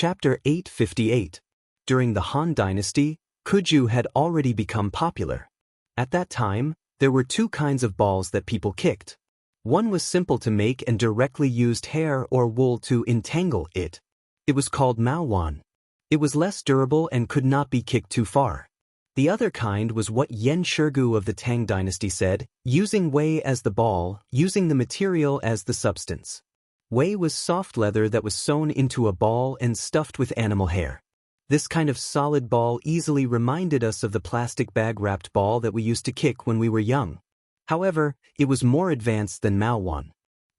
Chapter 858. During the Han Dynasty, Kuju had already become popular. At that time, there were two kinds of balls that people kicked. One was simple to make and directly used hair or wool to entangle it. It was called Maowan. It was less durable and could not be kicked too far. The other kind was what Yan Shirgu of the Tang Dynasty said, using wei as the ball, using the material as the substance. Wei was soft leather that was sewn into a ball and stuffed with animal hair. This kind of solid ball easily reminded us of the plastic bag-wrapped ball that we used to kick when we were young. However, it was more advanced than Maowan.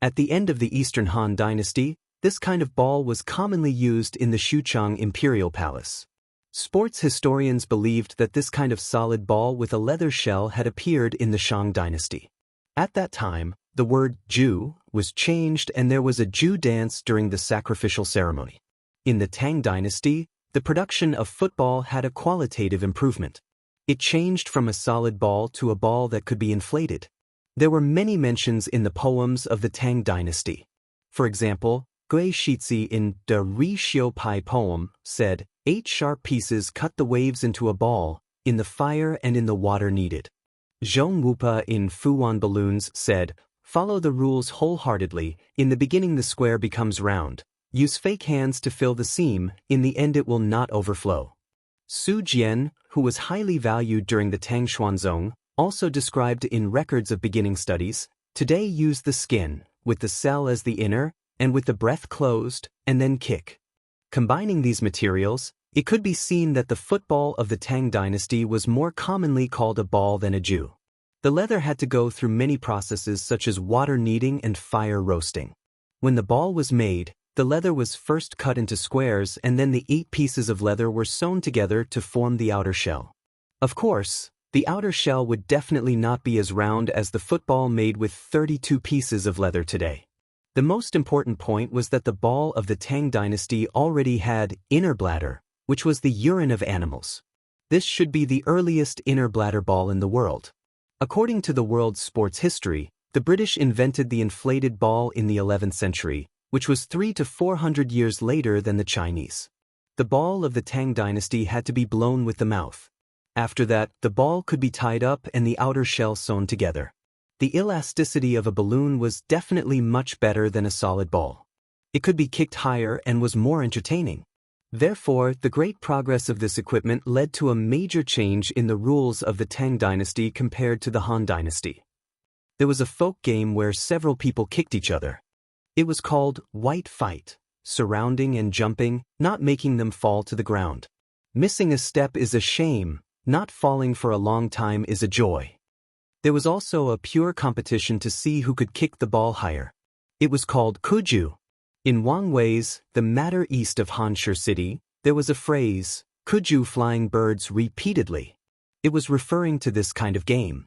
At the end of the Eastern Han Dynasty, this kind of ball was commonly used in the Xuchang Imperial Palace. Sports historians believed that this kind of solid ball with a leather shell had appeared in the Shang Dynasty. At that time, the word Ju was changed and there was a Ju dance during the sacrificial ceremony. In the Tang Dynasty, the production of football had a qualitative improvement. It changed from a solid ball to a ball that could be inflated. There were many mentions in the poems of the Tang Dynasty. For example, Gui Shizi in the Ri Xiu Pai poem said, 8 sharp pieces cut the waves into a ball, in the fire and in the water needed. Zhong Wupa in Fuwan Balloons said, follow the rules wholeheartedly, in the beginning the square becomes round. Use fake hands to fill the seam, in the end it will not overflow. Su Jian, who was highly valued during the Tang Xuanzong, also described in records of beginning studies, today use the skin, with the cell as the inner, and with the breath closed, and then kick. Combining these materials, it could be seen that the football of the Tang Dynasty was more commonly called a ball than a ju. The leather had to go through many processes such as water kneading and fire roasting. When the ball was made, the leather was first cut into squares and then the 8 pieces of leather were sewn together to form the outer shell. Of course, the outer shell would definitely not be as round as the football made with 32 pieces of leather today. The most important point was that the ball of the Tang Dynasty already had inner bladder, which was the urine of animals. This should be the earliest inner bladder ball in the world. According to the world's sports history, the British invented the inflated ball in the 11th century, which was 300 to 400 years later than the Chinese. The ball of the Tang Dynasty had to be blown with the mouth. After that, the ball could be tied up and the outer shell sewn together. The elasticity of a balloon was definitely much better than a solid ball. It could be kicked higher and was more entertaining. Therefore, the great progress of this equipment led to a major change in the rules of the Tang Dynasty compared to the Han Dynasty. There was a folk game where several people kicked each other. It was called white fight, surrounding and jumping, not making them fall to the ground. Missing a step is a shame, not falling for a long time is a joy. There was also a pure competition to see who could kick the ball higher. It was called Kuju. In Wangwei's, the matter east of Hanshi City, there was a phrase, Kuju flying birds repeatedly. It was referring to this kind of game.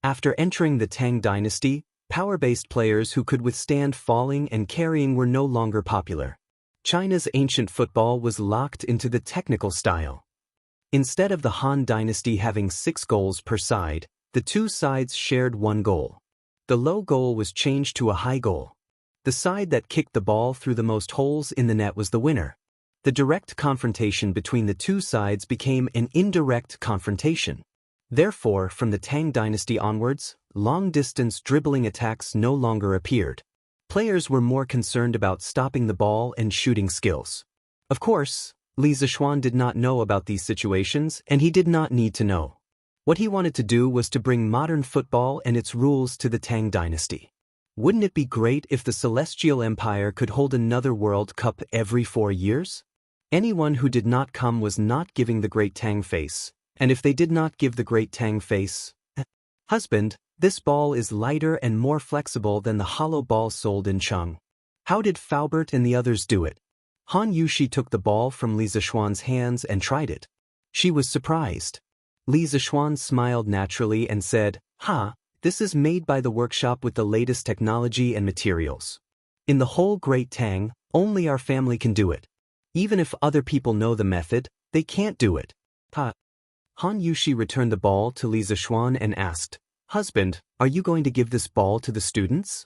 After entering the Tang Dynasty, power-based players who could withstand falling and carrying were no longer popular. China's ancient football was locked into the technical style. Instead of the Han Dynasty having 6 goals per side, the 2 sides shared 1 goal. The low goal was changed to a high goal. The side that kicked the ball through the most holes in the net was the winner. The direct confrontation between the 2 sides became an indirect confrontation. Therefore, from the Tang Dynasty onwards, long-distance dribbling attacks no longer appeared. Players were more concerned about stopping the ball and shooting skills. Of course, Li Zishuan did not know about these situations and he did not need to know. What he wanted to do was to bring modern football and its rules to the Tang Dynasty. Wouldn't it be great if the Celestial Empire could hold another World Cup every 4 years? Anyone who did not come was not giving the Great Tang face, and if they did not give the Great Tang face, husband, this ball is lighter and more flexible than the hollow ball sold in Cheng. How did Faubert and the others do it? Han Yushi took the ball from Li Zishuan's hands and tried it. She was surprised. Li Zishuan smiled naturally and said, this is made by the workshop with the latest technology and materials. In the whole Great Tang, only our family can do it. Even if other people know the method, they can't do it. Han Yushi returned the ball to Li Zishuan and asked, husband, are you going to give this ball to the students?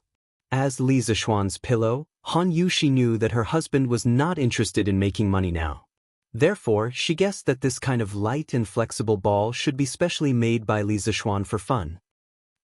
As Li Zishuan's pillow, Han Yushi knew that her husband was not interested in making money now. Therefore, she guessed that this kind of light and flexible ball should be specially made by Li Zishuan for fun.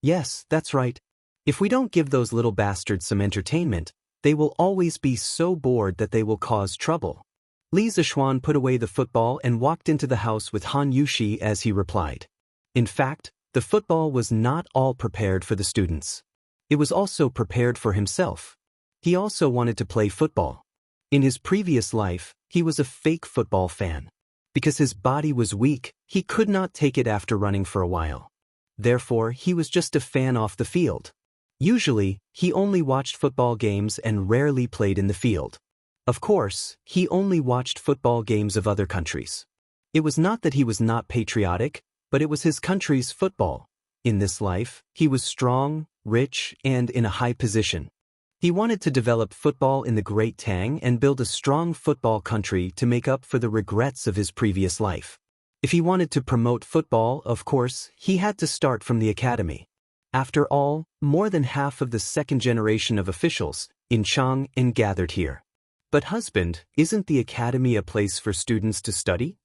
Yes, that's right. If we don't give those little bastards some entertainment, they will always be so bored that they will cause trouble. Li Zishuan put away the football and walked into the house with Han Yushi as he replied. In fact, the football was not all prepared for the students. It was also prepared for himself. He also wanted to play football. In his previous life, he was a fake football fan. Because his body was weak, he could not take it after running for a while. Therefore, he was just a fan off the field. Usually, he only watched football games and rarely played in the field. Of course, he only watched football games of other countries. It was not that he was not patriotic, but it was his country's football. In this life, he was strong, rich, and in a high position. He wanted to develop football in the Great Tang and build a strong football country to make up for the regrets of his previous life. If he wanted to promote football, of course, he had to start from the academy. After all, more than half of the second generation of officials in Chang'an gathered here. But husband, isn't the academy a place for students to study?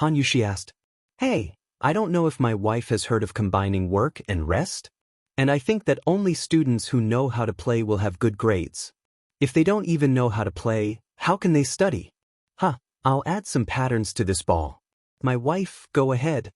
Han Yushi asked. Hey, I don't know if my wife has heard of combining work and rest. And I think that only students who know how to play will have good grades. If they don't even know how to play, how can they study? I'll add some patterns to this ball. My wife, go ahead.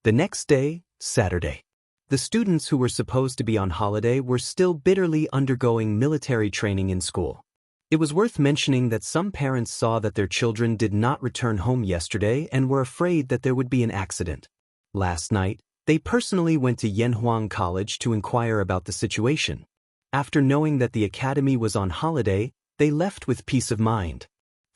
The next day, Saturday. The students who were supposed to be on holiday were still bitterly undergoing military training in school. It was worth mentioning that some parents saw that their children did not return home yesterday and were afraid that there would be an accident. Last night, they personally went to Yanhuang College to inquire about the situation. After knowing that the academy was on holiday, they left with peace of mind.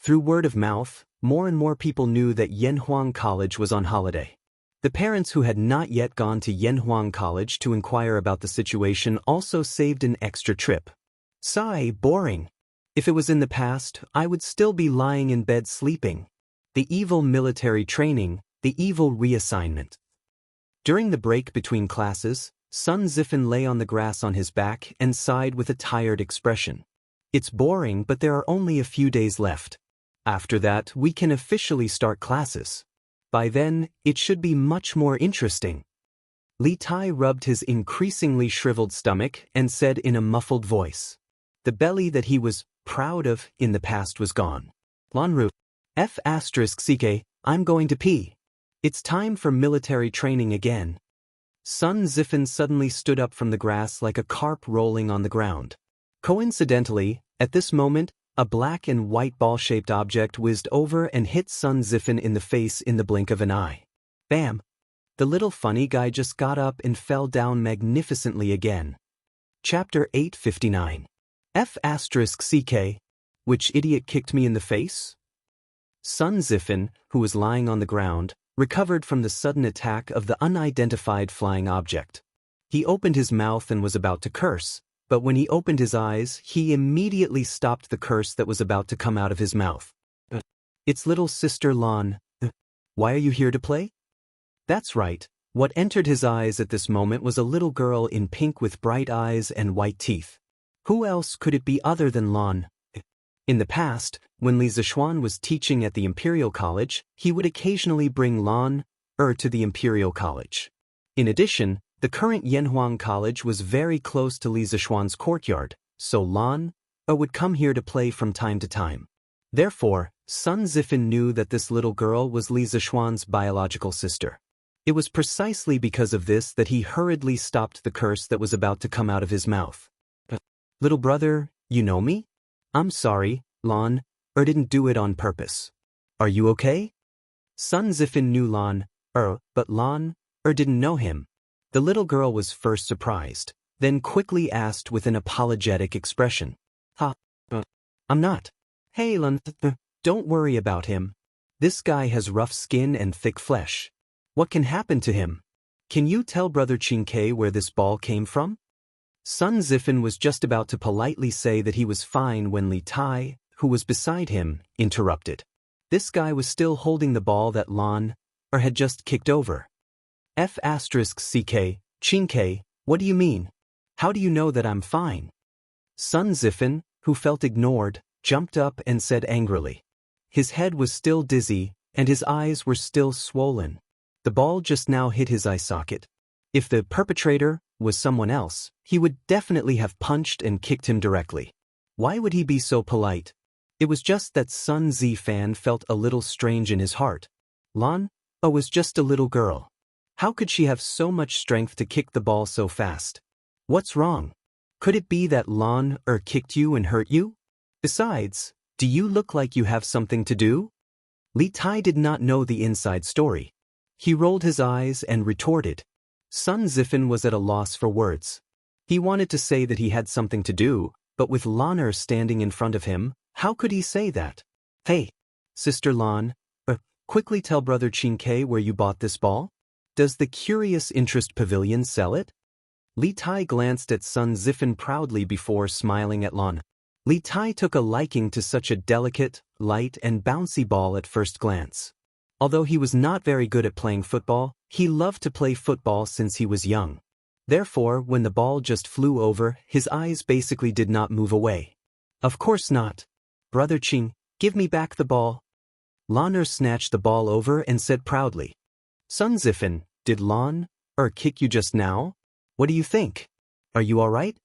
Through word of mouth, more and more people knew that Yanhuang College was on holiday. The parents who had not yet gone to Yanhuang College to inquire about the situation also saved an extra trip. Sigh, boring. If it was in the past, I would still be lying in bed sleeping. The evil military training, the evil reassignment. During the break between classes, Sun Zifan lay on the grass on his back and sighed with a tired expression. It's boring, but there are only a few days left. After that, we can officially start classes. By then, it should be much more interesting. Li Tai rubbed his increasingly shriveled stomach and said in a muffled voice. The belly that he was proud of in the past was gone. Lanru. F***ck, I'm going to pee. It's time for military training again. Sun Zifan suddenly stood up from the grass like a carp rolling on the ground. Coincidentally, at this moment, a black and white ball-shaped object whizzed over and hit Sun Zifan in the face in the blink of an eye. Bam! The little funny guy just got up and fell down magnificently again. Chapter 859. F***ck. Which idiot kicked me in the face? Sun Zifan, who was lying on the ground, recovered from the sudden attack of the unidentified flying object. He opened his mouth and was about to curse, but when he opened his eyes, he immediately stopped the curse that was about to come out of his mouth. It's little sister Lan. Why are you here to play? That's right. What entered his eyes at this moment was a little girl in pink with bright eyes and white teeth. Who else could it be other than Lan? In the past, when Li Zishuan was teaching at the Imperial College, he would occasionally bring Lan to the Imperial College. In addition, the current Yanhuang College was very close to Li Zishuan's courtyard, so Lan would come here to play from time to time. Therefore, Sun Zifan knew that this little girl was Li Zishuan's biological sister. It was precisely because of this that he hurriedly stopped the curse that was about to come out of his mouth. Little brother, you know me? I'm sorry, Lan, didn't do it on purpose. Are you okay? Sun Zifan knew Lan, but Lan, didn't know him. The little girl was first surprised, then quickly asked with an apologetic expression. I'm not. Hey Lan, don't worry about him. This guy has rough skin and thick flesh. What can happen to him? Can you tell Brother Qingke where this ball came from? Sun Zifan was just about to politely say that he was fine when Li Tai, who was beside him, interrupted. This guy was still holding the ball that Lan had just kicked over. F***ck, Qingke, what do you mean? How do you know that I'm fine? Sun Zifen, who felt ignored, jumped up and said angrily. His head was still dizzy, and his eyes were still swollen. The ball just now hit his eye socket. If the perpetrator was someone else, he would definitely have punched and kicked him directly. Why would he be so polite? It was just that Sun Zifan felt a little strange in his heart. Lan was just a little girl. How could she have so much strength to kick the ball so fast? What's wrong? Could it be that Lan kicked you and hurt you? Besides, do you look like you have something to do? Li Tai did not know the inside story. He rolled his eyes and retorted. Sun Zifen was at a loss for words. He wanted to say that he had something to do, but with Lan standing in front of him, how could he say that? Hey, Sister Lan, quickly tell Brother Qingke where you bought this ball? Does the Curious Interest Pavilion sell it? Li Tai glanced at Sun Zifen proudly before smiling at Lan. Li Tai took a liking to such a delicate, light and bouncy ball at first glance. Although he was not very good at playing football, he loved to play football since he was young. Therefore, when the ball just flew over, his eyes basically did not move away. Of course not. Brother Qing, give me back the ball. Lan snatched the ball over and said proudly. Sun Zifen, did Lan kick you just now? What do you think? Are you all right?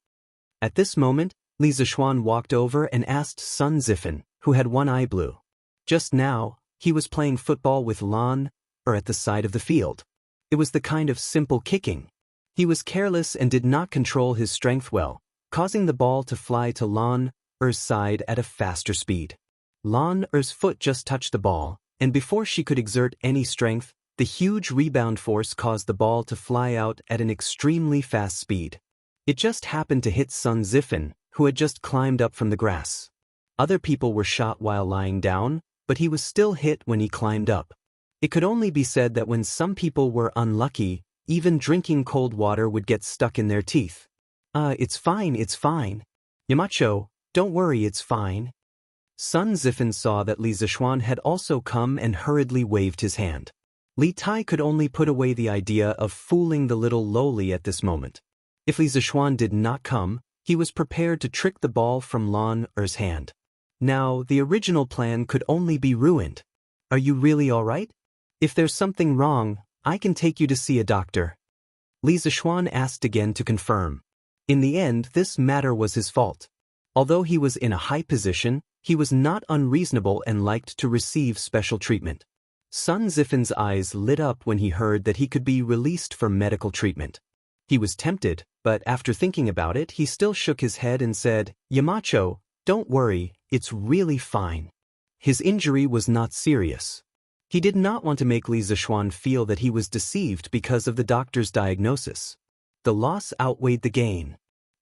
At this moment, Li Zishuan walked over and asked Sun Zifen, who had one eye blue. Just now, he was playing football with Lan at the side of the field. It was the kind of simple kicking. He was careless and did not control his strength well, causing the ball to fly to Lan's side at a faster speed. Lan's foot just touched the ball, and before she could exert any strength, the huge rebound force caused the ball to fly out at an extremely fast speed. It just happened to hit Sun Zifen, who had just climbed up from the grass. Other people were shot while lying down, but he was still hit when he climbed up. It could only be said that when some people were unlucky, even drinking cold water would get stuck in their teeth. It's fine, it's fine. Yamacho, don't worry, it's fine. Sun Zifen saw that Li Zishuan had also come and hurriedly waved his hand. Li Tai could only put away the idea of fooling the little lowly at this moment. If Li Zishuan did not come, he was prepared to trick the ball from Lan's hand. Now, the original plan could only be ruined. Are you really all right? If there's something wrong, I can take you to see a doctor. Li Zishuan asked again to confirm. In the end, this matter was his fault. Although he was in a high position, he was not unreasonable and liked to receive special treatment. Sun Zifen's eyes lit up when he heard that he could be released for medical treatment. He was tempted, but after thinking about it, he still shook his head and said, Yamacho, don't worry, it's really fine. His injury was not serious. He did not want to make Li Zishuan feel that he was deceived because of the doctor's diagnosis. The loss outweighed the gain.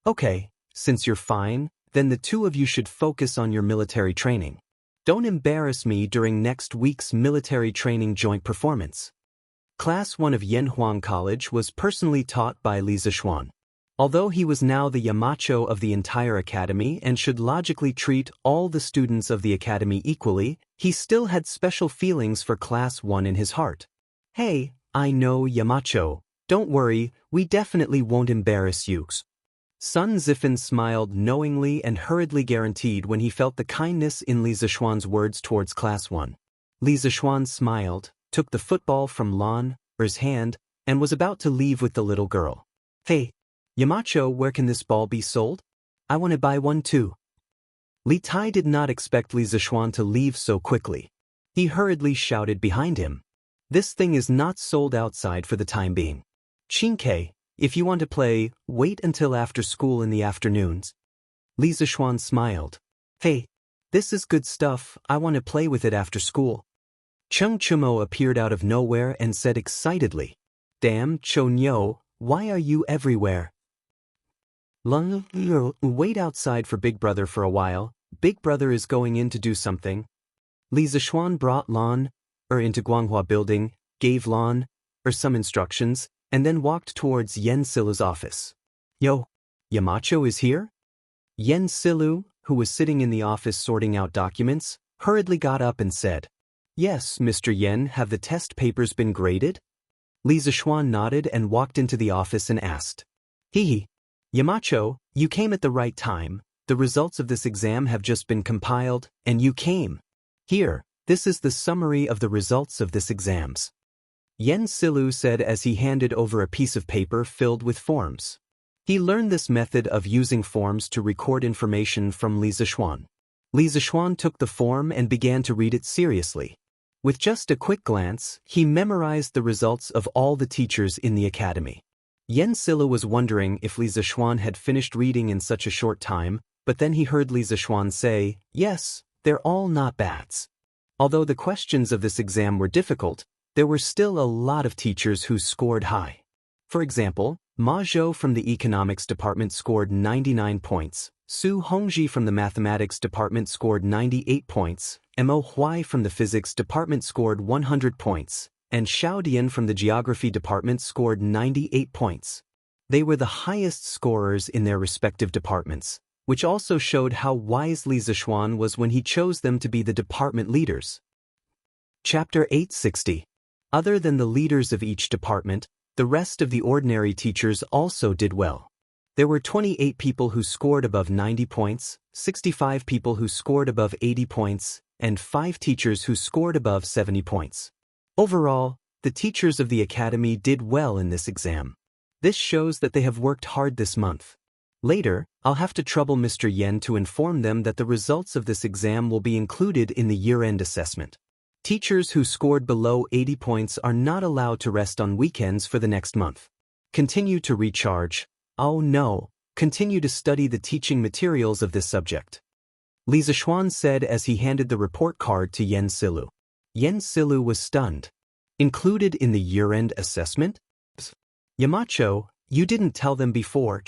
Okay, since you're fine, then the two of you should focus on your military training. Don't embarrass me during next week's military training joint performance. Class 1 of Yanhuang College was personally taught by Li Zishuan. Although he was now the Yamacho of the entire academy and should logically treat all the students of the academy equally, he still had special feelings for Class 1 in his heart. Hey, I know Yamacho. Don't worry, we definitely won't embarrass you. Sun Zifen smiled knowingly and hurriedly guaranteed when he felt the kindness in Li Zishuan's words towards Class 1. Li Zishuan smiled, took the football from Lan's hand, and was about to leave with the little girl. Hey, Yamacho, where can this ball be sold? I want to buy one too. Li Tai did not expect Li Zishuan to leave so quickly. He hurriedly shouted behind him. This thing is not sold outside for the time being. Qingke, if you want to play, wait until after school in the afternoons. Li Zishuan smiled. Hey, this is good stuff, I want to play with it after school. Cheng Chumo appeared out of nowhere and said excitedly, Damn, Chonyo, why are you everywhere? Wait outside for Big Brother for a while, Big Brother is going in to do something. Li Zishuan brought Lan into Guanghua building, gave Lan some instructions, and then walked towards Yen Silu's office. Yo, Yamacho is here? Yen Silu, who was sitting in the office sorting out documents, hurriedly got up and said, Yes, Mr. Yen, have the test papers been graded? Li Zishuan nodded and walked into the office and asked, Hee. Yamacho, you came at the right time. The results of this exam have just been compiled, and you came. Here, this is the summary of the results of this exams. Yen Silu said as he handed over a piece of paper filled with forms. He learned this method of using forms to record information from Li Zixuan. Li Zixuan took the form and began to read it seriously. With just a quick glance, he memorized the results of all the teachers in the academy. Yen Silu was wondering if Li Zixuan had finished reading in such a short time, but then he heard Li Zixuan say, "Yes, they're all not bads." Although the questions of this exam were difficult, there were still a lot of teachers who scored high. For example, Ma Zhou from the economics department scored 99 points, Su Hongji from the mathematics department scored 98 points, Mo Huai from the physics department scored 100 points, and Xiao Dian from the geography department scored 98 points. They were the highest scorers in their respective departments, which also showed how wise Li Zixuan was when he chose them to be the department leaders. Chapter 860. Other than the leaders of each department, the rest of the ordinary teachers also did well. There were 28 people who scored above 90 points, 65 people who scored above 80 points, and 5 teachers who scored above 70 points. Overall, the teachers of the academy did well in this exam. This shows that they have worked hard this month. Later, I'll have to trouble Mr. Yen to inform them that the results of this exam will be included in the year-end assessment. Teachers who scored below 80 points are not allowed to rest on weekends for the next month. Continue to recharge. Oh no, continue to study the teaching materials of this subject. Li Zixuan said as he handed the report card to Yen Silu. Yen Silu was stunned. Included in the year-end assessment? Yamacho, you didn't tell them before.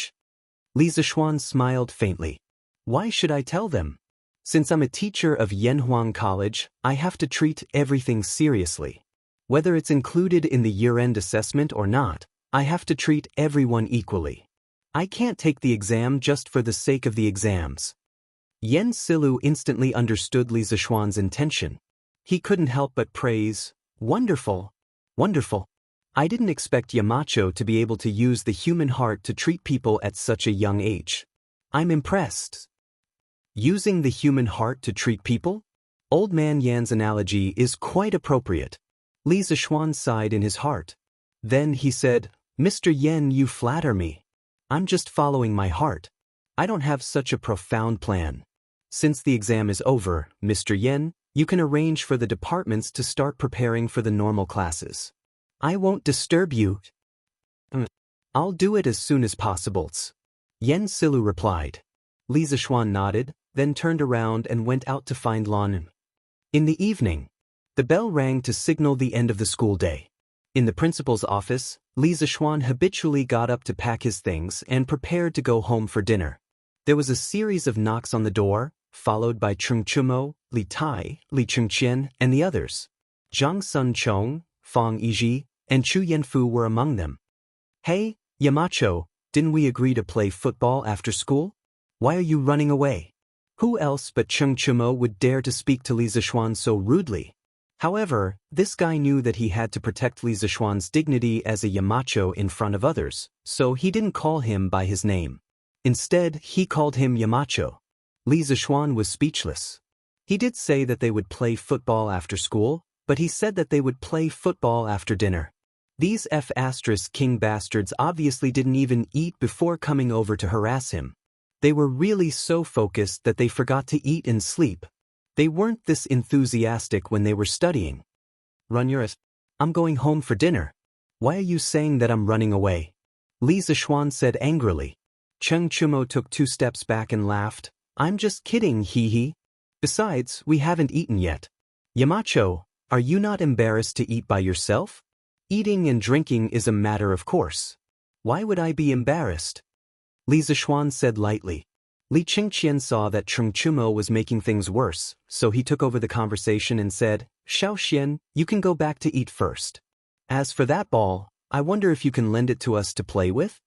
Li Zixuan smiled faintly. Why should I tell them? Since I'm a teacher of Yanhuang College, I have to treat everything seriously. Whether it's included in the year-end assessment or not, I have to treat everyone equally. I can't take the exam just for the sake of the exams. Yen Silu instantly understood Li Zixuan's intention. He couldn't help but praise, "Wonderful, wonderful. I didn't expect Yamacho to be able to use the human heart to treat people at such a young age. I'm impressed." Using the human heart to treat people? Old Man Yan's analogy is quite appropriate. Li Zixuan sighed in his heart. Then he said, "Mr. Yen, you flatter me. I'm just following my heart. I don't have such a profound plan. Since the exam is over, Mr. Yen, you can arrange for the departments to start preparing for the normal classes. I won't disturb you." "I'll do it as soon as possible." Yen Silu replied. Li Zixuan nodded, then turned around and went out to find Lan. In the evening, the bell rang to signal the end of the school day. In the principal's office, Li Zixuan habitually got up to pack his things and prepared to go home for dinner. There was a series of knocks on the door, followed by Cheng Chumo, Li Tai, Li Chengqian, and the others. Zhang Sun Chong, Fang Yizhi, and Chu Yanfu were among them. "Hey, Yamacho, didn't we agree to play football after school? Why are you running away?" Who else but Cheng Chumo would dare to speak to Li Zixuan so rudely? However, this guy knew that he had to protect Li Zixuan's dignity as a Yamacho in front of others, so he didn't call him by his name. Instead, he called him Yamacho. Li Zixuan was speechless. He did say that they would play football after school, but he said that they would play football after dinner. These F***king bastards obviously didn't even eat before coming over to harass him. They were really so focused that they forgot to eat and sleep. They weren't this enthusiastic when they were studying. I'm going home for dinner. Why are you saying that I'm running away?" Li Zixuan said angrily. Cheng Chumo took 2 steps back and laughed. "I'm just kidding, hee. Besides, we haven't eaten yet. Yamacho, are you not embarrassed to eat by yourself? Eating and drinking is a matter of course. Why would I be embarrassed?" Li Zixuan said lightly. Li Chengqian saw that Cheng Chumo was making things worse, so he took over the conversation and said, "Xiao Xian, you can go back to eat first. As for that ball, I wonder if you can lend it to us to play with?"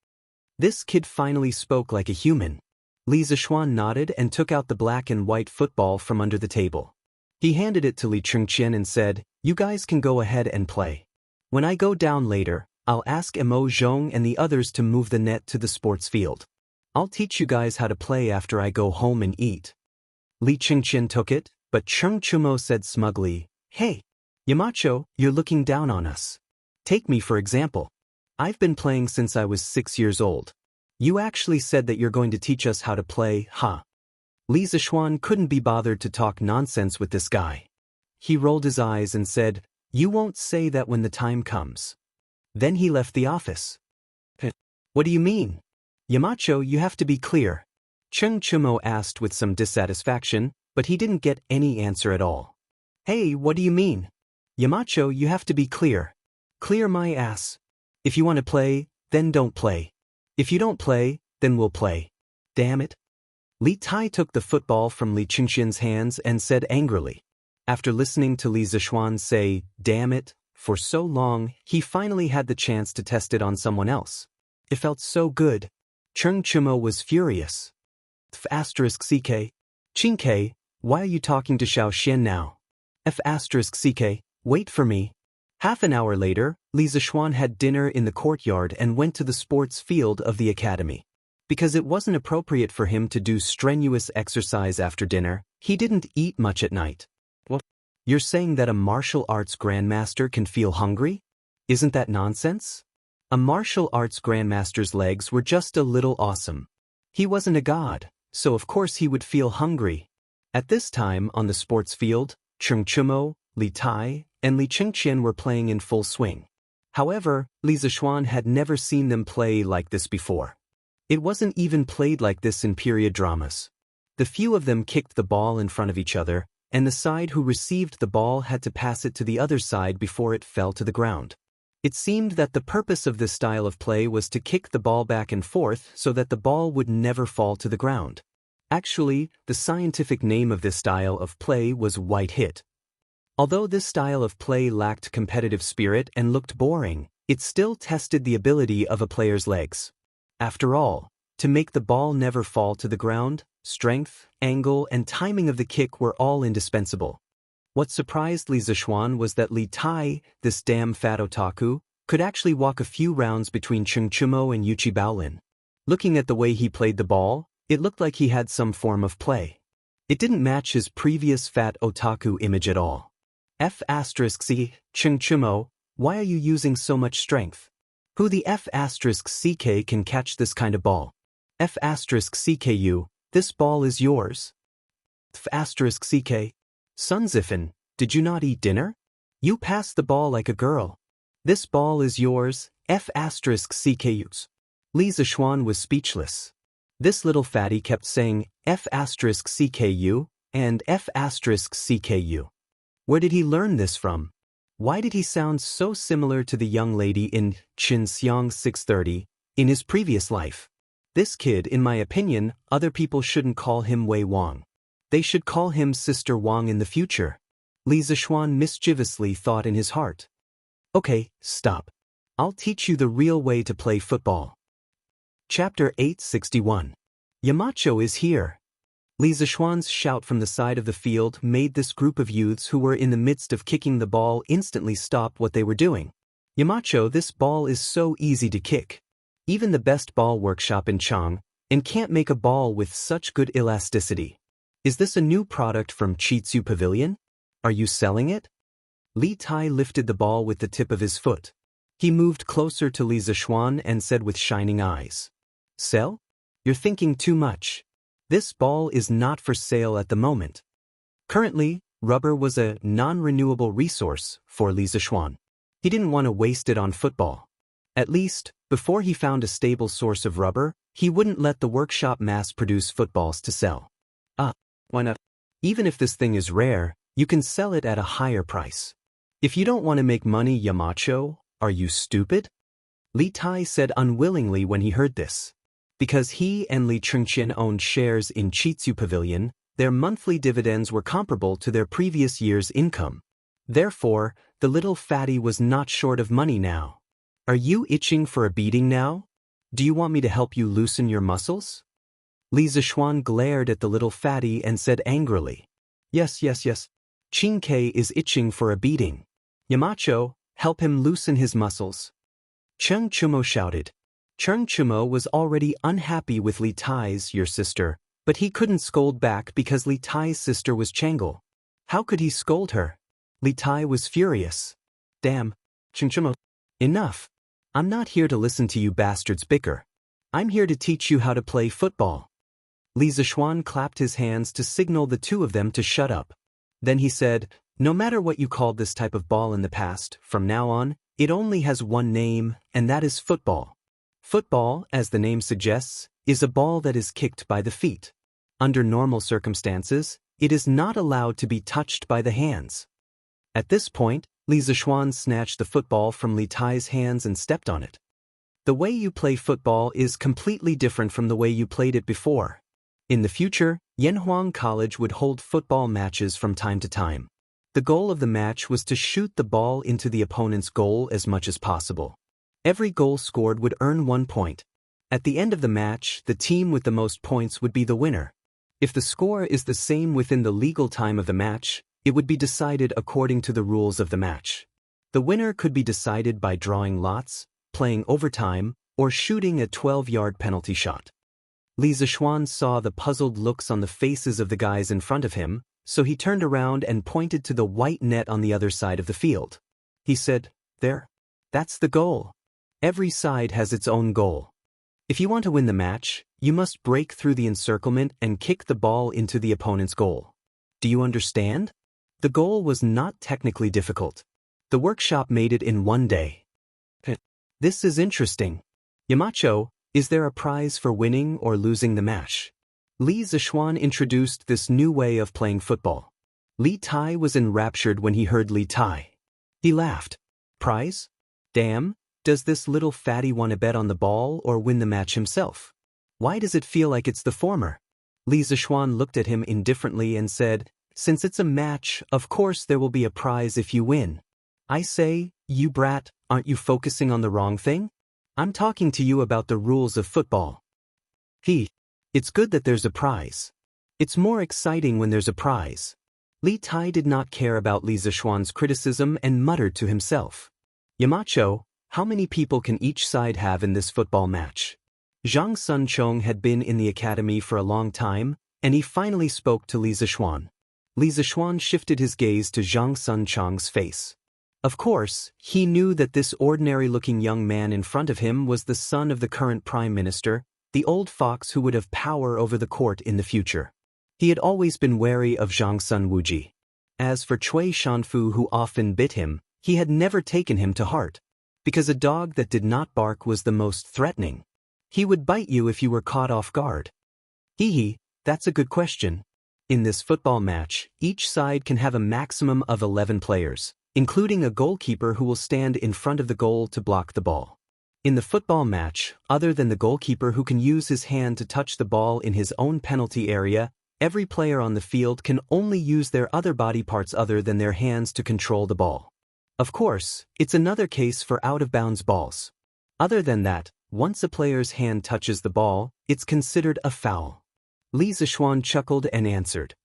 This kid finally spoke like a human. Li Zixuan nodded and took out the black and white football from under the table. He handed it to Li Chengqian and said, "You guys can go ahead and play. When I go down later, I'll ask Mo Zhong and the others to move the net to the sports field." I'll teach you guys how to play after I go home and eat. Li Qingqian took it, but Cheng Chumo said smugly, "Hey, Yamacho, you're looking down on us. Take me for example. I've been playing since I was 6 years old. You actually said that you're going to teach us how to play, huh?" Li Zishuan couldn't be bothered to talk nonsense with this guy. He rolled his eyes and said, "You won't say that when the time comes." Then he left the office. "What do you mean? Yamacho, you have to be clear." Cheng Chumo asked with some dissatisfaction, but he didn't get any answer at all. "Hey, what do you mean? Yamacho, you have to be clear." "Clear my ass. If you want to play, then don't play. If you don't play, then we'll play. Damn it." Li Tai took the football from Li Qingqian's hands and said angrily. After listening to Li Zishuan say, "Damn it," for so long, he finally had the chance to test it on someone else. It felt so good. Cheng Chumo was furious. F***CK. "Qingke, why are you talking to Xiao Xian now? F***CK, wait for me." Half an hour later, Li Zishuan had dinner in the courtyard and went to the sports field of the academy. Because it wasn't appropriate for him to do strenuous exercise after dinner, he didn't eat much at night. "What? You're saying that a martial arts grandmaster can feel hungry? Isn't that nonsense?" A martial arts grandmaster's legs were just a little awesome. He wasn't a god, so of course he would feel hungry. At this time on the sports field, Cheng Chumo, Li Tai, and Li Qingqian were playing in full swing. However, Li Zishuan had never seen them play like this before. It wasn't even played like this in period dramas. The few of them kicked the ball in front of each other, and the side who received the ball had to pass it to the other side before it fell to the ground. It seemed that the purpose of this style of play was to kick the ball back and forth so that the ball would never fall to the ground. Actually, the scientific name of this style of play was white hit. Although this style of play lacked competitive spirit and looked boring, it still tested the ability of a player's legs. After all, to make the ball never fall to the ground, strength, angle, and timing of the kick were all indispensable. What surprised Li Zishuan was that Li Tai, this damn fat otaku, could actually walk a few rounds between Cheng Chumo and Yuchi Baolin. Looking at the way he played the ball, it looked like he had some form of play. It didn't match his previous fat otaku image at all. F***C, Cheng Chumo, why are you using so much strength? Who the F***CK can catch this kind of ball? F***CKU, this ball is yours. F***CK. Sun Zifan, did you not eat dinner? You passed the ball like a girl. This ball is yours, F***CKUs. Li Zishuan was speechless. This little fatty kept saying F***CKU and F***CKU. Where did he learn this from? Why did he sound so similar to the young lady in Qin Xiang 630 in his previous life? This kid, in my opinion, other people shouldn't call him Wei Wang. They should call him Sister Wang in the future. Li Zishuan mischievously thought in his heart. Okay, stop. I'll teach you the real way to play football. Chapter 861. Yamacho is here. Li Zishuan's shout from the side of the field made this group of youths who were in the midst of kicking the ball instantly stop what they were doing. Yamacho, this ball is so easy to kick. Even the best ball workshop in Chang and can't make a ball with such good elasticity. Is this a new product from Chitsu Pavilion? Are you selling it? Li Tai lifted the ball with the tip of his foot. He moved closer to Li Zishuan and said with shining eyes. Sell? You're thinking too much. This ball is not for sale at the moment. Currently, rubber was a non-renewable resource for Li Zishuan. He didn't want to waste it on football. At least, before he found a stable source of rubber, he wouldn't let the workshop mass-produce footballs to sell. Why not? Even if this thing is rare, you can sell it at a higher price. If you don't want to make money, Yamacho, are you stupid? Li Tai said unwillingly when he heard this. Because he and Li Qingqian owned shares in Chitsu Pavilion, their monthly dividends were comparable to their previous year's income. Therefore, the little fatty was not short of money now. Are you itching for a beating now? Do you want me to help you loosen your muscles? Li Zishuan glared at the little fatty and said angrily. Yes. Qingke is itching for a beating. Yamacho, help him loosen his muscles. Cheng Chumo shouted. Cheng Chumo was already unhappy with Li Tai's, your sister, but he couldn't scold back because Li Tai's sister was Changle. How could he scold her? Li Tai was furious. Damn, Cheng Chumo. Enough. I'm not here to listen to you bastards bicker. I'm here to teach you how to play football. Li Zishuan clapped his hands to signal the two of them to shut up. Then he said, no matter what you called this type of ball in the past, from now on, it only has one name, and that is football. Football, as the name suggests, is a ball that is kicked by the feet. Under normal circumstances, it is not allowed to be touched by the hands. At this point, Li Zishuan snatched the football from Li Tai's hands and stepped on it. The way you play football is completely different from the way you played it before. In the future, Yanhuang College would hold football matches from time to time. The goal of the match was to shoot the ball into the opponent's goal as much as possible. Every goal scored would earn 1 point. At the end of the match, the team with the most points would be the winner. If the score is the same within the legal time of the match, it would be decided according to the rules of the match. The winner could be decided by drawing lots, playing overtime, or shooting a 12-yard penalty shot. Li Zishuan saw the puzzled looks on the faces of the guys in front of him, so he turned around and pointed to the white net on the other side of the field. He said, there. That's the goal. Every side has its own goal. If you want to win the match, you must break through the encirclement and kick the ball into the opponent's goal. Do you understand? The goal was not technically difficult. The workshop made it in 1 day. This is interesting. Yamacho, is there a prize for winning or losing the match? Li Zishuan introduced this new way of playing football. Li Tai was enraptured when he heard Li Tai. He laughed. Prize? Damn, does this little fatty want to bet on the ball or win the match himself? Why does it feel like it's the former? Li Zishuan looked at him indifferently and said, since it's a match, of course there will be a prize if you win. I say, you brat, aren't you focusing on the wrong thing? I'm talking to you about the rules of football. It's good that there's a prize. It's more exciting when there's a prize. Li Tai did not care about Li Zishuan's criticism and muttered to himself. Yamacho, how many people can each side have in this football match? Zhang Sunchong had been in the academy for a long time, and he finally spoke to Li Zishuan. Li Zishuan shifted his gaze to Zhang Sunchong's face. Of course, he knew that this ordinary-looking young man in front of him was the son of the current prime minister, the old fox who would have power over the court in the future. He had always been wary of Zhang Sun Wuji. As for Cui Shanfu, who often bit him, he had never taken him to heart, because a dog that did not bark was the most threatening. He would bite you if you were caught off guard. That's a good question. In this football match, each side can have a maximum of 11 players, including a goalkeeper who will stand in front of the goal to block the ball. In the football match, other than the goalkeeper who can use his hand to touch the ball in his own penalty area, every player on the field can only use their other body parts other than their hands to control the ball. Of course, it's another case for out-of-bounds balls. Other than that, once a player's hand touches the ball, it's considered a foul. Li Zishuan chuckled and answered.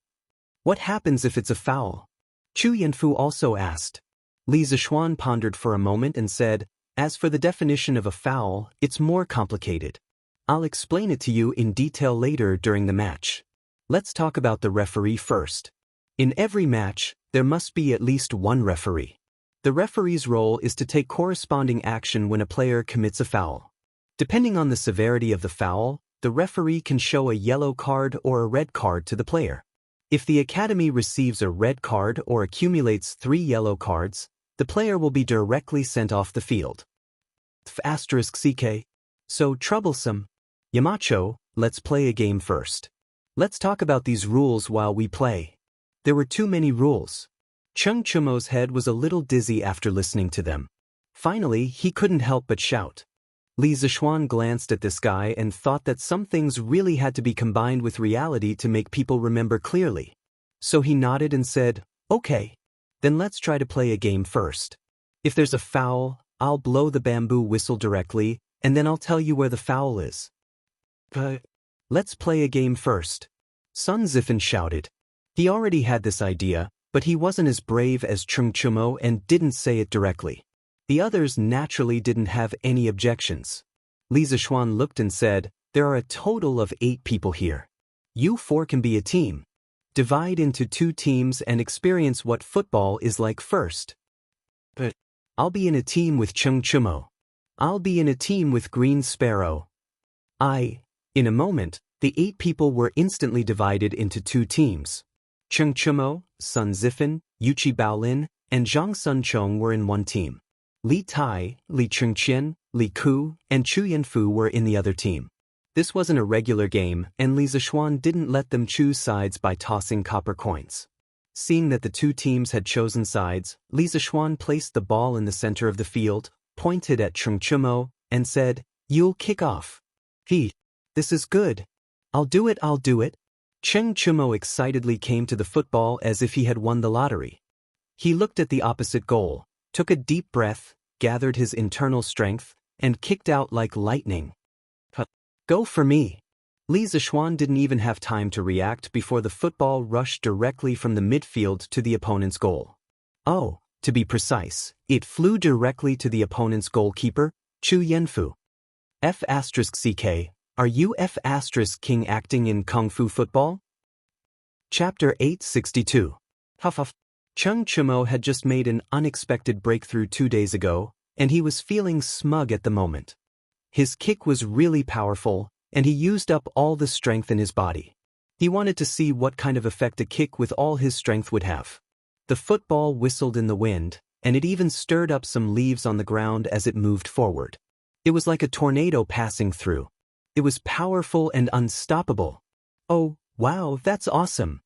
What happens if it's a foul? Chu Yanfu also asked. Li Zishuan pondered for a moment and said, as for the definition of a foul, it's more complicated. I'll explain it to you in detail later during the match. Let's talk about the referee first. In every match, there must be at least one referee. The referee's role is to take corresponding action when a player commits a foul. Depending on the severity of the foul, the referee can show a yellow card or a red card to the player. If the academy receives a red card or accumulates 3 yellow cards, the player will be directly sent off the field. *CK. So troublesome. Yamacho, let's play a game first. Let's talk about these rules while we play. There were too many rules. Cheng Chumo's head was a little dizzy after listening to them. Finally, he couldn't help but shout. Li Zishuan glanced at this guy and thought that some things really had to be combined with reality to make people remember clearly. So he nodded and said, okay. Then let's try to play a game first. If there's a foul, I'll blow the bamboo whistle directly, and then I'll tell you where the foul is. Let's play a game first. Sun Zifen shouted. He already had this idea, but he wasn't as brave as Cheng Chumo and didn't say it directly. The others naturally didn't have any objections. Li Zishuan looked and said, "There are a total of 8 people here. You 4 can be a team. Divide into 2 teams and experience what football is like first." "But I'll be in a team with Chung Chumo. I'll be in a team with Green Sparrow." In a moment, the 8 people were instantly divided into 2 teams. Chung Chumo, Sun Zifan, Yuchi Baolin, and Zhang Sunchong were in one team. Li Tai, Li Chengqian, Li Ku, and Chu Yanfu were in the other team. This wasn't a regular game, and Li Zishuan didn't let them choose sides by tossing copper coins. Seeing that the 2 teams had chosen sides, Li Zishuan placed the ball in the center of the field, pointed at Chung Chumo, and said, "You'll kick off." This is good. I'll do it. Chung Chumo excitedly came to the football as if he had won the lottery. He looked at the opposite goal, took a deep breath, gathered his internal strength, and kicked out like lightning. "Go for me." Li Zishuan didn't even have time to react before the football rushed directly from the midfield to the opponent's goal. To be precise, it flew directly to the opponent's goalkeeper, Chu Yanfu. F***CK, are you F***King acting in Kung Fu football? Chapter 862. Chung Chumo had just made an unexpected breakthrough 2 days ago, and he was feeling smug at the moment. His kick was really powerful, and he used up all the strength in his body. He wanted to see what kind of effect a kick with all his strength would have. The football whistled in the wind, and it even stirred up some leaves on the ground as it moved forward. It was like a tornado passing through. It was powerful and unstoppable. "Oh, wow, that's awesome."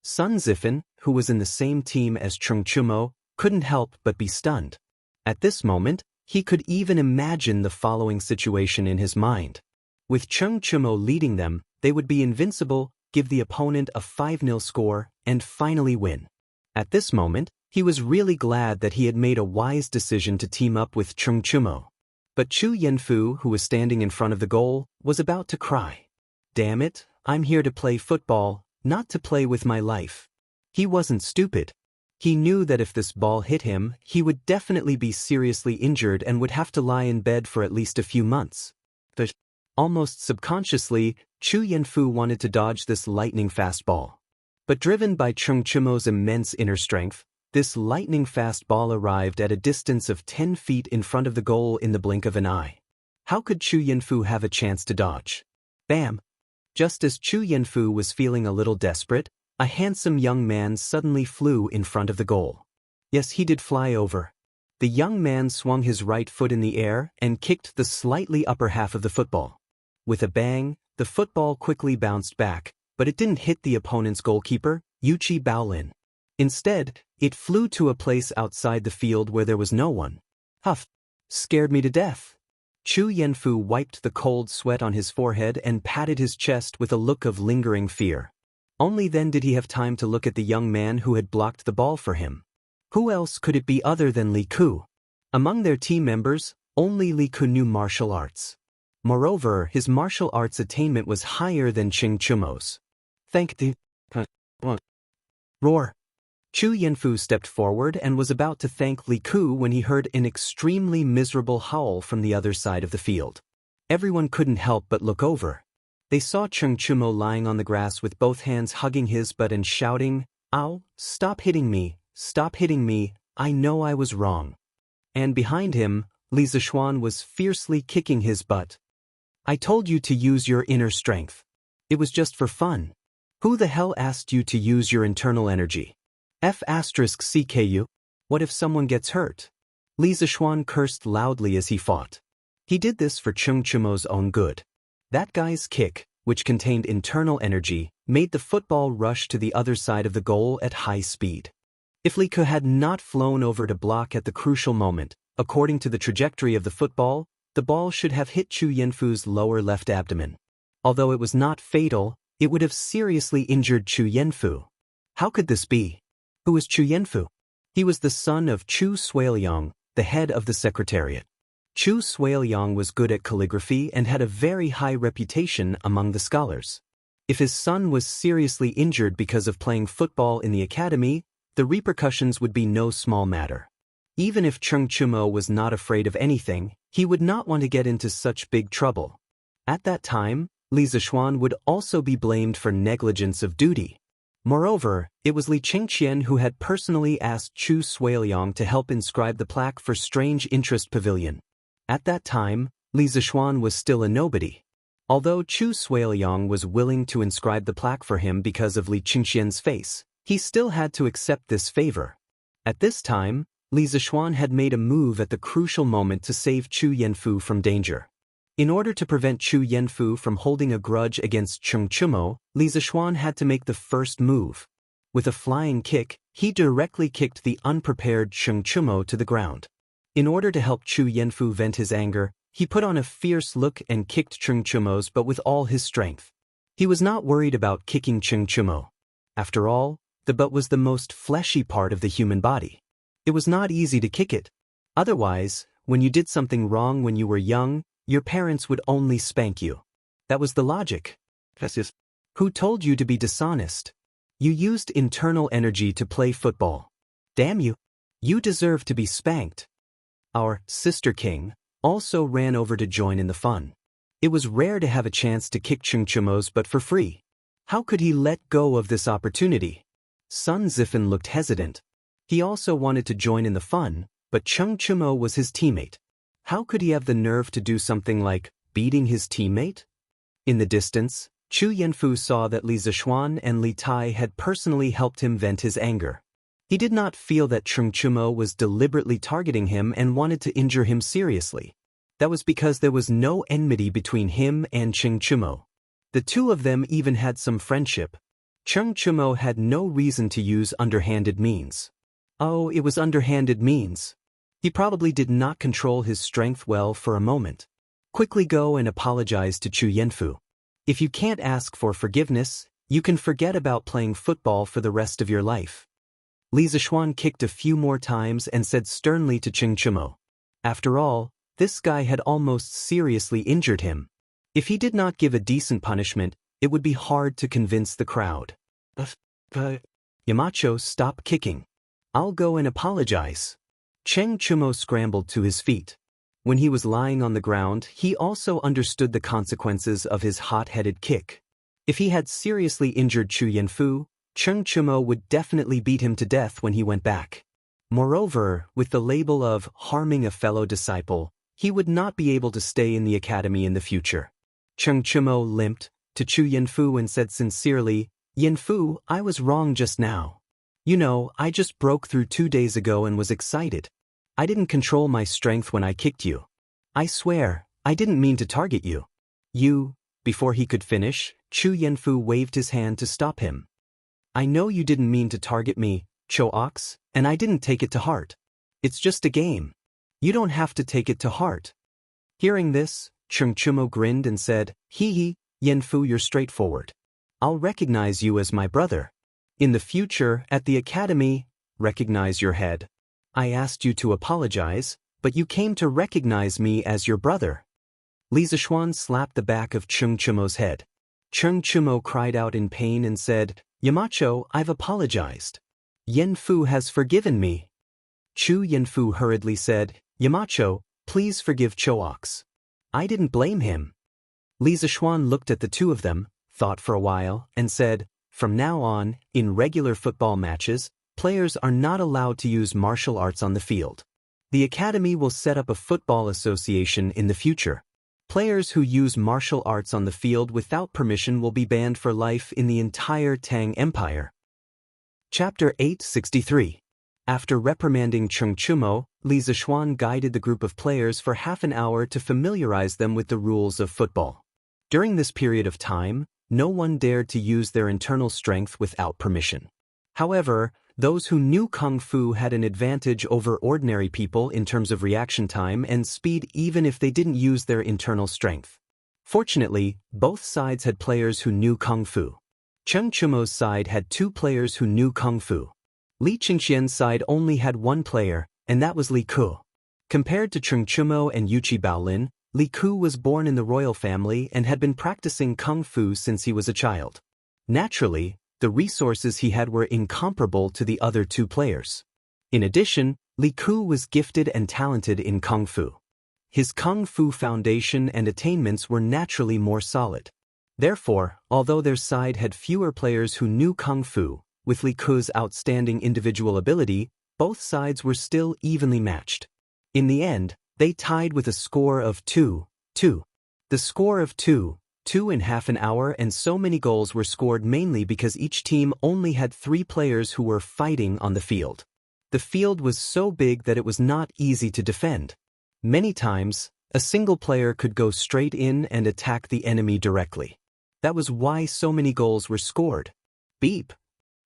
Sun Zifan, who was in the same team as Chung Chumo, couldn't help but be stunned. At this moment, he could even imagine the following situation in his mind. With Chung Chumo leading them, they would be invincible, give the opponent a 5-0 score, and finally win. At this moment, he was really glad that he had made a wise decision to team up with Chung Chumo. But Chu Yanfu, who was standing in front of the goal, was about to cry. "Damn it, I'm here to play football, not to play with my life." He wasn't stupid. He knew that if this ball hit him, he would definitely be seriously injured and would have to lie in bed for at least a few months. But almost subconsciously, Chu Yanfu wanted to dodge this lightning-fast ball. But driven by Chung Chumo's immense inner strength, this lightning-fast ball arrived at a distance of 10 feet in front of the goal in the blink of an eye. How could Chu Yanfu have a chance to dodge? Bam! Just as Chu Yanfu was feeling a little desperate, a handsome young man suddenly flew in front of the goal. Yes, he did fly over. The young man swung his right foot in the air and kicked the slightly upper half of the football. With a bang, the football quickly bounced back, but it didn't hit the opponent's goalkeeper, Yuchi Baolin. Instead, it flew to a place outside the field where there was no one. Scared me to death. Chu Yanfu wiped the cold sweat on his forehead and patted his chest with a look of lingering fear. Only then did he have time to look at the young man who had blocked the ball for him. Who else could it be other than Li Ku? Among their team members, only Li Ku knew martial arts. Moreover, his martial arts attainment was higher than Chung Chumo's. "Thank the..." Roar! Chu Yanfu stepped forward and was about to thank Li Ku when he heard an extremely miserable howl from the other side of the field. Everyone couldn't help but look over. They saw Chung Chumo lying on the grass with both hands hugging his butt and shouting, "Ow, stop hitting me, I know I was wrong." And behind him, Li Zishuan was fiercely kicking his butt. "I told you to use your inner strength. It was just for fun. Who the hell asked you to use your internal energy? F***CKU? What if someone gets hurt?" Li Zishuan cursed loudly as he fought. He did this for Chung Chumo's own good. That guy's kick, which contained internal energy, made the football rush to the other side of the goal at high speed. If Li Ku had not flown over to block at the crucial moment, according to the trajectory of the football, the ball should have hit Chu Yanfu's lower left abdomen. Although it was not fatal, it would have seriously injured Chu Yanfu. How could this be? Who was Chu Yanfu? He was the son of Chu Suiliang, the head of the secretariat. Chu Suiliang was good at calligraphy and had a very high reputation among the scholars. If his son was seriously injured because of playing football in the academy, the repercussions would be no small matter. Even if Cheng Chumo was not afraid of anything, he would not want to get into such big trouble. At that time, Li Zishuan would also be blamed for negligence of duty. Moreover, it was Li Qingqian who had personally asked Chu Suiliang to help inscribe the plaque for Strange Interest Pavilion. At that time, Li Zishuan was still a nobody. Although Chu Suiliang was willing to inscribe the plaque for him because of Li Qingqian's face, he still had to accept this favor. At this time, Li Zishuan had made a move at the crucial moment to save Chu Yanfu from danger. In order to prevent Chu Yanfu from holding a grudge against Cheng Chumo, Li Zishuan had to make the first move. With a flying kick, he directly kicked the unprepared Cheng Chumo to the ground. In order to help Chu Yanfu vent his anger, he put on a fierce look and kicked Cheng Chumo's but with all his strength. He was not worried about kicking Cheng Chumo. After all, the butt was the most fleshy part of the human body. It was not easy to kick it. Otherwise, when you did something wrong when you were young, your parents would only spank you. That was the logic. Who told you to be dishonest? You used internal energy to play football. Damn you. You deserve to be spanked. Our sister king also ran over to join in the fun. It was rare to have a chance to kick Cheng Chumo's but for free. How could he let go of this opportunity? Sun Zifan looked hesitant. He also wanted to join in the fun, but Cheng Chumo was his teammate. How could he have the nerve to do something like beating his teammate? In the distance, Chu Yanfu saw that Li Zishuan and Li Tai had personally helped him vent his anger. He did not feel that Cheng Chumo was deliberately targeting him and wanted to injure him seriously. That was because there was no enmity between him and Cheng Chumo. The two of them even had some friendship. Cheng Chumo had no reason to use underhanded means. Oh, it was underhanded means. He probably did not control his strength well for a moment. Quickly go and apologize to Chu Yanfu. If you can't ask for forgiveness, you can forget about playing football for the rest of your life. Li Zishuan kicked a few more times and said sternly to Cheng Chumo. After all, this guy had almost seriously injured him. If he did not give a decent punishment, it would be hard to convince the crowd. Yamacho, stop kicking. I'll go and apologize. Cheng Chumo scrambled to his feet. When he was lying on the ground, he also understood the consequences of his hot-headed kick. If he had seriously injured Chu Yanfu, Cheng Chumo would definitely beat him to death when he went back. Moreover, with the label of harming a fellow disciple, he would not be able to stay in the academy in the future. Cheng Chumo limped to Chu Yanfu and said sincerely, "Yanfu, I was wrong just now. You know, I just broke through 2 days ago and was excited. I didn't control my strength when I kicked you. I swear, I didn't mean to target you." Before he could finish, Chu Yanfu waved his hand to stop him. "I know you didn't mean to target me, Cho Ox, and I didn't take it to heart. It's just a game. You don't have to take it to heart." Hearing this, Cheng Chumo grinned and said, "Hee, Yanfu, you're straightforward. I'll recognize you as my brother. In the future, at the academy, recognize your head. I asked you to apologize, but you came to recognize me as your brother." Li Zishuan slapped the back of Cheng Chumo's head. Cheng Chumo cried out in pain and said, "Yamacho, I've apologized. Yanfu has forgiven me." Chu Yanfu hurriedly said, "Yamacho, please forgive Cho-Ox. I didn't blame him." Li Zishuan looked at the two of them, thought for a while, and said, "From now on, in regular football matches, players are not allowed to use martial arts on the field. The academy will set up a football association in the future. Players who use martial arts on the field without permission will be banned for life in the entire Tang Empire." Chapter 863. After reprimanding Cheng Chumo, Li Zishuan guided the group of players for half an hour to familiarize them with the rules of football. During this period of time, no one dared to use their internal strength without permission. However, those who knew Kung Fu had an advantage over ordinary people in terms of reaction time and speed even if they didn't use their internal strength. Fortunately, both sides had players who knew Kung Fu. Cheng Chumo's side had 2 players who knew Kung Fu. Li Qingqian's side only had 1 player, and that was Li Ku. Compared to Cheng Chumo and Yuchi Baolin, Li Ku was born in the royal family and had been practicing Kung Fu since he was a child. Naturally, the resources he had were incomparable to the other 2 players. In addition, Li Ku was gifted and talented in Kung Fu. His Kung Fu foundation and attainments were naturally more solid. Therefore, although their side had fewer players who knew Kung Fu, with Li Ku's outstanding individual ability, both sides were still evenly matched. In the end, they tied with a score of 2-2. The score of 2-2 in half an hour, and so many goals were scored mainly because each team only had 3 players who were fighting on the field. The field was so big that it was not easy to defend. Many times, a single player could go straight in and attack the enemy directly. That was why so many goals were scored. Beep!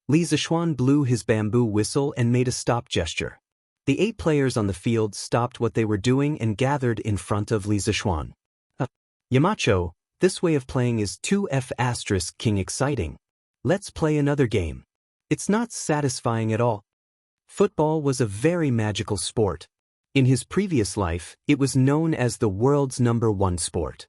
Li Zishuan blew his bamboo whistle and made a stop gesture. The 8 players on the field stopped what they were doing and gathered in front of Li Zishuan. Yamacho, this way of playing is 2F** king exciting. Let's play another game. It's not satisfying at all. Football was a very magical sport. In his previous life, it was known as the world's #1 sport.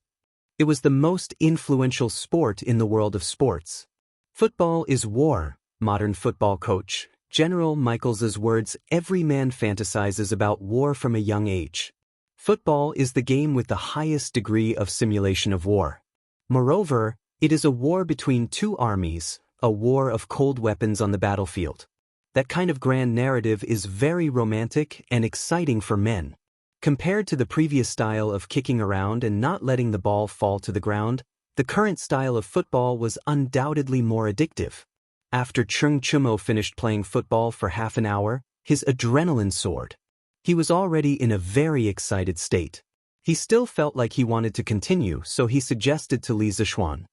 It was the most influential sport in the world of sports. Football is war, modern football coach General Michaels's words. Every man fantasizes about war from a young age. Football is the game with the highest degree of simulation of war. Moreover, it is a war between 2 armies, a war of cold weapons on the battlefield. That kind of grand narrative is very romantic and exciting for men. Compared to the previous style of kicking around and not letting the ball fall to the ground, the current style of football was undoubtedly more addictive. After Chung Chumo finished playing football for half an hour, his adrenaline soared. He was already in a very excited state. He still felt like he wanted to continue, so he suggested to Li Zishuan.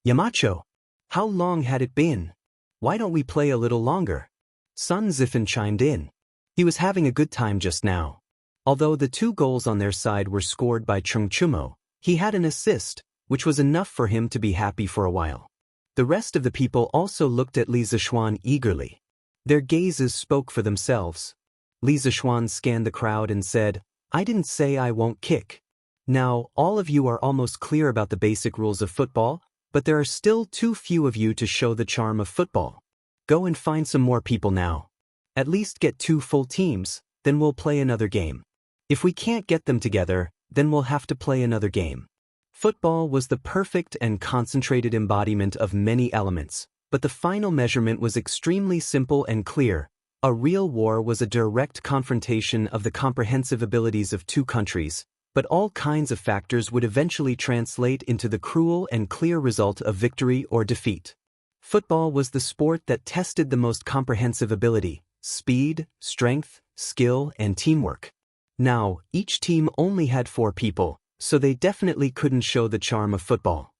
Yamacho, how long had it been? Why don't we play a little longer? Sun Zifan chimed in. He was having a good time just now. Although the 2 goals on their side were scored by Chung Chumo, he had an assist, which was enough for him to be happy for a while. The rest of the people also looked at Li Zishuan eagerly. Their gazes spoke for themselves. Li Zishuan scanned the crowd and said, "I didn't say I won't kick. Now, all of you are almost clear about the basic rules of football, but there are still too few of you to show the charm of football. Go and find some more people now. At least get 2 full teams, then we'll play another game. If we can't get them together, then we'll have to play another game." Football was the perfect and concentrated embodiment of many elements, but the final measurement was extremely simple and clear. A real war was a direct confrontation of the comprehensive abilities of 2 countries, but all kinds of factors would eventually translate into the cruel and clear result of victory or defeat. Football was the sport that tested the most comprehensive ability, speed, strength, skill, and teamwork. Now, each team only had 4 people, so they definitely couldn't show the charm of football.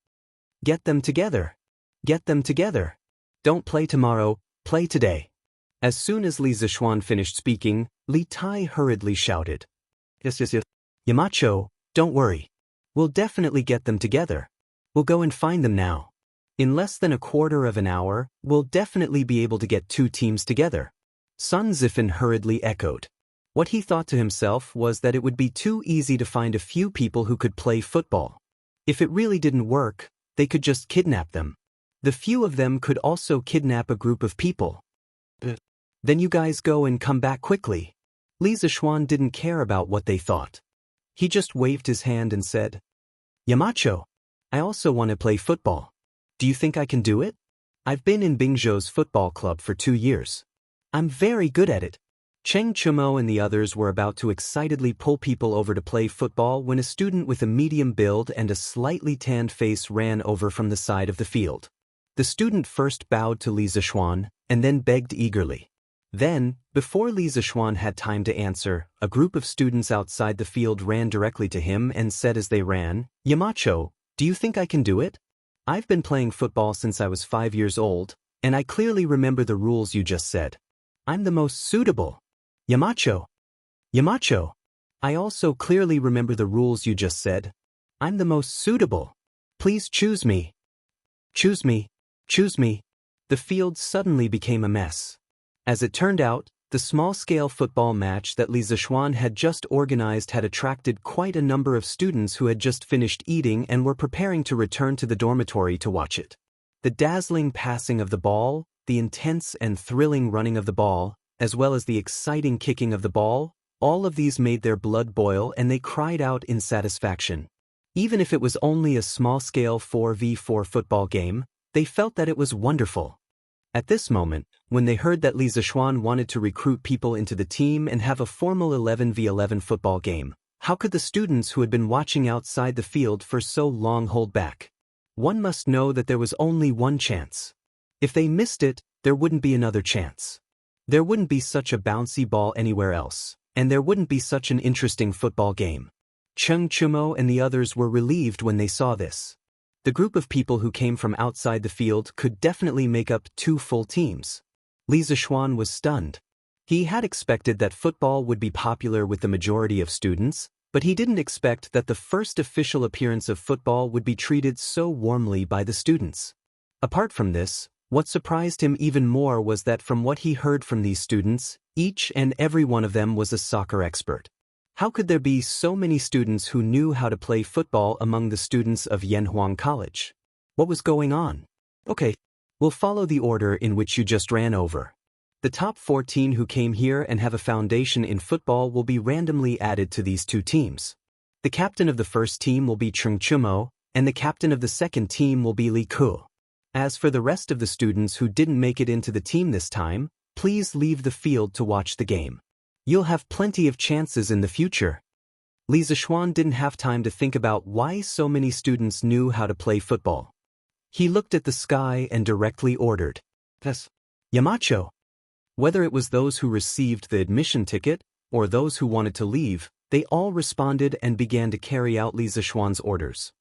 Get them together. Get them together. Don't play tomorrow, play today. As soon as Li Zishuan finished speaking, Li Tai hurriedly shouted. Yes. Yamacho, don't worry. We'll definitely get them together. We'll go and find them now. In less than a quarter of an hour, we'll definitely be able to get 2 teams together. Sun Zifan hurriedly echoed. What he thought to himself was that it would be too easy to find a few people who could play football. If it really didn't work, they could just kidnap them. The few of them could also kidnap a group of people. Then you guys go and come back quickly. Li Zishuan didn't care about what they thought. He just waved his hand and said, "Yamacho, I also want to play football. Do you think I can do it? I've been in Bingzhou's football club for 2 years. I'm very good at it." Cheng Chumo and the others were about to excitedly pull people over to play football when a student with a medium build and a slightly tanned face ran over from the side of the field. The student first bowed to Li Zishuan, and then begged eagerly. Then, before Li Zishuan had time to answer, a group of students outside the field ran directly to him and said as they ran, "Yamacho, do you think I can do it? I've been playing football since I was 5 years old, and I clearly remember the rules you just said. I'm the most suitable. Yamacho. Yamacho. I also clearly remember the rules you just said. I'm the most suitable. Please choose me. Choose me. Choose me." The field suddenly became a mess. As it turned out, the small-scale football match that Li Zishuan had just organized had attracted quite a number of students who had just finished eating and were preparing to return to the dormitory to watch it. The dazzling passing of the ball, the intense and thrilling running of the ball, as well as the exciting kicking of the ball, all of these made their blood boil and they cried out in satisfaction. Even if it was only a small-scale 4v4 football game, they felt that it was wonderful. At this moment, when they heard that Li Zishuan wanted to recruit people into the team and have a formal 11v11 football game, how could the students who had been watching outside the field for so long hold back? One must know that there was only one chance. If they missed it, there wouldn't be another chance. There wouldn't be such a bouncy ball anywhere else, and there wouldn't be such an interesting football game. Cheng Chumo and the others were relieved when they saw this. The group of people who came from outside the field could definitely make up 2 full teams. Li Zishuan was stunned. He had expected that football would be popular with the majority of students, but he didn't expect that the first official appearance of football would be treated so warmly by the students. Apart from this, what surprised him even more was that from what he heard from these students, each and every one of them was a soccer expert. How could there be so many students who knew how to play football among the students of Yanhuang College? What was going on? Okay, we'll follow the order in which you just ran over. The top 14 who came here and have a foundation in football will be randomly added to these 2 teams. The captain of the first team will be Cheng Chumo, and the captain of the second team will be Li Ku. As for the rest of the students who didn't make it into the team this time, please leave the field to watch the game. You'll have plenty of chances in the future. Li Zishuan didn't have time to think about why so many students knew how to play football. He looked at the sky and directly ordered, "Yes, Yamacho." Whether it was those who received the admission ticket, or those who wanted to leave, they all responded and began to carry out Li Zishuan's orders.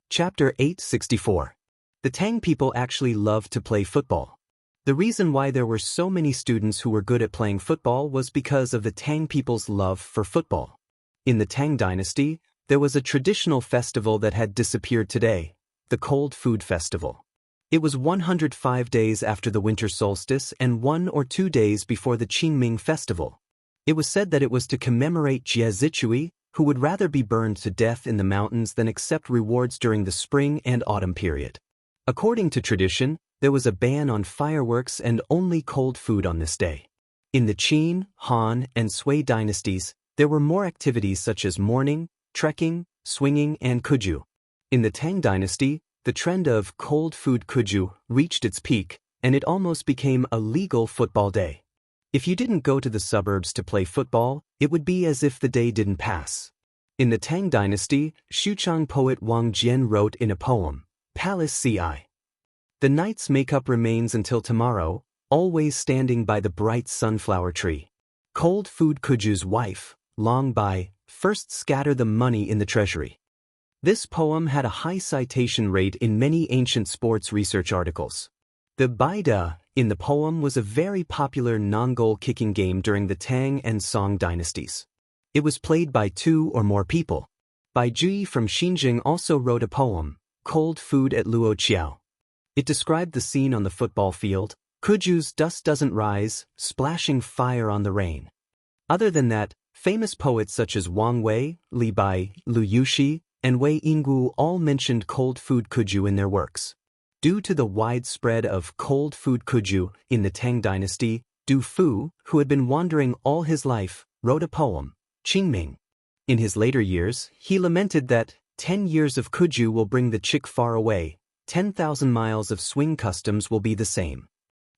Chapter 864. The Tang people actually loved to play football. The reason why there were so many students who were good at playing football was because of the Tang people's love for football. In the Tang dynasty, there was a traditional festival that had disappeared today, the Cold Food Festival. It was 105 days after the winter solstice and 1 or 2 days before the Qingming festival. It was said that it was to commemorate Jie Zichui, who would rather be burned to death in the mountains than accept rewards during the spring and autumn period. According to tradition, there was a ban on fireworks and only cold food on this day. In the Qin, Han, and Sui dynasties, there were more activities such as mourning, trekking, swinging, and kuju. In the Tang dynasty, the trend of cold food kuju reached its peak, and it almost became a legal football day. If you didn't go to the suburbs to play football, it would be as if the day didn't pass. In the Tang dynasty, Xuchang poet Wang Jian wrote in a poem, "Palace Ci. The night's makeup remains until tomorrow, always standing by the bright sunflower tree. Cold food kuju's wife, long by, first scatter the money in the treasury." This poem had a high citation rate in many ancient sports research articles. The Baida in the poem was a very popular non-goal kicking game during the Tang and Song dynasties. It was played by 2 or more people. Bai Jui from Xinjiang also wrote a poem, Cold Food at Luoqiao. It described the scene on the football field, kuju's dust doesn't rise, splashing fire on the rain. Other than that, famous poets such as Wang Wei, Li Bai, Lu Yuxi, and Wei Yinggu all mentioned cold food kuju in their works. Due to the widespread of cold food kuju in the Tang dynasty, Du Fu, who had been wandering all his life, wrote a poem, Qingming. In his later years, he lamented that 10 years of kuju will bring the chick far away, 10,000 miles of swing customs will be the same.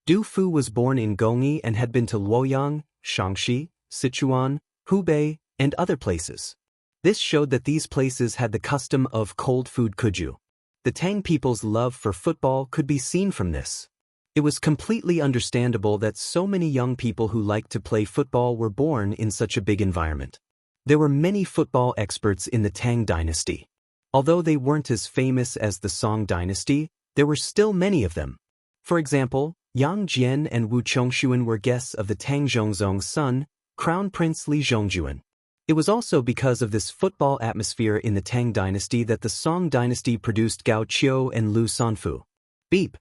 Du Fu was born in Gongyi and had been to Luoyang, Shaanxi, Sichuan, Hubei, and other places. This showed that these places had the custom of cold food kuju. The Tang people's love for football could be seen from this. It was completely understandable that so many young people who liked to play football were born in such a big environment. There were many football experts in the Tang dynasty. Although they weren't as famous as the Song dynasty, there were still many of them. For example, Yang Jian and Wu Chongshuan were guests of the Tang Zhongzong's son, Crown Prince Li Zhongjuan. It was also because of this football atmosphere in the Tang dynasty that the Song dynasty produced Gao Qiu and Lu Sanfu. Beep!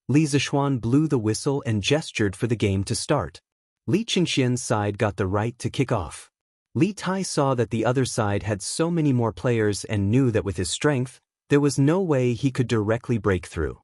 Li Zishuan blew the whistle and gestured for the game to start. Li Qingxian's side got the right to kick off. Li Tai saw that the other side had so many more players and knew that with his strength, there was no way he could directly break through.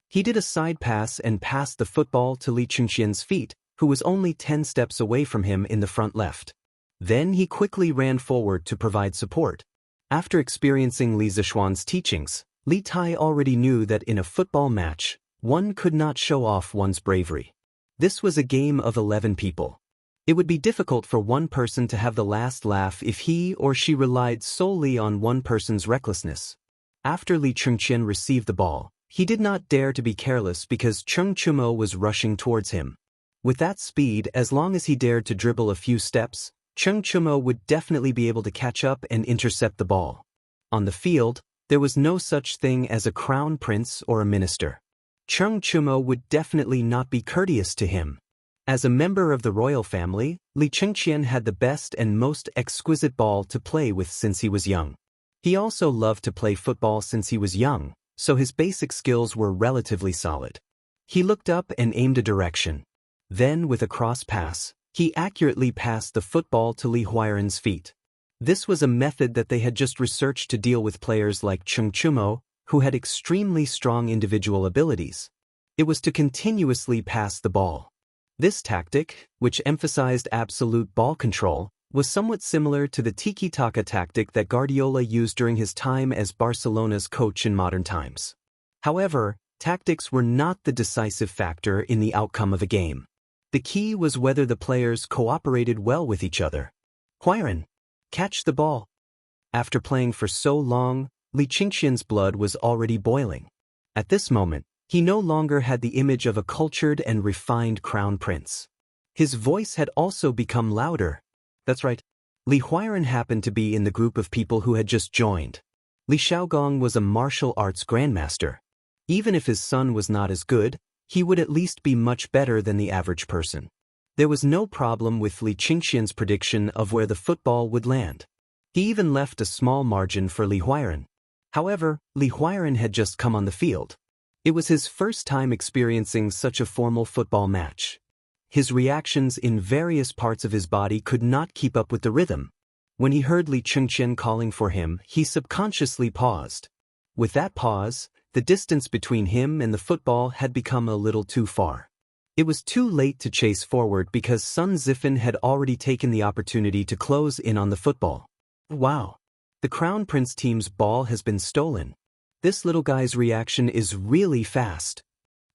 He did a side pass and passed the football to Li Qingxian's feet, who was only 10 steps away from him in the front left. Then he quickly ran forward to provide support. After experiencing Li Zishuan's teachings, Li Tai already knew that in a football match, one could not show off one's bravery. This was a game of 11 people. It would be difficult for one person to have the last laugh if he or she relied solely on one person's recklessness. After Li Chengqian received the ball, he did not dare to be careless because Cheng Chumo was rushing towards him. With that speed, as long as he dared to dribble a few steps, Cheng Chumo would definitely be able to catch up and intercept the ball. On the field, there was no such thing as a crown prince or a minister. Cheng Chumo would definitely not be courteous to him. As a member of the royal family, Li Chengqian had the best and most exquisite ball to play with since he was young. He also loved to play football since he was young, so his basic skills were relatively solid. He looked up and aimed a direction. Then, with a cross pass, he accurately passed the football to Li Huairen's feet. This was a method that they had just researched to deal with players like Cheng Chumo, who had extremely strong individual abilities. It was to continuously pass the ball. This tactic, which emphasized absolute ball control, was somewhat similar to the tiki-taka tactic that Guardiola used during his time as Barcelona's coach in modern times. However, tactics were not the decisive factor in the outcome of a game. The key was whether the players cooperated well with each other. Huairen, catch the ball. After playing for so long, Li Chengqian's blood was already boiling. At this moment, he no longer had the image of a cultured and refined crown prince. His voice had also become louder. That's right. Li Huairen happened to be in the group of people who had just joined. Li Shaogong was a martial arts grandmaster. Even if his son was not as good, he would at least be much better than the average person. There was no problem with Li Chengqian's prediction of where the football would land. He even left a small margin for Li Huairen. However, Li Huairen had just come on the field. It was his first time experiencing such a formal football match. His reactions in various parts of his body could not keep up with the rhythm. When he heard Li Chengqian calling for him, he subconsciously paused. With that pause, the distance between him and the football had become a little too far. It was too late to chase forward because Sun Zifan had already taken the opportunity to close in on the football. Wow! The Crown Prince team's ball has been stolen. This little guy's reaction is really fast.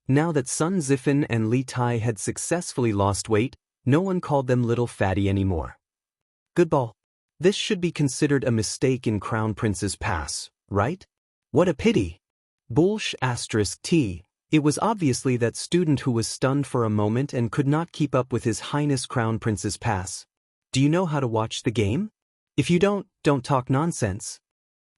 Now that Sun Zifan and Li Tai had successfully lost weight, no one called them little fatty anymore. Good ball. This should be considered a mistake in Crown Prince's pass, right? What a pity. Bullsh *T. It was obviously that student who was stunned for a moment and could not keep up with His Highness Crown Prince's pass. Do you know how to watch the game? If you don't talk nonsense.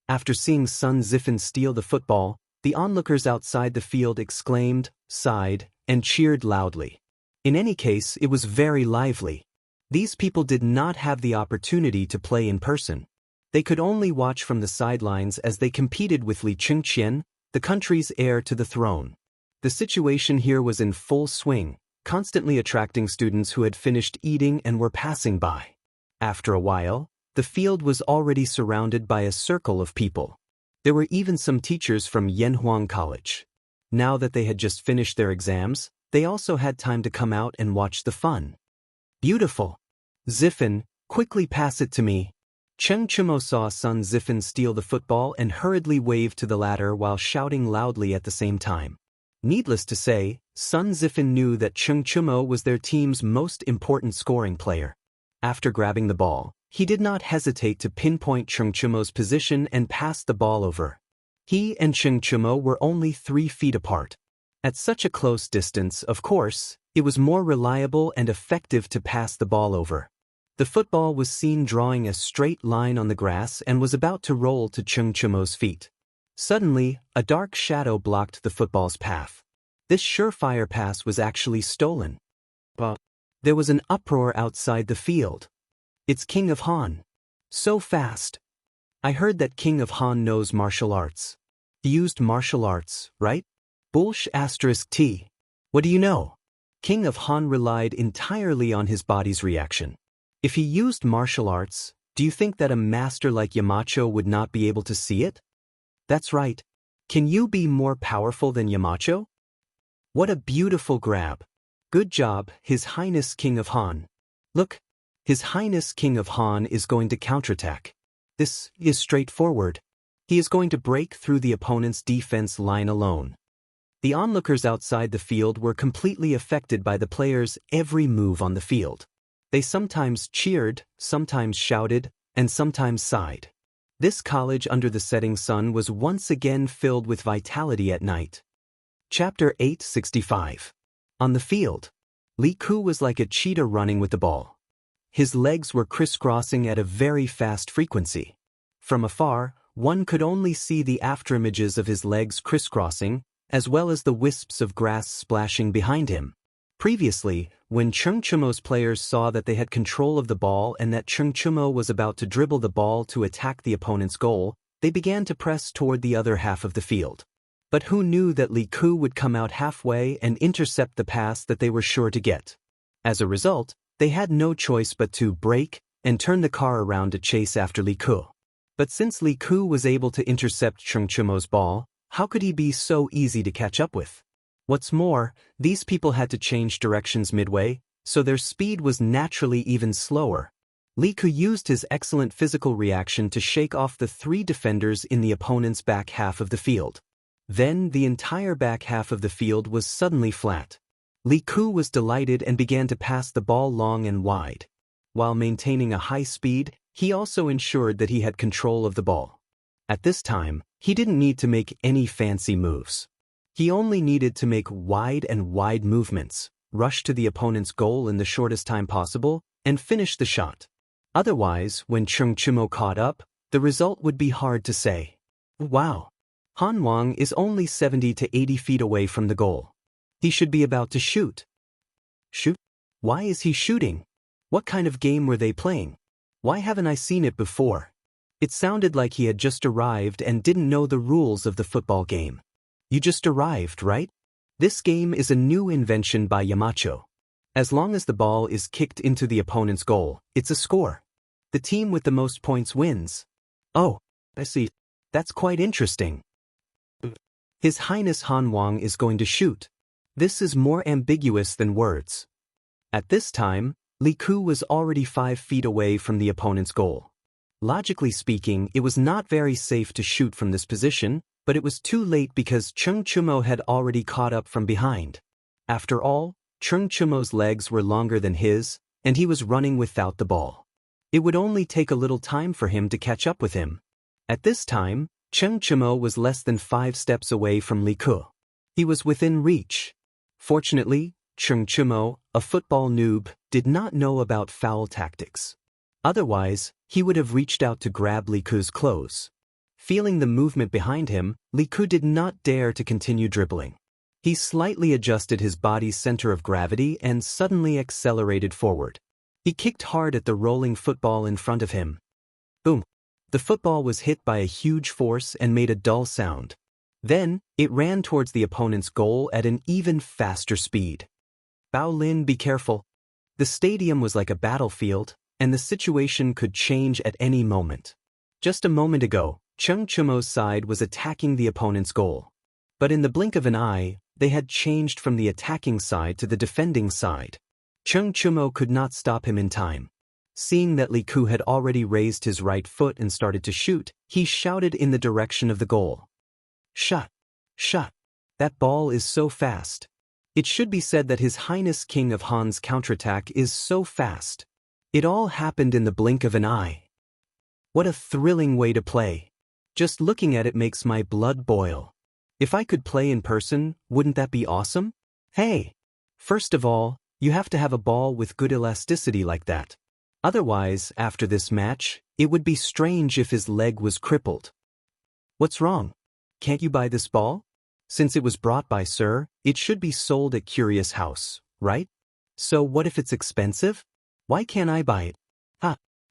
After seeing Sun Zifan steal the football, the onlookers outside the field exclaimed, sighed, and cheered loudly. In any case, it was very lively. These people did not have the opportunity to play in person. They could only watch from the sidelines as they competed with Li Chengqian, the country's heir to the throne. The situation here was in full swing, constantly attracting students who had finished eating and were passing by. After a while, the field was already surrounded by a circle of people. There were even some teachers from Yanhuang College. Now that they had just finished their exams, they also had time to come out and watch the fun. Beautiful. Zifan, quickly pass it to me. Cheng Chumo saw Sun Zifan steal the football and hurriedly waved to the latter while shouting loudly at the same time. Needless to say, Sun Zifan knew that Cheng Chumo was their team's most important scoring player. After grabbing the ball, he did not hesitate to pinpoint Cheng Chumo's position and pass the ball over. He and Cheng Chumo were only 3 feet apart. At such a close distance, of course, it was more reliable and effective to pass the ball over. The football was seen drawing a straight line on the grass and was about to roll to Cheng Chumo's feet. Suddenly, a dark shadow blocked the football's path. This surefire pass was actually stolen. But there was an uproar outside the field. It's King of Han. So fast. I heard that King of Han knows martial arts. He used martial arts, right? Bullsh *T. What do you know? King of Han relied entirely on his body's reaction. If he used martial arts, do you think that a master like Yamacho would not be able to see it? That's right. Can you be more powerful than Yamacho? What a beautiful grab. Good job, His Highness King of Han. Look, His Highness King of Han is going to counterattack. This is straightforward. He is going to break through the opponent's defense line alone. The onlookers outside the field were completely affected by the players' every move on the field. They sometimes cheered, sometimes shouted, and sometimes sighed. This college under the setting sun was once again filled with vitality at night. Chapter 865. On the field, Li Ku was like a cheetah running with the ball. His legs were crisscrossing at a very fast frequency. From afar, one could only see the afterimages of his legs crisscrossing, as well as the wisps of grass splashing behind him. Previously, when Chung Chumo's players saw that they had control of the ball and that Chung Chumo was about to dribble the ball to attack the opponent's goal, they began to press toward the other half of the field. But who knew that Li Ku would come out halfway and intercept the pass that they were sure to get? As a result, they had no choice but to break and turn the car around to chase after Li Ku. But since Li Ku was able to intercept Chung Chumo's ball, how could he be so easy to catch up with? What's more, these people had to change directions midway, so their speed was naturally even slower. Li Ku used his excellent physical reaction to shake off the 3 defenders in the opponent's back half of the field. Then the entire back half of the field was suddenly flat. Li Ku was delighted and began to pass the ball long and wide. While maintaining a high speed, he also ensured that he had control of the ball. At this time, he didn't need to make any fancy moves. He only needed to make wide movements, rush to the opponent's goal in the shortest time possible, and finish the shot. Otherwise, when Chung Chumo caught up, the result would be hard to say. Wow! Han Wang is only 70 to 80 feet away from the goal. He should be about to shoot. Shoot? Why is he shooting? What kind of game were they playing? Why haven't I seen it before? It sounded like he had just arrived and didn't know the rules of the football game. You just arrived, right? This game is a new invention by Yamacho. As long as the ball is kicked into the opponent's goal, it's a score. The team with the most points wins. Oh, I see. That's quite interesting. His Highness Han Wang is going to shoot. This is more ambiguous than words. At this time, Li Ku was already 5 feet away from the opponent's goal. Logically speaking, it was not very safe to shoot from this position, but it was too late because Chung Chumo had already caught up from behind. After all, Chung Chumo's legs were longer than his, and he was running without the ball. It would only take a little time for him to catch up with him. At this time, Chung Chumo was less than 5 steps away from Li Ku. He was within reach. Fortunately, Chung Chumo, a football noob, did not know about foul tactics. Otherwise, he would have reached out to grab Li Ku's clothes. Feeling the movement behind him, Li Ku did not dare to continue dribbling. He slightly adjusted his body's center of gravity and suddenly accelerated forward. He kicked hard at the rolling football in front of him. Boom! The football was hit by a huge force and made a dull sound. Then, it ran towards the opponent's goal at an even faster speed. Bao Lin, be careful. The stadium was like a battlefield, and the situation could change at any moment. Just a moment ago, Chung Chumo's side was attacking the opponent's goal. But in the blink of an eye, they had changed from the attacking side to the defending side. Chung Chumo could not stop him in time. Seeing that Li Ku had already raised his right foot and started to shoot, he shouted in the direction of the goal. Shot! Shot! That ball is so fast. It should be said that His Highness King of Han's counterattack is so fast. It all happened in the blink of an eye. What a thrilling way to play. Just looking at it makes my blood boil. If I could play in person, wouldn't that be awesome? Hey! First of all, you have to have a ball with good elasticity like that. Otherwise, after this match, it would be strange if his leg was crippled. What's wrong? Can't you buy this ball? Since it was brought by Sir, it should be sold at Curious House, right? So what if it's expensive? Why can't I buy it?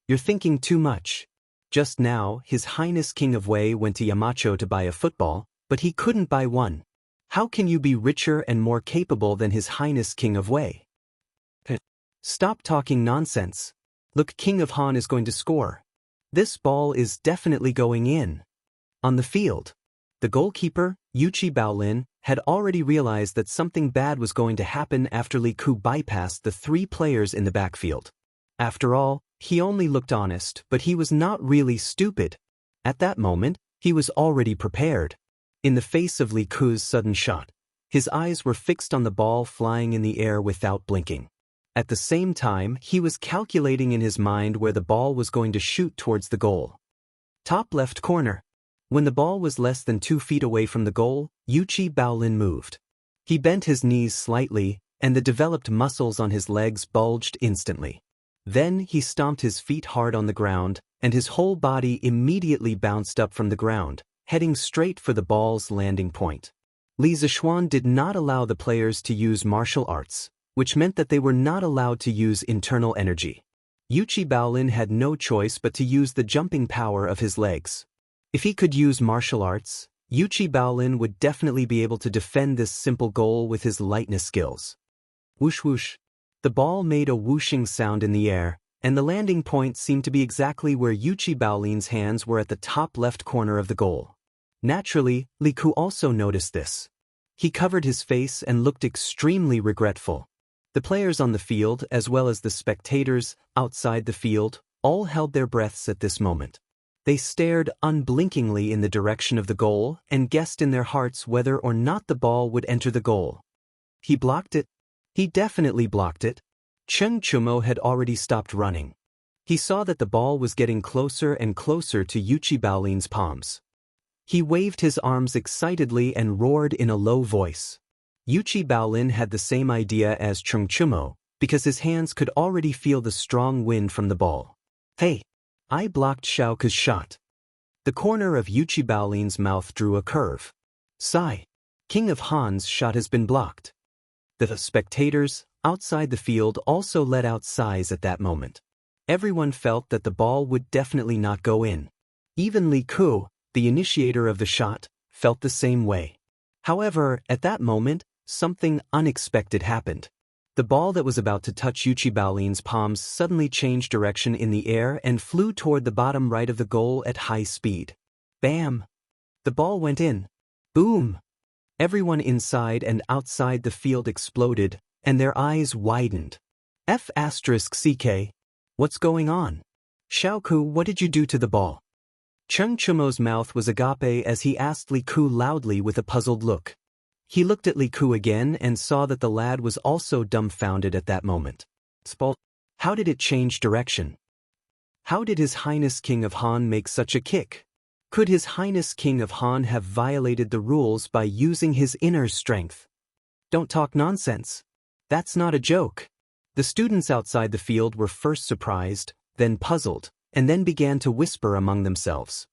You're thinking too much. Just now, His Highness King of Wei went to Yamacho to buy a football, but he couldn't buy one. How can you be richer and more capable than His Highness King of Wei? Stop talking nonsense. Look, King of Han is going to score. This ball is definitely going in. On the field. The goalkeeper, Yuchi Baolin, had already realized that something bad was going to happen after Li Ku bypassed the 3 players in the backfield. After all, he only looked honest, but he was not really stupid. At that moment, he was already prepared. In the face of Li Ku's sudden shot, his eyes were fixed on the ball flying in the air without blinking. At the same time, he was calculating in his mind where the ball was going to shoot towards the goal. Top left corner. When the ball was less than 2 feet away from the goal, Yuchi Baolin moved. He bent his knees slightly, and the developed muscles on his legs bulged instantly. Then he stomped his feet hard on the ground, and his whole body immediately bounced up from the ground, heading straight for the ball's landing point. Li Zixuan did not allow the players to use martial arts, which meant that they were not allowed to use internal energy. Yuchi Baolin had no choice but to use the jumping power of his legs. If he could use martial arts, Yuchi Baolin would definitely be able to defend this simple goal with his lightness skills. Whoosh whoosh. The ball made a whooshing sound in the air, and the landing point seemed to be exactly where Yuchi Baolin's hands were at the top left corner of the goal. Naturally, Li Ku also noticed this. He covered his face and looked extremely regretful. The players on the field, as well as the spectators outside the field, all held their breaths at this moment. They stared unblinkingly in the direction of the goal and guessed in their hearts whether or not the ball would enter the goal. He blocked it. He definitely blocked it. Cheng Chumo had already stopped running. He saw that the ball was getting closer and closer to Yuchi Baolin's palms. He waved his arms excitedly and roared in a low voice. Yuchi Baolin had the same idea as Cheng Chumo, because his hands could already feel the strong wind from the ball. Hey! I blocked Xiaoke's shot. The corner of Yuchi Baolin's mouth drew a curve. Sigh. King of Han's shot has been blocked. The spectators, outside the field, also let out sighs at that moment. Everyone felt that the ball would definitely not go in. Even Li Ku, the initiator of the shot, felt the same way. However, at that moment, something unexpected happened. The ball that was about to touch Yuchi Baolin's palms suddenly changed direction in the air and flew toward the bottom right of the goal at high speed. Bam! The ball went in. Boom! Everyone inside and outside the field exploded, and their eyes widened. F***CK. What's going on? Xiaoke, what did you do to the ball? Cheng Chumo's mouth was agape as he asked Li Ku loudly with a puzzled look. He looked at Li Ku again and saw that the lad was also dumbfounded at that moment. How did it change direction? How did His Highness King of Han make such a kick? Could His Highness King of Han have violated the rules by using his inner strength? Don't talk nonsense. That's not a joke. The students outside the field were first surprised, then puzzled, and then began to whisper among themselves.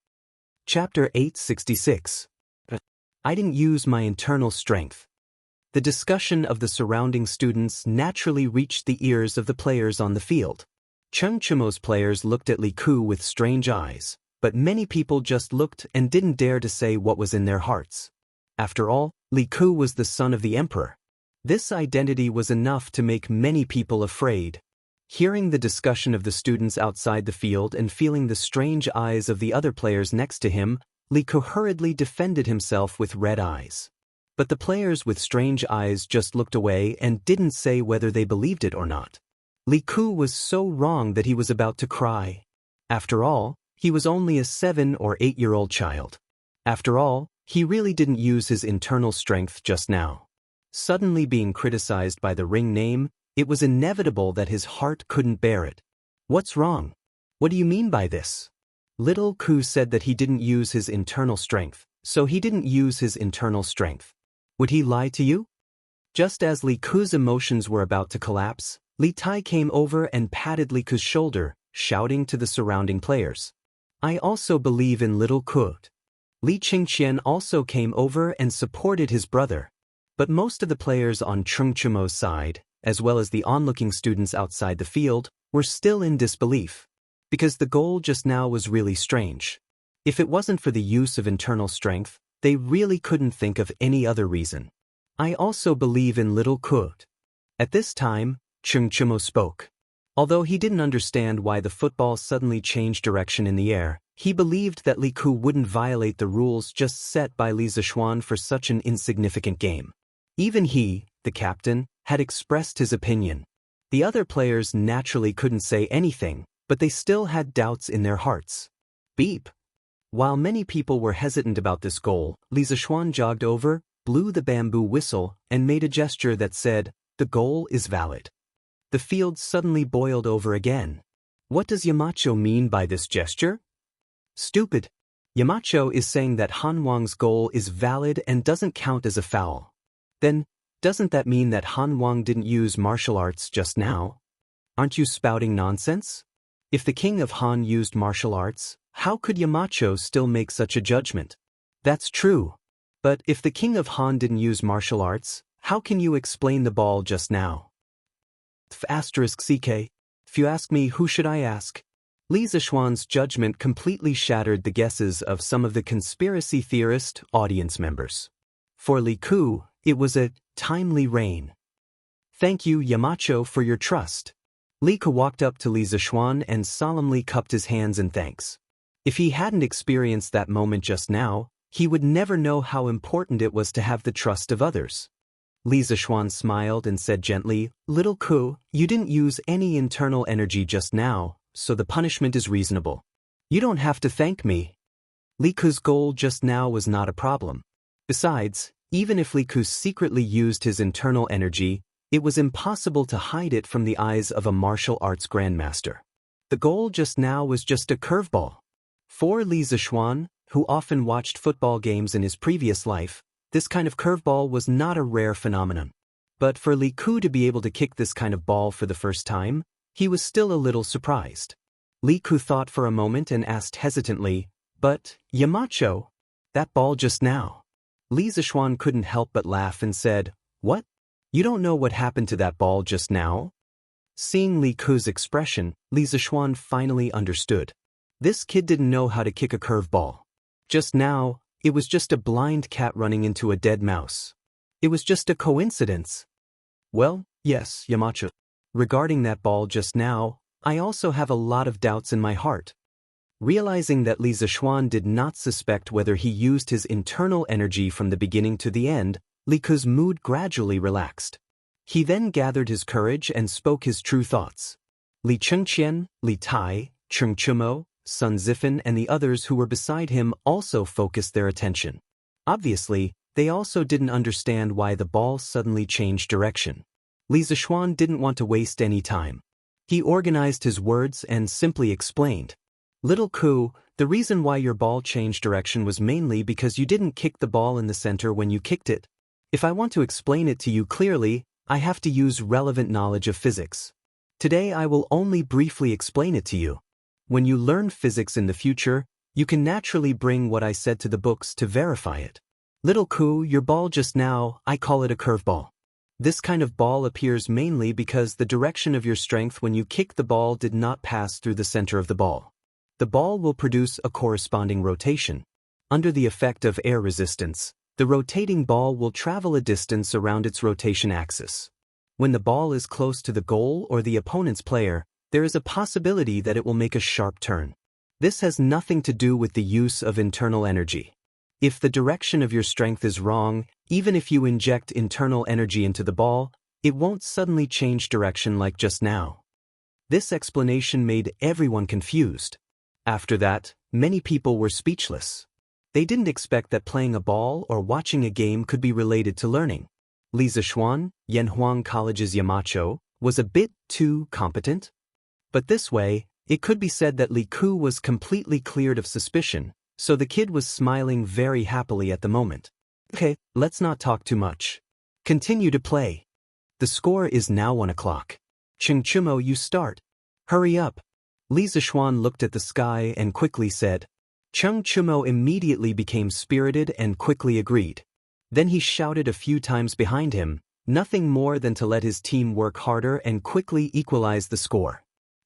Chapter 866. I didn't use my internal strength. The discussion of the surrounding students naturally reached the ears of the players on the field. Cheng Chumo's players looked at Li Ku with strange eyes, but many people just looked and didn't dare to say what was in their hearts. After all, Li Ku was the son of the emperor. This identity was enough to make many people afraid. Hearing the discussion of the students outside the field and feeling the strange eyes of the other players next to him, Li Ku hurriedly defended himself with red eyes. But the players with strange eyes just looked away and didn't say whether they believed it or not. Li Ku was so wrong that he was about to cry. After all, he was only a 7 or 8-year-old child. After all, he really didn't use his internal strength just now. Suddenly being criticized by the ring name, it was inevitable that his heart couldn't bear it. What's wrong? What do you mean by this? Little Ku said that he didn't use his internal strength, so he didn't use his internal strength. Would he lie to you? Just as Li Ku's emotions were about to collapse, Li Tai came over and patted Li Ku's shoulder, shouting to the surrounding players. I also believe in little Ku. Li Qingqian also came over and supported his brother. But most of the players on Cheng Chumo's side, as well as the onlooking students outside the field, were still in disbelief. Because the goal just now was really strange. If it wasn't for the use of internal strength, they really couldn't think of any other reason. I also believe in little Ku. At this time, Cheng Chumo spoke. Although he didn't understand why the football suddenly changed direction in the air, he believed that Li Ku wouldn't violate the rules just set by Li Zishuan for such an insignificant game. Even he, the captain, had expressed his opinion. The other players naturally couldn't say anything, but they still had doubts in their hearts. Beep! While many people were hesitant about this goal, Li Zishuan jogged over, blew the bamboo whistle, and made a gesture that said, "The goal is valid." The field suddenly boiled over again. What does Yamacho mean by this gesture? Stupid. Yamacho is saying that Han Wang's goal is valid and doesn't count as a foul. Then, doesn't that mean that Han Wang didn't use martial arts just now? Aren't you spouting nonsense? If the king of Han used martial arts, how could Yamacho still make such a judgment? That's true. But if the king of Han didn't use martial arts, how can you explain the ball just now? *CK. If you ask me, who should I ask? Li Zishuan's judgment completely shattered the guesses of some of the conspiracy theorist audience members. For Li Ku, it was a timely rain. Thank you, Yamacho, for your trust. Li Ku walked up to Li Zishuan and solemnly cupped his hands in thanks. If he hadn't experienced that moment just now, he would never know how important it was to have the trust of others. Li Zishuan smiled and said gently, "Little Ku, you didn't use any internal energy just now, so the punishment is reasonable. You don't have to thank me." Li Ku's goal just now was not a problem. Besides, even if Li Ku secretly used his internal energy, it was impossible to hide it from the eyes of a martial arts grandmaster. The goal just now was just a curveball. For Li Zishuan, who often watched football games in his previous life, this kind of curveball was not a rare phenomenon. But for Li Ku to be able to kick this kind of ball for the first time, he was still a little surprised. Li Ku thought for a moment and asked hesitantly, "But, Yamacho, that ball just now." Li Zishuan couldn't help but laugh and said, "What? You don't know what happened to that ball just now?" Seeing Li Ku's expression, Li Zishuan finally understood. This kid didn't know how to kick a curveball. Just now, it was just a blind cat running into a dead mouse. It was just a coincidence. Well, yes, Yamacho. Regarding that ball just now, I also have a lot of doubts in my heart. Realizing that Li Zishuan did not suspect whether he used his internal energy from the beginning to the end, Li Ku's mood gradually relaxed. He then gathered his courage and spoke his true thoughts. Li Chengqian, Li Tai, Cheng Chumo, Sun Zifan and the others who were beside him also focused their attention. Obviously, they also didn't understand why the ball suddenly changed direction. Li Zishuan didn't want to waste any time. He organized his words and simply explained. "Little Ku, the reason why your ball changed direction was mainly because you didn't kick the ball in the center when you kicked it. If I want to explain it to you clearly, I have to use relevant knowledge of physics. Today I will only briefly explain it to you. When you learn physics in the future, you can naturally bring what I said to the books to verify it. Little Ku, your ball just now, I call it a curveball. This kind of ball appears mainly because the direction of your strength when you kick the ball did not pass through the center of the ball. The ball will produce a corresponding rotation. Under the effect of air resistance, the rotating ball will travel a distance around its rotation axis. When the ball is close to the goal or the opponent's player, there is a possibility that it will make a sharp turn. This has nothing to do with the use of internal energy. If the direction of your strength is wrong, even if you inject internal energy into the ball, it won't suddenly change direction like just now." This explanation made everyone confused. After that, many people were speechless. They didn't expect that playing a ball or watching a game could be related to learning. Li Zishuan, Yanhuang College's Yamacho, was a bit too competent. But this way, it could be said that Li Ku was completely cleared of suspicion, so the kid was smiling very happily at the moment. Okay, let's not talk too much. Continue to play. The score is now 1 o'clock. Cheng Chumo, you start. Hurry up. Li Zishuan looked at the sky and quickly said. Cheng Chumo immediately became spirited and quickly agreed. Then he shouted a few times behind him, nothing more than to let his team work harder and quickly equalize the score.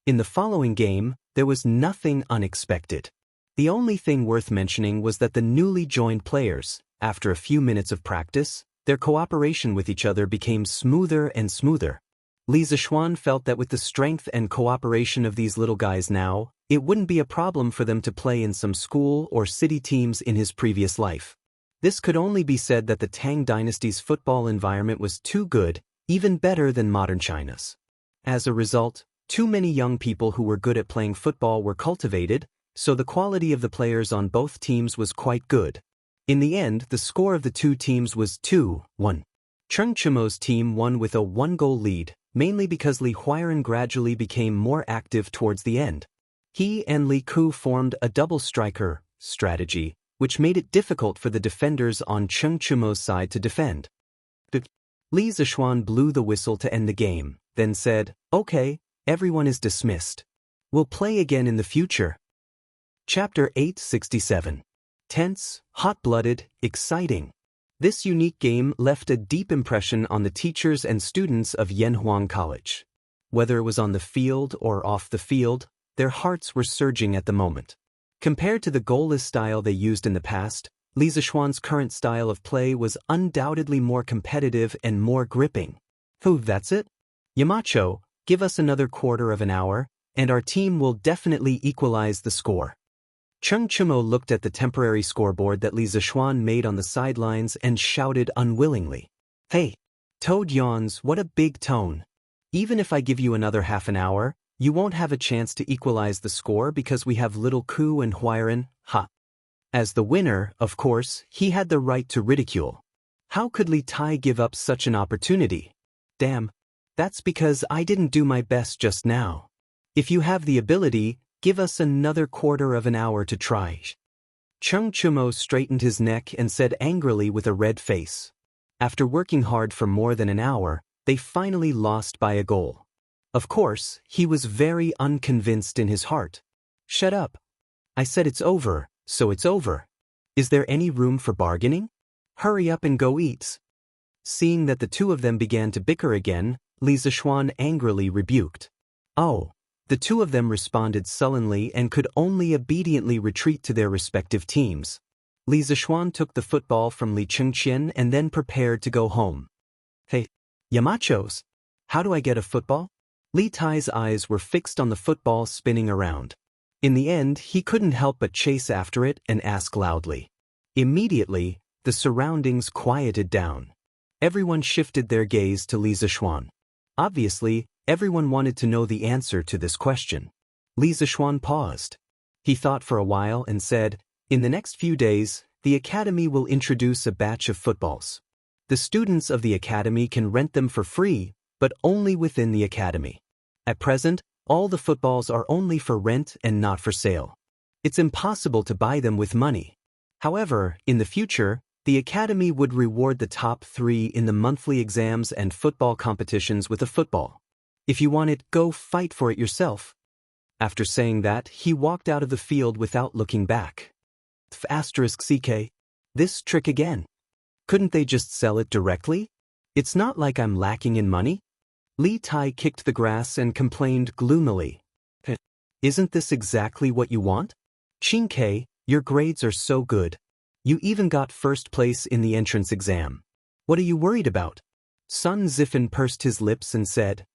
In the following game, there was nothing unexpected. The only thing worth mentioning was that the newly joined players, after a few minutes of practice, their cooperation with each other became smoother and smoother. Li Zixuan felt that with the strength and cooperation of these little guys now, it wouldn't be a problem for them to play in some school or city teams in his previous life. This could only be said that the Tang dynasty's football environment was too good, even better than modern China's. As a result, too many young people who were good at playing football were cultivated, so the quality of the players on both teams was quite good. In the end, the score of the two teams was 2-1. Cheng Chimo's team won with a 1-goal lead, mainly because Li Huairan gradually became more active towards the end. He and Li Ku formed a double striker strategy, which made it difficult for the defenders on Cheng Chimo's side to defend. Li Zixuan blew the whistle to end the game, then said, "Okay, everyone is dismissed. We'll play again in the future." Chapter 867. Tense, hot-blooded, exciting. This unique game left a deep impression on the teachers and students of Yanhuang College. Whether it was on the field or off the field, their hearts were surging at the moment. Compared to the goalless style they used in the past, Li Zixuan's current style of play was undoubtedly more competitive and more gripping. That's it? Yamacho, give us another quarter of an hour, and our team will definitely equalize the score. Cheng Chimo looked at the temporary scoreboard that Li Zixuan made on the sidelines and shouted unwillingly. "Hey, Toad yawns, what a big tone. Even if I give you another half an hour, you won't have a chance to equalize the score because we have little Ku and Huairan, ha." As the winner, of course, he had the right to ridicule. How could Li Tai give up such an opportunity? Damn, that's because I didn't do my best just now. If you have the ability, give us another quarter of an hour to try. Cheng Chimo straightened his neck and said angrily with a red face. After working hard for more than an hour, they finally lost by a goal. Of course, he was very unconvinced in his heart. "Shut up. I said it's over, so it's over. Is there any room for bargaining? Hurry up and go eat." Seeing that the two of them began to bicker again, Li Zixuan angrily rebuked. "Oh." The two of them responded sullenly and could only obediently retreat to their respective teams. Li Zixuan took the football from Li Chengqian and then prepared to go home. "Hey, Yamachos, how do I get a football?" Li Tai's eyes were fixed on the football spinning around. In the end, he couldn't help but chase after it and ask loudly. Immediately, the surroundings quieted down. Everyone shifted their gaze to Li Zixuan. Obviously, everyone wanted to know the answer to this question. Li Zixuan paused. He thought for a while and said, "In the next few days, the academy will introduce a batch of footballs. The students of the academy can rent them for free, but only within the academy. At present, all the footballs are only for rent and not for sale. It's impossible to buy them with money. However, in the future, the academy would reward the top 3 in the monthly exams and football competitions with a football. If you want it, go fight for it yourself." After saying that, he walked out of the field without looking back. *CK. This trick again. Couldn't they just sell it directly? It's not like I'm lacking in money. Li Tai kicked the grass and complained gloomily. "Isn't this exactly what you want? Qingke, your grades are so good. You even got first place in the entrance exam. What are you worried about?" Sun Zifen pursed his lips and said,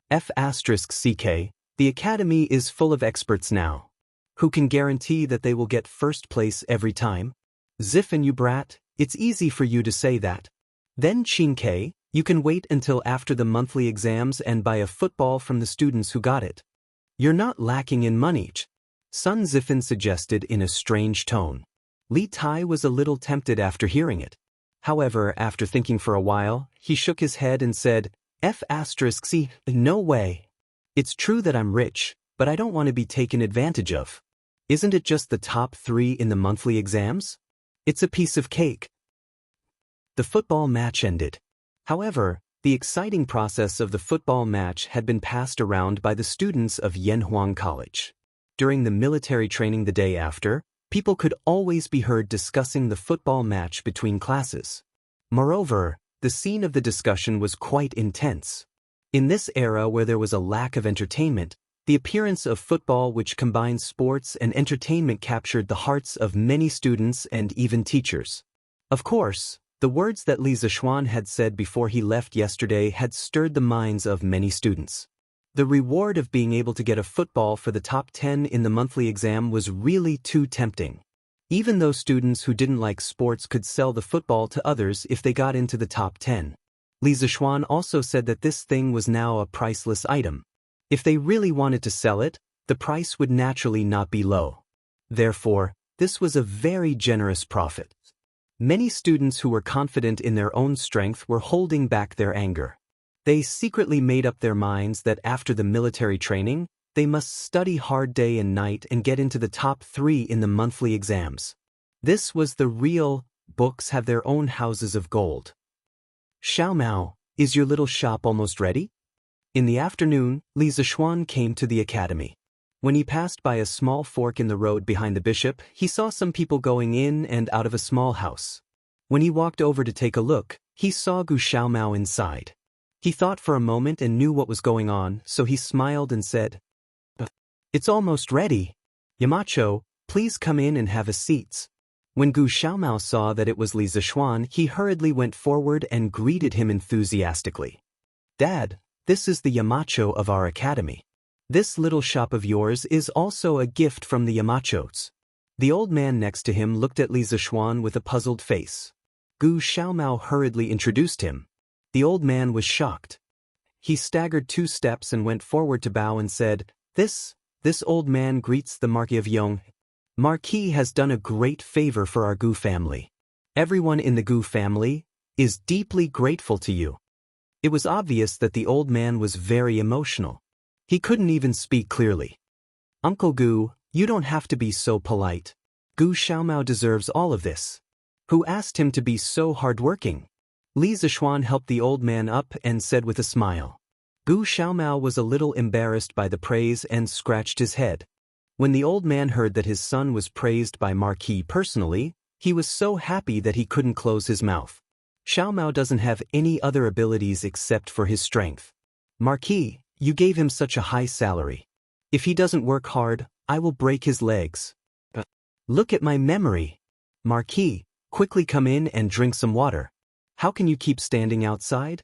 "*CK, the academy is full of experts now. Who can guarantee that they will get first place every time? Zifen, you brat, it's easy for you to say that. Then Qingke, you can wait until after the monthly exams and buy a football from the students who got it. You're not lacking in money," Sun Zifen suggested in a strange tone. Li Tai was a little tempted after hearing it. However, after thinking for a while, he shook his head and said, "*C, no way. It's true that I'm rich, but I don't want to be taken advantage of. Isn't it just the top 3 in the monthly exams? It's a piece of cake." The football match ended. However, the exciting process of the football match had been passed around by the students of Yanhuang College. During the military training the day after, people could always be heard discussing the football match between classes. Moreover, the scene of the discussion was quite intense. In this era where there was a lack of entertainment, the appearance of football which combined sports and entertainment captured the hearts of many students and even teachers. Of course, The words that Li Zishuan had said before he left yesterday had stirred the minds of many students. The reward of being able to get a football for the top 10 in the monthly exam was really too tempting. Even though students who didn't like sports could sell the football to others if they got into the top 10. Li Zishuan also said that this thing was now a priceless item. If they really wanted to sell it, the price would naturally not be low. Therefore, this was a very generous profit. Many students who were confident in their own strength were holding back their anger. They secretly made up their minds that after the military training, they must study hard day and night and get into the top 3 in the monthly exams. This was the real books have their own houses of gold. Xiaomao, is your little shop almost ready? In the afternoon, Li Zishuan came to the academy. When he passed by a small fork in the road behind the bishop, he saw some people going in and out of a small house. When he walked over to take a look, he saw Gu Xiaomao inside. He thought for a moment and knew what was going on, so he smiled and said, "It's almost ready. Yamacho, please come in and have a seat." When Gu Xiaomao saw that it was Li Zishuan, he hurriedly went forward and greeted him enthusiastically. "Dad, this is the Yamacho of our academy. This little shop of yours is also a gift from the Yamachos." The old man next to him looked at Li Zishuan with a puzzled face. Gu Xiaomao hurriedly introduced him. The old man was shocked. He staggered 2 steps and went forward to bow and said, This old man greets the Marquis of Yong. Marquis has done a great favor for our Gu family. Everyone in the Gu family is deeply grateful to you." It was obvious that the old man was very emotional. He couldn't even speak clearly. "Uncle Gu, you don't have to be so polite. Gu Xiaomao deserves all of this. Who asked him to be so hardworking?" Li Zishuan helped the old man up and said with a smile. Gu Xiaomao was a little embarrassed by the praise and scratched his head. When the old man heard that his son was praised by Marquis personally, he was so happy that he couldn't close his mouth. Xiaomao doesn't have any other abilities except for his strength. "Marquis, you gave him such a high salary. If he doesn't work hard, I will break his legs." "Look at my memory. Marquis, quickly come in and drink some water. How can you keep standing outside?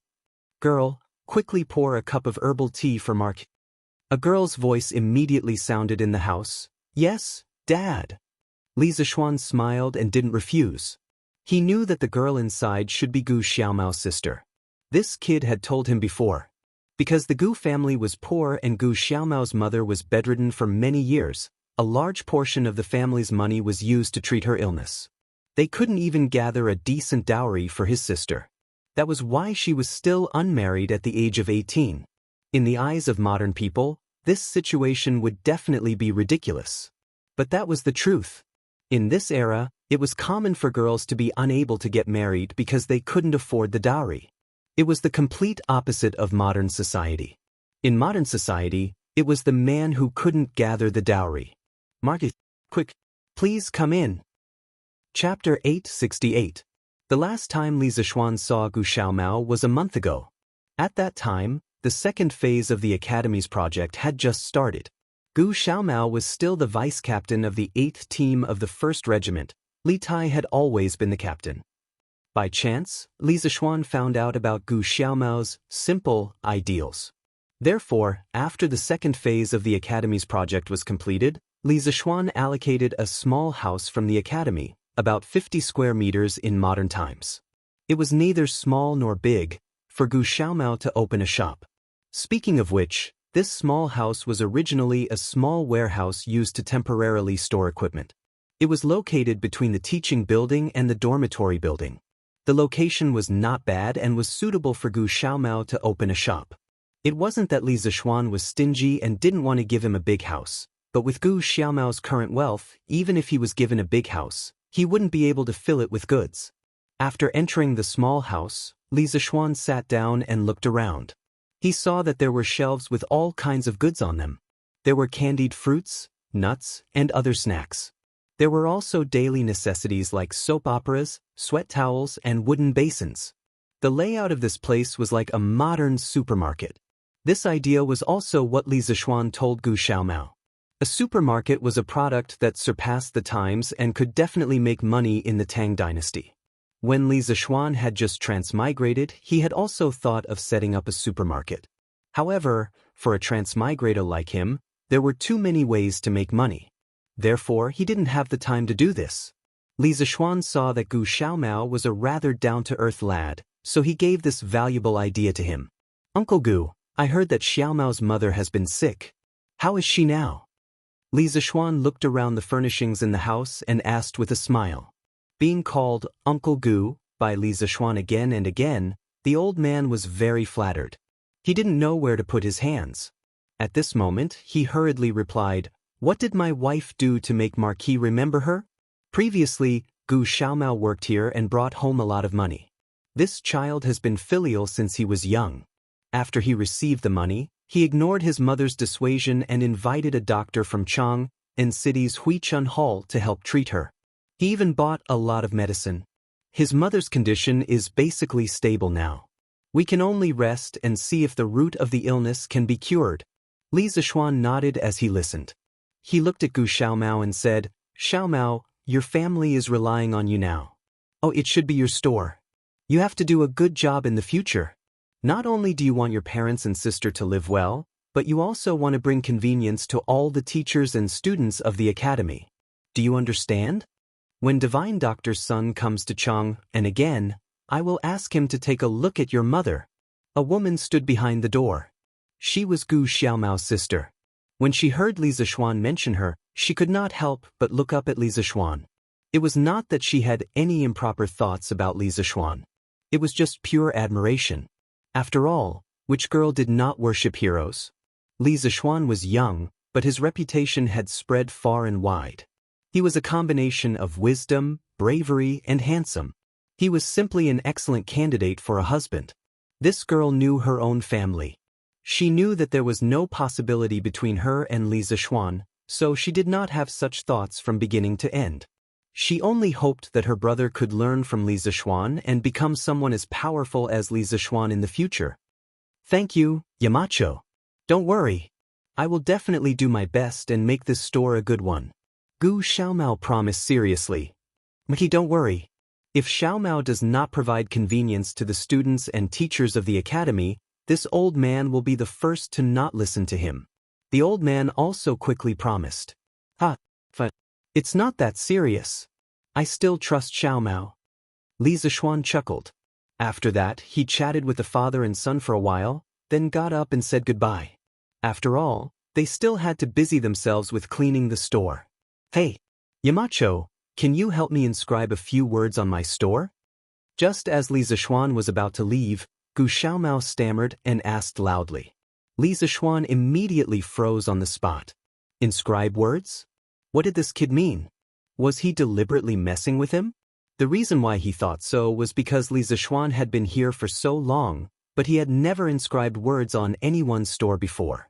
Girl, quickly pour a cup of herbal tea for Marquis." A girl's voice immediately sounded in the house. "Yes, Dad." Li Zishuan smiled and didn't refuse. He knew that the girl inside should be Gu Xiaomao's sister. This kid had told him before. Because the Gu family was poor and Gu Xiaomao's mother was bedridden for many years, a large portion of the family's money was used to treat her illness. They couldn't even gather a decent dowry for his sister. That was why she was still unmarried at the age of 18. In the eyes of modern people, this situation would definitely be ridiculous. But that was the truth. In this era, it was common for girls to be unable to get married because they couldn't afford the dowry. It was the complete opposite of modern society. In modern society, it was the man who couldn't gather the dowry. "Marquis, quick, please come in." Chapter 868. The last time Li Zishuan saw Gu Xiaomao was a month ago. At that time, the second phase of the academy's project had just started. Gu Xiaomao was still the vice captain of the 8th team of the 1st Regiment. Li Tai had always been the captain. By chance, Li Zishuan found out about Gu Xiaomao's simple ideals. Therefore, after the second phase of the academy's project was completed, Li Zishuan allocated a small house from the academy, about 50 square meters in modern times. It was neither small nor big for Gu Xiaomao to open a shop. Speaking of which, this small house was originally a small warehouse used to temporarily store equipment. It was located between the teaching building and the dormitory building. The location was not bad and was suitable for Gu Xiaomao to open a shop. It wasn't that Li Zishuan was stingy and didn't want to give him a big house, but with Gu Xiaomao's current wealth, even if he was given a big house, he wouldn't be able to fill it with goods. After entering the small house, Li Zishuan sat down and looked around. He saw that there were shelves with all kinds of goods on them. There were candied fruits, nuts, and other snacks. There were also daily necessities like soap operas, sweat towels, and wooden basins. The layout of this place was like a modern supermarket. This idea was also what Li Zishuan told Gu Xiaomao. A supermarket was a product that surpassed the times and could definitely make money in the Tang dynasty. When Li Zixuan had just transmigrated, he had also thought of setting up a supermarket. However, for a transmigrator like him, there were too many ways to make money. Therefore, he didn't have the time to do this. Li Zixuan saw that Gu Xiaomao was a rather down-to-earth lad, so he gave this valuable idea to him. Uncle Gu, I heard that Xiaomao's mother has been sick. How is she now? Li Zixuan looked around the furnishings in the house and asked with a smile. Being called Uncle Gu by Li Zixuan again and again, the old man was very flattered. He didn't know where to put his hands. At this moment, he hurriedly replied, What did my wife do to make Marquis remember her? Previously, Gu Xiaomao worked here and brought home a lot of money. This child has been filial since he was young. After he received the money, he ignored his mother's dissuasion and invited a doctor from Chang and city's Huichun Hall to help treat her. He even bought a lot of medicine. His mother's condition is basically stable now. We can only rest and see if the root of the illness can be cured. Li Zixuan nodded as he listened. He looked at Gu Xiaomao and said, Xiaomao, your family is relying on you now. Oh, it should be your store. You have to do a good job in the future. Not only do you want your parents and sister to live well, but you also want to bring convenience to all the teachers and students of the academy. Do you understand? When Divine Doctor's son comes to Chang, and again, I will ask him to take a look at your mother. A woman stood behind the door. She was Gu Xiaomao's sister. When she heard Li Zixuan mention her, she could not help but look up at Li Zixuan. It was not that she had any improper thoughts about Li Zixuan. It was just pure admiration. After all, which girl did not worship heroes? Li Zixuan was young, but his reputation had spread far and wide. He was a combination of wisdom, bravery, and handsome. He was simply an excellent candidate for a husband. This girl knew her own family. She knew that there was no possibility between her and Li Zixuan, so she did not have such thoughts from beginning to end. She only hoped that her brother could learn from Li Zixuan and become someone as powerful as Li Zixuan in the future. Thank you, Yamacho. Don't worry. I will definitely do my best and make this store a good one. Gu Xiaomao promised seriously. Maki, don't worry. If Xiaomao does not provide convenience to the students and teachers of the academy, this old man will be the first to not listen to him. The old man also quickly promised. It's not that serious. I still trust Xiaomao. Li Zixuan chuckled. After that, he chatted with the father and son for a while, then got up and said goodbye. After all, they still had to busy themselves with cleaning the store. Hey, Yamacho, can you help me inscribe a few words on my store? Just as Li Zixuan was about to leave, Gu Xiaomao stammered and asked loudly. Li Zixuan immediately froze on the spot. Inscribe words? What did this kid mean? Was he deliberately messing with him? The reason why he thought so was because Li Zixuan had been here for so long, but he had never inscribed words on anyone's store before.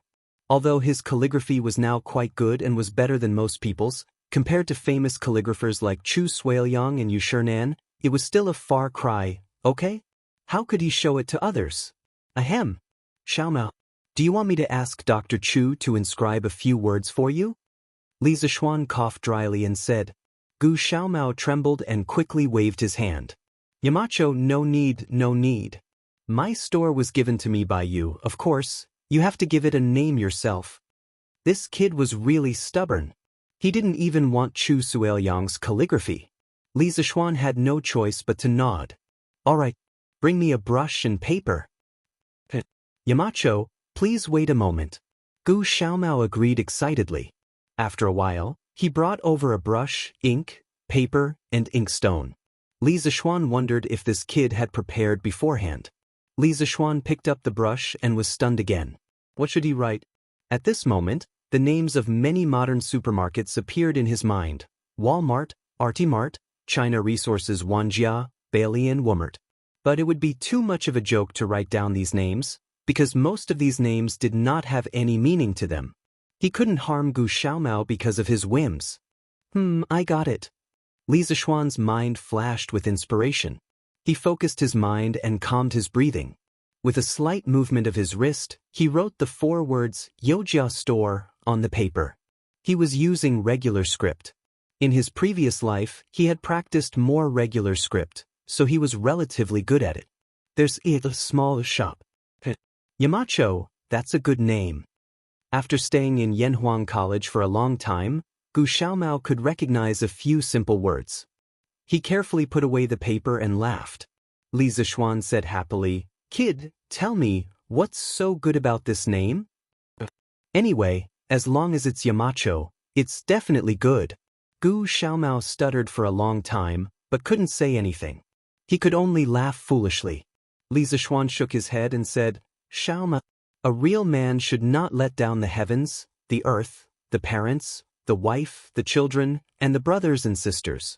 Although his calligraphy was now quite good and was better than most people's, compared to famous calligraphers like Chu Suiliang and Yu Shinan, it was still a far cry, okay? How could he show it to others? Ahem. Xiaomao, do you want me to ask Dr. Chu to inscribe a few words for you? Li Zixuan coughed dryly and said. Gu Xiaomao trembled and quickly waved his hand. Yamacho, no need, no need. My store was given to me by you, of course. You have to give it a name yourself. This kid was really stubborn. He didn't even want Chu Suiliang's calligraphy. Li Zixuan had no choice but to nod. All right, bring me a brush and paper. Yamacho, please wait a moment. Gu Xiaomao agreed excitedly. After a while, he brought over a brush, ink, paper, and inkstone. Li Zixuan wondered if this kid had prepared beforehand. Li Zixuan picked up the brush and was stunned again. What should he write? At this moment, the names of many modern supermarkets appeared in his mind. Walmart, Artimart, China Resources Wanjia, Bailey and Womart. But it would be too much of a joke to write down these names, because most of these names did not have any meaning to them. He couldn't harm Gu Xiaomao because of his whims. I got it. Li Zixuan's mind flashed with inspiration. He focused his mind and calmed his breathing. With a slight movement of his wrist, he wrote the 4 words Yojia Store on the paper. He was using regular script. In his previous life, he had practiced more regular script, so he was relatively good at it. There's a small shop. Yamacho, that's a good name. After staying in Yanhuang College for a long time, Gu Xiaomao could recognize a few simple words. He carefully put away the paper and laughed. Li Zixuan said happily, "Kid, tell me, what's so good about this name?" "Anyway, as long as it's Yamacho, it's definitely good." Gu Xiaomao stuttered for a long time, but couldn't say anything. He could only laugh foolishly. Li Zixuan shook his head and said, "Xiaomao, a real man should not let down the heavens, the earth, the parents, the wife, the children, and the brothers and sisters.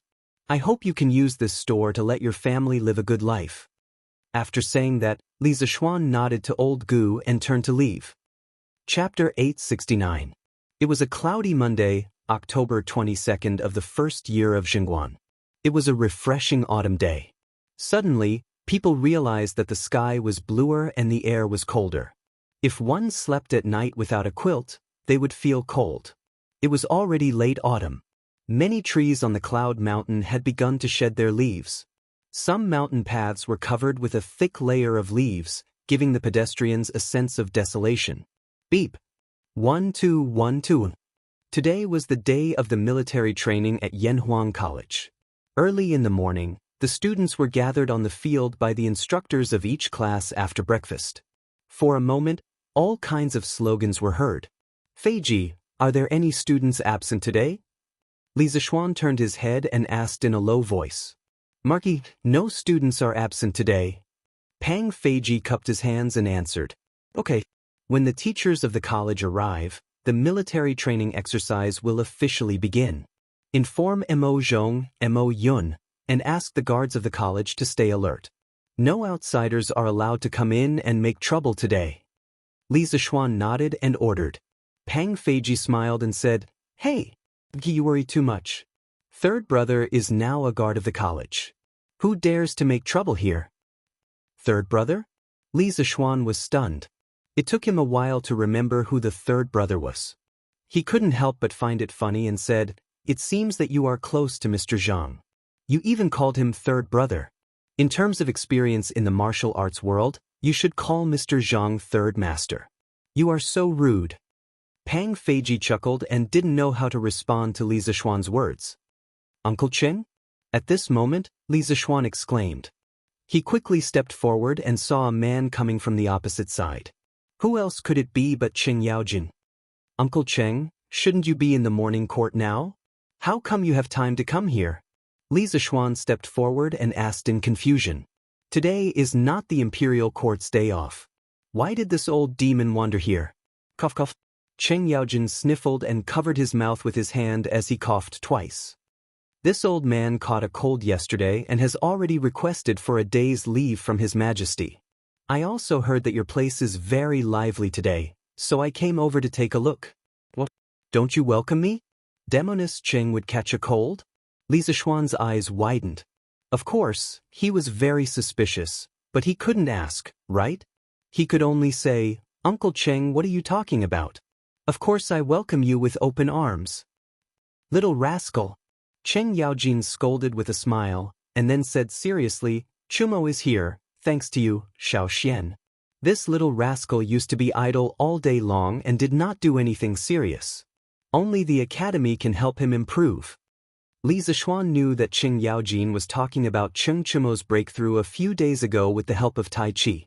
I hope you can use this store to let your family live a good life." After saying that, Li Zixuan nodded to old Gu and turned to leave. Chapter 869. It was a cloudy Monday, October 22nd of the first year of Jingguan. It was a refreshing autumn day. Suddenly, people realized that the sky was bluer and the air was colder. If one slept at night without a quilt, they would feel cold. It was already late autumn. Many trees on the cloud mountain had begun to shed their leaves. Some mountain paths were covered with a thick layer of leaves, giving the pedestrians a sense of desolation. Beep. 1212. Today was the day of the military training at Yanhuang College. Early in the morning, the students were gathered on the field by the instructors of each class after breakfast. For a moment, all kinds of slogans were heard. "Feiji, are there any students absent today?" Li Zixuan turned his head and asked in a low voice. "Marky, no students are absent today." Pang Feiji cupped his hands and answered, "Okay." When the teachers of the college arrive, the military training exercise will officially begin. Inform Mo Zhong, Mo Yun, and ask the guards of the college to stay alert. No outsiders are allowed to come in and make trouble today. Li Zixuan nodded and ordered. Pang Feiji smiled and said, "Hey, you worry too much. Third brother is now a guard of the college. Who dares to make trouble here?" Third brother? Li Zixuan was stunned. It took him a while to remember who the third brother was. He couldn't help but find it funny and said, "It seems that you are close to Mr. Zhang. You even called him third brother. In terms of experience in the martial arts world, you should call Mr. Zhang third master. You are so rude." Pang Feiji chuckled and didn't know how to respond to Li Zixuan's words. "Uncle Cheng?" At this moment, Li Zixuan exclaimed. He quickly stepped forward and saw a man coming from the opposite side. Who else could it be but Cheng Yaojin? "Uncle Cheng, shouldn't you be in the morning court now? How come you have time to come here?" Li Zixuan stepped forward and asked in confusion. "Today is not the imperial court's day off. Why did this old demon wander here?" Cough cough. Cheng Yaojin sniffled and covered his mouth with his hand as he coughed twice. "This old man caught a cold yesterday and has already requested for a day's leave from His Majesty. I also heard that your place is very lively today, so I came over to take a look." "What? Don't you welcome me? Demoness Cheng would catch a cold?" Li Zixuan's eyes widened. Of course, he was very suspicious, but he couldn't ask, right? He could only say, "Uncle Cheng, what are you talking about? Of course I welcome you with open arms." "Little rascal." Cheng Yaojin scolded with a smile, and then said seriously, "Chumo is here, thanks to you, Xiao Xian. This little rascal used to be idle all day long and did not do anything serious. Only the academy can help him improve." Li Zixuan knew that Cheng Yaojin was talking about Cheng Chumo's breakthrough a few days ago with the help of Tai Chi.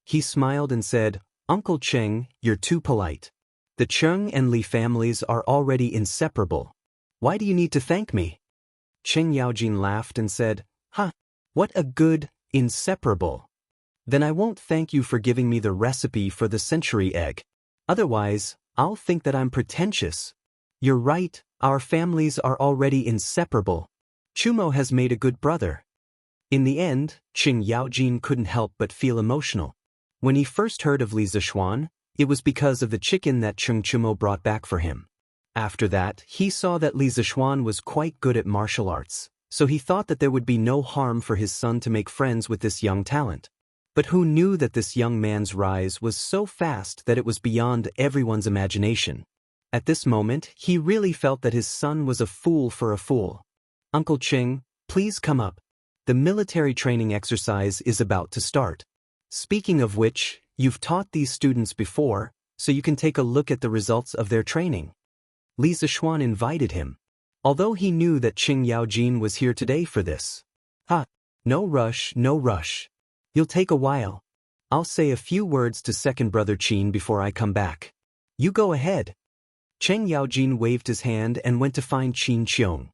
He smiled and said, "Uncle Cheng, you're too polite. The Cheng and Li families are already inseparable. Why do you need to thank me?" Cheng Yaojin laughed and said, "Huh, what a good, inseparable. Then I won't thank you for giving me the recipe for the century egg. Otherwise, I'll think that I'm pretentious. You're right, our families are already inseparable. Chumo has made a good brother." In the end, Cheng Yaojin couldn't help but feel emotional. When he first heard of Li Zixuan, it was because of the chicken that Cheng Chumo brought back for him. After that, he saw that Li Zixuan was quite good at martial arts, so he thought that there would be no harm for his son to make friends with this young talent. But who knew that this young man's rise was so fast that it was beyond everyone's imagination? At this moment, he really felt that his son was a fool for a fool. "Uncle Cheng, please come up." The military training exercise is about to start. Speaking of which, you've taught these students before, so you can take a look at the results of their training. Li Zishuan invited him, although he knew that Qing Yaojin was here today for this. No rush, no rush. You'll take a while. I'll say a few words to second brother Qin before I come back. You go ahead. Cheng Yaojin waved his hand and went to find Qin Qiong.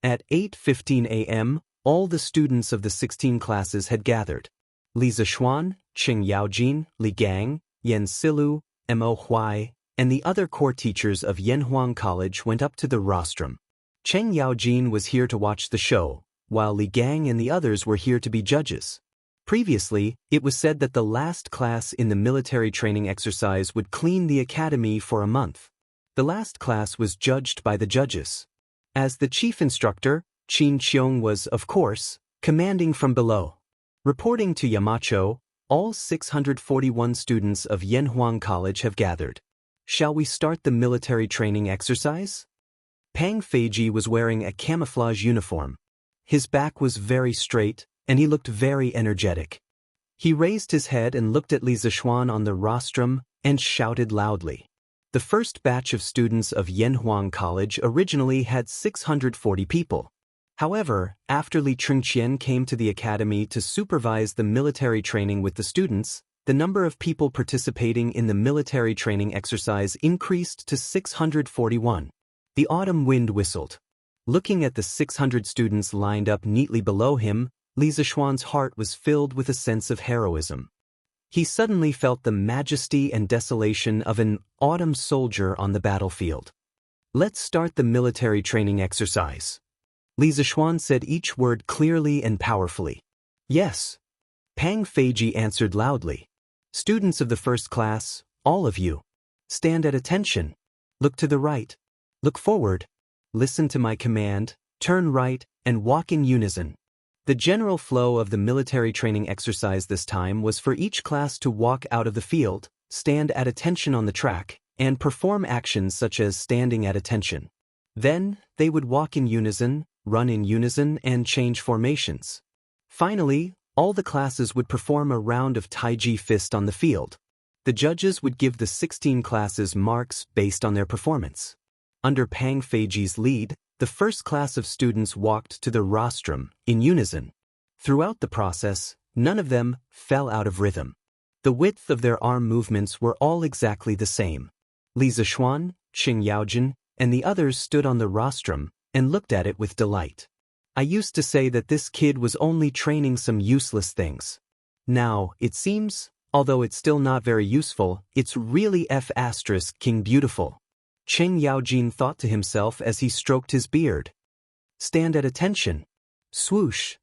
At 8:15 a.m., all the students of the 16 classes had gathered. Li Zishuan, Qing Yaojin, Li Gang, Yan Silu, Mo Huai, and the other core teachers of Yanhuang College went up to the rostrum. Cheng Yaojin was here to watch the show, while Li Gang and the others were here to be judges. Previously, it was said that the last class in the military training exercise would clean the academy for a month. The last class was judged by the judges. As the chief instructor, Qin Qiong was, of course, commanding from below. Reporting to Yamacho, all 641 students of Yanhuang College have gathered. Shall we start the military training exercise? Pang Feiji was wearing a camouflage uniform. His back was very straight, and he looked very energetic. He raised his head and looked at Li Zishuan on the rostrum and shouted loudly. The first batch of students of Yanhuang College originally had 640 people. However, after Li Chengqian came to the academy to supervise the military training with the students, the number of people participating in the military training exercise increased to 641. The autumn wind whistled. Looking at the 600 students lined up neatly below him, Li Zishuan's heart was filled with a sense of heroism. He suddenly felt the majesty and desolation of an autumn soldier on the battlefield. Let's start the military training exercise. Li Zishuan said each word clearly and powerfully. Yes. Pang Feiji answered loudly. Students of the first class, all of you. Stand at attention. Look to the right. Look forward. Listen to my command, turn right, and walk in unison. The general flow of the military training exercise this time was for each class to walk out of the field, stand at attention on the track, and perform actions such as standing at attention. Then, they would walk in unison, run in unison, and change formations. Finally, all the classes would perform a round of Taiji fist on the field. The judges would give the 16 classes marks based on their performance. Under Pang Feiji's lead, the first class of students walked to the rostrum, in unison. Throughout the process, none of them fell out of rhythm. The width of their arm movements were all exactly the same. Li Zishuan, Qing Yaojin, and the others stood on the rostrum and looked at it with delight. I used to say that this kid was only training some useless things. Now, it seems, although it's still not very useful, it's really King beautiful. Qing Yaojin thought to himself as he stroked his beard. Stand at attention. Swoosh.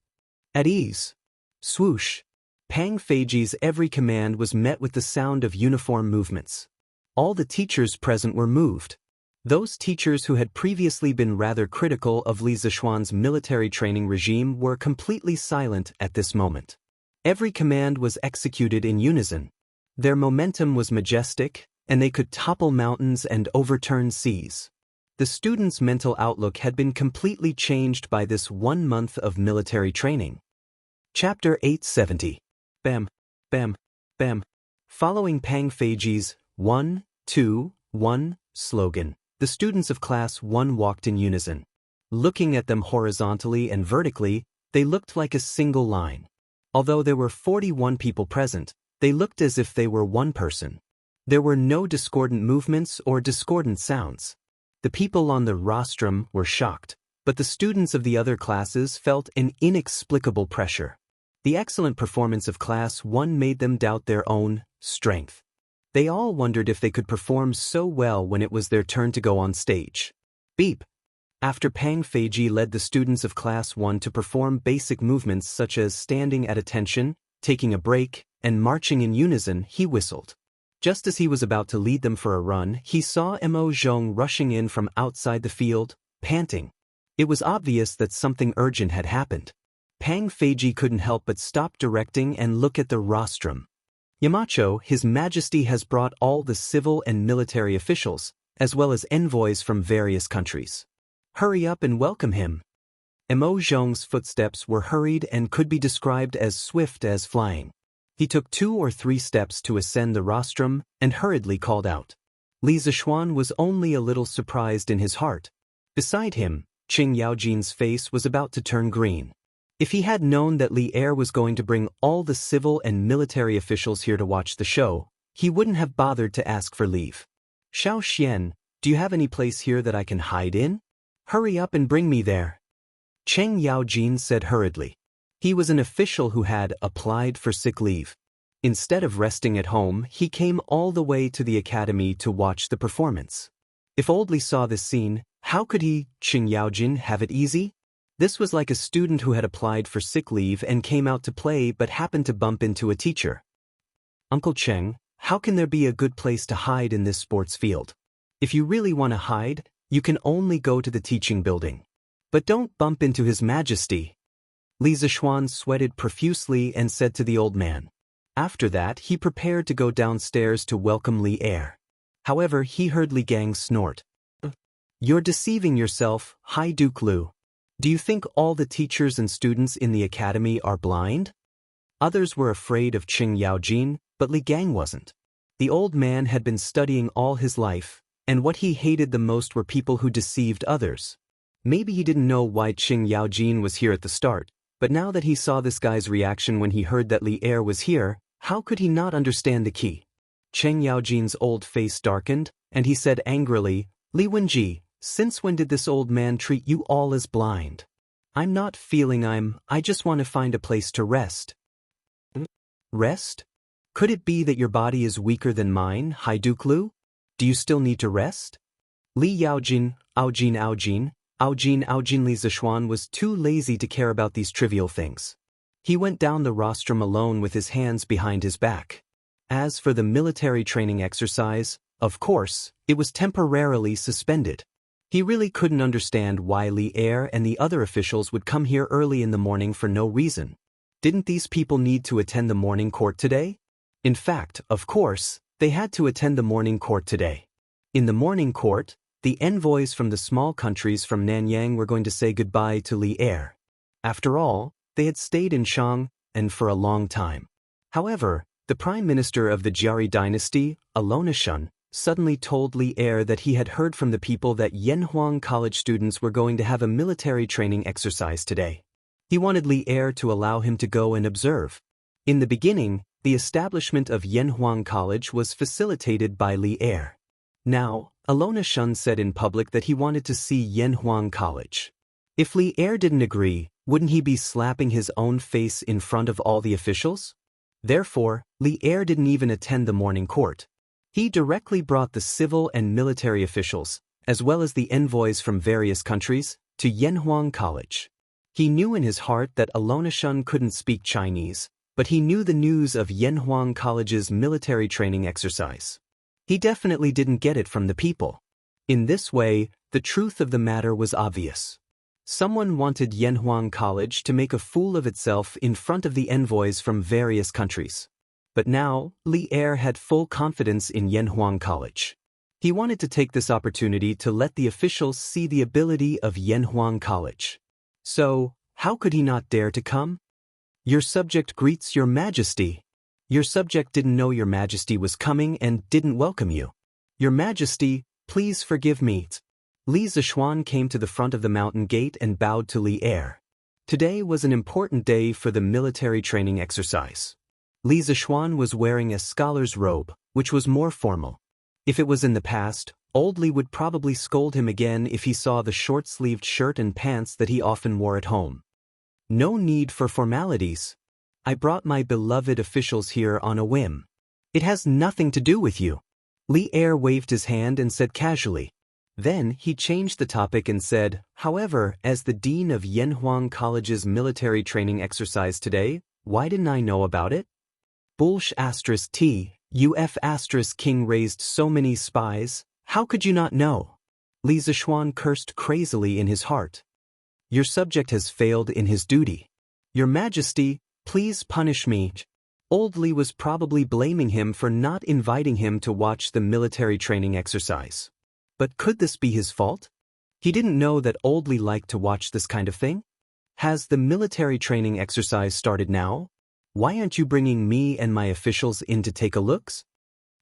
At ease. Swoosh. Pang Feiji's every command was met with the sound of uniform movements. All the teachers present were moved. Those teachers who had previously been rather critical of Li Zishuan's military training regime were completely silent at this moment. Every command was executed in unison. Their momentum was majestic, and they could topple mountains and overturn seas. The students' mental outlook had been completely changed by this 1 month of military training. Chapter 870. Bam, bam, bam. Following Pang Feiji's 1, 2, 1 slogan, the students of Class 1 walked in unison. Looking at them horizontally and vertically, they looked like a single line. Although there were 41 people present, they looked as if they were one person. There were no discordant movements or discordant sounds. The people on the rostrum were shocked, but the students of the other classes felt an inexplicable pressure. The excellent performance of Class 1 made them doubt their own strength. They all wondered if they could perform so well when it was their turn to go on stage. Beep. After Pang Feiji led the students of Class 1 to perform basic movements such as standing at attention, taking a break, and marching in unison, he whistled. Just as he was about to lead them for a run, he saw Mo Zhong rushing in from outside the field, panting. It was obvious that something urgent had happened. Pang Feiji couldn't help but stop directing and look at the rostrum. Yamacho, His Majesty has brought all the civil and military officials, as well as envoys from various countries. Hurry up and welcome him. Mo Zhong's footsteps were hurried and could be described as swift as flying. He took 2 or 3 steps to ascend the rostrum and hurriedly called out. Li Zishuan was only a little surprised in his heart. Beside him, Qing Yaojin's face was about to turn green. If he had known that Li Er was going to bring all the civil and military officials here to watch the show, he wouldn't have bothered to ask for leave. Xiao Xian, do you have any place here that I can hide in? Hurry up and bring me there. Cheng Yaojin said hurriedly. He was an official who had applied for sick leave. Instead of resting at home, he came all the way to the academy to watch the performance. If Old Li saw this scene, how could he, Cheng Yaojin, have it easy? This was like a student who had applied for sick leave and came out to play but happened to bump into a teacher. Uncle Cheng, how can there be a good place to hide in this sports field? If you really want to hide, you can only go to the teaching building. But don't bump into His Majesty. Li Zishuan sweated profusely and said to the old man. After that, he prepared to go downstairs to welcome Li Er. However, he heard Li Gang snort. You're deceiving yourself, Hai Duke Lu. Do you think all the teachers and students in the academy are blind? Others were afraid of Qing Yaojin, but Li Gang wasn't. The old man had been studying all his life, and what he hated the most were people who deceived others. Maybe he didn't know why Qing Yaojin was here at the start, but now that he saw this guy's reaction when he heard that Li Er was here, how could he not understand the key? Cheng Yaojin's old face darkened, and he said angrily, Li Wenji, since when did this old man treat you all as blind? I'm not feeling I just want to find a place to rest. Rest? Could it be that your body is weaker than mine, Hai Duke Lu? Do you still need to rest? Li Yaojin, Aojin Li Zishuan was too lazy to care about these trivial things. He went down the rostrum alone with his hands behind his back. As for the military training exercise, of course, it was temporarily suspended. He really couldn't understand why Li Er and the other officials would come here early in the morning for no reason. Didn't these people need to attend the morning court today? In fact, of course, they had to attend the morning court today. In the morning court, the envoys from the small countries from Nanyang were going to say goodbye to Li Er. After all, they had stayed in Shang, and for a long time. However, the prime minister of the Jiari dynasty, Alonashun, suddenly told Li Er that he had heard from the people that Yanhuang College students were going to have a military training exercise today. He wanted Li Er to allow him to go and observe. In the beginning, the establishment of Yanhuang College was facilitated by Li Er. Now, Alonashun said in public that he wanted to see Yanhuang College. If Li Er didn't agree, wouldn't he be slapping his own face in front of all the officials? Therefore, Li Er didn't even attend the morning court. He directly brought the civil and military officials, as well as the envoys from various countries, to Yanhuang College. He knew in his heart that Alonashun couldn't speak Chinese, but he knew the news of Yanhuang College's military training exercise. He definitely didn't get it from the people. In this way, the truth of the matter was obvious. Someone wanted Yanhuang College to make a fool of itself in front of the envoys from various countries. But now, Li Er had full confidence in Yanhuang College. He wanted to take this opportunity to let the officials see the ability of Yanhuang College. So, how could he not dare to come? Your subject greets your majesty. Your subject didn't know your majesty was coming and didn't welcome you. Your majesty, please forgive me. Li Zishuan came to the front of the mountain gate and bowed to Li Er. Today was an important day for the military training exercise. Li Zishuan was wearing a scholar's robe, which was more formal. If it was in the past, Old Li would probably scold him again if he saw the short-sleeved shirt and pants that he often wore at home. No need for formalities. I brought my beloved officials here on a whim. It has nothing to do with you. Li Er waved his hand and said casually. Then he changed the topic and said, however, as the dean of Yanhuang College's military training exercise today, why didn't I know about it? Bullsh *T, UF King raised so many spies, how could you not know? Li Zishuan cursed crazily in his heart. Your subject has failed in his duty. Your Majesty, please punish me. Old Li was probably blaming him for not inviting him to watch the military training exercise. But could this be his fault? He didn't know that Old Li liked to watch this kind of thing. Has the military training exercise started now? Why aren't you bringing me and my officials in to take a look?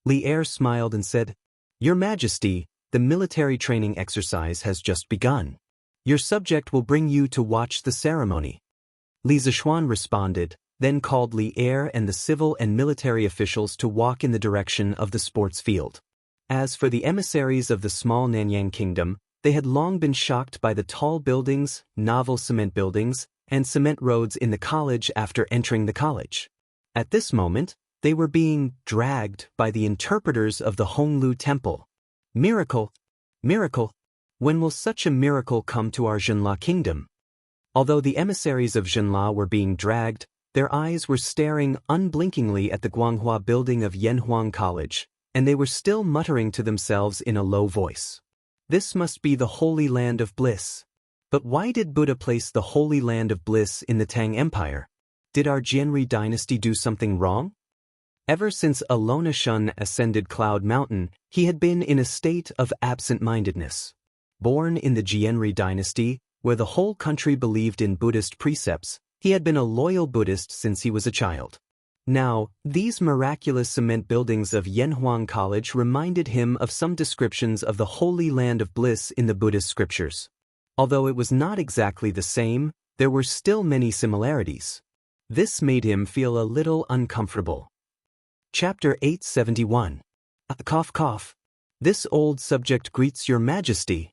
Li Er smiled and said, Your Majesty, the military training exercise has just begun. Your subject will bring you to watch the ceremony. Li Zishuan responded, then called Li Er and the civil and military officials to walk in the direction of the sports field. As for the emissaries of the small Nanyang kingdom, they had long been shocked by the tall buildings, novel cement buildings, and cement roads in the college after entering the college. At this moment, they were being dragged by the interpreters of the Honglu Temple. Miracle! Miracle! When will such a miracle come to our Zhenla kingdom? Although the emissaries of Zhenla were being dragged, their eyes were staring unblinkingly at the Guanghua building of Yanhuang College, and they were still muttering to themselves in a low voice. This must be the Holy Land of Bliss. But why did Buddha place the Holy Land of Bliss in the Tang Empire? Did our Jianri dynasty do something wrong? Ever since Alona Shun ascended Cloud Mountain, he had been in a state of absent-mindedness. Born in the Jianri dynasty, where the whole country believed in Buddhist precepts, he had been a loyal Buddhist since he was a child. Now, these miraculous cement buildings of Yanhuang College reminded him of some descriptions of the Holy Land of Bliss in the Buddhist scriptures. Although it was not exactly the same, there were still many similarities. This made him feel a little uncomfortable. Chapter 871. Cough cough. This old subject greets your majesty.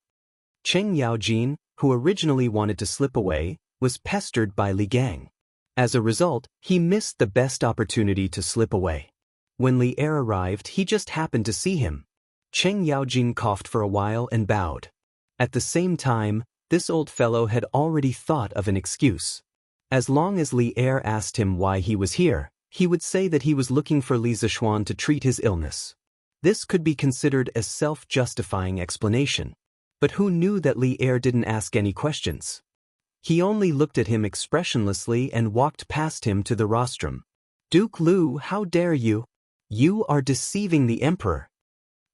Cheng Yaojin, who originally wanted to slip away, was pestered by Li Gang. As a result, he missed the best opportunity to slip away. When Li Er arrived, he just happened to see him. Cheng Yaojin coughed for a while and bowed. At the same time, this old fellow had already thought of an excuse. As long as Li Er asked him why he was here, he would say that he was looking for Li Zishuan to treat his illness. This could be considered a self-justifying explanation. But who knew that Li Er didn't ask any questions? He only looked at him expressionlessly and walked past him to the rostrum. Duke Lu, how dare you? You are deceiving the emperor.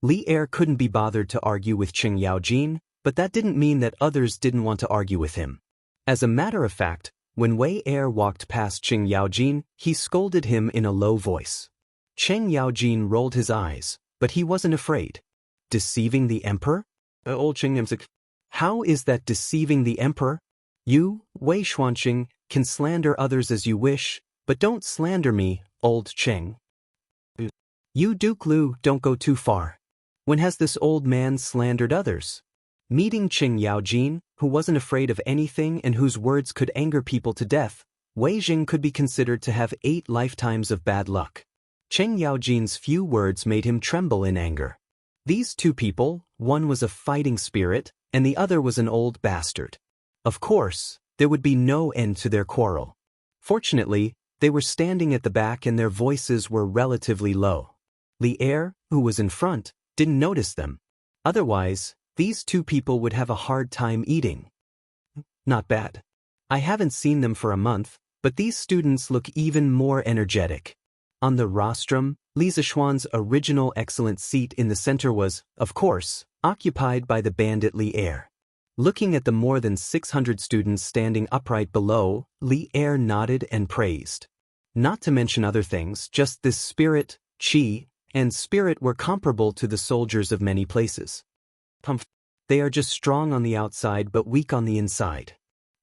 Li Er couldn't be bothered to argue with Cheng Yaojin, but that didn't mean that others didn't want to argue with him. As a matter of fact, when Wei Er walked past Cheng Yaojin, he scolded him in a low voice. Cheng Yaojin rolled his eyes, but he wasn't afraid. Deceiving the emperor? Old Cheng Nimsik. How is that deceiving the emperor? You, Wei Xuanqing, can slander others as you wish, but don't slander me, old Cheng. You, Duke Lu, don't go too far. When has this old man slandered others? Meeting Cheng Yaojin, who wasn't afraid of anything and whose words could anger people to death, Wei Jing could be considered to have 8 lifetimes of bad luck. Cheng Yaojin's few words made him tremble in anger. These two people, one was a fighting spirit, and the other was an old bastard. Of course, there would be no end to their quarrel. Fortunately, they were standing at the back and their voices were relatively low. Li Er, who was in front, didn't notice them. Otherwise, these two people would have a hard time eating. Not bad. I haven't seen them for a month, but these students look even more energetic. On the rostrum, Li Zishuan's original excellent seat in the center was, of course, occupied by the bandit Li Er. Looking at the more than 600 students standing upright below, Li Er nodded and praised. Not to mention other things, just this spirit, qi, and spirit were comparable to the soldiers of many places. They are just strong on the outside but weak on the inside.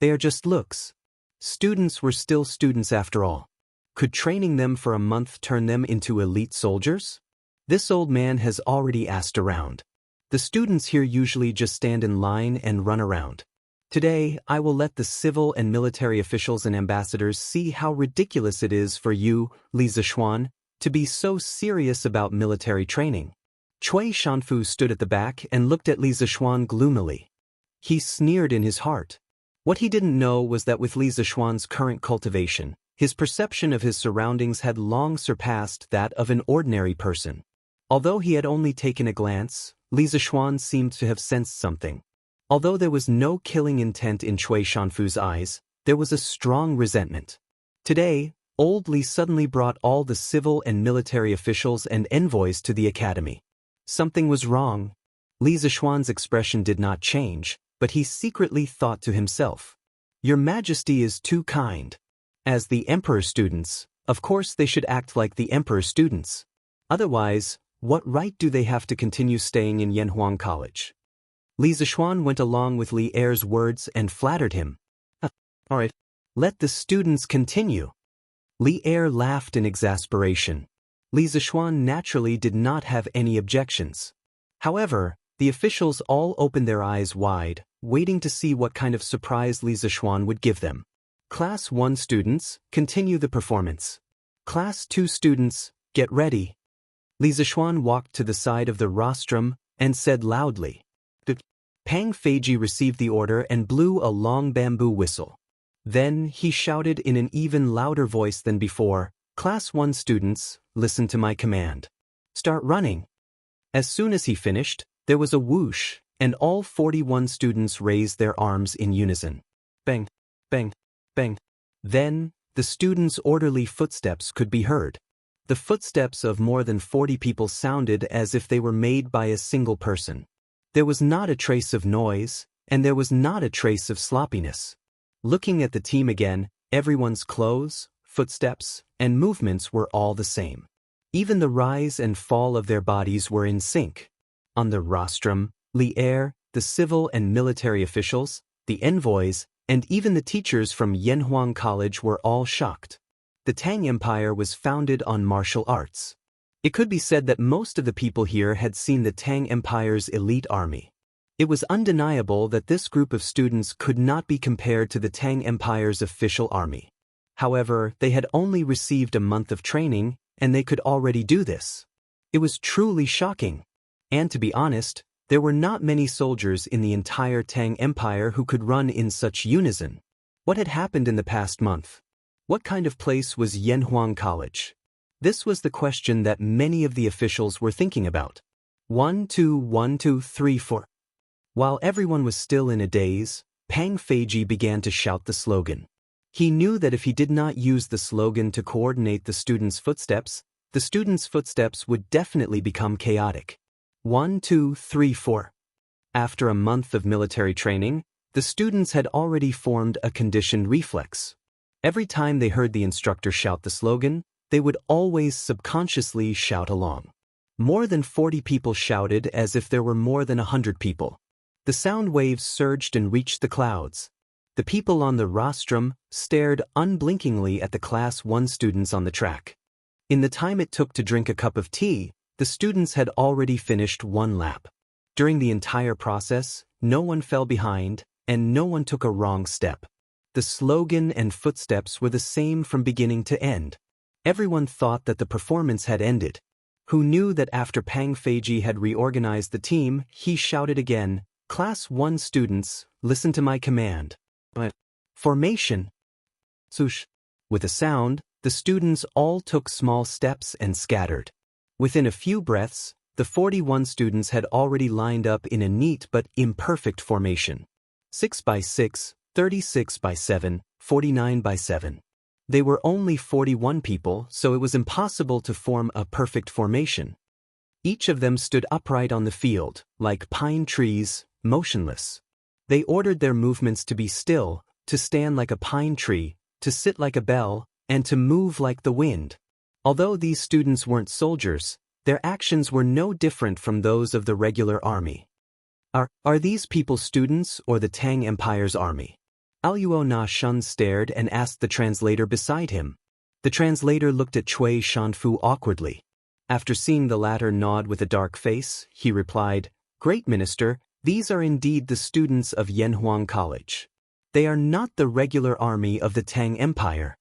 They are just looks. Students were still students after all. Could training them for a month turn them into elite soldiers? This old man has already asked around. The students here usually just stand in line and run around. Today, I will let the civil and military officials and ambassadors see how ridiculous it is for you, Li Zishuan, to be so serious about military training. Cui Shanfu stood at the back and looked at Li Zishuan gloomily. He sneered in his heart. What he didn't know was that with Li Zishuan's current cultivation, his perception of his surroundings had long surpassed that of an ordinary person. Although he had only taken a glance, Li Zishuan seemed to have sensed something. Although there was no killing intent in Cui Shanfu's eyes, there was a strong resentment. Today, old Li suddenly brought all the civil and military officials and envoys to the academy. Something was wrong. Li Zishuan's expression did not change, but he secretly thought to himself, Your Majesty is too kind. As the Emperor's students, of course they should act like the Emperor's students. Otherwise, what right do they have to continue staying in Yanhuang College? Li Zishuan went along with Li Er's words and flattered him. Alright, let the students continue. Li Er laughed in exasperation. Li Zishuan naturally did not have any objections. However, the officials all opened their eyes wide, waiting to see what kind of surprise Li Zishuan would give them. Class 1 students, continue the performance. Class 2 students, get ready. Li Zishuan walked to the side of the rostrum and said loudly. Pang Feiji received the order and blew a long bamboo whistle. Then he shouted in an even louder voice than before, Class 1 students, listen to my command. Start running. As soon as he finished, there was a whoosh, and all 41 students raised their arms in unison. Bang, bang, bang. Then, the students' orderly footsteps could be heard. The footsteps of more than 40 people sounded as if they were made by a single person. There was not a trace of noise, and there was not a trace of sloppiness. Looking at the team again, everyone's clothes, footsteps, and movements were all the same. Even the rise and fall of their bodies were in sync. On the rostrum, Li Er, the civil and military officials, the envoys, and even the teachers from Yanhuang College were all shocked. The Tang Empire was founded on martial arts. It could be said that most of the people here had seen the Tang Empire's elite army. It was undeniable that this group of students could not be compared to the Tang Empire's official army. However, they had only received a month of training, and they could already do this. It was truly shocking. And to be honest, there were not many soldiers in the entire Tang Empire who could run in such unison. What had happened in the past month? What kind of place was Yanhuang College? This was the question that many of the officials were thinking about. 1, 2, 1, 2, 3, 4. While everyone was still in a daze, Pang Feiji began to shout the slogan. He knew that if he did not use the slogan to coordinate the students' footsteps would definitely become chaotic. 1, 2, 3, 4. After a month of military training, the students had already formed a conditioned reflex. Every time they heard the instructor shout the slogan, they would always subconsciously shout along. More than 40 people shouted as if there were more than 100 people. The sound waves surged and reached the clouds. The people on the rostrum stared unblinkingly at the Class 1 students on the track. In the time it took to drink a cup of tea, the students had already finished one lap. During the entire process, no one fell behind, and no one took a wrong step. The slogan and footsteps were the same from beginning to end. Everyone thought that the performance had ended. Who knew that after Pang Feiji had reorganized the team, he shouted again, Class 1 students, listen to my command. Formation. Swoosh. With a sound, the students all took small steps and scattered. Within a few breaths, the 41 students had already lined up in a neat but imperfect formation. 6 by 6, 36 by 7, 49 by 7. They were only 41 people, so it was impossible to form a perfect formation. Each of them stood upright on the field, like pine trees, motionless. They ordered their movements to be still, to stand like a pine tree, to sit like a bell, and to move like the wind. Although these students weren't soldiers, their actions were no different from those of the regular army. Are these people students or the Tang Empire's army? Aluo Na Shun stared and asked the translator beside him. The translator looked at Cui Shanfu awkwardly. After seeing the latter nod with a dark face, he replied, Great Minister, these are indeed the students of Yanhuang College. They are not the regular army of the Tang Empire.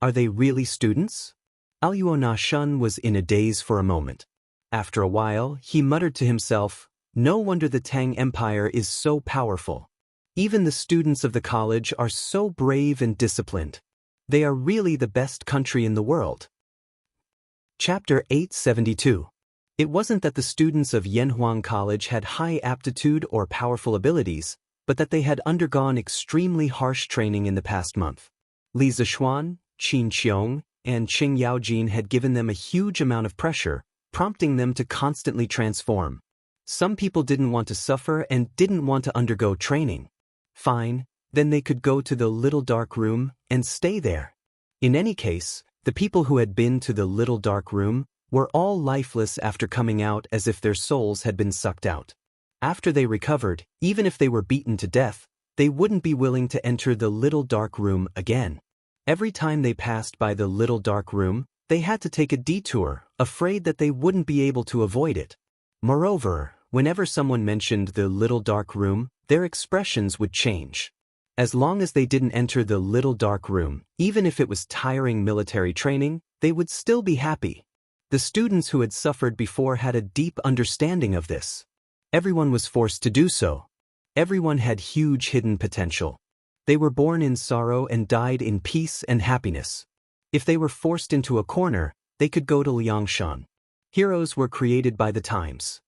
Are they really students? Aluo Na Shun was in a daze for a moment. After a while, he muttered to himself, No wonder the Tang Empire is so powerful. Even the students of the college are so brave and disciplined. They are really the best country in the world. Chapter 872. It wasn't that the students of Yanhuang College had high aptitude or powerful abilities, but that they had undergone extremely harsh training in the past month. Li Zishuan, Qin Qiong, and Qing Yaojin had given them a huge amount of pressure, prompting them to constantly transform. Some people didn't want to suffer and didn't want to undergo training. Fine, Then they could go to the little dark room and stay there. In any case, the people who had been to the little dark room were all lifeless after coming out, as if their souls had been sucked out. After they recovered, even if they were beaten to death, they wouldn't be willing to enter the little dark room again. Every time they passed by the little dark room, they had to take a detour, afraid that they wouldn't be able to avoid it. Moreover, whenever someone mentioned the little dark room, their expressions would change. As long as they didn't enter the little dark room, even if it was tiring military training, they would still be happy. The students who had suffered before had a deep understanding of this. Everyone was forced to do so. Everyone had huge hidden potential. They were born in sorrow and died in peace and happiness. If they were forced into a corner, they could go to Liangshan. Heroes were created by the times.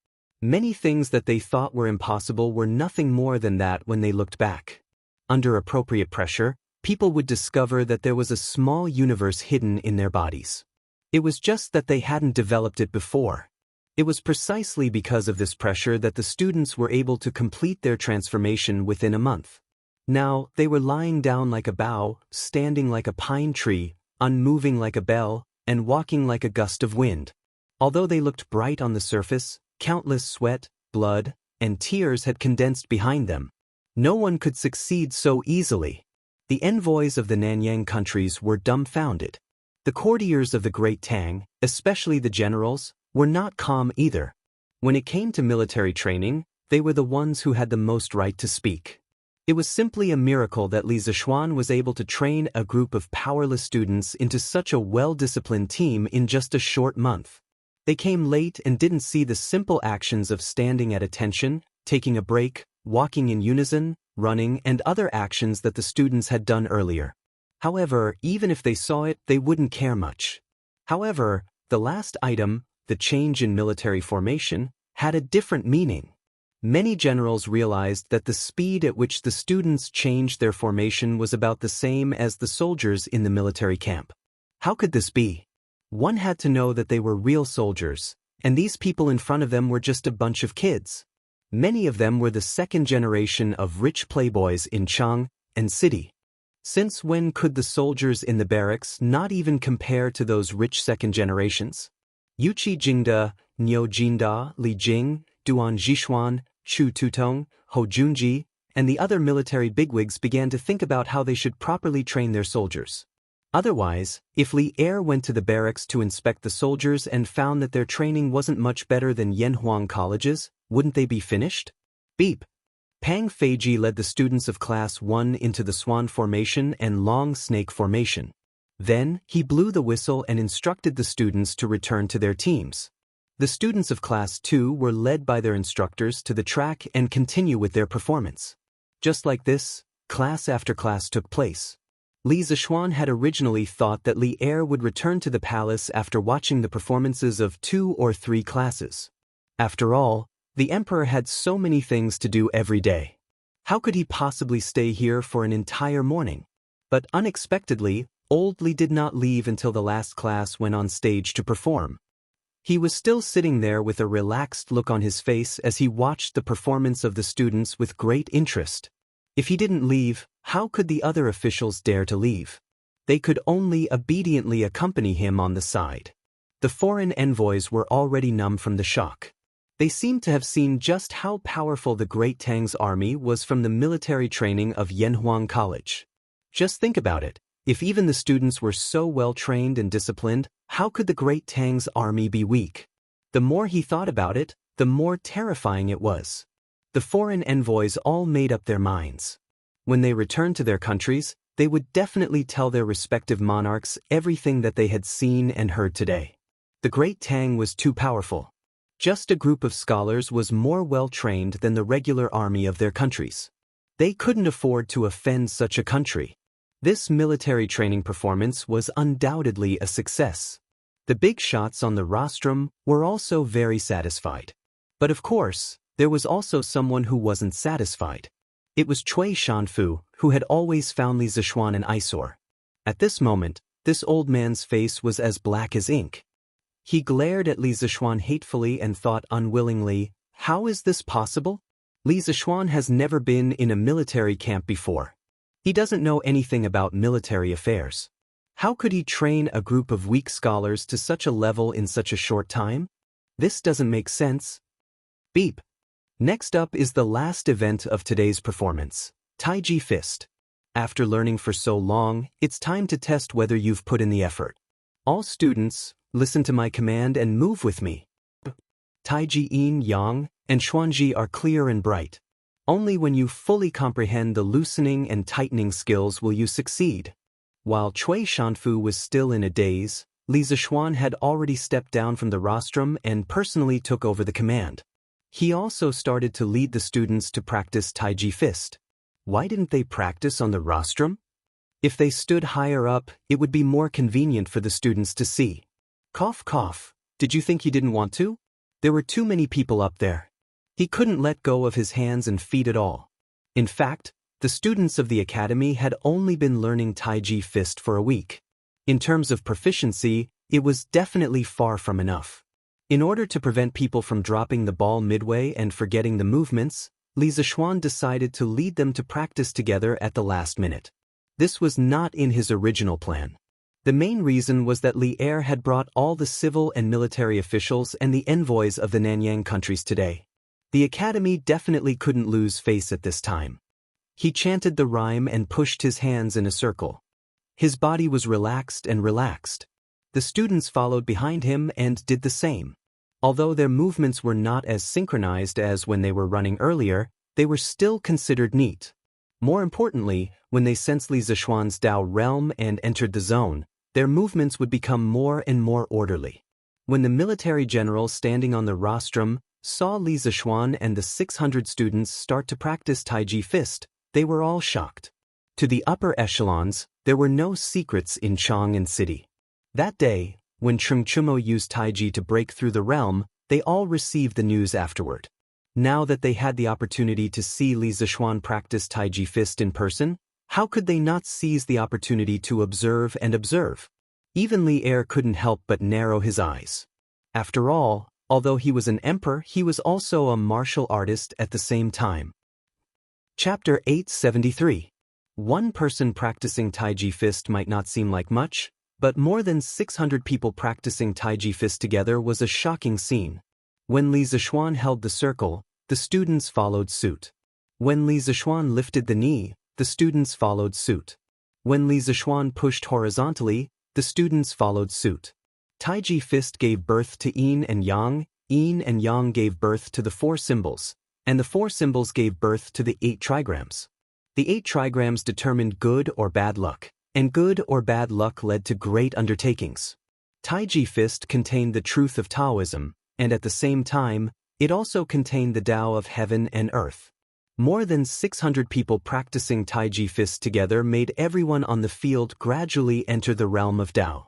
Many things that they thought were impossible were nothing more than that when they looked back. Under appropriate pressure, people would discover that there was a small universe hidden in their bodies. It was just that they hadn't developed it before. It was precisely because of this pressure that the students were able to complete their transformation within a month. Now, they were lying down like a bough, standing like a pine tree, unmoving like a bell, and walking like a gust of wind. Although they looked bright on the surface, countless sweat, blood, and tears had condensed behind them. No one could succeed so easily. The envoys of the Nanyang countries were dumbfounded. The courtiers of the Great Tang, especially the generals, were not calm either. When it came to military training, they were the ones who had the most right to speak. It was simply a miracle that Li Zishuan was able to train a group of powerless students into such a well-disciplined team in just a short month. They came late and didn't see the simple actions of standing at attention, taking a break, walking in unison, running, and other actions that the students had done earlier. However, even if they saw it, they wouldn't care much. However, the last item, the change in military formation, had a different meaning. Many generals realized that the speed at which the students changed their formation was about the same as the soldiers in the military camp. How could this be? One had to know that they were real soldiers, and these people in front of them were just a bunch of kids. Many of them were the second generation of rich playboys in Chang and City. Since when could the soldiers in the barracks not even compare to those rich second generations? Yuqi Jingda, Niu Jinda, Li Jing, Duan Zhishuan, Chu Tutong, Ho Junji, and the other military bigwigs began to think about how they should properly train their soldiers. Otherwise, if Li Er went to the barracks to inspect the soldiers and found that their training wasn't much better than Yanhuang colleges, wouldn't they be finished? Beep. Pang Feiji led the students of Class 1 into the Swan Formation and Long Snake Formation. Then, he blew the whistle and instructed the students to return to their teams. The students of Class 2 were led by their instructors to the track and continue with their performance. Just like this, class after class took place. Li Zishuan had originally thought that Li Er would return to the palace after watching the performances of 2 or 3 classes. After all, the emperor had so many things to do every day. How could he possibly stay here for an entire morning? But unexpectedly, old Li did not leave until the last class went on stage to perform. He was still sitting there with a relaxed look on his face as he watched the performance of the students with great interest. If he didn't leave, how could the other officials dare to leave? They could only obediently accompany him on the side. The foreign envoys were already numb from the shock. They seemed to have seen just how powerful the Great Tang's army was from the military training of Yanhuang College. Just think about it. If even the students were so well trained and disciplined, how could the Great Tang's army be weak? The more he thought about it, the more terrifying it was. The foreign envoys all made up their minds. When they returned to their countries, they would definitely tell their respective monarchs everything that they had seen and heard today. The Great Tang was too powerful. Just a group of scholars was more well-trained than the regular army of their countries. They couldn't afford to offend such a country. This military training performance was undoubtedly a success. The big shots on the rostrum were also very satisfied. But of course, there was also someone who wasn't satisfied. It was Cui Shanfu, who had always found Li Zishuan an eyesore. At this moment, this old man's face was as black as ink. He glared at Li Zishuan hatefully and thought unwillingly, how is this possible? Li Zishuan has never been in a military camp before. He doesn't know anything about military affairs. How could he train a group of weak scholars to such a level in such a short time? This doesn't make sense. Beep. Next up is the last event of today's performance, Taiji Fist. After learning for so long, it's time to test whether you've put in the effort. All students, listen to my command and move with me. Taiji Yin Yang and Xuanji are clear and bright. Only when you fully comprehend the loosening and tightening skills will you succeed. While Cui Shanfu was still in a daze, Li Zixuan had already stepped down from the rostrum and personally took over the command. He also started to lead the students to practice Taiji Fist. Why didn't they practice on the rostrum? If they stood higher up, it would be more convenient for the students to see. Cough cough, did you think he didn't want to? There were too many people up there. He couldn't let go of his hands and feet at all. In fact, the students of the academy had only been learning Taiji Fist for a week. In terms of proficiency, it was definitely far from enough. In order to prevent people from dropping the ball midway and forgetting the movements, Li Zixuan decided to lead them to practice together at the last minute. This was not in his original plan. The main reason was that Li Er had brought all the civil and military officials and the envoys of the Nanyang countries today. The academy definitely couldn't lose face at this time. He chanted the rhyme and pushed his hands in a circle. His body was relaxed and relaxed. The students followed behind him and did the same. Although their movements were not as synchronized as when they were running earlier, they were still considered neat. More importantly, when they sensed Li Zixuan's Dao realm and entered the zone, their movements would become more and more orderly. When the military general standing on the rostrum saw Li Zixuan and the 600 students start to practice Taiji Fist, they were all shocked. To the upper echelons, there were no secrets in Chang'an City. That day, when Chengchumo used Taiji to break through the realm, they all received the news afterward. Now that they had the opportunity to see Li Zixuan practice Taiji Fist in person, how could they not seize the opportunity to observe and observe? Even Li Er couldn't help but narrow his eyes. After all, although he was an emperor, he was also a martial artist at the same time. Chapter 873. One person practicing Taiji Fist might not seem like much, but more than 600 people practicing Taiji Fist together was a shocking scene. When Li Zixuan held the circle, the students followed suit. When Li Zixuan lifted the knee, the students followed suit. When Li Zixuan pushed horizontally, the students followed suit. Taiji Fist gave birth to Yin and Yang gave birth to the 4 symbols, and the 4 symbols gave birth to the 8 trigrams. The 8 trigrams determined good or bad luck, and good or bad luck led to great undertakings. Taiji Fist contained the truth of Taoism, and at the same time, it also contained the Tao of heaven and earth. More than 600 people practicing Taiji Fist together made everyone on the field gradually enter the realm of Tao.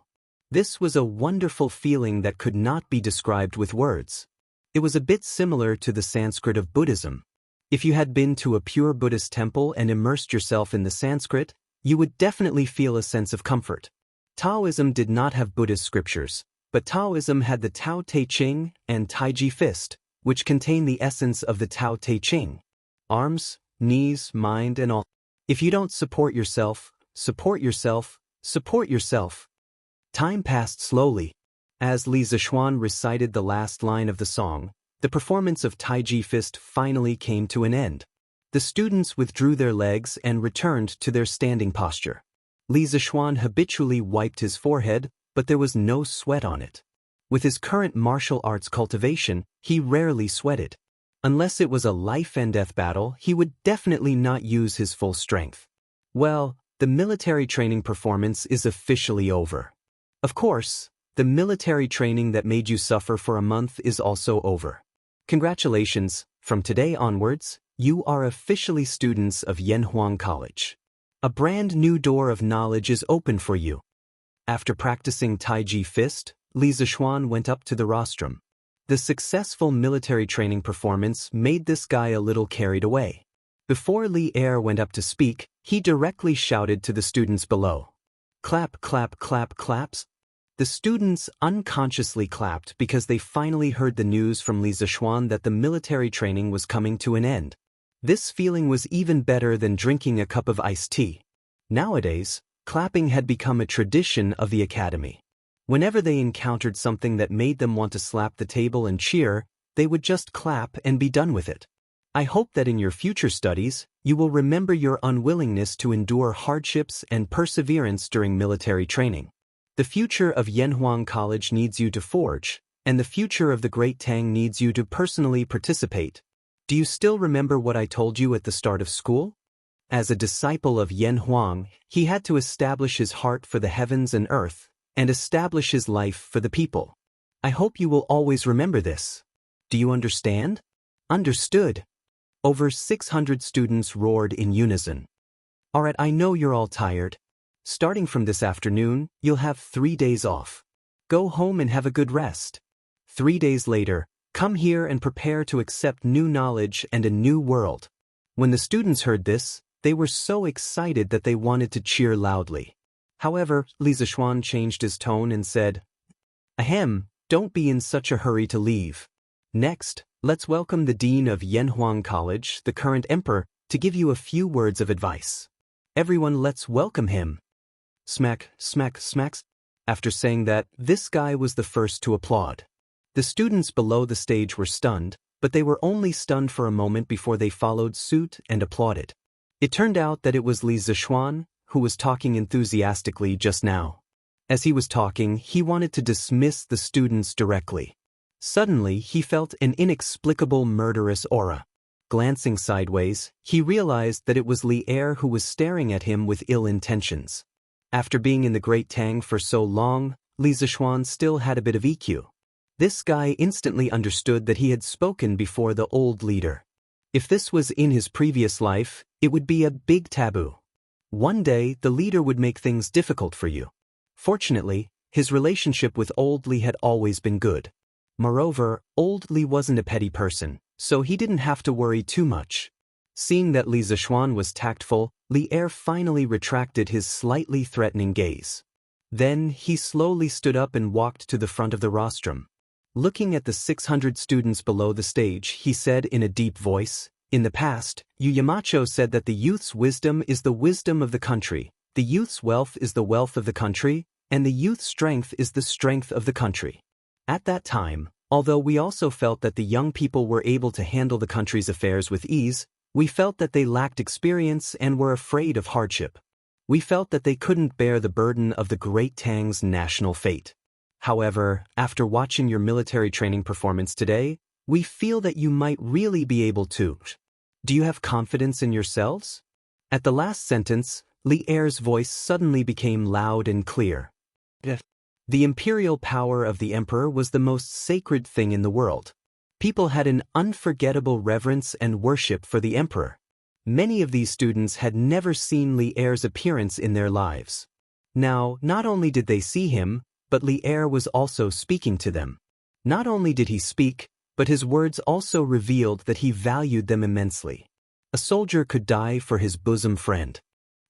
This was a wonderful feeling that could not be described with words. It was a bit similar to the Sanskrit of Buddhism. If you had been to a pure Buddhist temple and immersed yourself in the Sanskrit, you would definitely feel a sense of comfort. Taoism did not have Buddhist scriptures, but Taoism had the Tao Te Ching and Taiji Fist, which contain the essence of the Tao Te Ching. Arms, knees, mind, and all. If you don't support yourself, support yourself, support yourself. Time passed slowly. As Li Zixuan recited the last line of the song, the performance of Taiji Fist finally came to an end. The students withdrew their legs and returned to their standing posture. Li Zixuan habitually wiped his forehead, but there was no sweat on it. With his current martial arts cultivation, he rarely sweated. Unless it was a life-and-death battle, he would definitely not use his full strength. Well, the military training performance is officially over. Of course, the military training that made you suffer for a month is also over. Congratulations, from today onwards, you are officially students of Yanhuang College. A brand new door of knowledge is open for you. After practicing Taiji Fist, Li Zixuan went up to the rostrum. The successful military training performance made this guy a little carried away. Before Li Er went up to speak, he directly shouted to the students below. Clap, clap, clap, claps. The students unconsciously clapped because they finally heard the news from Li Zixuan that the military training was coming to an end. This feeling was even better than drinking a cup of iced tea. Nowadays, clapping had become a tradition of the academy. Whenever they encountered something that made them want to slap the table and cheer, they would just clap and be done with it. I hope that in your future studies, you will remember your unwillingness to endure hardships and perseverance during military training. The future of Yanhuang College needs you to forge, and the future of the Great Tang needs you to personally participate. Do you still remember what I told you at the start of school? As a disciple of Yanhuang, he had to establish his heart for the heavens and earth, and establish his life for the people. I hope you will always remember this. Do you understand? Understood. Over 600 students roared in unison. Alright, I know you're all tired. Starting from this afternoon, you'll have 3 days off. Go home and have a good rest. 3 days later, come here and prepare to accept new knowledge and a new world. When the students heard this, they were so excited that they wanted to cheer loudly. However, Li Zishuan changed his tone and said, Ahem, don't be in such a hurry to leave. Next, let's welcome the Dean of Yanhuang College, the current emperor, to give you a few words of advice. Everyone, let's welcome him. Smack, smack, smacks. After saying that, this guy was the first to applaud. The students below the stage were stunned, but they were only stunned for a moment before they followed suit and applauded. It turned out that it was Li Zishuan, who was talking enthusiastically just now. As he was talking, he wanted to dismiss the students directly. Suddenly, he felt an inexplicable murderous aura. Glancing sideways, he realized that it was Li Er who was staring at him with ill intentions. After being in the Great Tang for so long, Li Zishuan still had a bit of EQ. This guy instantly understood that he had spoken before the old leader. If this was in his previous life, it would be a big taboo. One day, the leader would make things difficult for you. Fortunately, his relationship with old Li had always been good. Moreover, old Li wasn't a petty person, so he didn't have to worry too much. Seeing that Li Zishuan was tactful, Li Er finally retracted his slightly threatening gaze. Then, he slowly stood up and walked to the front of the rostrum. Looking at the 600 students below the stage, he said in a deep voice, In the past, Yu Yamacho said that the youth's wisdom is the wisdom of the country, the youth's wealth is the wealth of the country, and the youth's strength is the strength of the country. At that time, although we also felt that the young people were able to handle the country's affairs with ease, we felt that they lacked experience and were afraid of hardship. We felt that they couldn't bear the burden of the Great Tang's national fate. However, after watching your military training performance today, we feel that you might really be able to. Do you have confidence in yourselves? At the last sentence, Li Er's voice suddenly became loud and clear. The imperial power of the emperor was the most sacred thing in the world. People had an unforgettable reverence and worship for the emperor. Many of these students had never seen Li Er's appearance in their lives. Now, not only did they see him, but Li Er was also speaking to them. Not only did he speak, but his words also revealed that he valued them immensely. A soldier could die for his bosom friend.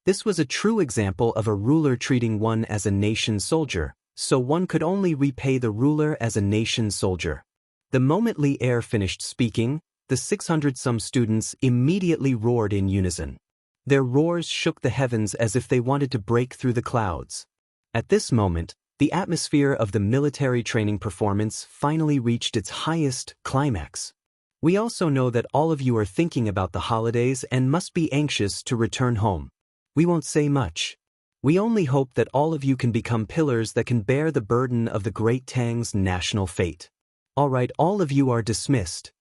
This was a true example of a ruler treating one as a nation soldier, so one could only repay the ruler as a nation soldier. The moment Li Er finished speaking, the 600-some students immediately roared in unison. Their roars shook the heavens as if they wanted to break through the clouds. At this moment, the atmosphere of the military training performance finally reached its highest climax. We also know that all of you are thinking about the holidays and must be anxious to return home. We won't say much. We only hope that all of you can become pillars that can bear the burden of the Great Tang's national fate. Alright, all of you are dismissed.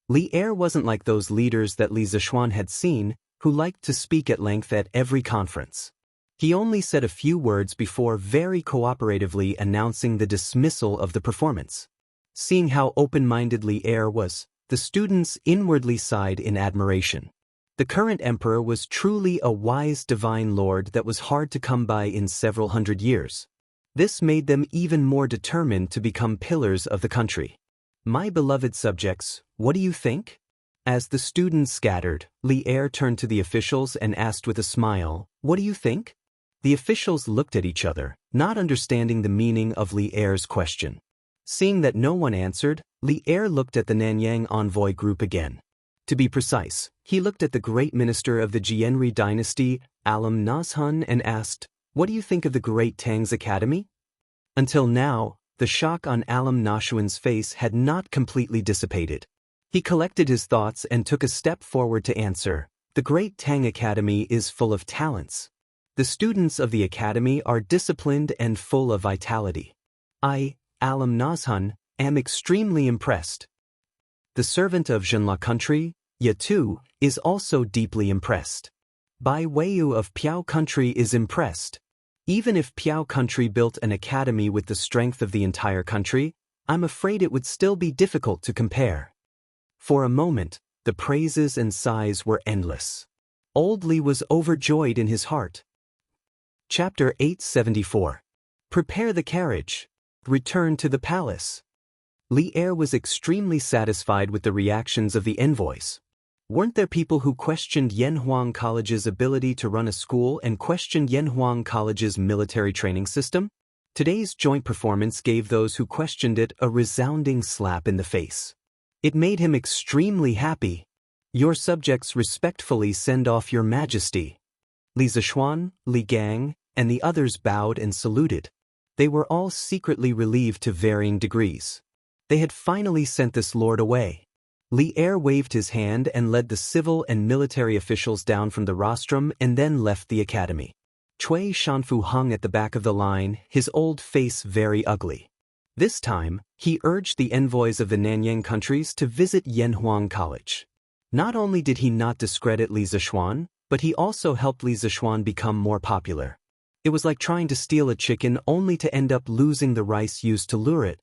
Li Er wasn't like those leaders that Li Zishuan had seen, who liked to speak at length at every conference. He only said a few words before very cooperatively announcing the dismissal of the performance. Seeing how open-minded Li Er was, the students inwardly sighed in admiration. The current emperor was truly a wise divine lord that was hard to come by in several hundred years. This made them even more determined to become pillars of the country. My beloved subjects, what do you think? As the students scattered, Li Er turned to the officials and asked with a smile, What do you think? The officials looked at each other, not understanding the meaning of Li Er's question. Seeing that no one answered, Li Er looked at the Nanyang envoy group again. To be precise, he looked at the great minister of the Jianri dynasty, Alam Nazhan and asked, "What do you think of the great Tang's academy?" Until now, the shock on Alam Nashuan's face had not completely dissipated. He collected his thoughts and took a step forward to answer, "The Great Tang Academy is full of talents. The students of the academy are disciplined and full of vitality. I, Alam Nazhan, am extremely impressed. The servant of Zhenla country, Yatu, is also deeply impressed. Bai Weiyu of Piao country is impressed. Even if Piao country built an academy with the strength of the entire country, I'm afraid it would still be difficult to compare." For a moment, the praises and sighs were endless. Old Li was overjoyed in his heart. Chapter 874. Prepare the carriage. Return to the palace. Li Er was extremely satisfied with the reactions of the envoys. Weren't there people who questioned Yanhuang College's ability to run a school and questioned Yanhuang College's military training system? Today's joint performance gave those who questioned it a resounding slap in the face. It made him extremely happy. "Your subjects respectfully send off your majesty." Li Zishuan, Li Gang, and the others bowed and saluted. They were all secretly relieved to varying degrees. They had finally sent this lord away. Li Er waved his hand and led the civil and military officials down from the rostrum and then left the academy. Cui Shanfu hung at the back of the line, his old face very ugly. This time, he urged the envoys of the Nanyang countries to visit Yanhuang College. Not only did he not discredit Li Zishuan, but he also helped Li Zishuan become more popular. It was like trying to steal a chicken only to end up losing the rice used to lure it.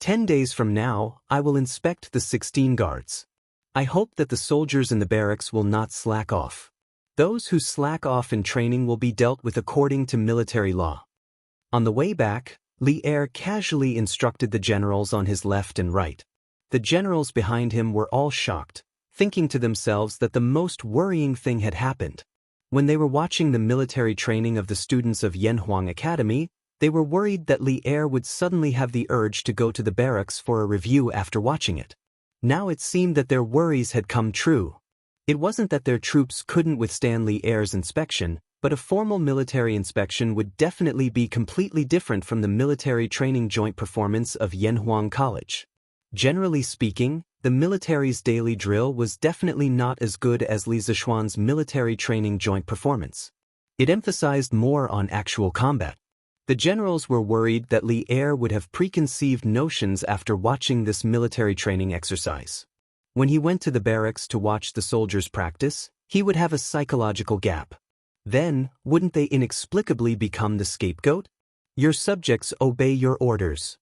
10 days from now, I will inspect the 16 guards. I hope that the soldiers in the barracks will not slack off. Those who slack off in training will be dealt with according to military law. On the way back, Li Er casually instructed the generals on his left and right. The generals behind him were all shocked, thinking to themselves that the most worrying thing had happened. When they were watching the military training of the students of Yanhuang Academy, they were worried that Li Er would suddenly have the urge to go to the barracks for a review after watching it. Now it seemed that their worries had come true. It wasn't that their troops couldn't withstand Li Er's inspection, but a formal military inspection would definitely be completely different from the military training joint performance of Yanhuang College. Generally speaking, the military's daily drill was definitely not as good as Li Zishuan's military training joint performance. It emphasized more on actual combat. The generals were worried that Li Er would have preconceived notions after watching this military training exercise. When he went to the barracks to watch the soldiers practice, he would have a psychological gap. Then, wouldn't they inexplicably become the scapegoat? Your subjects obey your orders.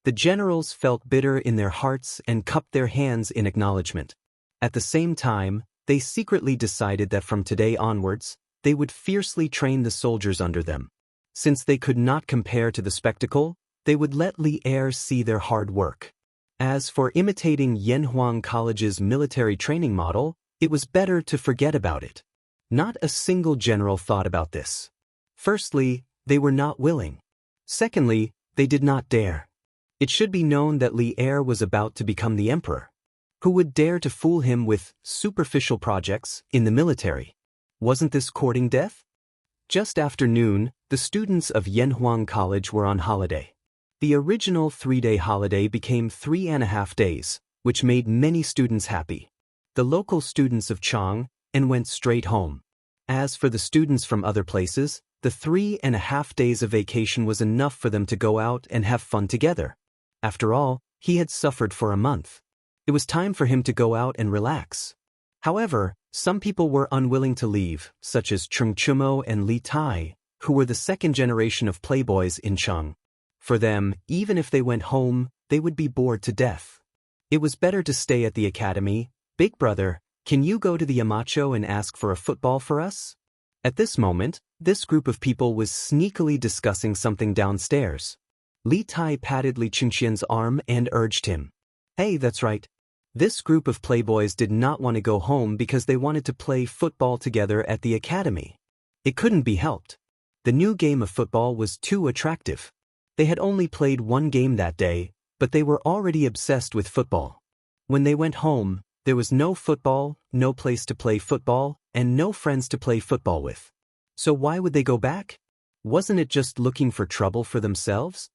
The generals felt bitter in their hearts and cupped their hands in acknowledgement. At the same time, they secretly decided that from today onwards, they would fiercely train the soldiers under them. Since they could not compare to the spectacle, they would let Li Er see their hard work. As for imitating Yanhuang College's military training model, it was better to forget about it. Not a single general thought about this. Firstly, they were not willing. Secondly, they did not dare. It should be known that Li Er was about to become the emperor. Who would dare to fool him with superficial projects in the military? Wasn't this courting death? Just after noon, the students of Yanhuang College were on holiday. The original 3-day holiday became 3.5 days, which made many students happy. The local students of Chang and went straight home. As for the students from other places, the 3.5 days of vacation was enough for them to go out and have fun together. After all, he had suffered for a month. It was time for him to go out and relax. However, some people were unwilling to leave, such as Chung Chumo and Li Tai, who were the second generation of playboys in Cheng. For them, even if they went home, they would be bored to death. It was better to stay at the academy. "Big brother, can you go to the Yamacho and ask for a football for us?" At this moment, this group of people was sneakily discussing something downstairs. Li Tai patted Li Chingxian's arm and urged him. "Hey, that's right. This group of playboys did not want to go home because they wanted to play football together at the academy. It couldn't be helped. The new game of football was too attractive. They had only played one game that day, but they were already obsessed with football. When they went home, there was no football, no place to play football, and no friends to play football with. So why would they go back? Wasn't it just looking for trouble for themselves?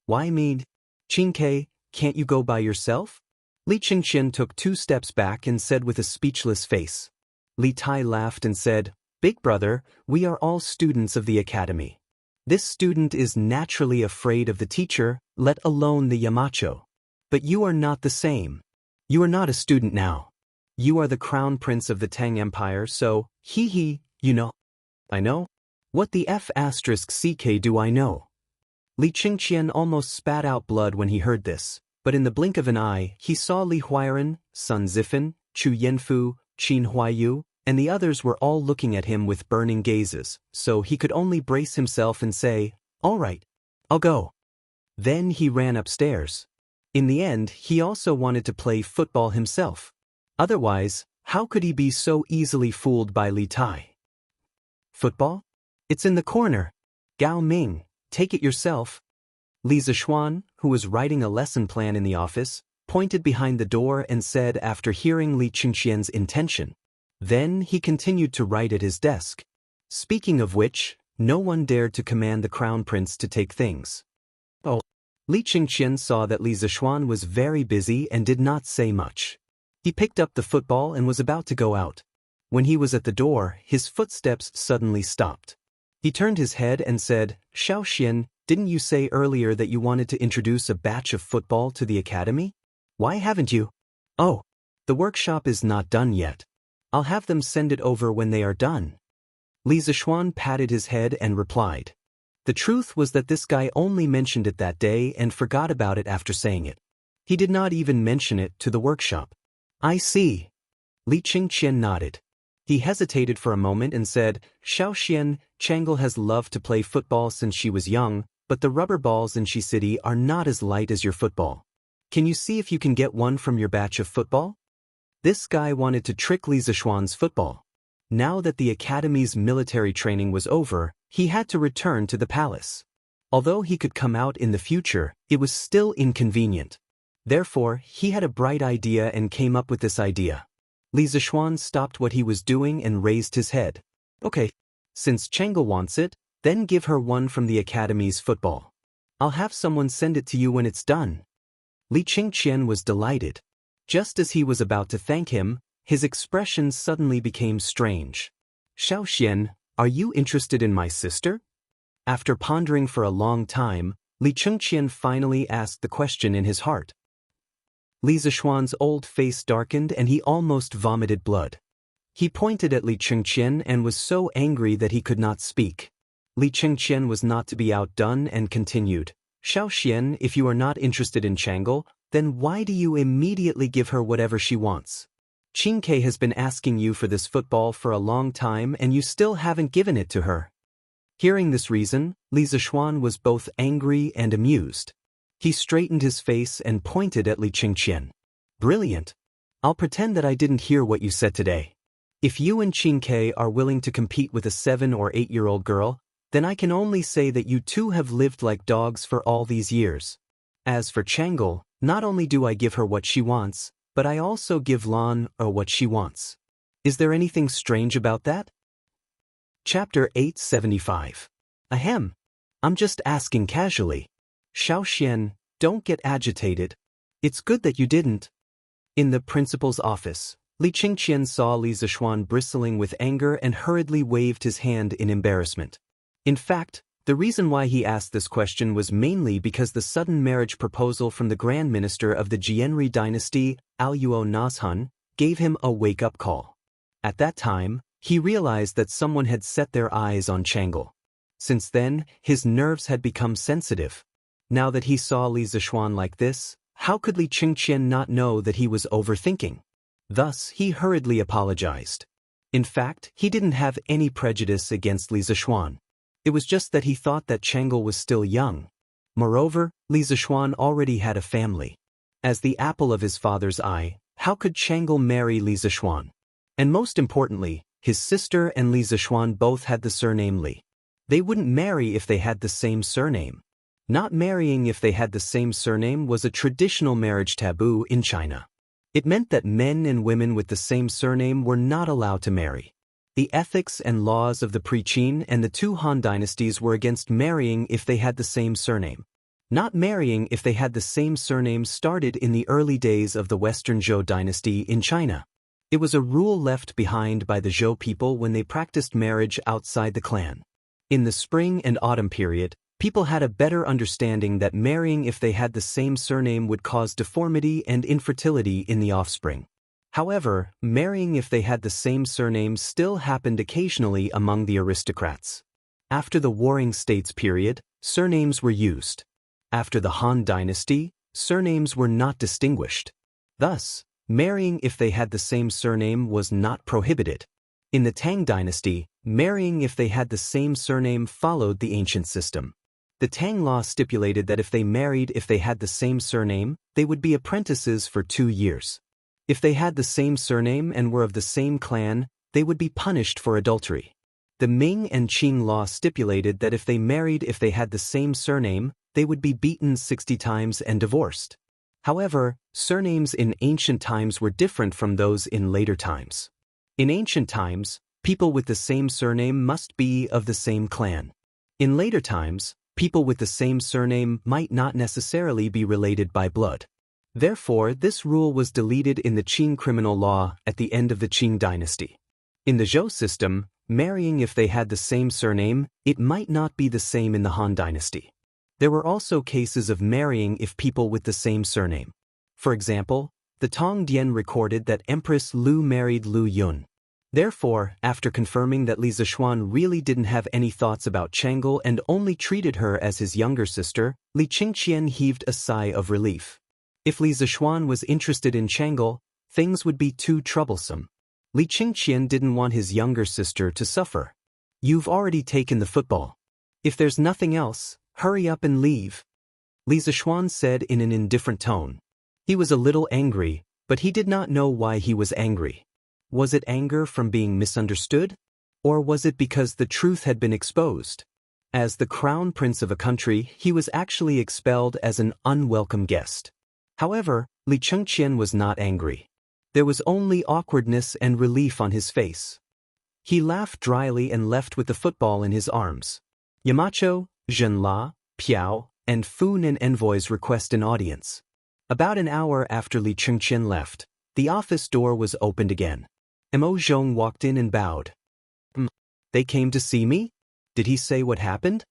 Why me? Qingke, can't you go by yourself? Li Qingqian took 2 steps back and said with a speechless face. Li Tai laughed and said, Big brother, we are all students of the academy. This student is naturally afraid of the teacher, let alone the Yamacho. But you are not the same. You are not a student now. You are the crown prince of the Tang Empire, so, you know. I know? What the F***ck do I know? Li Qingqian almost spat out blood when he heard this, but in the blink of an eye, he saw Li Huairen, Sun Zifan, Chu Yanfu, Qin Huaiyu, and the others were all looking at him with burning gazes, so he could only brace himself and say, All right, I'll go. Then he ran upstairs. In the end, he also wanted to play football himself. Otherwise, how could he be so easily fooled by Li Tai? Football? It's in the corner. Gao Ming, take it yourself. Li Zishuan, who was writing a lesson plan in the office, pointed behind the door and said after hearing Li Qingqian's intention. Then he continued to write at his desk. Speaking of which, no one dared to command the crown prince to take things. Oh. Li Qingqian saw that Li Zishuan was very busy and did not say much. He picked up the football and was about to go out. When he was at the door, his footsteps suddenly stopped. He turned his head and said, Xiaoxian, didn't you say earlier that you wanted to introduce a batch of football to the academy? Why haven't you? Oh, the workshop is not done yet. I'll have them send it over when they are done. Li Zishuan patted his head and replied. The truth was that this guy only mentioned it that day and forgot about it after saying it. He did not even mention it to the workshop. I see. Li Qingqian nodded. He hesitated for a moment and said, Xiaoxian, Changel has loved to play football since she was young, but the rubber balls in Shi City are not as light as your football. Can you see if you can get one from your batch of football? This guy wanted to trick Li Zishuan's football. Now that the academy's military training was over, he had to return to the palace. Although he could come out in the future, it was still inconvenient. Therefore, he had a bright idea and came up with this idea. Li Zishuan stopped what he was doing and raised his head. Okay, since Changel wants it, then give her one from the academy's football. I'll have someone send it to you when it's done. Li Qingqian was delighted. Just as he was about to thank him, his expression suddenly became strange. Xiaoxian, are you interested in my sister? After pondering for a long time, Li Qingqian finally asked the question in his heart. Li Zishuan's old face darkened and he almost vomited blood. He pointed at Li Qingqian and was so angry that he could not speak. Li Qingqian was not to be outdone and continued. Xiaoxian, if you are not interested in Changel, then why do you immediately give her whatever she wants? Qingke has been asking you for this football for a long time and you still haven't given it to her. Hearing this reason, Li Zishuan was both angry and amused. He straightened his face and pointed at Li Qingqian. Brilliant. I'll pretend that I didn't hear what you said today. If you and Qingke are willing to compete with a 7 or 8-year-old girl, then I can only say that you two have lived like dogs for all these years. As for Changel, not only do I give her what she wants, but I also give Lan what she wants. Is there anything strange about that? Chapter 875. Ahem. I'm just asking casually. Xiaoxian, don't get agitated. It's good that you didn't. In the principal's office, Li Qingqian saw Li Zishuan bristling with anger and hurriedly waved his hand in embarrassment. In fact, the reason why he asked this question was mainly because the sudden marriage proposal from the Grand Minister of the Jianri dynasty, Aluo Nazhun, gave him a wake-up call. At that time, he realized that someone had set their eyes on Changel. Since then, his nerves had become sensitive. Now that he saw Li Zishuan like this, how could Li Qingqian not know that he was overthinking? Thus, he hurriedly apologized. In fact, he didn't have any prejudice against Li Zishuan. It was just that he thought that Changel was still young. Moreover, Li Zishuan already had a family. As the apple of his father's eye, how could Changel marry Li Zishuan? And most importantly, his sister and Li Zishuan both had the surname Li. They wouldn't marry if they had the same surname. Not marrying if they had the same surname was a traditional marriage taboo in China. It meant that men and women with the same surname were not allowed to marry. The ethics and laws of the pre-Qin and the two Han dynasties were against marrying if they had the same surname. Not marrying if they had the same surname started in the early days of the Western Zhou dynasty in China. It was a rule left behind by the Zhou people when they practiced marriage outside the clan. In the spring and autumn period, people had a better understanding that marrying if they had the same surname would cause deformity and infertility in the offspring. However, marrying if they had the same surname still happened occasionally among the aristocrats. After the Warring States period, surnames were used. After the Han dynasty, surnames were not distinguished. Thus, marrying if they had the same surname was not prohibited. In the Tang dynasty, marrying if they had the same surname followed the ancient system. The Tang law stipulated that if they married if they had the same surname, they would be apprentices for 2 years. If they had the same surname and were of the same clan, they would be punished for adultery. The Ming and Qing law stipulated that if they married if they had the same surname, they would be beaten 60 times and divorced. However, surnames in ancient times were different from those in later times. In ancient times, people with the same surname must be of the same clan. In later times, people with the same surname might not necessarily be related by blood. Therefore, this rule was deleted in the Qing criminal law at the end of the Qing dynasty. In the Zhou system, marrying if they had the same surname, it might not be the same in the Han dynasty. There were also cases of marrying if people with the same surname. For example, the Tong Dian recorded that Empress Lu married Lu Yun. Therefore, after confirming that Li Zishuan really didn't have any thoughts about Chang'e and only treated her as his younger sister, Li Qingqian heaved a sigh of relief. If Li Zishuan was interested in Chang'e, things would be too troublesome. Li Qingqian didn't want his younger sister to suffer. You've already taken the football. If there's nothing else, hurry up and leave. Li Zishuan said in an indifferent tone. He was a little angry, but he did not know why he was angry. Was it anger from being misunderstood? Or was it because the truth had been exposed? As the crown prince of a country, he was actually expelled as an unwelcome guest. However, Li Qingqian was not angry. There was only awkwardness and relief on his face. He laughed dryly and left with the football in his arms. Yamacho, Zhenla, Piao, and Fun and envoys request an audience. About an hour after Li Qingqian left, the office door was opened again. Mo Zhong walked in and bowed. They came to see me? Did he say what happened?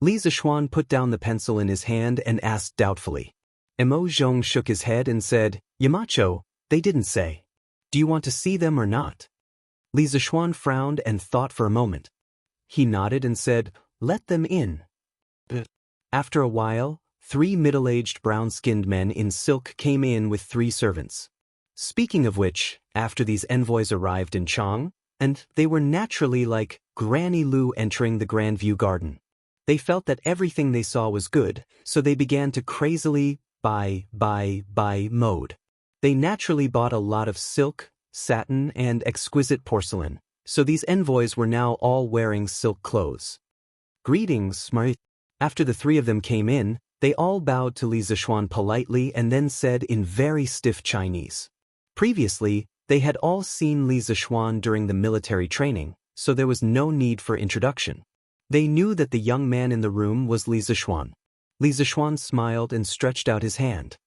Li Zishuan put down the pencil in his hand and asked doubtfully. Mo Zhong shook his head and said, Yamacho, they didn't say. Do you want to see them or not? Li Zishuan frowned and thought for a moment. He nodded and said, let them in. After a while, 3 middle-aged brown-skinned men in silk came in with 3 servants. Speaking of which, after these envoys arrived in Chang, and they were naturally like Granny Lu entering the Grandview Garden. They felt that everything they saw was good, so they began to crazily buy mode. They naturally bought a lot of silk, satin, and exquisite porcelain, so these envoys were now all wearing silk clothes. Greetings, Smart. After the 3 of them came in, they all bowed to Li Zishuan politely and then said in very stiff Chinese. Previously, they had all seen Li Zishuan during the military training, so there was no need for introduction. They knew that the young man in the room was Li Zishuan. Li Zishuan smiled and stretched out his hand.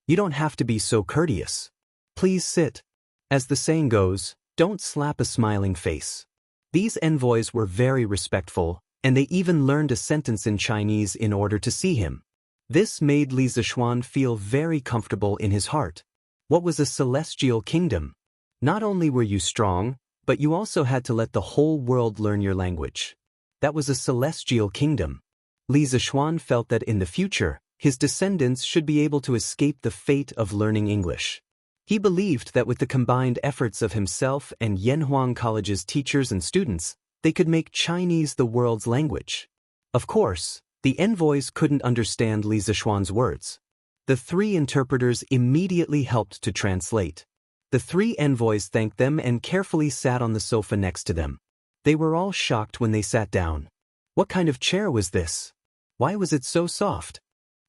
You don't have to be so courteous. Please sit. As the saying goes, don't slap a smiling face. These envoys were very respectful, and they even learned a sentence in Chinese in order to see him. This made Li Zishuan feel very comfortable in his heart. What was a celestial kingdom? Not only were you strong, but you also had to let the whole world learn your language. That was a celestial kingdom. Li Zishuan felt that in the future, his descendants should be able to escape the fate of learning English. He believed that with the combined efforts of himself and Yanhuang College's teachers and students, they could make Chinese the world's language. Of course, the envoys couldn't understand Li Zishuan's words. The 3 interpreters immediately helped to translate. The 3 envoys thanked them and carefully sat on the sofa next to them. They were all shocked when they sat down. What kind of chair was this? Why was it so soft?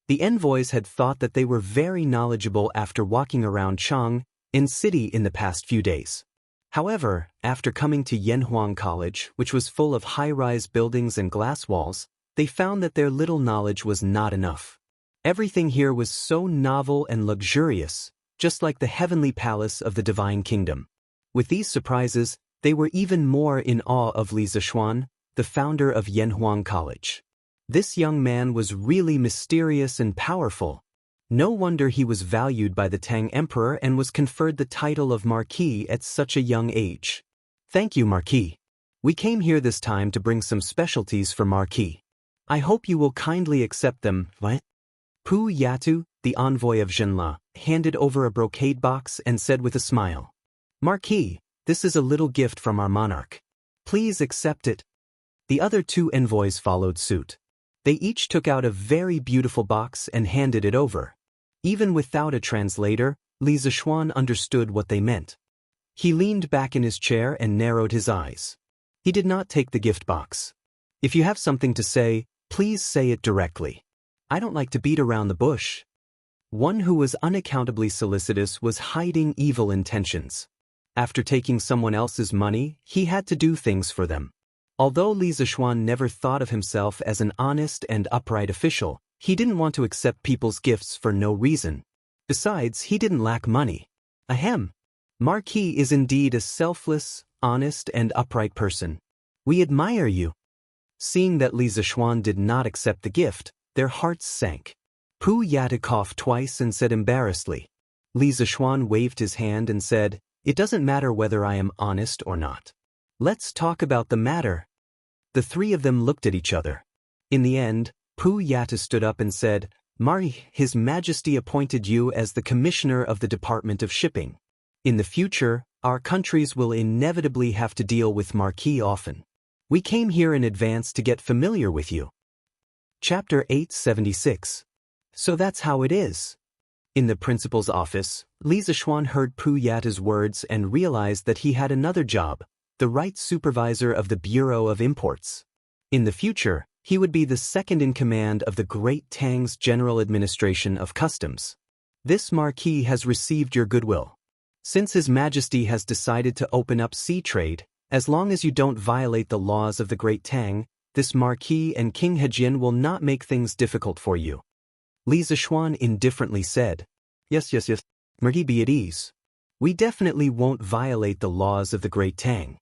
The envoys had thought that they were very knowledgeable after walking around Chang'e city in the past few days. However, after coming to Yanhuang College, which was full of high-rise buildings and glass walls, they found that their little knowledge was not enough. Everything here was so novel and luxurious, just like the heavenly palace of the divine kingdom. With these surprises, they were even more in awe of Li Zishuan, the founder of Yanhuang College. This young man was really mysterious and powerful. No wonder he was valued by the Tang Emperor and was conferred the title of Marquis at such a young age. Thank you, Marquis. We came here this time to bring some specialties for Marquis. I hope you will kindly accept them. What? Pu Yatu, the envoy of Zhenla, handed over a brocade box and said with a smile, Marquis, this is a little gift from our monarch. Please accept it. The other two envoys followed suit. They each took out a very beautiful box and handed it over. Even without a translator, Li Zishuan understood what they meant. He leaned back in his chair and narrowed his eyes. He did not take the gift box. If you have something to say, please say it directly. I don't like to beat around the bush. One who was unaccountably solicitous was hiding evil intentions. After taking someone else's money, he had to do things for them. Although Li Zishuan never thought of himself as an honest and upright official, he didn't want to accept people's gifts for no reason. Besides, he didn't lack money. Ahem. Marquis is indeed a selfless, honest, and upright person. We admire you. Seeing that Li Zishuan did not accept the gift, their hearts sank. Pu Yata coughed twice and said embarrassedly. Li Zishuan waved his hand and said, It doesn't matter whether I am honest or not. Let's talk about the matter. The three of them looked at each other. In the end, Pu Yata stood up and said, His Majesty appointed you as the Commissioner of the Department of Shipping. In the future, our countries will inevitably have to deal with Marquis often. We came here in advance to get familiar with you. Chapter 876. So that's how it is. In the principal's office, Li Zishuan heard Pu Yata's words and realized that he had another job, the right supervisor of the Bureau of Imports. In the future, he would be the second in command of the Great Tang's General Administration of Customs. This Marquis has received your goodwill. Since His Majesty has decided to open up sea trade, as long as you don't violate the laws of the Great Tang, this Marquis and King Hejin will not make things difficult for you. Li Zishuan indifferently said, Yes. Marquis, be at ease. We definitely won't violate the laws of the Great Tang.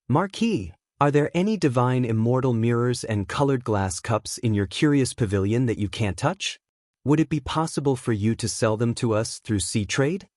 Marquis, are there any divine immortal mirrors and colored glass cups in your curious pavilion that you can't touch? Would it be possible for you to sell them to us through sea trade?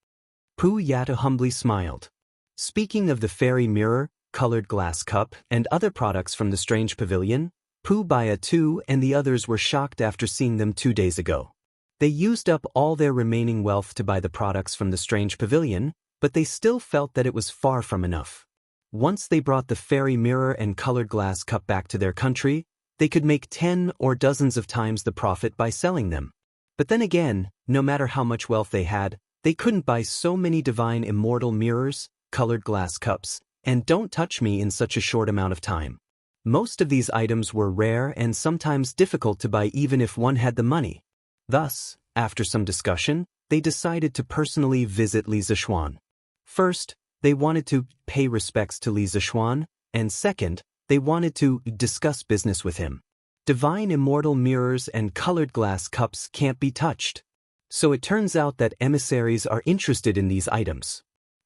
Pu Yata humbly smiled. Speaking of the fairy mirror, colored glass cup, and other products from the strange pavilion, Pu Baya and the others were shocked after seeing them 2 days ago. They used up all their remaining wealth to buy the products from the strange pavilion, but they still felt that it was far from enough. Once they brought the fairy mirror and colored glass cup back to their country, they could make 10 or dozens of times the profit by selling them. But then again, no matter how much wealth they had, they couldn't buy so many divine immortal mirrors, colored glass cups, and don't touch me in such a short amount of time. Most of these items were rare and sometimes difficult to buy even if one had the money. Thus, after some discussion, they decided to personally visit Li Zishuan. First, they wanted to pay respects to Li Zishuan, and second, they wanted to discuss business with him. Divine immortal mirrors and colored glass cups can't be touched. So it turns out that emissaries are interested in these items.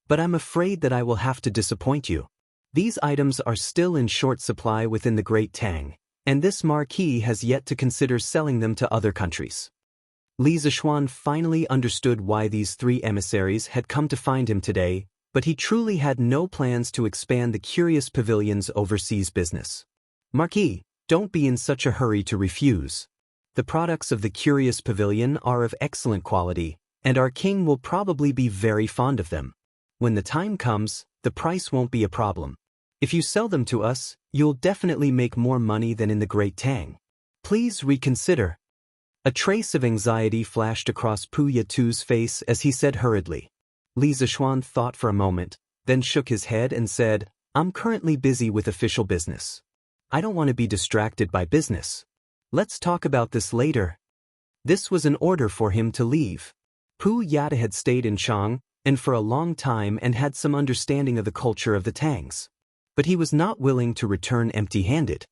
But I'm afraid that I will have to disappoint you. These items are still in short supply within the Great Tang, and this Marquis has yet to consider selling them to other countries. Li Zishuan finally understood why these three emissaries had come to find him today, but he truly had no plans to expand the curious pavilion's overseas business. Marquis, don't be in such a hurry to refuse. The products of the curious pavilion are of excellent quality, and our king will probably be very fond of them. When the time comes, the price won't be a problem. If you sell them to us, you'll definitely make more money than in the Great Tang. Please reconsider. A trace of anxiety flashed across Pu Yatu's face as he said hurriedly. Li Zishuan thought for a moment, then shook his head and said, I'm currently busy with official business. I don't want to be distracted by business. Let's talk about this later. This was an order for him to leave. Pu Yata had stayed in Chang, and for a long time and had some understanding of the culture of the Tangs. But he was not willing to return empty-handed.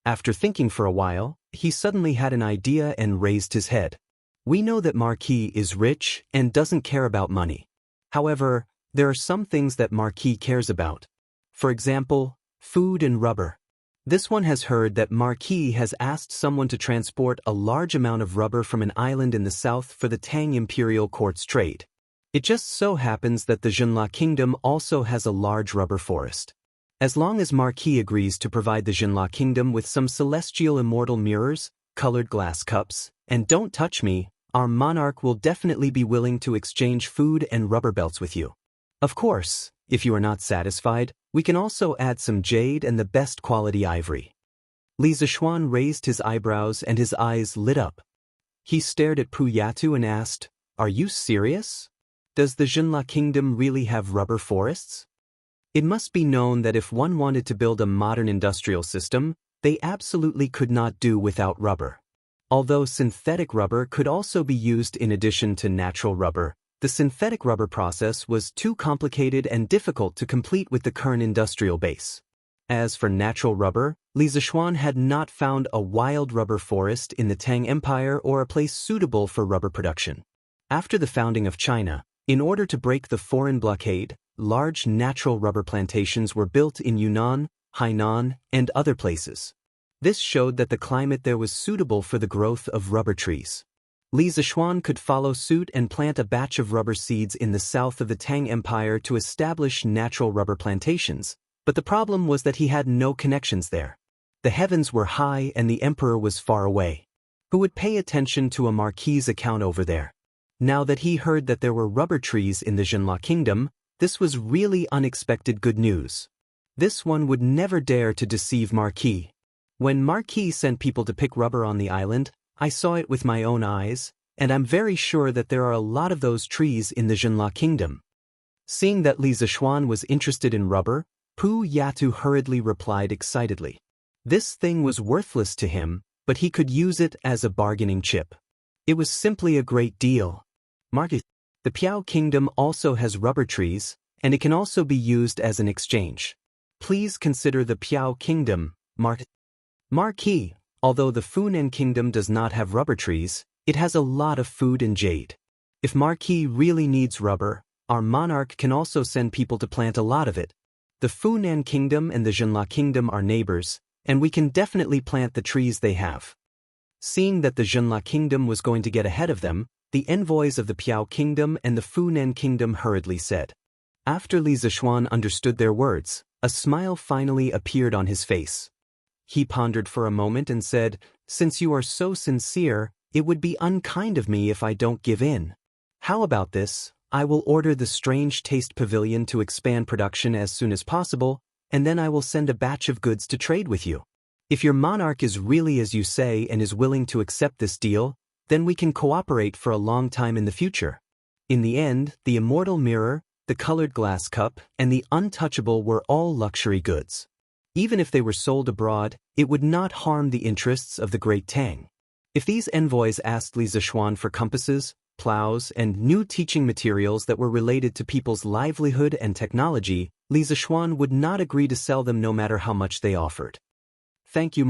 After thinking for a while, he suddenly had an idea and raised his head. We know that Marquis is rich and doesn't care about money. However, there are some things that Marquis cares about. For example, food and rubber. This one has heard that Marquis has asked someone to transport a large amount of rubber from an island in the south for the Tang Imperial Court's trade. It just so happens that the Jinla Kingdom also has a large rubber forest. As long as Marquis agrees to provide the Jinla Kingdom with some celestial immortal mirrors, colored glass cups, and don't touch me, our monarch will definitely be willing to exchange food and rubber belts with you. Of course, if you are not satisfied, we can also add some jade and the best quality ivory. Li Zishuan raised his eyebrows and his eyes lit up. He stared at Pu Yatu and asked, "Are you serious? Does the Jinla Kingdom really have rubber forests?" It must be known that if one wanted to build a modern industrial system, they absolutely could not do without rubber. Although synthetic rubber could also be used in addition to natural rubber, the synthetic rubber process was too complicated and difficult to complete with the current industrial base. As for natural rubber, Li Zishuan had not found a wild rubber forest in the Tang Empire or a place suitable for rubber production. After the founding of China, in order to break the foreign blockade, large natural rubber plantations were built in Yunnan, Hainan, and other places. This showed that the climate there was suitable for the growth of rubber trees. Li Zishuan could follow suit and plant a batch of rubber seeds in the south of the Tang Empire to establish natural rubber plantations, but the problem was that he had no connections there. The heavens were high and the emperor was far away. Who would pay attention to a marquis account over there? Now that he heard that there were rubber trees in the Jinla Kingdom, this was really unexpected good news. This one would never dare to deceive Marquis. When Marquis sent people to pick rubber on the island, I saw it with my own eyes, and I'm very sure that there are a lot of those trees in the Jinla Kingdom. Seeing that Li Zishuan was interested in rubber, Pu Yatu hurriedly replied excitedly. This thing was worthless to him, but he could use it as a bargaining chip. It was simply a great deal. Marquis. The Piao Kingdom also has rubber trees, and it can also be used as an exchange. Please consider the Piao Kingdom, Marquis. Although the Funan Kingdom does not have rubber trees, it has a lot of food and jade. If Marquis really needs rubber, our monarch can also send people to plant a lot of it. The Funan Kingdom and the Jinla Kingdom are neighbors, and we can definitely plant the trees they have. Seeing that the Jinla Kingdom was going to get ahead of them, the envoys of the Piao Kingdom and the Funan Kingdom hurriedly said. After Li Zishuan understood their words, a smile finally appeared on his face. He pondered for a moment and said, "Since you are so sincere, it would be unkind of me if I don't give in. How about this? I will order the Strange Taste Pavilion to expand production as soon as possible, and then I will send a batch of goods to trade with you. If your monarch is really as you say and is willing to accept this deal, then we can cooperate for a long time in the future." In the end, the immortal mirror, the colored glass cup, and the untouchable were all luxury goods. Even if they were sold abroad, it would not harm the interests of the Great Tang. If these envoys asked Li Zishuan for compasses, plows, and new teaching materials that were related to people's livelihood and technology, Li Zishuan would not agree to sell them no matter how much they offered. Thank you,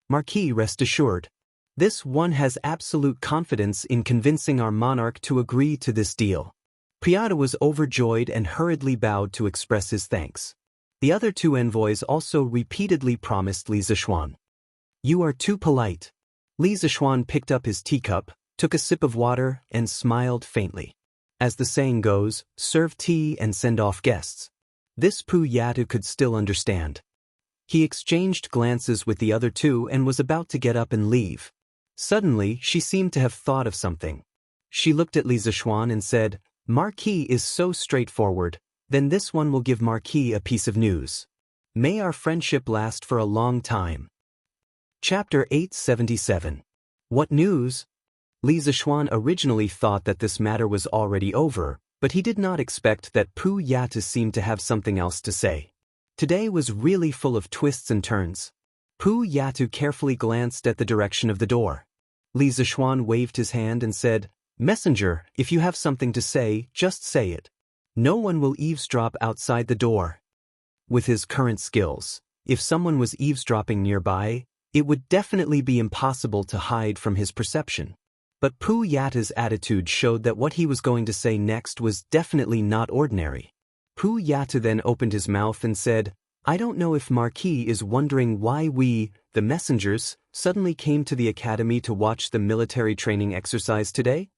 Marquis, rest assured. This one has absolute confidence in convincing our monarch to agree to this deal. Piata was overjoyed and hurriedly bowed to express his thanks. The other two envoys also repeatedly promised Li Zishuan. "You are too polite." Li Zishuan picked up his teacup, took a sip of water, and smiled faintly. As the saying goes, serve tea and send off guests. This Pu Yatu could still understand. He exchanged glances with the other two and was about to get up and leave. Suddenly, she seemed to have thought of something. She looked at Li Zishuan and said, "Marquis is so straightforward, then this one will give Marquis a piece of news. May our friendship last for a long time." Chapter 877. What news? Li Zishuan originally thought that this matter was already over, but he did not expect that Pu Yatu seemed to have something else to say. Today was really full of twists and turns. Pu Yatu carefully glanced at the direction of the door. Li Zishuan waved his hand and said, "Messenger, if you have something to say, just say it." No one will eavesdrop outside the door. With his current skills, if someone was eavesdropping nearby, it would definitely be impossible to hide from his perception. But Pu Yatta's attitude showed that what he was going to say next was definitely not ordinary. Pu Yatta then opened his mouth and said, "I don't know if Marquis is wondering why we, the messengers, suddenly came to the academy to watch the military training exercise today?"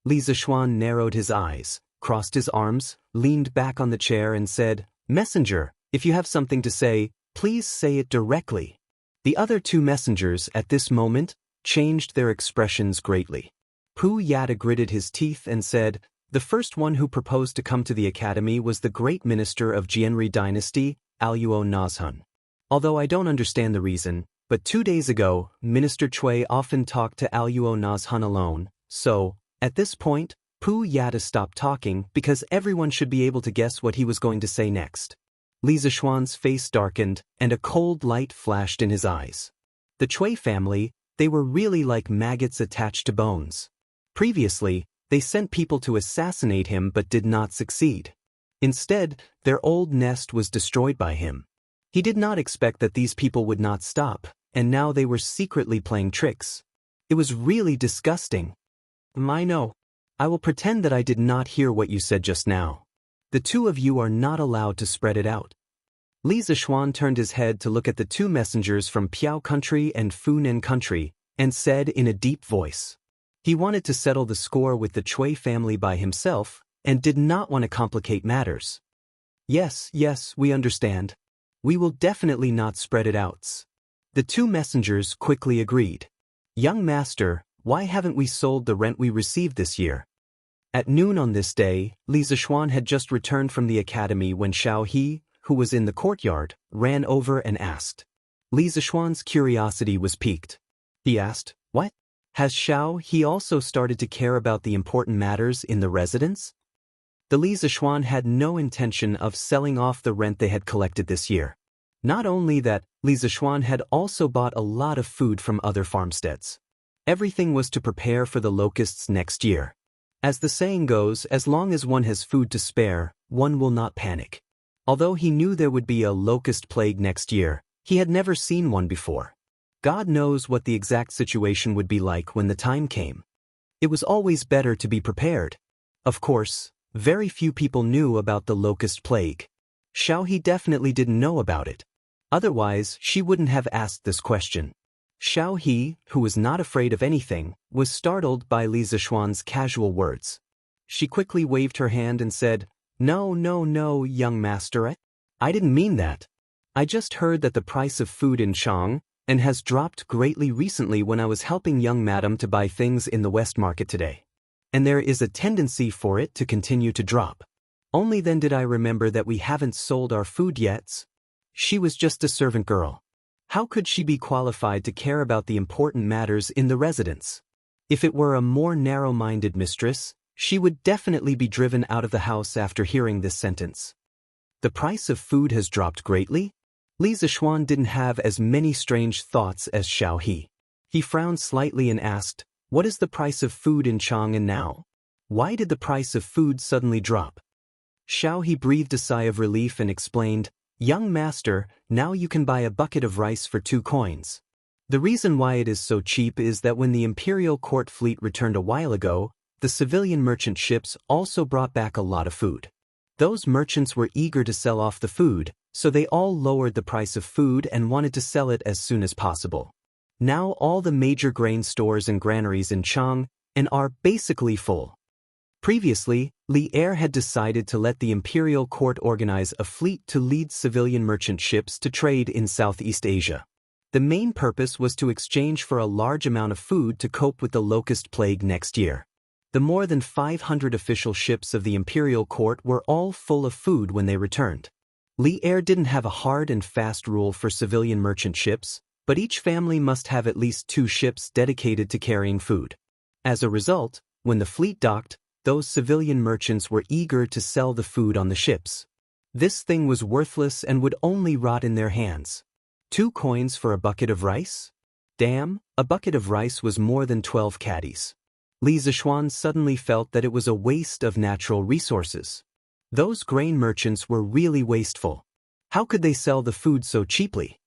Li Zishuan narrowed his eyes, crossed his arms, leaned back on the chair and said, "Messenger, if you have something to say, please say it directly." The other two messengers at this moment changed their expressions greatly. Pu Yatta gritted his teeth and said, "The first one who proposed to come to the academy was the great minister of Jianri dynasty, Aluo Nazhun. Although I don't understand the reason, but 2 days ago, Minister Cui often talked to Aluo Nazhun alone, so, at this point, Pu Yatta stopped talking because everyone should be able to guess what he was going to say next." Li Zishuan's face darkened, and a cold light flashed in his eyes. The Cui family, they were really like maggots attached to bones. Previously, they sent people to assassinate him but did not succeed. Instead, their old nest was destroyed by him. He did not expect that these people would not stop, and now they were secretly playing tricks. It was really disgusting. "No. I will pretend that I did not hear what you said just now. The two of you are not allowed to spread it out." Li Zishuan turned his head to look at the two messengers from Piao country and Funan country, and said in a deep voice. He wanted to settle the score with the Cui family by himself, and did not want to complicate matters. Yes, we understand. We will definitely not spread it out." The two messengers quickly agreed. "Young master, why haven't we sold the rent we received this year?" At noon on this day, Li Zishuan had just returned from the academy when Xiao He, who was in the courtyard, ran over and asked. Li Zishuan's curiosity was piqued. He asked, "What? Has Xiao He also started to care about the important matters in the residence?" The Li Zishuan had no intention of selling off the rent they had collected this year. Not only that, Li Zishuan had also bought a lot of food from other farmsteads. Everything was to prepare for the locusts next year. As the saying goes, as long as one has food to spare, one will not panic. Although he knew there would be a locust plague next year, he had never seen one before. God knows what the exact situation would be like when the time came. It was always better to be prepared. Of course, very few people knew about the locust plague. Xiao He definitely didn't know about it. Otherwise, she wouldn't have asked this question. Xiao He, who was not afraid of anything, was startled by Li Zishuan's casual words. She quickly waved her hand and said, No, young master. I didn't mean that. I just heard that the price of food in Chang and has dropped greatly recently when I was helping young madam to buy things in the West Market today. And there is a tendency for it to continue to drop. Only then did I remember that we haven't sold our food yet. She was just a servant girl. How could she be qualified to care about the important matters in the residence? If it were a more narrow-minded mistress, she would definitely be driven out of the house after hearing this sentence. The price of food has dropped greatly? Li Zishuan didn't have as many strange thoughts as Xiao He. He frowned slightly and asked, "What is the price of food in Chang'an now? Why did the price of food suddenly drop?" Xiao He breathed a sigh of relief and explained, "Young master, now you can buy a bucket of rice for 2 coins. The reason why it is so cheap is that when the imperial court fleet returned a while ago, the civilian merchant ships also brought back a lot of food. Those merchants were eager to sell off the food, so they all lowered the price of food and wanted to sell it as soon as possible. Now all the major grain stores and granaries in Chang and are basically full." Previously, Li Er had decided to let the imperial court organize a fleet to lead civilian merchant ships to trade in Southeast Asia. The main purpose was to exchange for a large amount of food to cope with the locust plague next year. The more than 500 official ships of the imperial court were all full of food when they returned. Li Er didn't have a hard and fast rule for civilian merchant ships, but each family must have at least 2 ships dedicated to carrying food. As a result, when the fleet docked, those civilian merchants were eager to sell the food on the ships. This thing was worthless and would only rot in their hands. 2 coins for a bucket of rice? Damn, a bucket of rice was more than 12 caddies. Li Zishuan suddenly felt that it was a waste of natural resources. Those grain merchants were really wasteful. How could they sell the food so cheaply?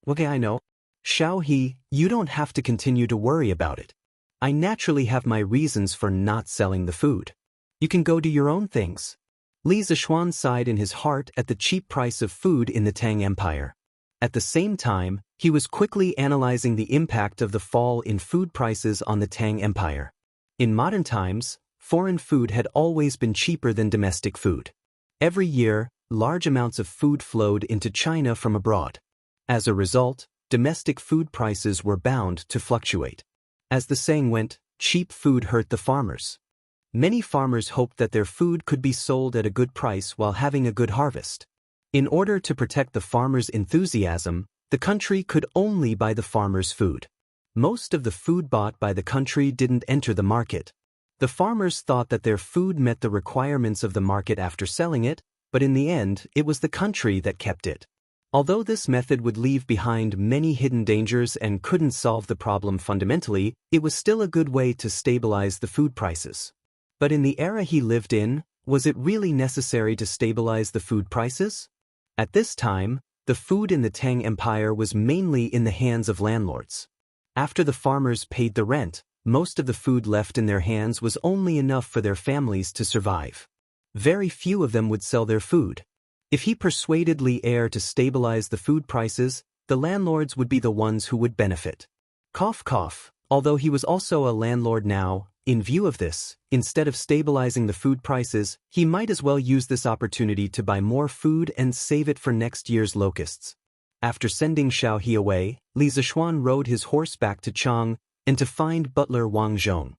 Okay, I know. Xiao He, you don't have to continue to worry about it. I naturally have my reasons for not selling the food. You can go do your own things. Li Zishuan sighed in his heart at the cheap price of food in the Tang Empire. At the same time, he was quickly analyzing the impact of the fall in food prices on the Tang Empire. In modern times, foreign food had always been cheaper than domestic food. Every year, large amounts of food flowed into China from abroad. As a result, domestic food prices were bound to fluctuate. As the saying went, cheap food hurt the farmers. Many farmers hoped that their food could be sold at a good price while having a good harvest. In order to protect the farmers' enthusiasm, the country could only buy the farmers' food. Most of the food bought by the country didn't enter the market. The farmers thought that their food met the requirements of the market after selling it, but in the end, it was the country that kept it. Although this method would leave behind many hidden dangers and couldn't solve the problem fundamentally, it was still a good way to stabilize the food prices. But in the era he lived in, was it really necessary to stabilize the food prices? At this time, the food in the Tang Empire was mainly in the hands of landlords. After the farmers paid the rent, most of the food left in their hands was only enough for their families to survive. Very few of them would sell their food. If he persuaded Li Er to stabilize the food prices, the landlords would be the ones who would benefit. Cough cough, although he was also a landlord now, in view of this, instead of stabilizing the food prices, he might as well use this opportunity to buy more food and save it for next year's locusts. After sending Xiao He away, Li Zishuan rode his horse back to Chang and to find butler Wang Zhong.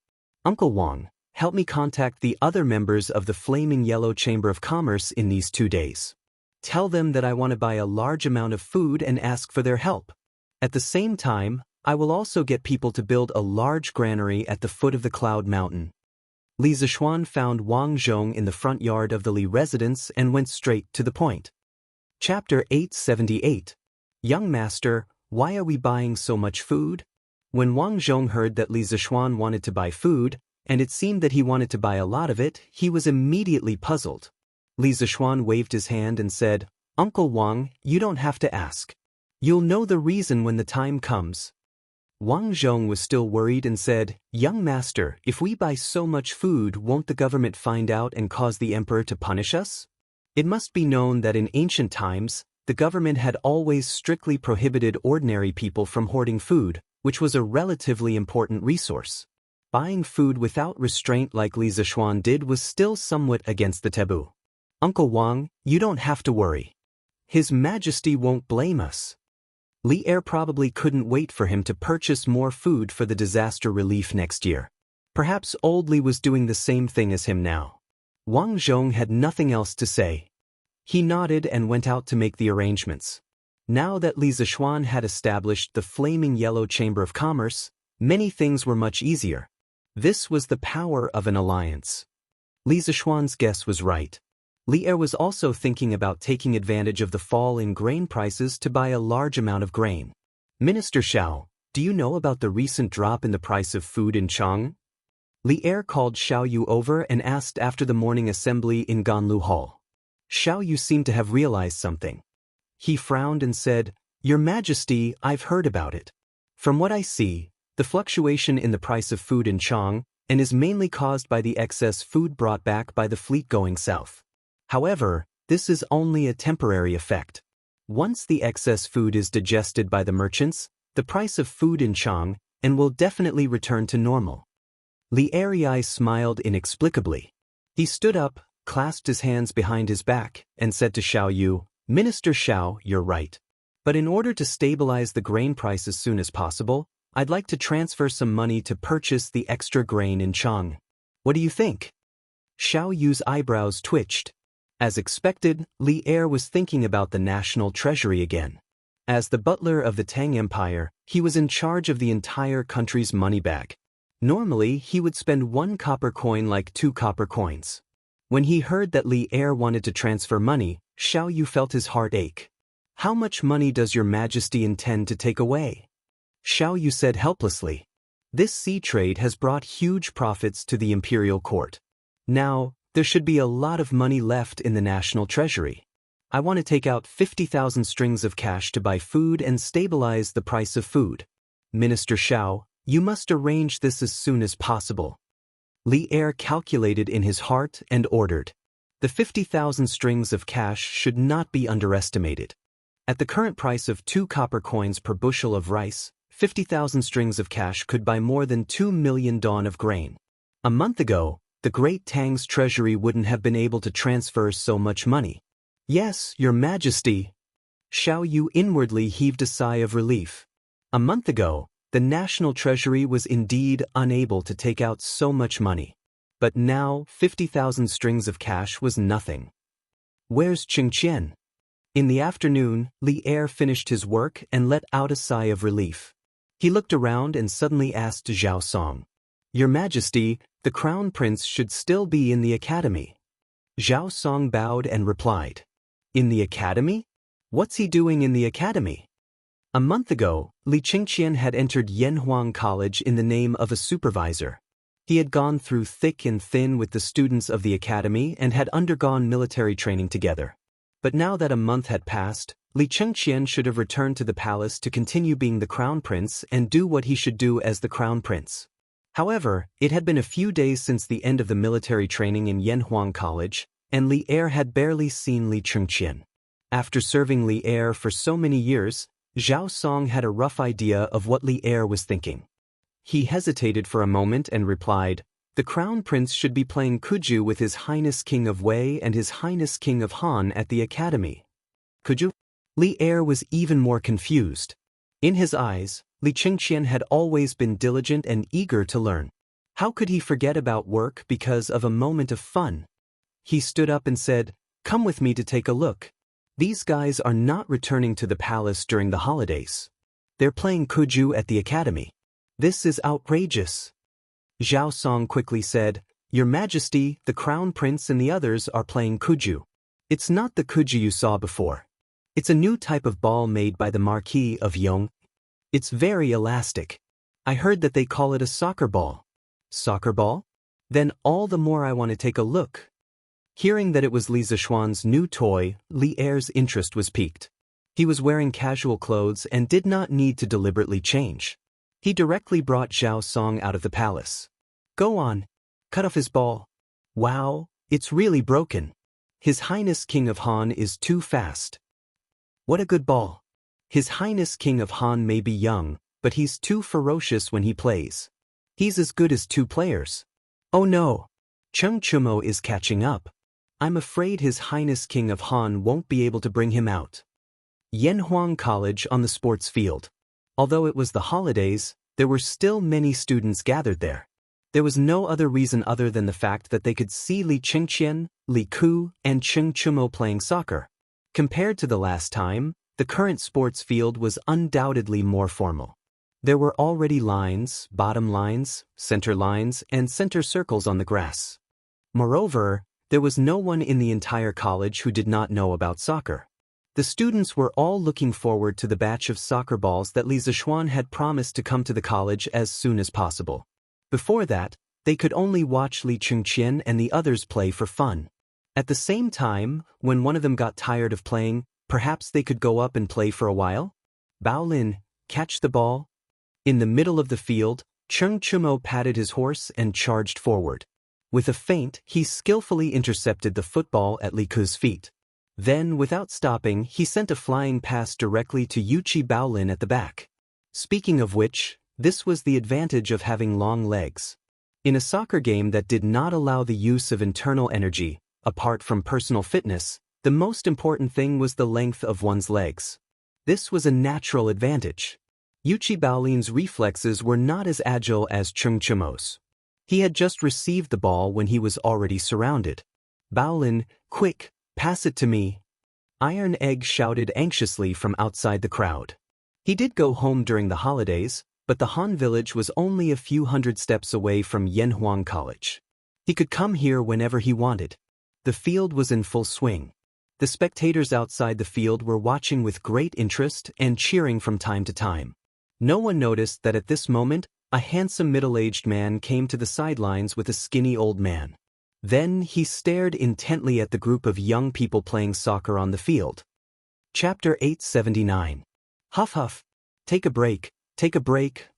Uncle Wang, help me contact the other members of the Flaming Yellow Chamber of Commerce in these 2 days. Tell them that I want to buy a large amount of food and ask for their help. At the same time, I will also get people to build a large granary at the foot of the Cloud Mountain. Li Zishuan found Wang Zhong in the front yard of the Li residence and went straight to the point. Chapter 878. Young Master, why are we buying so much food? When Wang Zhong heard that Li Zishuan wanted to buy food, and it seemed that he wanted to buy a lot of it, he was immediately puzzled. Li Zishuan waved his hand and said, Uncle Wang, you don't have to ask. You'll know the reason when the time comes. Wang Zhong was still worried and said, Young Master, if we buy so much food, won't the government find out and cause the emperor to punish us? It must be known that in ancient times, the government had always strictly prohibited ordinary people from hoarding food, which was a relatively important resource. Buying food without restraint like Li Zishuan did was still somewhat against the taboo. Uncle Wang, you don't have to worry. His Majesty won't blame us. Li Er probably couldn't wait for him to purchase more food for the disaster relief next year. Perhaps old Li was doing the same thing as him now. Wang Zhong had nothing else to say. He nodded and went out to make the arrangements. Now that Li Zishuan had established the Flaming Yellow Chamber of Commerce, many things were much easier. This was the power of an alliance. Li Zishuan's guess was right. Li Er was also thinking about taking advantage of the fall in grain prices to buy a large amount of grain. Minister Xiao, do you know about the recent drop in the price of food in Chang? Li Er called Xiao Yu over and asked after the morning assembly in Ganlu Hall. Xiao Yu seemed to have realized something. He frowned and said, Your Majesty, I've heard about it. From what I see, the fluctuation in the price of food in Chang and is mainly caused by the excess food brought back by the fleet going south. However, this is only a temporary effect. Once the excess food is digested by the merchants, the price of food in Chang and will definitely return to normal. Li Erei smiled inexplicably. He stood up, clasped his hands behind his back, and said to Xiao Yu, Minister Xiao, you're right. But in order to stabilize the grain price as soon as possible, I'd like to transfer some money to purchase the extra grain in Chang. What do you think? Xiao Yu's eyebrows twitched. As expected, Li Er was thinking about the national treasury again. As the butler of the Tang Empire, he was in charge of the entire country's money bag. Normally, he would spend 1 copper coin like 2 copper coins. When he heard that Li Er wanted to transfer money, Xiao Yu felt his heart ache. How much money does your Majesty intend to take away? Xiao Yu said helplessly. This sea trade has brought huge profits to the imperial court. Now, There should be a lot of money left in the national treasury. I want to take out 50,000 strings of cash to buy food and stabilize the price of food. Minister Xiao, you must arrange this as soon as possible. Li Er calculated in his heart and ordered. The 50,000 strings of cash should not be underestimated. At the current price of 2 copper coins per bushel of rice, 50,000 strings of cash could buy more than 2 million dawn of grain. A month ago, the Great Tang's treasury wouldn't have been able to transfer so much money. Yes, Your Majesty. Xiao Yu inwardly heaved a sigh of relief. A month ago, the national treasury was indeed unable to take out so much money. But now 50,000 strings of cash was nothing. Where's Qingqian? In the afternoon, Li Er finished his work and let out a sigh of relief. He looked around and suddenly asked Zhao Song, Your Majesty, the Crown Prince should still be in the academy. Zhao Song bowed and replied, In the academy? What's he doing in the academy? A month ago, Li Qingqian had entered Yanhuang College in the name of a supervisor. He had gone through thick and thin with the students of the academy and had undergone military training together. But now that a month had passed, Li Qingqian should have returned to the palace to continue being the crown prince and do what he should do as the crown prince. However, it had been a few days since the end of the military training in Yanhuang College, and Li Er had barely seen Li Qingqian. After serving Li Er for so many years, Zhao Song had a rough idea of what Li Er was thinking. He hesitated for a moment and replied, The Crown Prince should be playing Kuju with His Highness King of Wei and His Highness King of Han at the academy. Kuju? Li Er was even more confused. In his eyes, Li Qingqian had always been diligent and eager to learn. How could he forget about work because of a moment of fun? He stood up and said, Come with me to take a look. These guys are not returning to the palace during the holidays. They're playing Kuju at the academy. This is outrageous. Zhao Song quickly said, Your Majesty, the Crown Prince and the others are playing Kuju. It's not the Kuju you saw before. It's a new type of ball made by the Marquis of Yong. It's very elastic. I heard that they call it a soccer ball. Soccer ball? Then all the more I want to take a look. Hearing that it was Li Zishuan's new toy, Li Er's interest was piqued. He was wearing casual clothes and did not need to deliberately change. He directly brought Zhao Song out of the palace. Go on. Cut off his ball. Wow, it's really broken. His Highness King of Han is too fast. What a good ball. His Highness King of Han may be young, but he's too ferocious when he plays. He's as good as 2 players. Oh no. Cheng Chumo is catching up. I'm afraid His Highness King of Han won't be able to bring him out. Yanhuang College on the sports field. Although it was the holidays, there were still many students gathered there. There was no other reason other than the fact that they could see Li Qingqian, Li Ku, and Cheng Chumo playing soccer. Compared to the last time, the current sports field was undoubtedly more formal. There were already lines, bottom lines, center lines, and center circles on the grass. Moreover, there was no one in the entire college who did not know about soccer. The students were all looking forward to the batch of soccer balls that Li Zishuan had promised to come to the college as soon as possible. Before that, they could only watch Li Qingqian and the others play for fun. At the same time, when one of them got tired of playing, perhaps they could go up and play for a while? Bao Lin, catch the ball. In the middle of the field, Cheng Chumo patted his horse and charged forward. With a feint, he skillfully intercepted the football at Li Ku's feet. Then, without stopping, he sent a flying pass directly to Yuchi Baolin at the back. Speaking of which, this was the advantage of having long legs. In a soccer game that did not allow the use of internal energy, apart from personal fitness, the most important thing was the length of one's legs. This was a natural advantage. Yuchi Baolin's reflexes were not as agile as Cheng Chumo's. He had just received the ball when he was already surrounded. Baolin, quick, pass it to me. Iron Egg shouted anxiously from outside the crowd. He did go home during the holidays, but the Han village was only a few hundred steps away from Yanhuang College. He could come here whenever he wanted. The field was in full swing. The spectators outside the field were watching with great interest and cheering from time to time. No one noticed that at this moment, a handsome middle-aged man came to the sidelines with a skinny old man. Then he stared intently at the group of young people playing soccer on the field. Chapter 879. Huff huff. Take a break,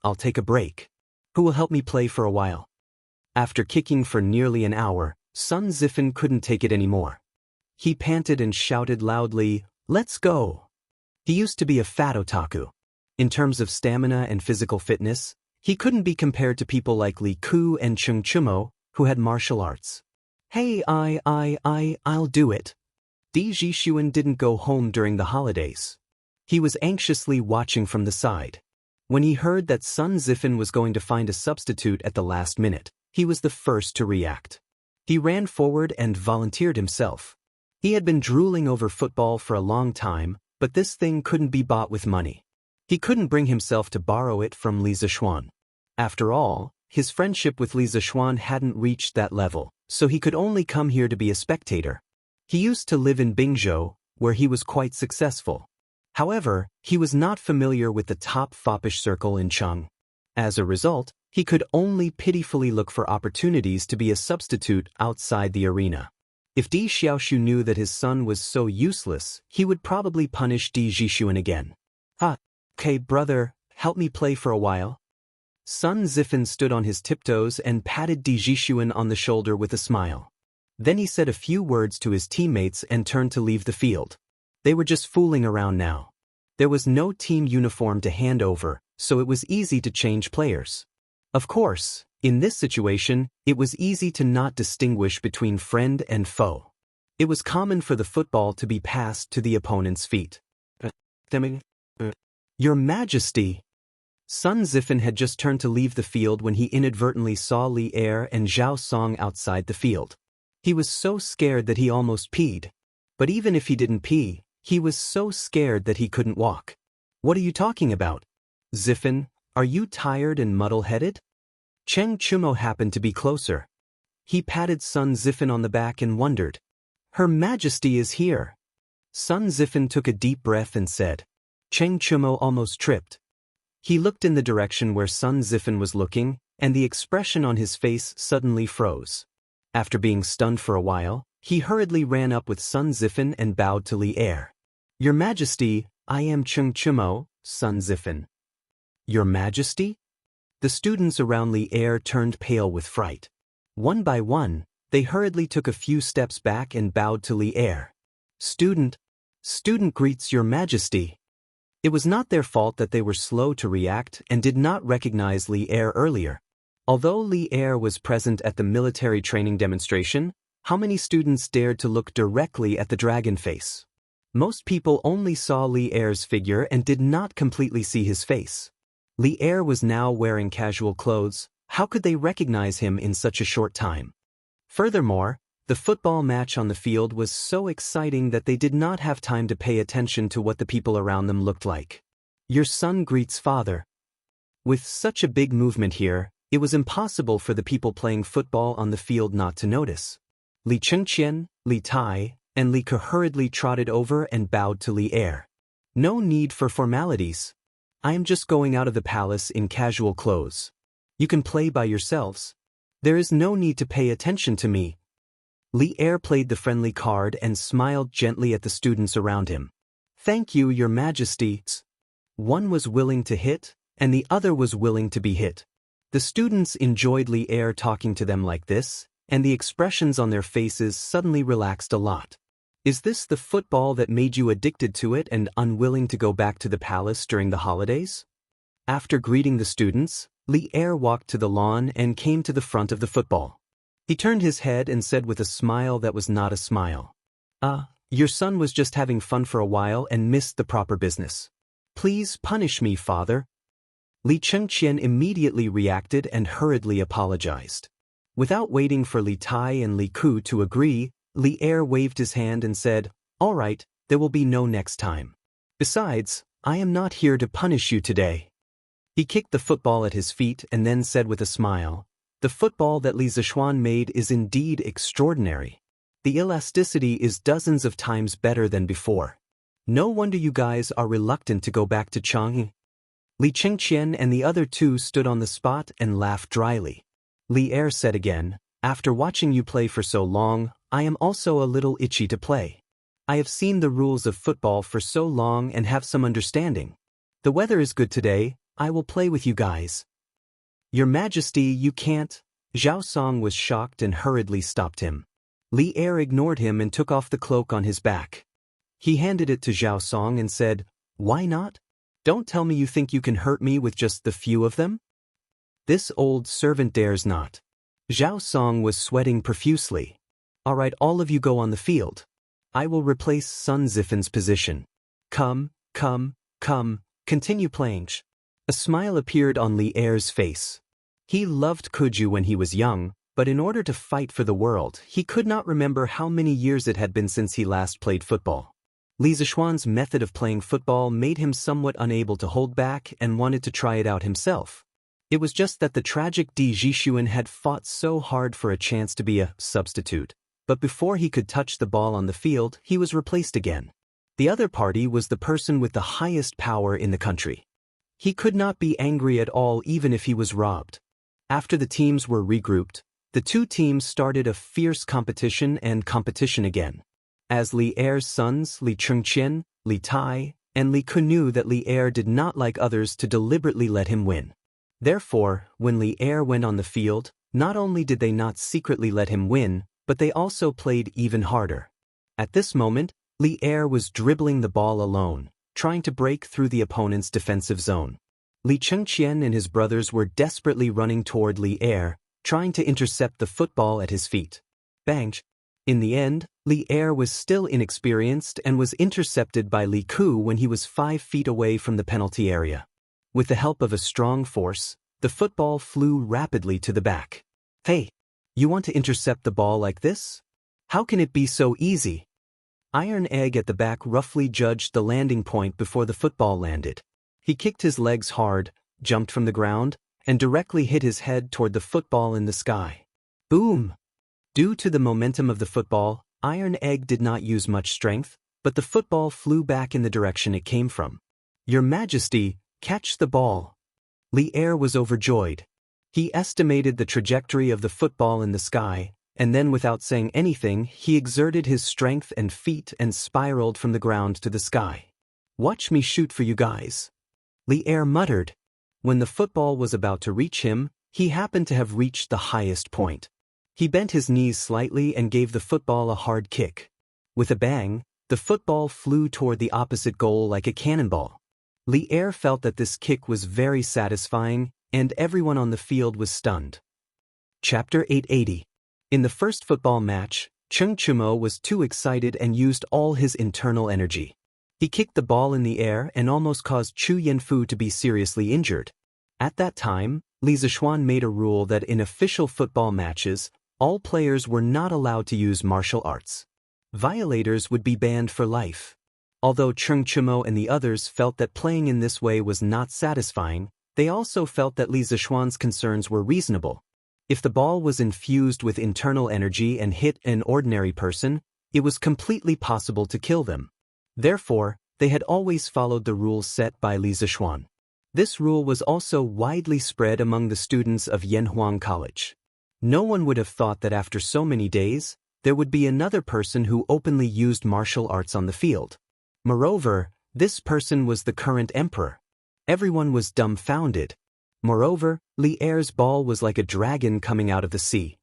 I'll take a break. Who will help me play for a while? After kicking for nearly an hour, Sun Zifen couldn't take it anymore. He panted and shouted loudly, "Let's go!" He used to be a fat otaku. In terms of stamina and physical fitness, he couldn't be compared to people like Li Ku and Chung Chumo, who had martial arts. Hey, I'll do it. Di Jixuan didn't go home during the holidays. He was anxiously watching from the side. When he heard that Sun Zifen was going to find a substitute at the last minute, he was the first to react. He ran forward and volunteered himself. He had been drooling over football for a long time, but this thing couldn't be bought with money. He couldn't bring himself to borrow it from Li Zixuan. After all, his friendship with Li Zixuan hadn't reached that level, so he could only come here to be a spectator. He used to live in Bingzhou, where he was quite successful. However, he was not familiar with the top foppish circle in Cheng. As a result, he could only pitifully look for opportunities to be a substitute outside the arena. If Di Xiaoshu knew that his son was so useless, he would probably punish Di Jixuan again. Okay, brother, help me play for a while. Sun Zifen stood on his tiptoes and patted Di Jixuan on the shoulder with a smile. Then he said a few words to his teammates and turned to leave the field. They were just fooling around now. There was no team uniform to hand over, so it was easy to change players. Of course, in this situation, it was easy to not distinguish between friend and foe. It was common for the football to be passed to the opponent's feet. Your Majesty! Sun Zifen had just turned to leave the field when he inadvertently saw Li Er and Zhao Song outside the field. He was so scared that he almost peed. But even if he didn't pee, he was so scared that he couldn't walk. What are you talking about? Zifen, are you tired and muddle-headed? Cheng Chumo happened to be closer. He patted Sun Zifen on the back and wondered. Her Majesty is here. Sun Zifen took a deep breath and said. Cheng Chumo almost tripped. He looked in the direction where Sun Zifen was looking, and the expression on his face suddenly froze. After being stunned for a while, he hurriedly ran up with Sun Zifen and bowed to Li Er. Your Majesty, I am Cheng Chumo, Sun Zifen. Your Majesty? The students around Li Er turned pale with fright. One by one, they hurriedly took a few steps back and bowed to Li Er. Student greets Your Majesty. It was not their fault that they were slow to react and did not recognize Li Er earlier. Although Li Er was present at the military training demonstration, how many students dared to look directly at the dragon face? Most people only saw Li Er's figure and did not completely see his face. Li Er was now wearing casual clothes. How could they recognize him in such a short time? Furthermore, the football match on the field was so exciting that they did not have time to pay attention to what the people around them looked like. Your son greets father. With such a big movement here, it was impossible for the people playing football on the field not to notice. Li Chengqian, Li Tai, and Li Ke hurriedly trotted over and bowed to Li Er. No need for formalities. I am just going out of the palace in casual clothes. You can play by yourselves. There is no need to pay attention to me. Li Er played the friendly card and smiled gently at the students around him. Thank you, Your Majesty. One was willing to hit, and the other was willing to be hit. The students enjoyed Li Er talking to them like this, and the expressions on their faces suddenly relaxed a lot. Is this the football that made you addicted to it and unwilling to go back to the palace during the holidays? After greeting the students, Li Er walked to the lawn and came to the front of the football. He turned his head and said with a smile that was not a smile. Your son was just having fun for a while and missed the proper business. Please punish me, father. Li Chengqian immediately reacted and hurriedly apologized. Without waiting for Li Tai and Li Ku to agree, Li Er waved his hand and said, All right, there will be no next time. Besides, I am not here to punish you today. He kicked the football at his feet and then said with a smile, The football that Li Zixuan made is indeed extraordinary. The elasticity is dozens of times better than before. No wonder you guys are reluctant to go back to Chang'e. Li Chengqian and the other two stood on the spot and laughed dryly. Li Er said again, After watching you play for so long, I am also a little itchy to play. I have seen the rules of football for so long and have some understanding. The weather is good today, I will play with you guys. Your Majesty, you can't. Zhao Song was shocked and hurriedly stopped him. Li Er ignored him and took off the cloak on his back. He handed it to Zhao Song and said, "Why not? Don't tell me you think you can hurt me with just the few of them? This old servant dares not." Zhao Song was sweating profusely. "All right, all of you go on the field. I will replace Sun Zifen's position. Come, continue playing." A smile appeared on Li Er's face. He loved Kuju when he was young, but in order to fight for the world, he could not remember how many years it had been since he last played football. Li Zishuan's method of playing football made him somewhat unable to hold back and wanted to try it out himself. It was just that the tragic Di Jishuan had fought so hard for a chance to be a substitute, but before he could touch the ball on the field, he was replaced again. The other party was the person with the highest power in the country. He could not be angry at all even if he was robbed. After the teams were regrouped, the two teams started a fierce competition again. As Li Er's sons, Li Chengqian, Li Tai, and Li Ku knew that Li Er did not like others to deliberately let him win. Therefore, when Li Er went on the field, not only did they not secretly let him win, but they also played even harder. At this moment, Li Er was dribbling the ball alone, trying to break through the opponent's defensive zone. Li Chengqian and his brothers were desperately running toward Li Er, trying to intercept the football at his feet. Bang! In the end, Li Er was still inexperienced and was intercepted by Li Ku when he was 5 feet away from the penalty area. With the help of a strong force, the football flew rapidly to the back. "Hey, you want to intercept the ball like this? How can it be so easy?" Iron Egg at the back roughly judged the landing point before the football landed. He kicked his legs hard, jumped from the ground, and directly hit his head toward the football in the sky. Boom! Due to the momentum of the football, Iron Egg did not use much strength, but the football flew back in the direction it came from. "Your Majesty, catch the ball." Li Er was overjoyed. He estimated the trajectory of the football in the sky, and then without saying anything, he exerted his strength and feet and spiraled from the ground to the sky. "Watch me shoot for you guys." Li Er muttered. When the football was about to reach him, he happened to have reached the highest point. He bent his knees slightly and gave the football a hard kick. With a bang, the football flew toward the opposite goal like a cannonball. Li Er felt that this kick was very satisfying, and everyone on the field was stunned. Chapter 880. In the first football match, Cheng Chumo was too excited and used all his internal energy. He kicked the ball in the air and almost caused Chu Yanfu to be seriously injured. At that time, Li Zishuan made a rule that in official football matches, all players were not allowed to use martial arts. Violators would be banned for life. Although Cheng Chumo and the others felt that playing in this way was not satisfying, they also felt that Li Zishuan's concerns were reasonable. If the ball was infused with internal energy and hit an ordinary person, it was completely possible to kill them. Therefore, they had always followed the rules set by Li Zishuan. This rule was also widely spread among the students of Yanhuang College. No one would have thought that after so many days, there would be another person who openly used martial arts on the field. Moreover, this person was the current emperor. Everyone was dumbfounded. Moreover, Li Er's ball was like a dragon coming out of the sea.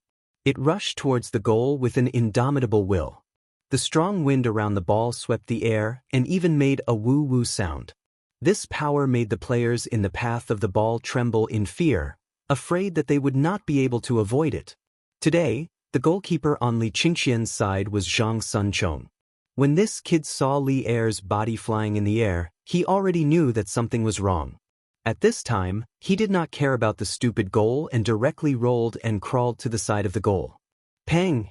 It rushed towards the goal with an indomitable will. The strong wind around the ball swept the air and even made a woo-woo sound. This power made the players in the path of the ball tremble in fear, afraid that they would not be able to avoid it. Today, the goalkeeper on Li Qingxian's side was Zhang Sunchong. When this kid saw Li Er's body flying in the air, he already knew that something was wrong. At this time, he did not care about the stupid goal and directly rolled and crawled to the side of the goal. Pang!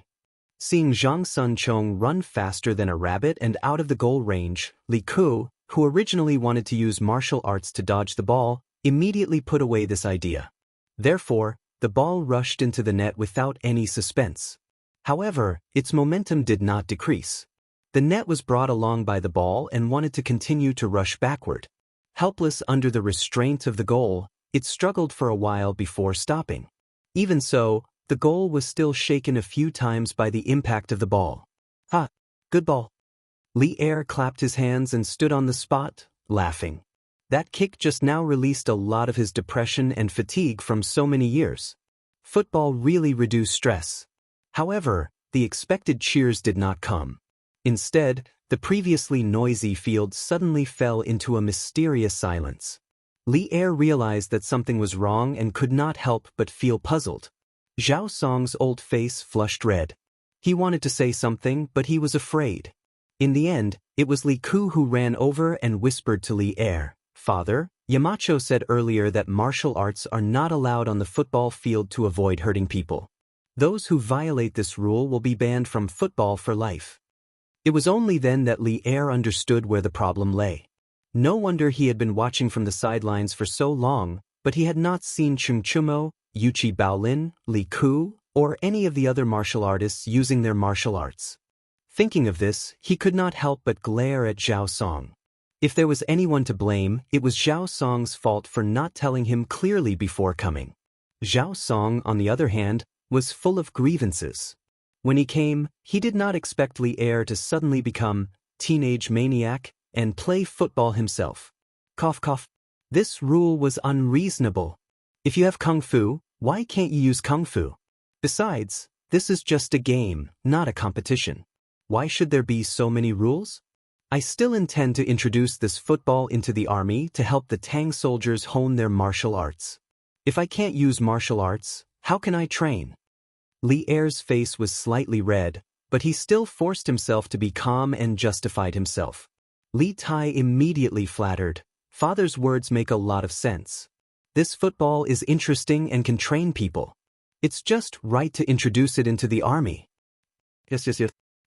Seeing Zhang Sunchong run faster than a rabbit and out of the goal range, Li Ku, who originally wanted to use martial arts to dodge the ball, immediately put away this idea. Therefore, the ball rushed into the net without any suspense. However, its momentum did not decrease. The net was brought along by the ball and wanted to continue to rush backward. Helpless under the restraint of the goal, it struggled for a while before stopping. Even so, The goal was still shaken a few times by the impact of the ball. Ah, good ball. Li Er clapped his hands and stood on the spot, laughing. That kick just now released a lot of his depression and fatigue from so many years. Football really reduced stress. However, the expected cheers did not come. Instead, the previously noisy field suddenly fell into a mysterious silence. Li Er realized that something was wrong and could not help but feel puzzled. Zhao Song's old face flushed red. He wanted to say something, but he was afraid. In the end, it was Li Ku who ran over and whispered to Li Er, "Father, Yamacho said earlier that martial arts are not allowed on the football field to avoid hurting people. Those who violate this rule will be banned from football for life." It was only then that Li Er understood where the problem lay. No wonder he had been watching from the sidelines for so long, but he had not seen Chung Chumo, Yuchi Baolin, Li Ku, or any of the other martial artists using their martial arts. Thinking of this, he could not help but glare at Zhao Song. If there was anyone to blame, it was Zhao Song's fault for not telling him clearly before coming. Zhao Song, on the other hand, was full of grievances. When he came, he did not expect Li Er to suddenly become teenage maniac and play football himself. Cough cough. This rule was unreasonable. If you have kung fu, why can't you use kung fu? Besides, this is just a game, not a competition. Why should there be so many rules? I still intend to introduce this football into the army to help the Tang soldiers hone their martial arts. If I can't use martial arts, how can I train? Li Er's face was slightly red, but he still forced himself to be calm and justified himself. Li Tai immediately flattered, "Father's words make a lot of sense. This football is interesting and can train people. It's just right to introduce it into the army." Yes.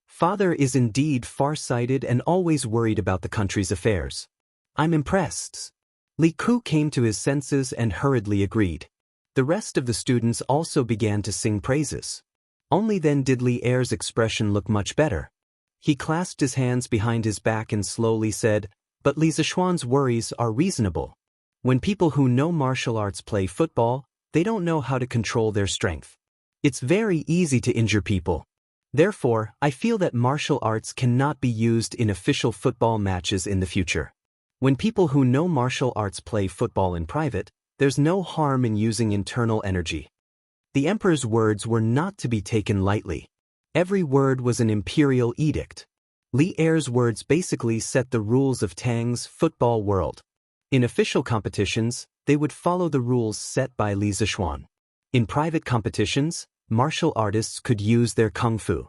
Father is indeed far-sighted and always worried about the country's affairs. I'm impressed. Li Ku came to his senses and hurriedly agreed. The rest of the students also began to sing praises. Only then did Li Er's expression look much better. He clasped his hands behind his back and slowly said, "But Li Zishuan's worries are reasonable. When people who know martial arts play football, they don't know how to control their strength. It's very easy to injure people. Therefore, I feel that martial arts cannot be used in official football matches in the future. When people who know martial arts play football in private, there's no harm in using internal energy." The emperor's words were not to be taken lightly. Every word was an imperial edict. Li Er's words basically set the rules of Tang's football world. In official competitions, they would follow the rules set by Li Zishuan. In private competitions, martial artists could use their kung fu.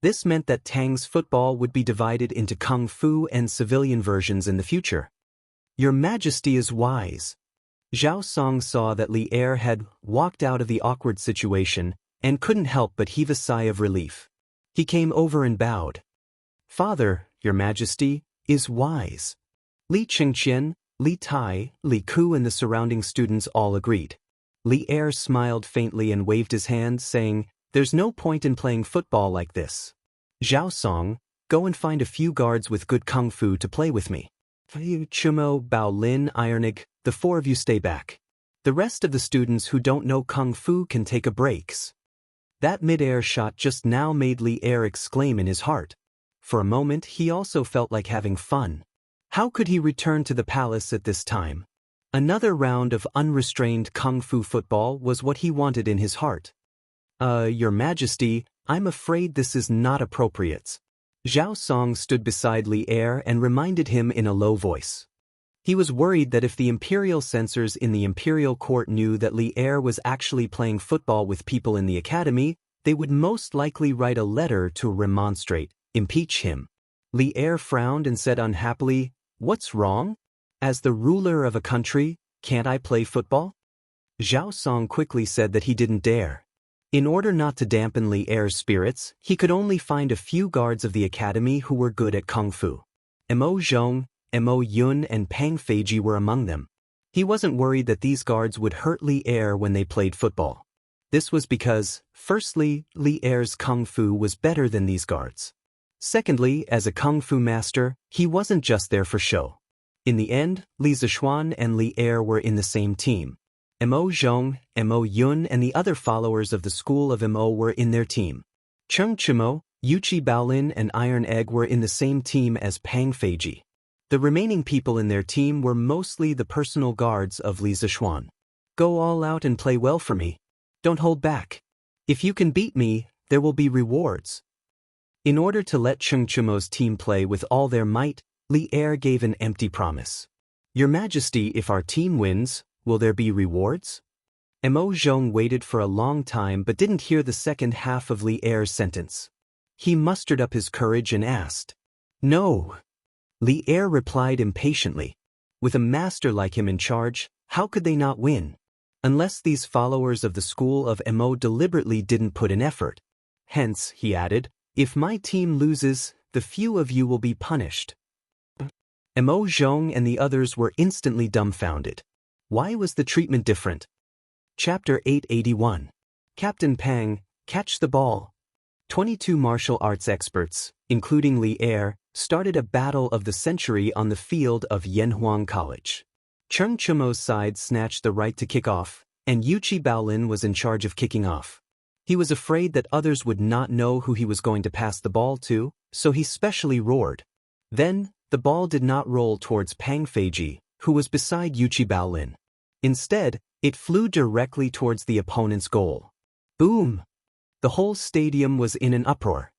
This meant that Tang's football would be divided into kung fu and civilian versions in the future. "Your Majesty is wise." Zhao Song saw that Li Er had walked out of the awkward situation and couldn't help but heave a sigh of relief. He came over and bowed. "Father, Your Majesty, is wise." Li Qingqian, Li Tai, Li Ku and the surrounding students all agreed. Li Er smiled faintly and waved his hand, saying, "There's no point in playing football like this. Zhao Song, go and find a few guards with good kung fu to play with me. Chumo, Baolin, Ironig, the four of you stay back. The rest of the students who don't know kung fu can take a breaks." That mid-air shot just now made Li Er exclaim in his heart. For a moment he also felt like having fun. How could he return to the palace at this time? Another round of unrestrained kung fu football was what he wanted in his heart. Your Majesty, I'm afraid this is not appropriate." Zhao Song stood beside Li Er and reminded him in a low voice. He was worried that if the imperial censors in the imperial court knew that Li Er was actually playing football with people in the academy, they would most likely write a letter to remonstrate, impeach him. Li Er frowned and said unhappily, "What's wrong? As the ruler of a country, can't I play football?" Zhao Song quickly said that he didn't dare. In order not to dampen Li Er's spirits, he could only find a few guards of the academy who were good at kung fu. Mo Zhong, Mo Yun and Pang Feiji were among them. He wasn't worried that these guards would hurt Li Er when they played football. This was because, firstly, Li Er's kung fu was better than these guards. Secondly, as a kung fu master, he wasn't just there for show. In the end, Li Zishuan and Li Er were in the same team. Mo Zhong, Mo Yun and the other followers of the school of Mo were in their team. Cheng Chimo, Yuchi Baolin and Iron Egg were in the same team as Pang Feiji. The remaining people in their team were mostly the personal guards of Li Zishuan. Go all out and play well for me. Don't hold back. If you can beat me, there will be rewards. In order to let Cheng Chimo's team play with all their might, Li Er gave an empty promise. Your Majesty, if our team wins, will there be rewards? Mo Zhong waited for a long time but didn't hear the second half of Li Er's sentence. He mustered up his courage and asked. No. Li Er replied impatiently. With a master like him in charge, how could they not win? Unless these followers of the school of Mo deliberately didn't put in effort. Hence, he added, if my team loses, the few of you will be punished. Mo Zhong and the others were instantly dumbfounded. Why was the treatment different? Chapter 881. Captain Pang, catch the ball. 22 martial arts experts, including Li Er, started a battle of the century on the field of Yanhuang College. Cheng Chimo's side snatched the right to kick off, and Yuchi Baolin was in charge of kicking off. He was afraid that others would not know who he was going to pass the ball to, so he specially roared. Then, the ball did not roll towards Pang Feiji, who was beside Yuchi Baolin. Instead, it flew directly towards the opponent's goal. Boom! The whole stadium was in an uproar.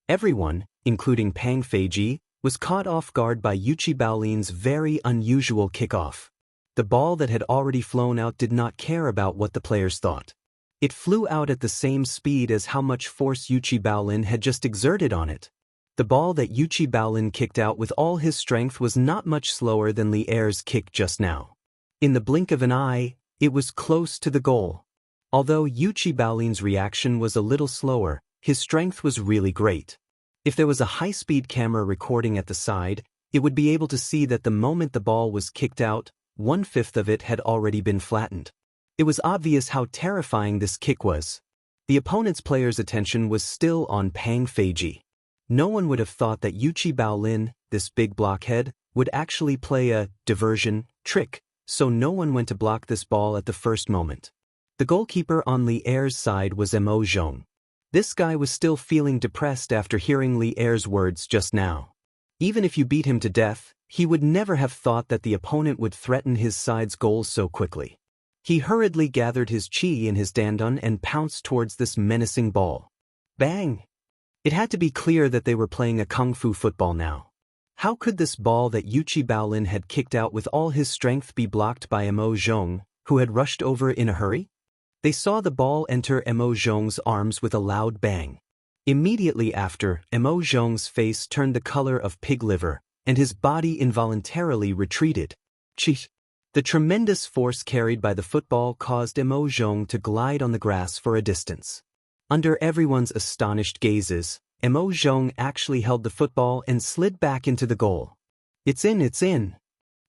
Everyone, including Pang Feiji, was caught off guard by Yuchi Baolin's very unusual kickoff. The ball that had already flown out did not care about what the players thought. It flew out at the same speed as how much force Yuchi Baolin had just exerted on it. The ball that Yuchi Baolin kicked out with all his strength was not much slower than Li Er's kick just now. In the blink of an eye, it was close to the goal. Although Yuchi Baolin's reaction was a little slower, his strength was really great. If there was a high-speed camera recording at the side, it would be able to see that the moment the ball was kicked out, 1/5 of it had already been flattened. It was obvious how terrifying this kick was. The opponent's player's attention was still on Pang Feiji. No one would have thought that Yuchi Baolin, this big blockhead, would actually play a diversion trick, so no one went to block this ball at the first moment. The goalkeeper on Li Er's side was Mo Zhong. This guy was still feeling depressed after hearing Li Er's words just now. Even if you beat him to death, he would never have thought that the opponent would threaten his side's goals so quickly. He hurriedly gathered his chi in his dandun and pounced towards this menacing ball. Bang! It had to be clear that they were playing a kung fu football now. How could this ball that Yuchi Baolin had kicked out with all his strength be blocked by Mo Zhong, who had rushed over in a hurry? They saw the ball enter Mo Zhong's arms with a loud bang. Immediately after, Mo Zhong's face turned the color of pig liver, and his body involuntarily retreated. Cheat! The tremendous force carried by the football caused Mo Zhong to glide on the grass for a distance. Under everyone's astonished gazes, Mo Zhong actually held the football and slid back into the goal. It's in, it's in!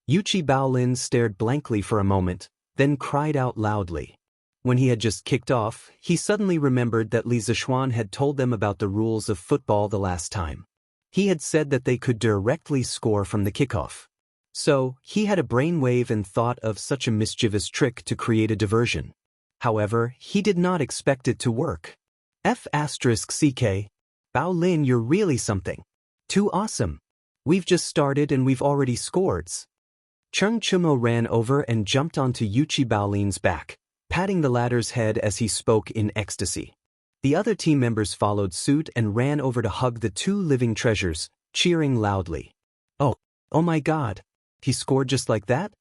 Yuchi Baolin stared blankly for a moment, then cried out loudly. When he had just kicked off, he suddenly remembered that Li Zishuan had told them about the rules of football the last time. He had said that they could directly score from the kickoff. So, he had a brainwave and thought of such a mischievous trick to create a diversion. However, he did not expect it to work. F***CK. Baolin, you're really something. Too awesome. We've just started and we've already scored. Cheng Chimo ran over and jumped onto Yuchi Baolin's back, patting the latter's head as he spoke in ecstasy. The other team members followed suit and ran over to hug the two living treasures, cheering loudly. Oh my god! He scored just like that?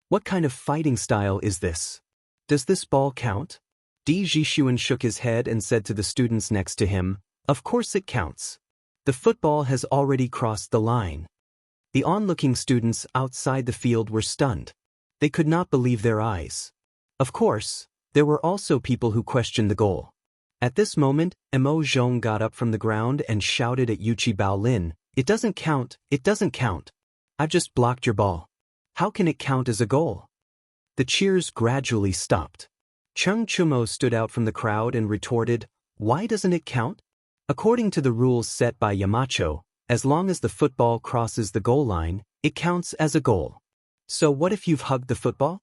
What kind of fighting style is this? Does this ball count? Di Jixuan shook his head and said to the students next to him, of course it counts. The football has already crossed the line. The onlooking students outside the field were stunned. They could not believe their eyes. Of course, there were also people who questioned the goal. At this moment, Mo Zhong got up from the ground and shouted at Yuchi Baolin, it doesn't count, it doesn't count. I've just blocked your ball. How can it count as a goal? The cheers gradually stopped. Cheng Chimo stood out from the crowd and retorted, why doesn't it count? According to the rules set by Yamacho, as long as the football crosses the goal line, it counts as a goal. So what if you've hugged the football?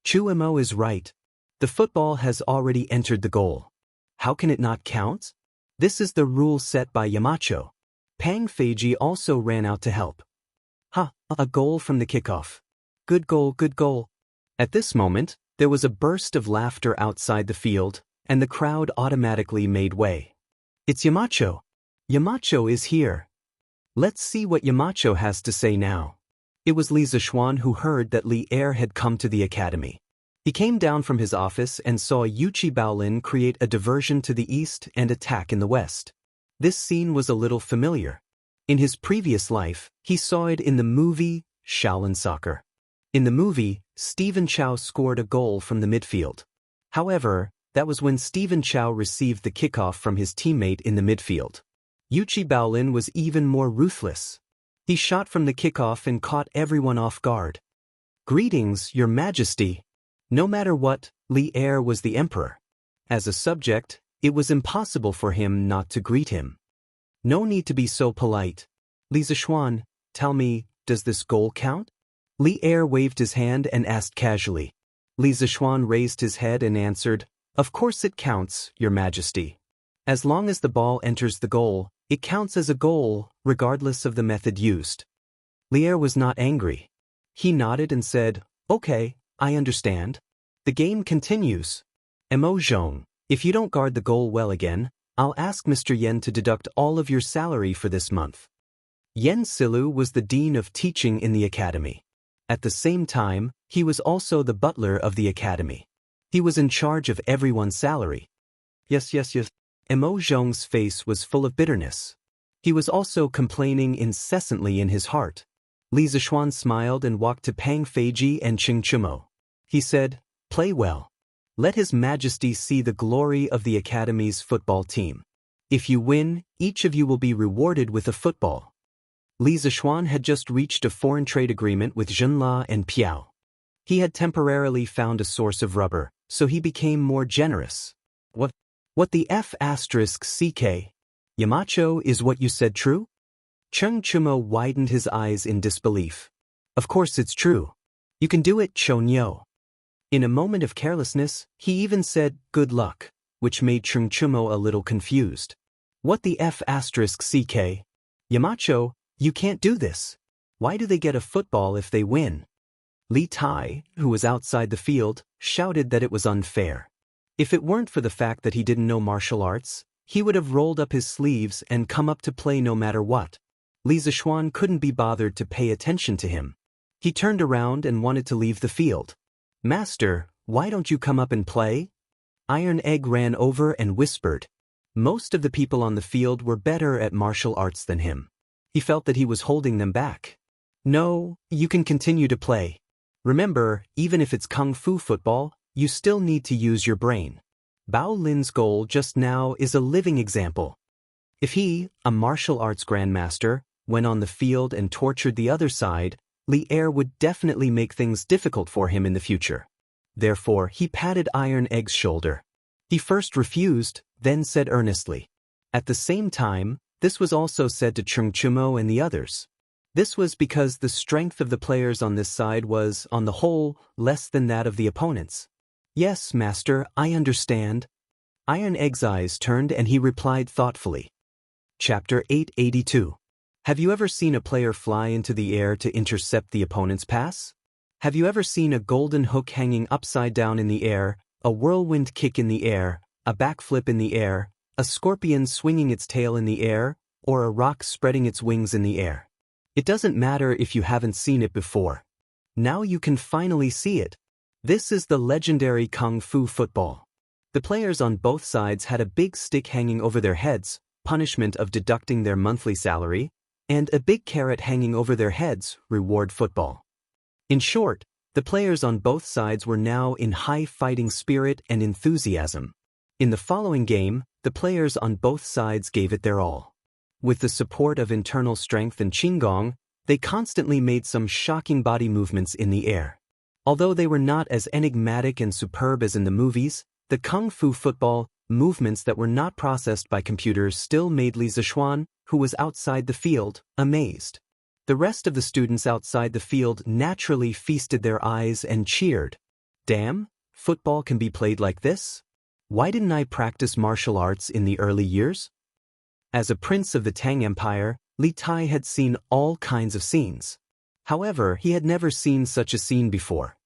Chuemo is right. The football has already entered the goal. How can it not count? This is the rule set by Yamacho. Pang Feiji also ran out to help. Ha, a goal from the kickoff. Good goal, good goal. At this moment, there was a burst of laughter outside the field, and the crowd automatically made way. It's Yamacho. Yamacho is here. Let's see what Yamacho has to say now. It was Li Zixuan who heard that Li Er had come to the academy. He came down from his office and saw Yuchi Baolin create a diversion to the east and attack in the west. This scene was a little familiar. In his previous life, he saw it in the movie Shaolin Soccer. In the movie, Stephen Chow scored a goal from the midfield. However, that was when Stephen Chow received the kickoff from his teammate in the midfield. Yuchi Baolin was even more ruthless. He shot from the kickoff and caught everyone off guard. Greetings, Your Majesty. No matter what, Li Er was the emperor. As a subject, it was impossible for him not to greet him. No need to be so polite. Li Zixuan, tell me, does this goal count? Li Er waved his hand and asked casually. Li Zixuan raised his head and answered, of course it counts, Your Majesty. As long as the ball enters the goal, it counts as a goal, regardless of the method used. Li Er was not angry. He nodded and said, okay, I understand. The game continues. Mo Zhong, if you don't guard the goal well again, I'll ask Mr. Yen to deduct all of your salary for this month. Yen Silu was the dean of teaching in the academy. At the same time, he was also the butler of the academy. He was in charge of everyone's salary. Yes. Mo Zhong's face was full of bitterness. He was also complaining incessantly in his heart. Li Zixuan smiled and walked to Pang Feiji and Ching Chumo. He said, play well. Let His Majesty see the glory of the Academy's football team. If you win, each of you will be rewarded with a football. Li Zixuan had just reached a foreign trade agreement with Junla and Piao. He had temporarily found a source of rubber, so he became more generous. What the F***CK? Yamacho, is what you said true? Cheng Chumo widened his eyes in disbelief. Of course it's true. You can do it, Chonyo. In a moment of carelessness, he even said, good luck, which made Cheng Chumo a little confused. What the F***CK? Yamacho, you can't do this. Why do they get a football if they win? Li Tai, who was outside the field, shouted that it was unfair. If it weren't for the fact that he didn't know martial arts, he would have rolled up his sleeves and come up to play no matter what. Li Zixuan couldn't be bothered to pay attention to him. He turned around and wanted to leave the field. Master, why don't you come up and play? Iron Egg ran over and whispered. Most of the people on the field were better at martial arts than him. He felt that he was holding them back. No, you can continue to play. Remember, even if it's kung fu football, you still need to use your brain. Bao Lin's goal just now is a living example. If he, a martial arts grandmaster, went on the field and tortured the other side, Li Er would definitely make things difficult for him in the future. Therefore, he patted Iron Egg's shoulder. He first refused, then said earnestly. At the same time, this was also said to Cheng Chumo and the others. This was because the strength of the players on this side was, on the whole, less than that of the opponents. Yes, Master, I understand. Iron Egg's eyes turned and he replied thoughtfully. Chapter 882. Have you ever seen a player fly into the air to intercept the opponent's pass? Have you ever seen a golden hook hanging upside down in the air, a whirlwind kick in the air, a backflip in the air, a scorpion swinging its tail in the air, or a rock spreading its wings in the air? It doesn't matter if you haven't seen it before. Now you can finally see it. This is the legendary Kung Fu football. The players on both sides had a big stick hanging over their heads, punishment of deducting their monthly salary, and a big carrot hanging over their heads, reward football. In short, the players on both sides were now in high fighting spirit and enthusiasm. In the following game, the players on both sides gave it their all. With the support of internal strength and Qinggong, they constantly made some shocking body movements in the air. Although they were not as enigmatic and superb as in the movies, the Kung Fu football movements that were not processed by computers still made Li Zixuan, who was outside the field, amazed. The rest of the students outside the field naturally feasted their eyes and cheered. Damn, football can be played like this? Why didn't I practice martial arts in the early years? As a prince of the Tang Empire, Li Tai had seen all kinds of scenes. However, he had never seen such a scene before.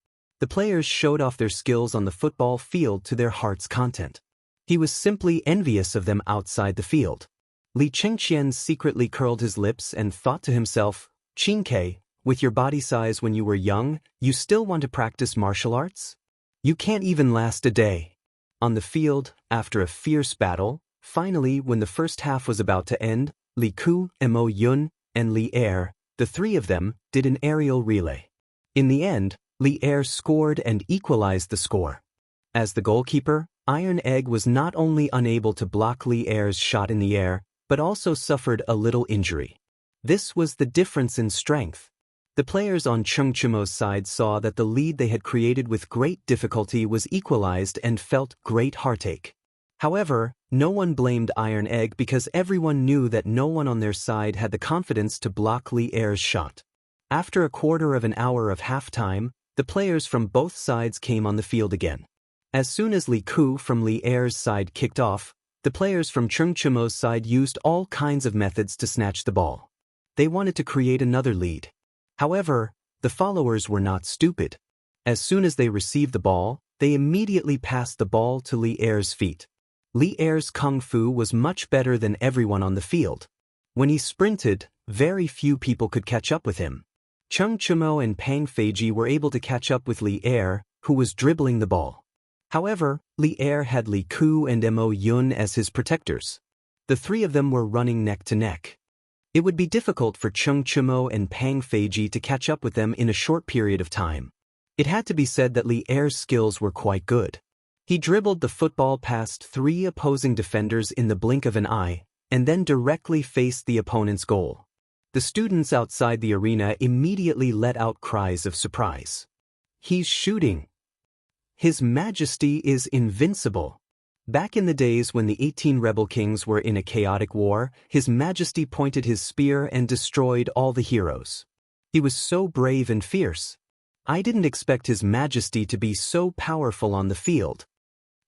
The players showed off their skills on the football field to their heart's content. He was simply envious of them outside the field. Li Chengqian secretly curled his lips and thought to himself, "Qingke, with your body size when you were young, you still want to practice martial arts? You can't even last a day." On the field, after a fierce battle, finally when the first half was about to end, Li Ku, Mo Yun, and Li Er, the three of them, did an aerial relay. In the end, Li Er scored and equalized the score. As the goalkeeper, Iron Egg was not only unable to block Li Er's shot in the air, but also suffered a little injury. This was the difference in strength. The players on Cheng Chimo's side saw that the lead they had created with great difficulty was equalized and felt great heartache. However, no one blamed Iron Egg because everyone knew that no one on their side had the confidence to block Li Er's shot. After a quarter of an hour of halftime, the players from both sides came on the field again. As soon as Li Ku from Li Er's side kicked off, the players from Cheng Chimo's side used all kinds of methods to snatch the ball. They wanted to create another lead. However, the followers were not stupid. As soon as they received the ball, they immediately passed the ball to Li Er's feet. Li Er's kung fu was much better than everyone on the field. When he sprinted, very few people could catch up with him. Cheng Chimo and Pang Feiji were able to catch up with Li Er, who was dribbling the ball. However, Li Er had Li Ku and Mo Yun as his protectors. The three of them were running neck to neck. It would be difficult for Cheng Chimo and Pang Feiji to catch up with them in a short period of time. It had to be said that Li Er's skills were quite good. He dribbled the football past three opposing defenders in the blink of an eye, and then directly faced the opponent's goal. The students outside the arena immediately let out cries of surprise. "He's shooting! His Majesty is invincible!" Back in the days when the 18 rebel kings were in a chaotic war, His Majesty pointed his spear and destroyed all the heroes. He was so brave and fierce. I didn't expect His Majesty to be so powerful on the field.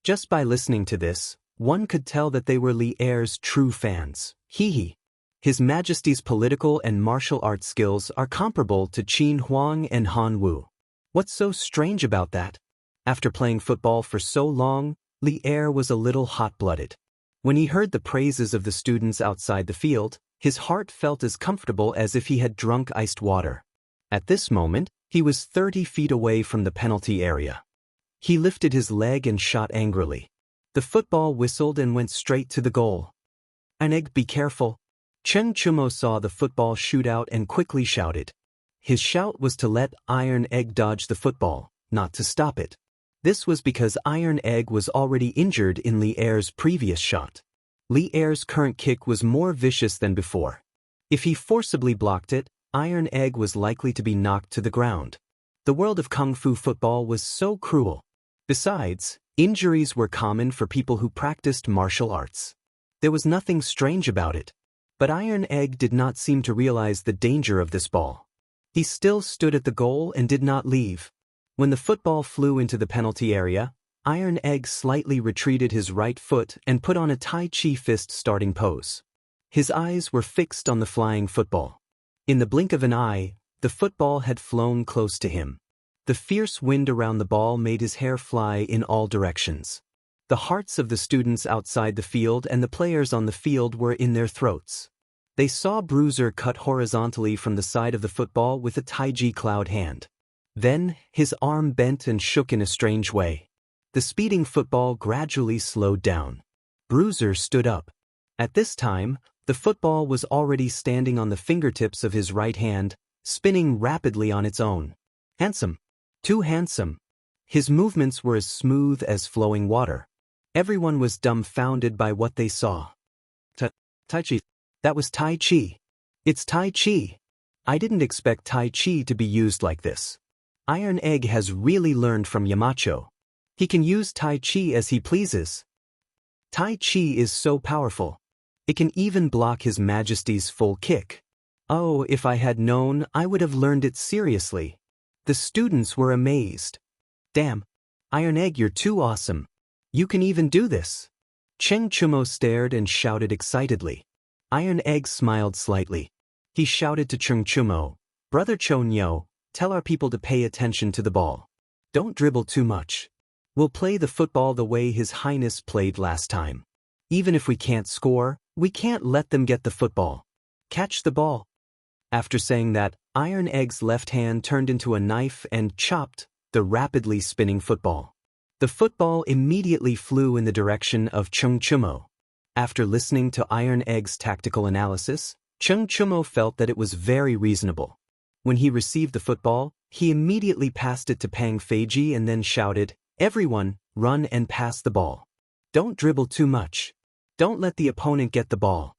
Just by listening to this, one could tell that they were Li Er's true fans. Hee. His Majesty's political and martial arts skills are comparable to Qin Huang and Han Wu. What's so strange about that? After playing football for so long, Li Er was a little hot-blooded. When he heard the praises of the students outside the field, his heart felt as comfortable as if he had drunk iced water. At this moment, he was 30 feet away from the penalty area. He lifted his leg and shot angrily. The football whistled and went straight to the goal. "Iron Egg, be careful." Cheng Chimo saw the football shoot out and quickly shouted. His shout was to let Iron Egg dodge the football, not to stop it. This was because Iron Egg was already injured in Li Er's previous shot. Li Er's current kick was more vicious than before. If he forcibly blocked it, Iron Egg was likely to be knocked to the ground. The world of Kung Fu football was so cruel. Besides, injuries were common for people who practiced martial arts. There was nothing strange about it. But Iron Egg did not seem to realize the danger of this ball. He still stood at the goal and did not leave. When the football flew into the penalty area, Iron Egg slightly retreated his right foot and put on a Tai Chi fist starting pose. His eyes were fixed on the flying football. In the blink of an eye, the football had flown close to him. The fierce wind around the ball made his hair fly in all directions. The hearts of the students outside the field and the players on the field were in their throats. They saw Bruiser cut horizontally from the side of the football with a Taiji cloud hand. Then, his arm bent and shook in a strange way. The speeding football gradually slowed down. Bruiser stood up. At this time, the football was already standing on the fingertips of his right hand, spinning rapidly on its own. Handsome. Too handsome. His movements were as smooth as flowing water. Everyone was dumbfounded by what they saw. Tai Chi. That was Tai Chi. It's Tai Chi. I didn't expect Tai Chi to be used like this. Iron Egg has really learned from Yamacho. He can use Tai Chi as he pleases. Tai Chi is so powerful. It can even block His Majesty's full kick. Oh, if I had known, I would have learned it seriously. The students were amazed. Damn, Iron Egg, you're too awesome. You can even do this. Cheng Chumo stared and shouted excitedly. Iron Egg smiled slightly. He shouted to Cheng Chumo, Brother Chonyo, tell our people to pay attention to the ball. Don't dribble too much. We'll play the football the way His Highness played last time. Even if we can't score, we can't let them get the football. Catch the ball. After saying that, Iron Egg's left hand turned into a knife and chopped the rapidly spinning football. The football immediately flew in the direction of Cheng Chumo. After listening to Iron Egg's tactical analysis, Cheng Chumo felt that it was very reasonable. When he received the football, he immediately passed it to Pang Feiji and then shouted, Everyone, run and pass the ball. Don't dribble too much. Don't let the opponent get the ball.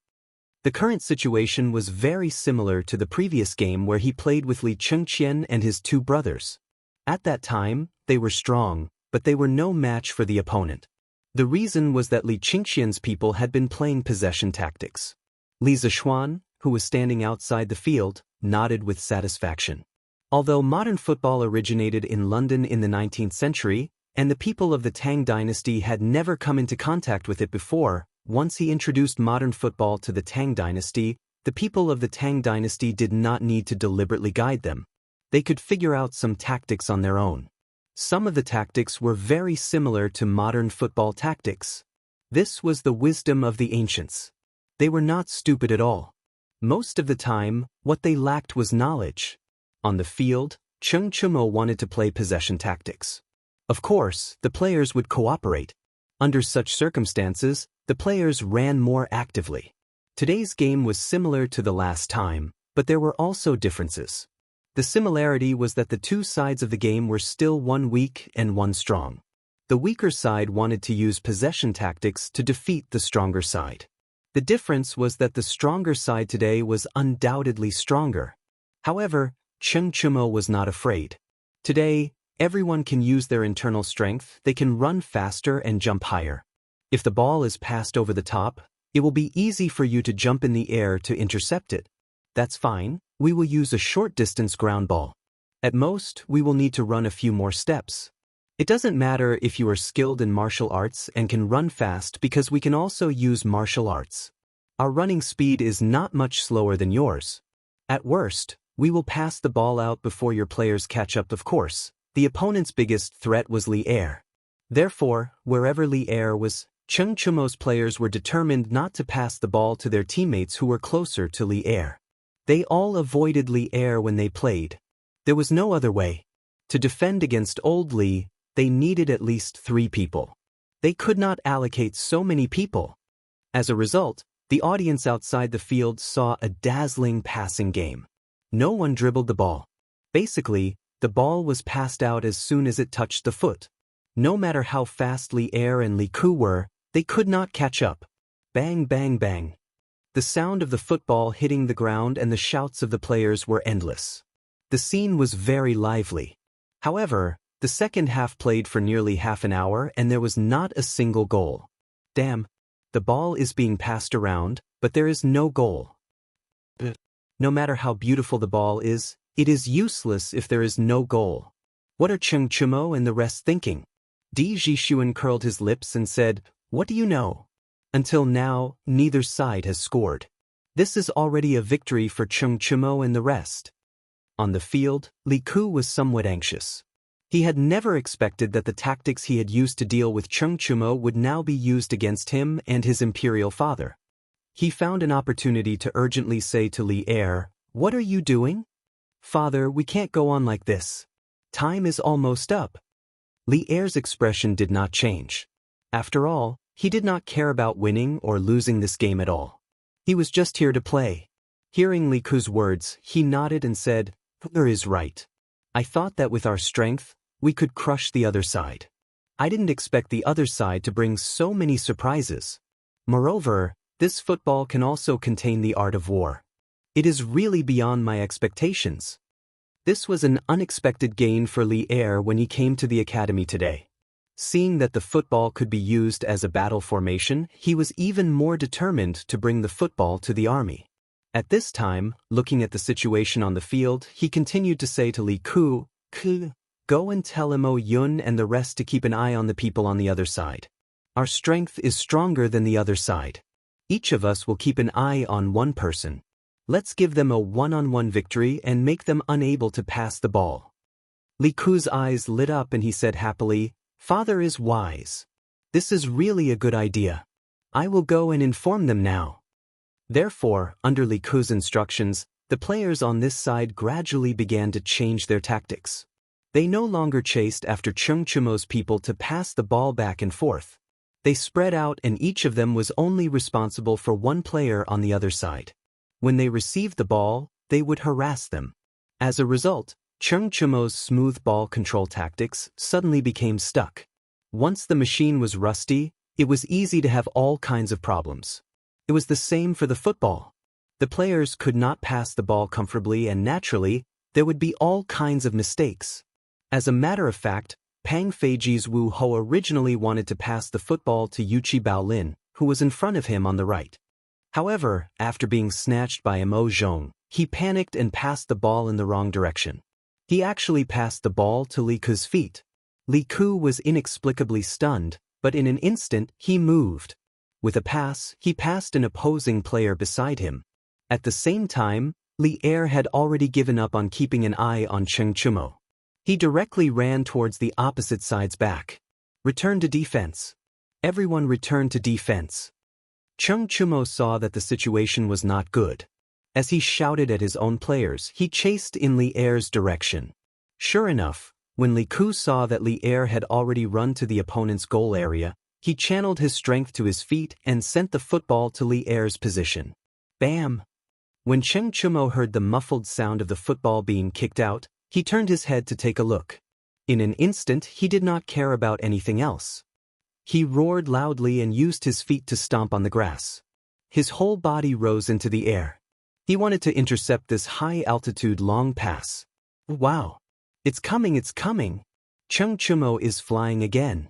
The current situation was very similar to the previous game where he played with Li Chengqian and his two brothers. At that time, they were strong, but they were no match for the opponent. The reason was that Li Chengqian's people had been playing possession tactics. Li Zishuan, who was standing outside the field, nodded with satisfaction. Although modern football originated in London in the 19th century, and the people of the Tang dynasty had never come into contact with it before, once he introduced modern football to the Tang dynasty, the people of the Tang dynasty did not need to deliberately guide them. They could figure out some tactics on their own. Some of the tactics were very similar to modern football tactics. This was the wisdom of the ancients. They were not stupid at all. Most of the time, what they lacked was knowledge. On the field, Cheng Chumo wanted to play possession tactics. Of course, the players would cooperate. Under such circumstances, the players ran more actively. Today's game was similar to the last time, but there were also differences. The similarity was that the two sides of the game were still one weak and one strong. The weaker side wanted to use possession tactics to defeat the stronger side. The difference was that the stronger side today was undoubtedly stronger. However, Cheng Chumo was not afraid. Today, everyone can use their internal strength, they can run faster and jump higher. If the ball is passed over the top, it will be easy for you to jump in the air to intercept it. That's fine, we will use a short-distance ground ball. At most, we will need to run a few more steps. It doesn't matter if you are skilled in martial arts and can run fast because we can also use martial arts. Our running speed is not much slower than yours. At worst, we will pass the ball out before your players catch up. Of course, the opponent's biggest threat was Li Er. Therefore, wherever Li Er was, Cheng Chumo's players were determined not to pass the ball to their teammates who were closer to Li Er. They all avoided Li Er when they played. There was no other way. To defend against old Li, they needed at least 3 people. They could not allocate so many people. As a result, the audience outside the field saw a dazzling passing game. No one dribbled the ball. Basically, the ball was passed out as soon as it touched the foot. No matter how fast Li Er and Li Ku were, they could not catch up. Bang, bang, bang. The sound of the football hitting the ground and the shouts of the players were endless. The scene was very lively. However, the second half played for nearly half an hour and there was not a single goal. Damn, the ball is being passed around, but there is no goal. No matter how beautiful the ball is, it is useless if there is no goal. What are Cheng Chumo and the rest thinking? Di Jishuan curled his lips and said, What do you know? Until now, neither side has scored. This is already a victory for Cheng Chumo and the rest. On the field, Li Ku was somewhat anxious. He had never expected that the tactics he had used to deal with Cheng Chumo would now be used against him and his imperial father. He found an opportunity to urgently say to Li Er, What are you doing? Father, we can't go on like this. Time is almost up. Li Er's expression did not change. After all, he did not care about winning or losing this game at all. He was just here to play. Hearing Li Ku's words, he nodded and said, Father is right. I thought that with our strength, we could crush the other side. I didn't expect the other side to bring so many surprises. Moreover, this football can also contain the art of war. It is really beyond my expectations. This was an unexpected gain for Li Er when he came to the academy today. Seeing that the football could be used as a battle formation, he was even more determined to bring the football to the army. At this time, looking at the situation on the field, he continued to say to Li Ku, Go and tell Mo Yun and the rest to keep an eye on the people on the other side. Our strength is stronger than the other side. Each of us will keep an eye on one person. Let's give them a one-on-one victory and make them unable to pass the ball." Li Ku's eyes lit up and he said happily, "Father is wise. This is really a good idea. I will go and inform them now." Therefore, under Li Ku's instructions, the players on this side gradually began to change their tactics. They no longer chased after Chung Chumo's people to pass the ball back and forth. They spread out and each of them was only responsible for one player on the other side. When they received the ball, they would harass them. As a result, Chung Chumo's smooth ball control tactics suddenly became stuck. Once the machine was rusty, it was easy to have all kinds of problems. It was the same for the football. The players could not pass the ball comfortably and naturally, there would be all kinds of mistakes. As a matter of fact, Pang Feiji's Wu Ho originally wanted to pass the football to Yuchi Baolin, who was in front of him on the right. However, after being snatched by Mo Zhong, he panicked and passed the ball in the wrong direction. He actually passed the ball to Li Ku's feet. Li Ku was inexplicably stunned, but in an instant he moved. With a pass, he passed an opposing player beside him. At the same time, Li Er had already given up on keeping an eye on Chung Chumo. He directly ran towards the opposite side's back. Return to defense. Everyone returned to defense. Chung Chumo saw that the situation was not good. As he shouted at his own players, he chased in Li Er's direction. Sure enough, when Li Ku saw that Li Er had already run to the opponent's goal area, he channeled his strength to his feet and sent the football to Li Er's position. Bam! When Chung Chumo heard the muffled sound of the football being kicked out, he turned his head to take a look. In an instant, he did not care about anything else. He roared loudly and used his feet to stomp on the grass. His whole body rose into the air. He wanted to intercept this high-altitude long pass. Wow! It's coming, it's coming! Chung Chumo is flying again.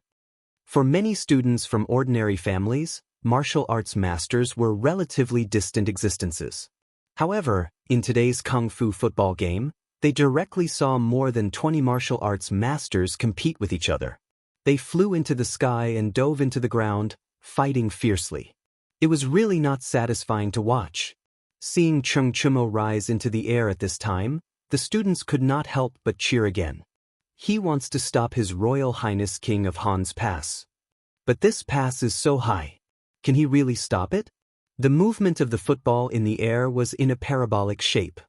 For many students from ordinary families, martial arts masters were relatively distant existences. However, in today's Kung Fu football game, they directly saw more than 20 martial arts masters compete with each other. They flew into the sky and dove into the ground, fighting fiercely. It was really not satisfying to watch. Seeing Chung Chumo rise into the air at this time, the students could not help but cheer again. He wants to stop His Royal Highness King of Han's pass. But this pass is so high. Can he really stop it? The movement of the football in the air was in a parabolic shape.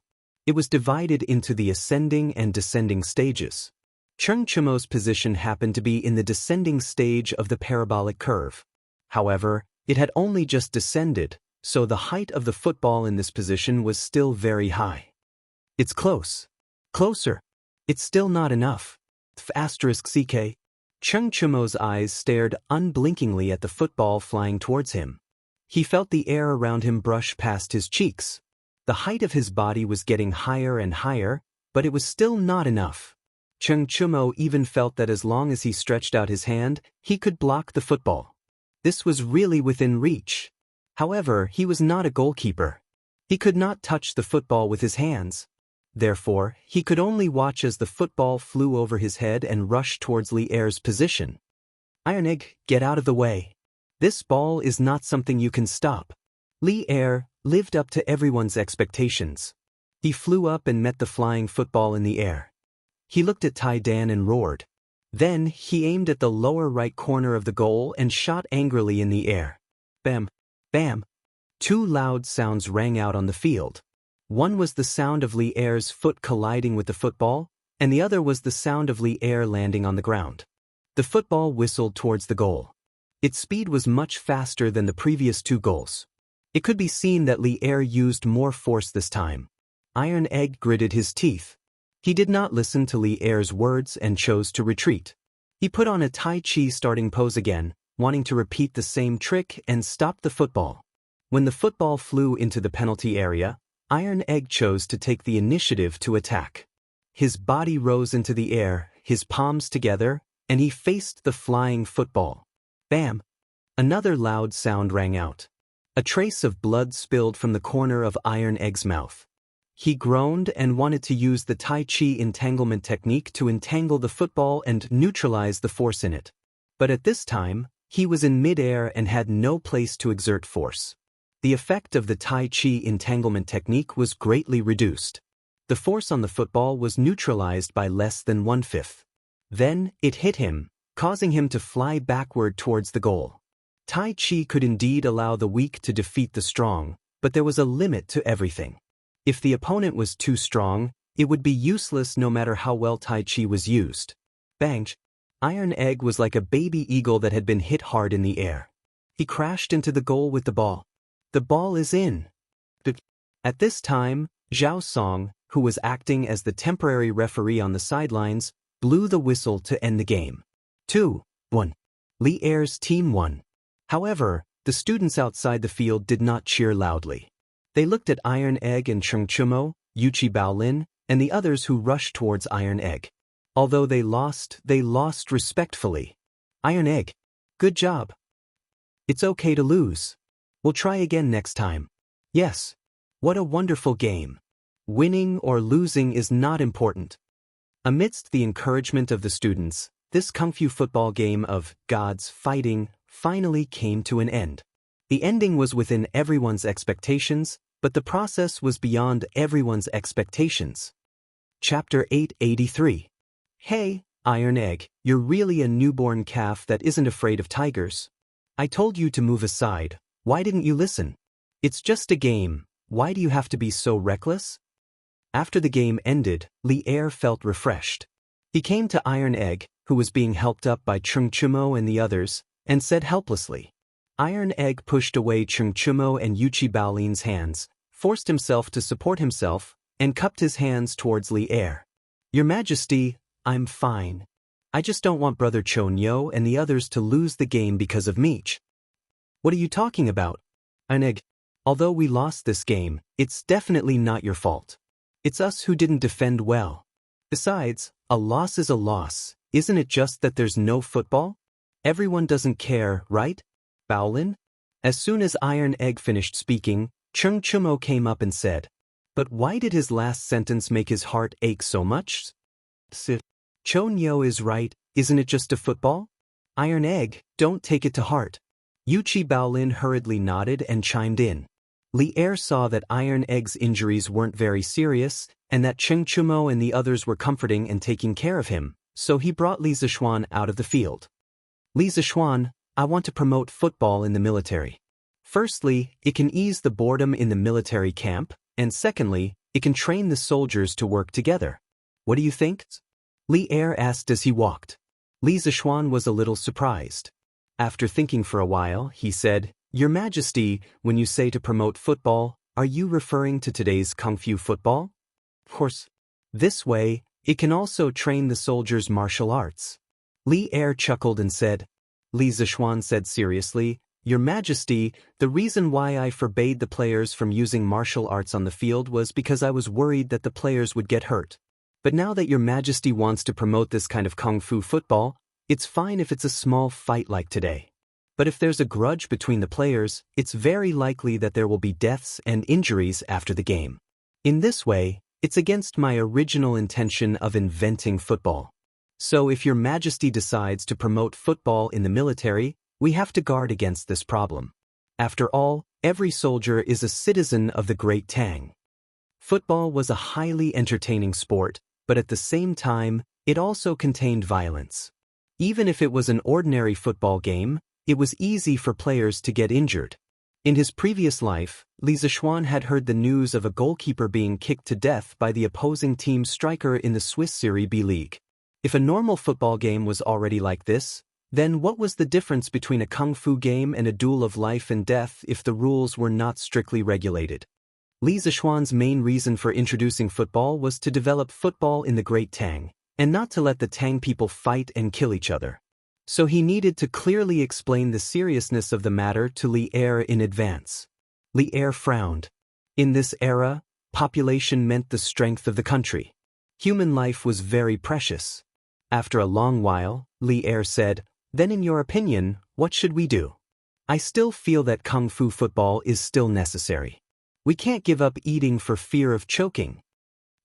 It was divided into the ascending and descending stages. Chung Chumo's position happened to be in the descending stage of the parabolic curve. However, it had only just descended, so the height of the football in this position was still very high. It's close. Closer. It's still not enough. *CK. Chung Chumo's eyes stared unblinkingly at the football flying towards him. He felt the air around him brush past his cheeks. The height of his body was getting higher and higher, but it was still not enough. Chung Chumo even felt that as long as he stretched out his hand, he could block the football. This was really within reach. However, he was not a goalkeeper. He could not touch the football with his hands. Therefore, he could only watch as the football flew over his head and rushed towards Li Er's position. Iron Egg, get out of the way. This ball is not something you can stop. Li Er lived up to everyone's expectations. He flew up and met the flying football in the air. He looked at Tai Dan and roared. Then, he aimed at the lower right corner of the goal and shot angrily in the air. Bam! Bam! Two loud sounds rang out on the field. One was the sound of Li Er's foot colliding with the football, and the other was the sound of Li Er landing on the ground. The football whistled towards the goal. Its speed was much faster than the previous two goals. It could be seen that Li Er used more force this time. Iron Egg gritted his teeth. He did not listen to Li Er's words and chose to retreat. He put on a Tai Chi starting pose again, wanting to repeat the same trick and stop the football. When the football flew into the penalty area, Iron Egg chose to take the initiative to attack. His body rose into the air, his palms together, and he faced the flying football. Bam! Another loud sound rang out. A trace of blood spilled from the corner of Iron Egg's mouth. He groaned and wanted to use the Tai Chi entanglement technique to entangle the football and neutralize the force in it. But at this time, he was in midair and had no place to exert force. The effect of the Tai Chi entanglement technique was greatly reduced. The force on the football was neutralized by less than 1/5. Then, it hit him, causing him to fly backward towards the goal. Tai Chi could indeed allow the weak to defeat the strong, but there was a limit to everything. If the opponent was too strong, it would be useless no matter how well Tai Chi was used. Bang! Iron Egg was like a baby eagle that had been hit hard in the air. He crashed into the goal with the ball. The ball is in. At this time, Zhao Song, who was acting as the temporary referee on the sidelines, blew the whistle to end the game. 2-1. Li Er's team won. However, the students outside the field did not cheer loudly. They looked at Iron Egg and Cheng Chumo, Yuchi Baolin, and the others who rushed towards Iron Egg. Although they lost respectfully. Iron Egg, good job. It's okay to lose. We'll try again next time. Yes. What a wonderful game. Winning or losing is not important. Amidst the encouragement of the students, this Kung Fu football game of gods fighting finally came to an end. The ending was within everyone's expectations, but the process was beyond everyone's expectations. Chapter 883. Hey, Iron Egg, you're really a newborn calf that isn't afraid of tigers. I told you to move aside. Why didn't you listen? It's just a game. Why do you have to be so reckless? After the game ended, Li Er felt refreshed. He came to Iron Egg, who was being helped up by Cheng Chumo and the others, and said helplessly. Iron Egg pushed away Cheng Chumo and Yuchi Baolin's hands, forced himself to support himself, and cupped his hands towards Li Er. Your Majesty, I'm fine. I just don't want Brother Cho Nyo and the others to lose the game because of me. What are you talking about? Iron Egg, although we lost this game, it's definitely not your fault. It's us who didn't defend well. Besides, a loss is a loss. Isn't it just that there's no football? Everyone doesn't care, right? Baolin? As soon as Iron Egg finished speaking, Cheng Chumo came up and said, but why did his last sentence make his heart ache so much? Cho Nyo is right, isn't it just a football? Iron Egg, don't take it to heart. Yuchi Baolin hurriedly nodded and chimed in. Li Er saw that Iron Egg's injuries weren't very serious, and that Cheng Chumo and the others were comforting and taking care of him, so he brought Li Zishuan out of the field. Li Zishuan, I want to promote football in the military. Firstly, it can ease the boredom in the military camp, and secondly, it can train the soldiers to work together. What do you think? Li Er asked as he walked. Li Zishuan was a little surprised. After thinking for a while, he said, Your Majesty, when you say to promote football, are you referring to today's Kung Fu football? Of course. This way, it can also train the soldiers' martial arts. Li Er chuckled and said. Li Zishuan said seriously, Your Majesty, the reason why I forbade the players from using martial arts on the field was because I was worried that the players would get hurt. But now that Your Majesty wants to promote this kind of Kung Fu football, it's fine if it's a small fight like today. But if there's a grudge between the players, it's very likely that there will be deaths and injuries after the game. In this way, it's against my original intention of inventing football. So if Your Majesty decides to promote football in the military, we have to guard against this problem. After all, every soldier is a citizen of the Great Tang. Football was a highly entertaining sport, but at the same time, it also contained violence. Even if it was an ordinary football game, it was easy for players to get injured. In his previous life, Li Zishuan had heard the news of a goalkeeper being kicked to death by the opposing team's striker in the Swiss Serie B League. If a normal football game was already like this, then what was the difference between a kung fu game and a duel of life and death if the rules were not strictly regulated? Li Zishuan's main reason for introducing football was to develop football in the Great Tang, and not to let the Tang people fight and kill each other. So he needed to clearly explain the seriousness of the matter to Li Er in advance. Li Er frowned. In this era, population meant the strength of the country. Human life was very precious. After a long while, Li Er said, Then in your opinion, what should we do? I still feel that Kung Fu football is still necessary. We can't give up eating for fear of choking.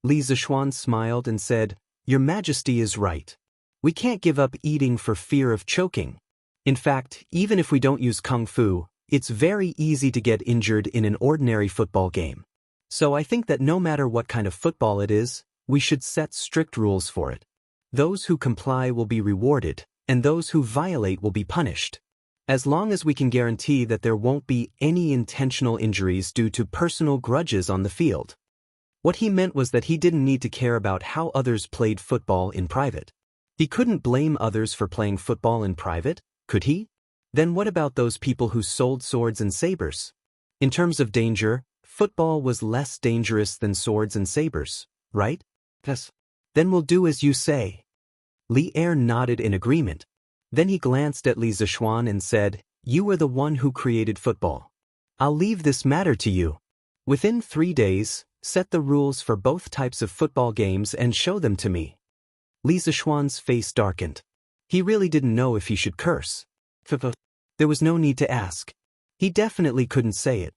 Li Zishuan smiled and said, Your Majesty is right. We can't give up eating for fear of choking. In fact, even if we don't use kung fu, it's very easy to get injured in an ordinary football game. So I think that no matter what kind of football it is, we should set strict rules for it. Those who comply will be rewarded, and those who violate will be punished. As long as we can guarantee that there won't be any intentional injuries due to personal grudges on the field. What he meant was that he didn't need to care about how others played football in private. He couldn't blame others for playing football in private, could he? Then what about those people who sold swords and sabers? In terms of danger, football was less dangerous than swords and sabers, right? Yes. Then we'll do as you say. Li Er nodded in agreement. Then he glanced at Li Zishuan and said, You are the one who created football. I'll leave this matter to you. Within 3 days, set the rules for both types of football games and show them to me. Li Zishuan's face darkened. He really didn't know if he should curse. There was no need to ask. He definitely couldn't say it.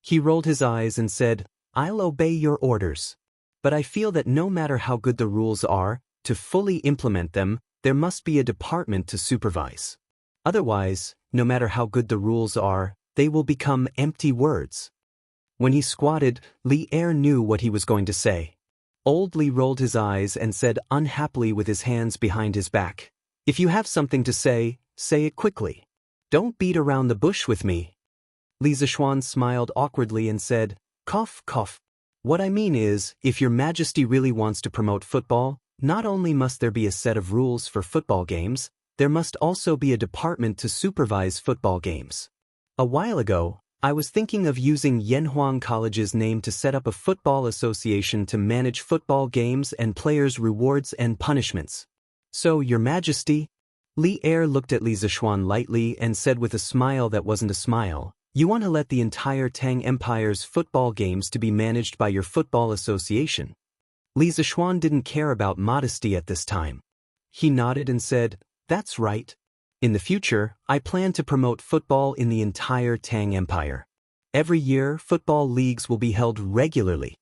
He rolled his eyes and said, I'll obey your orders. But I feel that no matter how good the rules are, to fully implement them, there must be a department to supervise. Otherwise, no matter how good the rules are, they will become empty words. When he squatted, Li Er knew what he was going to say. Old Li rolled his eyes and said unhappily with his hands behind his back, If you have something to say it quickly. Don't beat around the bush with me. Li Zishuan smiled awkwardly and said, Cough, cough. What I mean is, if your Majesty really wants to promote football, not only must there be a set of rules for football games, there must also be a department to supervise football games. A while ago, I was thinking of using Yanhuang College's name to set up a football association to manage football games and players' rewards and punishments. So, Your Majesty? Li Er looked at Li Zishuan lightly and said with a smile that wasn't a smile, You want to let the entire Tang Empire's football games to be managed by your football association. Li Zishuan didn't care about modesty at this time. He nodded and said, That's right. In the future, I plan to promote football in the entire Tang Empire. Every year, football leagues will be held regularly.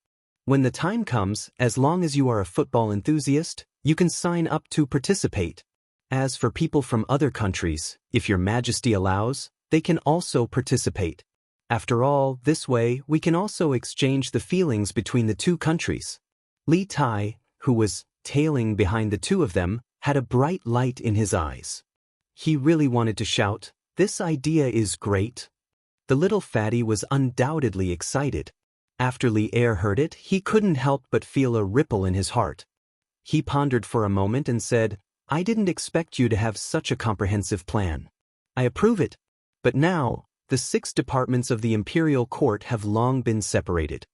When the time comes, as long as you are a football enthusiast, you can sign up to participate. As for people from other countries, if Your Majesty allows, they can also participate. After all, this way, we can also exchange the feelings between the two countries. Li Tai, who was tailing behind the two of them, had a bright light in his eyes. He really wanted to shout, This idea is great. The little fatty was undoubtedly excited. After Li Er heard it, he couldn't help but feel a ripple in his heart. He pondered for a moment and said, I didn't expect you to have such a comprehensive plan. I approve it. But now, the 6 departments of the Imperial Court have long been separated.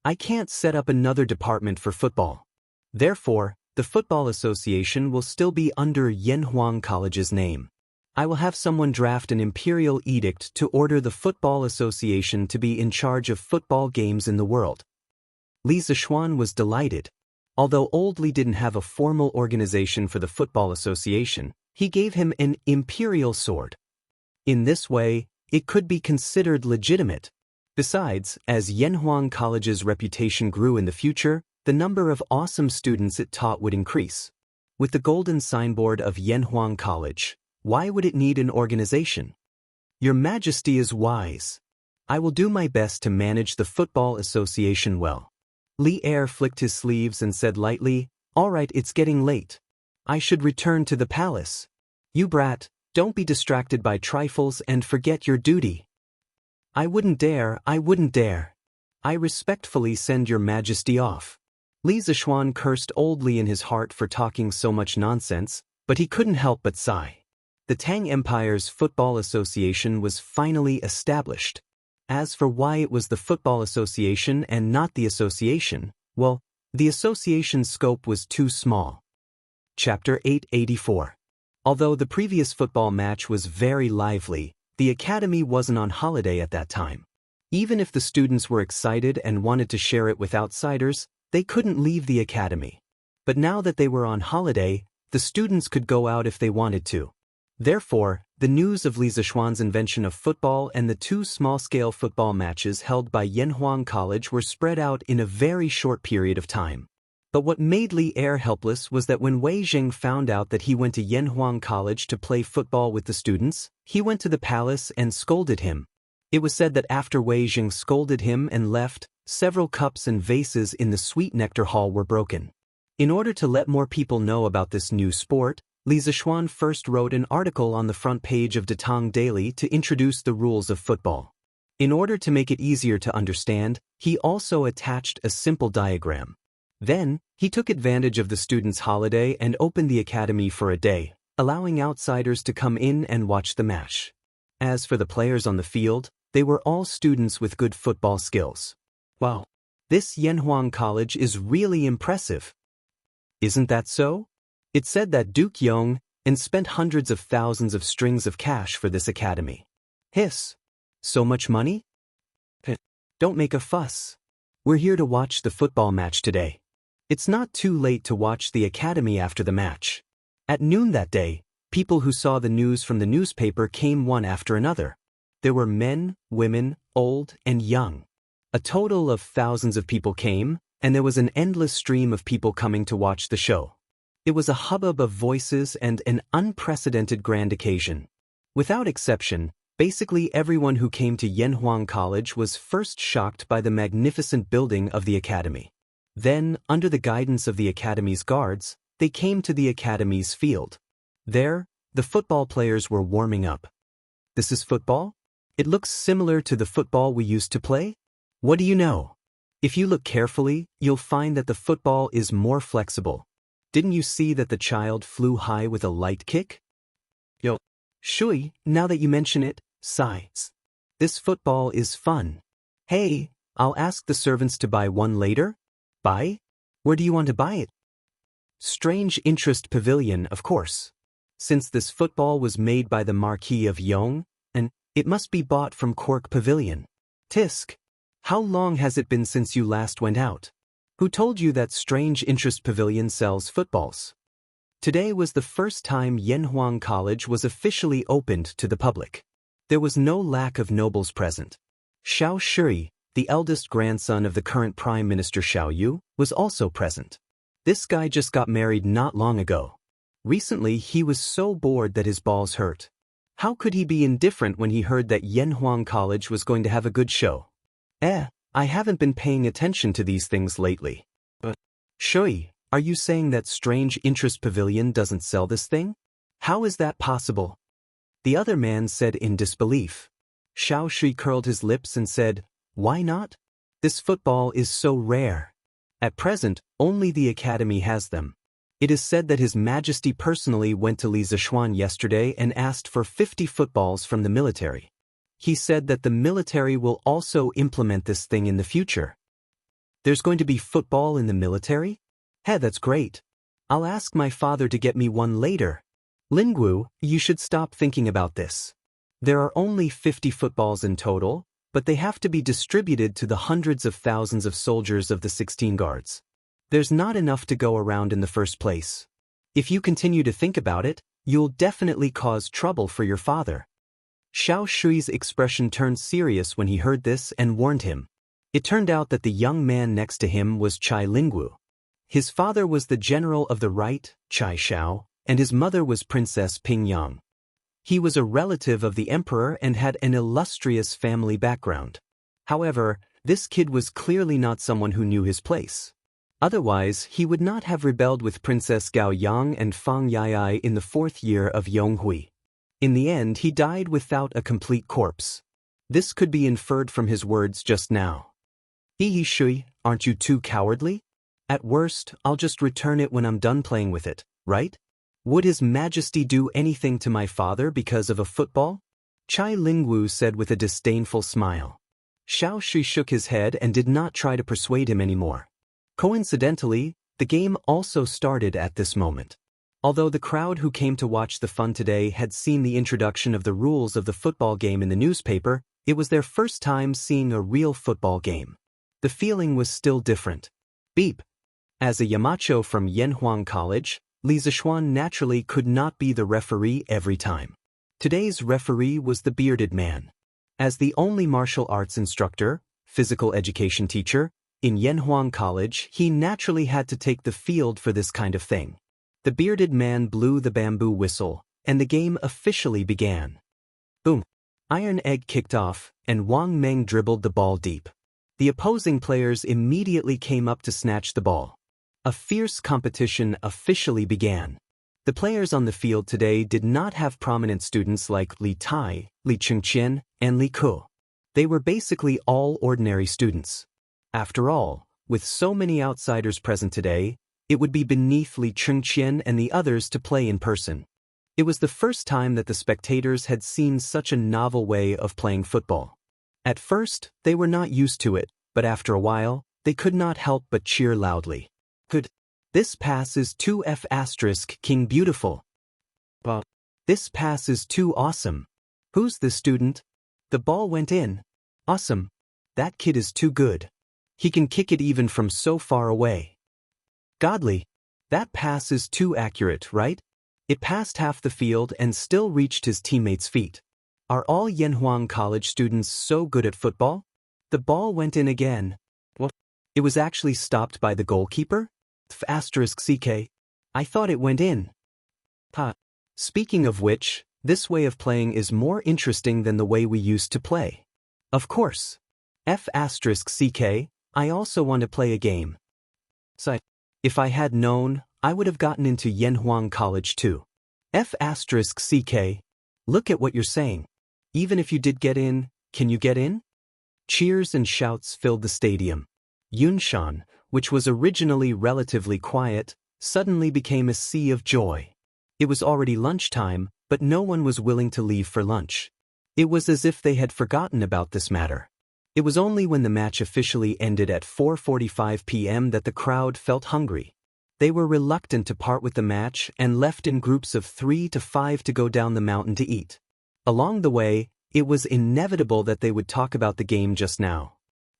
I can't set up another department for football. Therefore, the Football Association will still be under Yanhuang College's name. I will have someone draft an imperial edict to order the Football Association to be in charge of football games in the world. Li Zishuan was delighted. Although Old Li didn't have a formal organization for the Football Association, he gave him an imperial sword. In this way, it could be considered legitimate. Besides, as Yanhuang College's reputation grew in the future, the number of awesome students it taught would increase. With the golden signboard of Yanhuang College, why would it need an organization? Your Majesty is wise. I will do my best to manage the Football Association well. Li Er flicked his sleeves and said lightly, All right, it's getting late. I should return to the palace. You brat, don't be distracted by trifles and forget your duty. I wouldn't dare. I respectfully send Your Majesty off. Li Zishuan cursed Old Li in his heart for talking so much nonsense, but he couldn't help but sigh. The Tang Empire's Football Association was finally established. As for why it was the Football Association and not the association, well, the association's scope was too small. Chapter 884. Although the previous football match was very lively, the academy wasn't on holiday at that time. Even if the students were excited and wanted to share it with outsiders, they couldn't leave the academy. But now that they were on holiday, the students could go out if they wanted to. Therefore, the news of Li Zishuan's invention of football and the 2 small-scale football matches held by Yanhuang College were spread out in a very short period of time. But what made Li Er helpless was that when Wei Jing found out that he went to Yanhuang College to play football with the students, he went to the palace and scolded him. It was said that after Wei Jing scolded him and left, several cups and vases in the Sweet Nectar Hall were broken. In order to let more people know about this new sport, Li Zishuan first wrote an article on the front page of Datang Daily to introduce the rules of football. In order to make it easier to understand, he also attached a simple diagram. Then, he took advantage of the students' holiday and opened the academy for a day, allowing outsiders to come in and watch the match. As for the players on the field, they were all students with good football skills. Wow! This Yanhuang College is really impressive. Isn't that so? It said that Duke Yong and spent hundreds of thousands of strings of cash for this academy. Hiss! So much money? Don't make a fuss. We're here to watch the football match today. It's not too late to watch the academy after the match. At noon that day, people who saw the news from the newspaper came one after another. There were men, women, old, and young. A total of thousands of people came, and there was an endless stream of people coming to watch the show. It was a hubbub of voices and an unprecedented grand occasion. Without exception, basically everyone who came to Yanhuang College was first shocked by the magnificent building of the academy. Then, under the guidance of the academy's guards, they came to the academy's field. There, the football players were warming up. This is football? It looks similar to the football we used to play? What do you know? If you look carefully, you'll find that the football is more flexible. Didn't you see that the child flew high with a light kick? Yo, Shui, now that you mention it, sighs. This football is fun. Hey, I'll ask the servants to buy one later. Buy? Where do you want to buy it? Strange Interest Pavilion, of course. Since this football was made by the Marquis of Yong, and it must be bought from Cork Pavilion. Tisk. How long has it been since you last went out? Who told you that Strange Interest Pavilion sells footballs? Today was the first time Yanhuang College was officially opened to the public. There was no lack of nobles present. Xiao Shui, the eldest grandson of the current Prime Minister Xiao Yu, was also present. This guy just got married not long ago. Recently, he was so bored that his balls hurt. How could he be indifferent when he heard that Yanhuang College was going to have a good show? I haven't been paying attention to these things lately. But, Shui, are you saying that Strange Interest Pavilion doesn't sell this thing? How is that possible? The other man said in disbelief. Xiao Shui curled his lips and said, why not? This football is so rare. At present, only the academy has them. It is said that His Majesty personally went to Li Zishuan yesterday and asked for 50 footballs from the military. He said that the military will also implement this thing in the future. There's going to be football in the military? Hey, that's great. I'll ask my father to get me one later. Lingwu, you should stop thinking about this. There are only 50 footballs in total, but they have to be distributed to the hundreds of thousands of soldiers of the 16 guards. There's not enough to go around in the first place. If you continue to think about it, you'll definitely cause trouble for your father. Xiao Shui's expression turned serious when he heard this and warned him. It turned out that the young man next to him was Chai Lingwu. His father was the general of the right, Chai Xiao, and his mother was Princess Ping Yang. He was a relative of the emperor and had an illustrious family background. However, this kid was clearly not someone who knew his place. Otherwise, he would not have rebelled with Princess Gao Yang and Fang Yai in the 4th year of Yonghui. In the end, he died without a complete corpse. This could be inferred from his words just now. Hee Shui, aren't you too cowardly? At worst, I'll just return it when I'm done playing with it, right? Would His Majesty do anything to my father because of a football? Chai Lingwu said with a disdainful smile. Xiao Shui shook his head and did not try to persuade him anymore. Coincidentally, the game also started at this moment. Although the crowd who came to watch the fun today had seen the introduction of the rules of the football game in the newspaper, it was their first time seeing a real football game. The feeling was still different. Beep. As a Yamacho from Yanhuang College, Li Zixuan naturally could not be the referee every time. Today's referee was the bearded man. As the only martial arts instructor, physical education teacher, in Yanhuang College, he naturally had to take the field for this kind of thing. The bearded man blew the bamboo whistle, and the game officially began. Boom! Iron Egg kicked off, and Wang Meng dribbled the ball deep. The opposing players immediately came up to snatch the ball. A fierce competition officially began. The players on the field today did not have prominent students like Li Tai, Li Chengqian, and Li Ku. They were basically all ordinary students. After all, with so many outsiders present today, it would be beneath Li Chengqian and the others to play in person. It was the first time that the spectators had seen such a novel way of playing football. At first, they were not used to it, but after a while, they could not help but cheer loudly. This pass is too King beautiful. This pass is too awesome. Who's the student? The ball went in. Awesome. That kid is too good. He can kick it even from so far away. Godly. That pass is too accurate, right? It passed half the field and still reached his teammates' feet. Are all Yanhuang College students so good at football? The ball went in again. What? It was actually stopped by the goalkeeper? *CK. I thought it went in. Speaking of which, this way of playing is more interesting than the way we used to play. Of course. *CK. I also want to play a game. If I had known, I would have gotten into Yanhuang College too. *CK. Look at what you're saying. Even if you did get in, can you get in? Cheers and shouts filled the stadium. Yunshan, which was originally relatively quiet, suddenly became a sea of joy. It was already lunchtime, but no one was willing to leave for lunch. It was as if they had forgotten about this matter. It was only when the match officially ended at 4:45 p.m. that the crowd felt hungry. They were reluctant to part with the match and left in groups of 3 to 5 to go down the mountain to eat. Along the way, it was inevitable that they would talk about the game just now.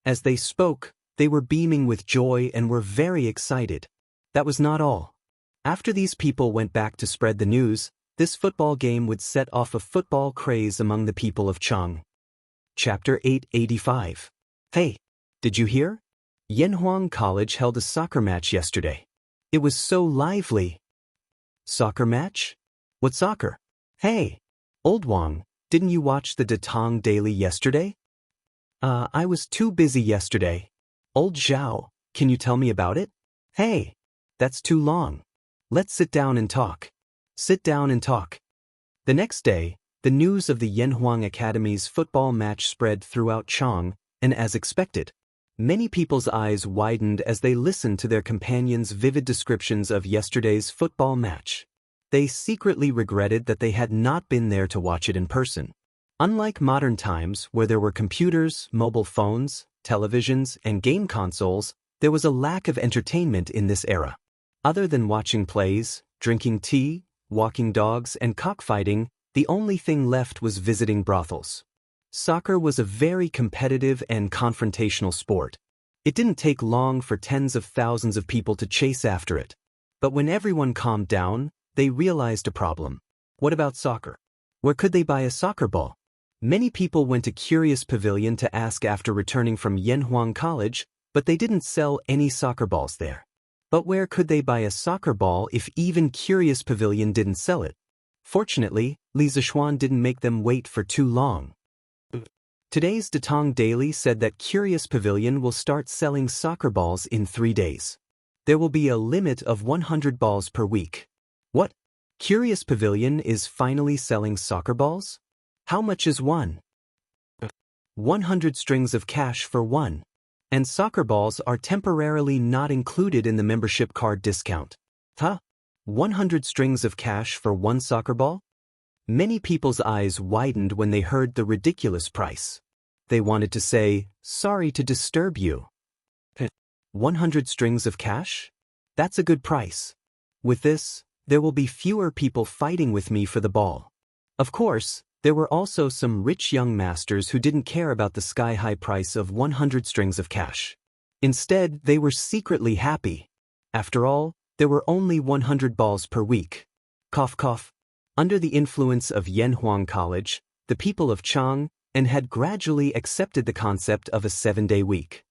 As they spoke, they were beaming with joy and were very excited. That was not all. After these people went back to spread the news, this football game would set off a football craze among the people of Chang. Chapter 885. Hey, did you hear? Yanhuang College held a soccer match yesterday. It was so lively. Soccer match? What soccer? Hey, Old Wang, didn't you watch the Datang Daily yesterday? I was too busy yesterday. Old Zhao, can you tell me about it? Hey, that's too long. Let's sit down and talk. Sit down and talk. The next day, the news of the Yanhuang Academy's football match spread throughout Chang, and as expected, many people's eyes widened as they listened to their companions' vivid descriptions of yesterday's football match. They secretly regretted that they had not been there to watch it in person. Unlike modern times where there were computers, mobile phones, televisions, and game consoles, there was a lack of entertainment in this era. Other than watching plays, drinking tea, walking dogs, and cockfighting, the only thing left was visiting brothels. Soccer was a very competitive and confrontational sport. It didn't take long for tens of thousands of people to chase after it. But when everyone calmed down, they realized a problem. What about soccer? Where could they buy a soccer ball? Many people went to Curious Pavilion to ask after returning from Yanhuang College, but they didn't sell any soccer balls there. But where could they buy a soccer ball if even Curious Pavilion didn't sell it? Fortunately, Li Zixuan didn't make them wait for too long. Today's Datang Daily said that Curious Pavilion will start selling soccer balls in 3 days. There will be a limit of 100 balls per week. What? Curious Pavilion is finally selling soccer balls? How much is one? 100 strings of cash for one. And soccer balls are temporarily not included in the membership card discount. 100 strings of cash for one soccer ball? Many people's eyes widened when they heard the ridiculous price. They wanted to say, "Sorry to disturb you." 100 strings of cash? That's a good price. With this, there will be fewer people fighting with me for the ball. Of course, there were also some rich young masters who didn't care about the sky-high price of 100 strings of cash. Instead, they were secretly happy. After all, there were only 100 balls per week. Cough cough. Under the influence of Yanhuang College, the people of Chang and had gradually accepted the concept of a 7-day week.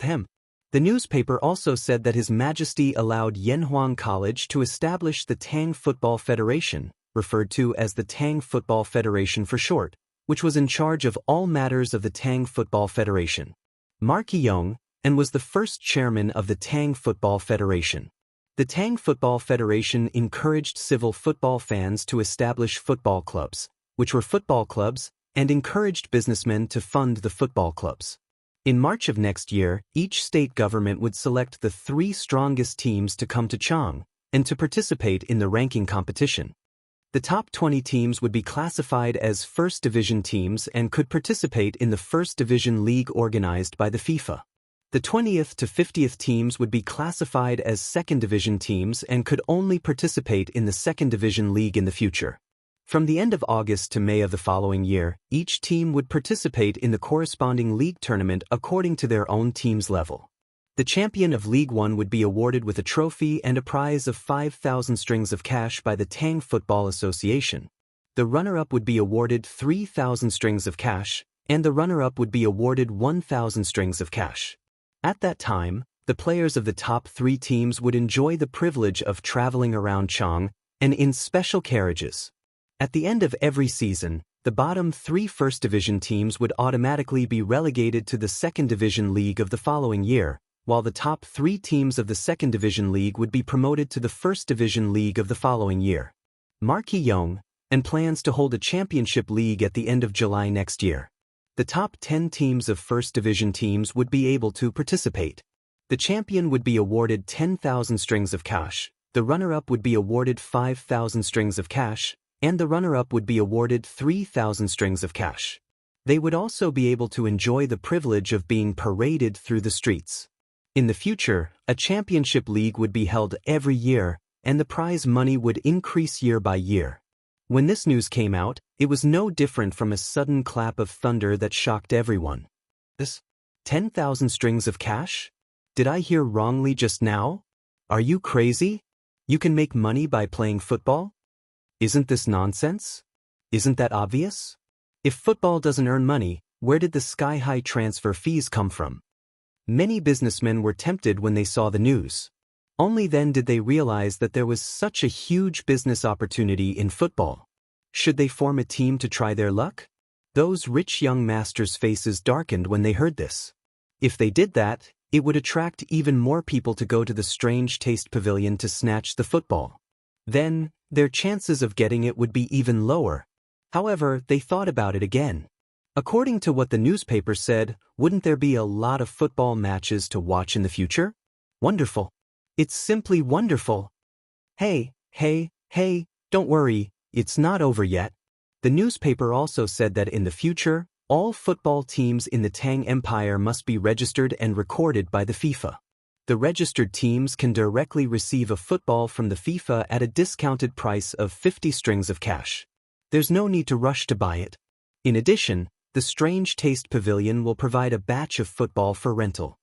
The newspaper also said that His Majesty allowed Yanhuang College to establish the Tang Football Federation, referred to as the Tang Football Federation for short, which was in charge of all matters of the Tang Football Federation. Mark Yong, and was the first chairman of the Tang Football Federation. The Tang Football Federation encouraged civil football fans to establish football clubs, which were football clubs, and encouraged businessmen to fund the football clubs. In March of next year, each state government would select the 3 strongest teams to come to Chang and to participate in the ranking competition. The top 20 teams would be classified as First Division teams and could participate in the First Division League organized by the FIFA. The 20th to 50th teams would be classified as Second Division teams and could only participate in the Second Division League in the future. From the end of August to May of the following year, each team would participate in the corresponding league tournament according to their own team's level. The champion of League 1 would be awarded with a trophy and a prize of 5,000 strings of cash by the Tang Football Association. The runner-up would be awarded 3,000 strings of cash, and the runner-up would be awarded 1,000 strings of cash. At that time, the players of the top 3 teams would enjoy the privilege of traveling around Chang and in special carriages. At the end of every season, the bottom 3 First Division teams would automatically be relegated to the Second Division League of the following year, while the top 3 teams of the Second Division League would be promoted to the First Division League of the following year. Mark Yong, and plans to hold a championship league at the end of July next year. The top 10 teams of First Division teams would be able to participate. The champion would be awarded 10,000 strings of cash, the runner-up would be awarded 5,000 strings of cash, and the runner-up would be awarded 3,000 strings of cash. They would also be able to enjoy the privilege of being paraded through the streets. In the future, a championship league would be held every year, and the prize money would increase year by year. When this news came out, it was no different from a sudden clap of thunder that shocked everyone. This 10,000 strings of cash? Did I hear wrongly just now? Are you crazy? You can make money by playing football? Isn't this nonsense? Isn't that obvious? If football doesn't earn money, where did the sky-high transfer fees come from? Many businessmen were tempted when they saw the news. Only then did they realize that there was such a huge business opportunity in football. Should they form a team to try their luck? Those rich young masters' faces darkened when they heard this. If they did that, it would attract even more people to go to the Strange Taste Pavilion to snatch the football. Then, their chances of getting it would be even lower. However, they thought about it again. According to what the newspaper said, wouldn't there be a lot of football matches to watch in the future? Wonderful. It's simply wonderful. Hey, don't worry, it's not over yet. The newspaper also said that in the future, all football teams in the Tang Empire must be registered and recorded by the FIFA. The registered teams can directly receive a football from the FIFA at a discounted price of 50 strings of cash. There's no need to rush to buy it. In addition, the Strange Taste Pavilion will provide a batch of football for rental.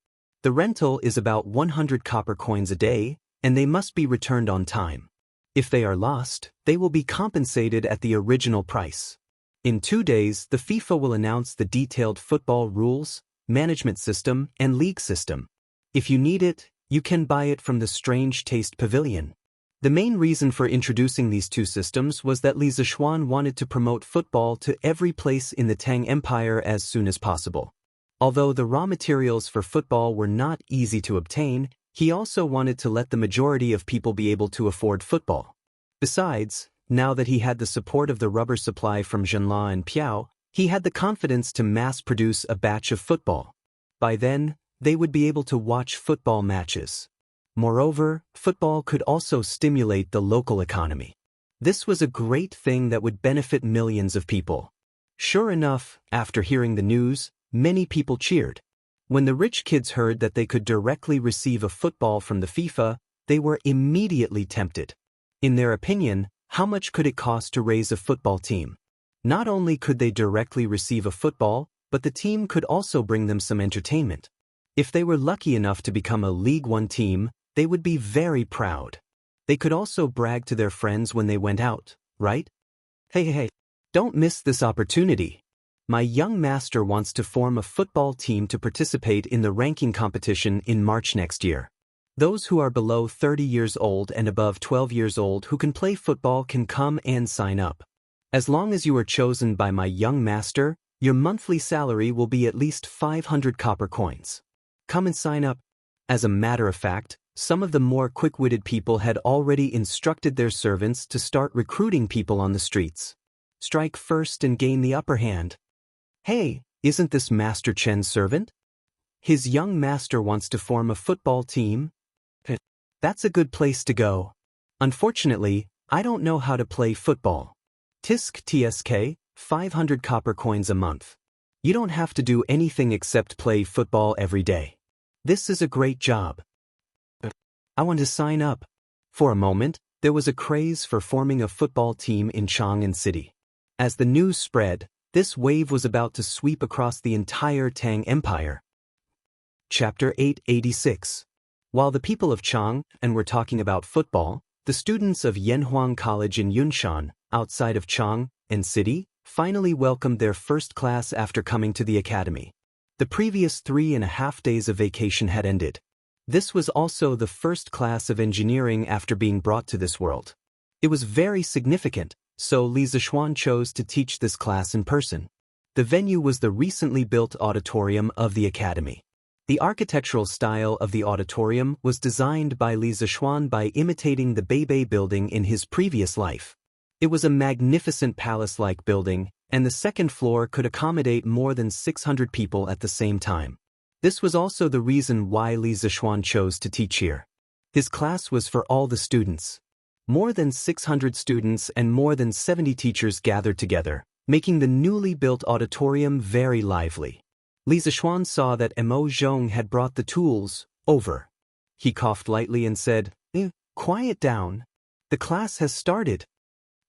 The rental is about 100 copper coins a day, and they must be returned on time. If they are lost, they will be compensated at the original price. In 2 days, the FIFA will announce the detailed football rules, management system, and league system. If you need it, you can buy it from the Strange Taste Pavilion. The main reason for introducing these 2 systems was that Li Zishuan wanted to promote football to every place in the Tang Empire as soon as possible. Although the raw materials for football were not easy to obtain, he also wanted to let the majority of people be able to afford football. Besides, now that he had the support of the rubber supply from Zhenla and Piao, he had the confidence to mass-produce a batch of football. By then, they would be able to watch football matches. Moreover, football could also stimulate the local economy. This was a great thing that would benefit millions of people. Sure enough, after hearing the news, many people cheered. When the rich kids heard that they could directly receive a football from the FIFA, they were immediately tempted. In their opinion, how much could it cost to raise a football team? Not only could they directly receive a football, but the team could also bring them some entertainment. If they were lucky enough to become a League One team, they would be very proud. They could also brag to their friends when they went out, right? Hey, don't miss this opportunity. My young master wants to form a football team to participate in the ranking competition in March next year. Those who are below 30 years old and above 12 years old who can play football can come and sign up. As long as you are chosen by my young master, your monthly salary will be at least 500 copper coins. Come and sign up. As a matter of fact, some of the more quick-witted people had already instructed their servants to start recruiting people on the streets. Strike first and gain the upper hand. Hey, isn't this Master Chen's servant? His young master wants to form a football team. That's a good place to go. Unfortunately, I don't know how to play football. Tisk TSK, 500 copper coins a month. You don't have to do anything except play football every day. This is a great job. I want to sign up. For a moment, there was a craze for forming a football team in Chang'an City. As the news spread, this wave was about to sweep across the entire Tang Empire. Chapter 886. While the people of Chang'an were talking about football, the students of Yanhuang College in Yunshan, outside of Chang'an City, finally welcomed their first class after coming to the academy. The previous 3.5 days of vacation had ended. This was also the first class of engineering after being brought to this world. It was very significant, so Li Zishuan chose to teach this class in person. The venue was the recently built auditorium of the academy. The architectural style of the auditorium was designed by Li Zishuan by imitating the Beibei building in his previous life. It was a magnificent palace-like building, and the second floor could accommodate more than 600 people at the same time. This was also the reason why Li Zishuan chose to teach here. His class was for all the students. More than 600 students and more than 70 teachers gathered together, making the newly built auditorium very lively. Li Zishuan saw that Mo Zhong had brought the tools over. He coughed lightly and said, Quiet down. The class has started.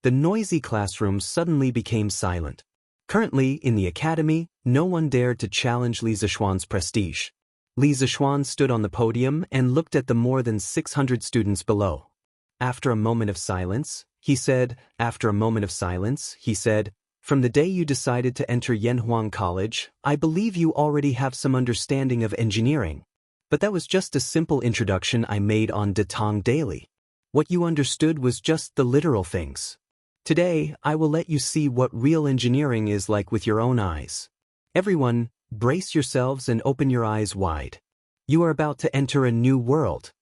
The noisy classroom suddenly became silent. Currently, in the academy, no one dared to challenge Li Zishuan's prestige. Li Zishuan stood on the podium and looked at the more than 600 students below. After a moment of silence, he said, From the day you decided to enter Yanhuang College, I believe you already have some understanding of engineering. But that was just a simple introduction I made on Datang Daily. What you understood was just the literal things. Today, I will let you see what real engineering is like with your own eyes. Everyone, brace yourselves and open your eyes wide. You are about to enter a new world.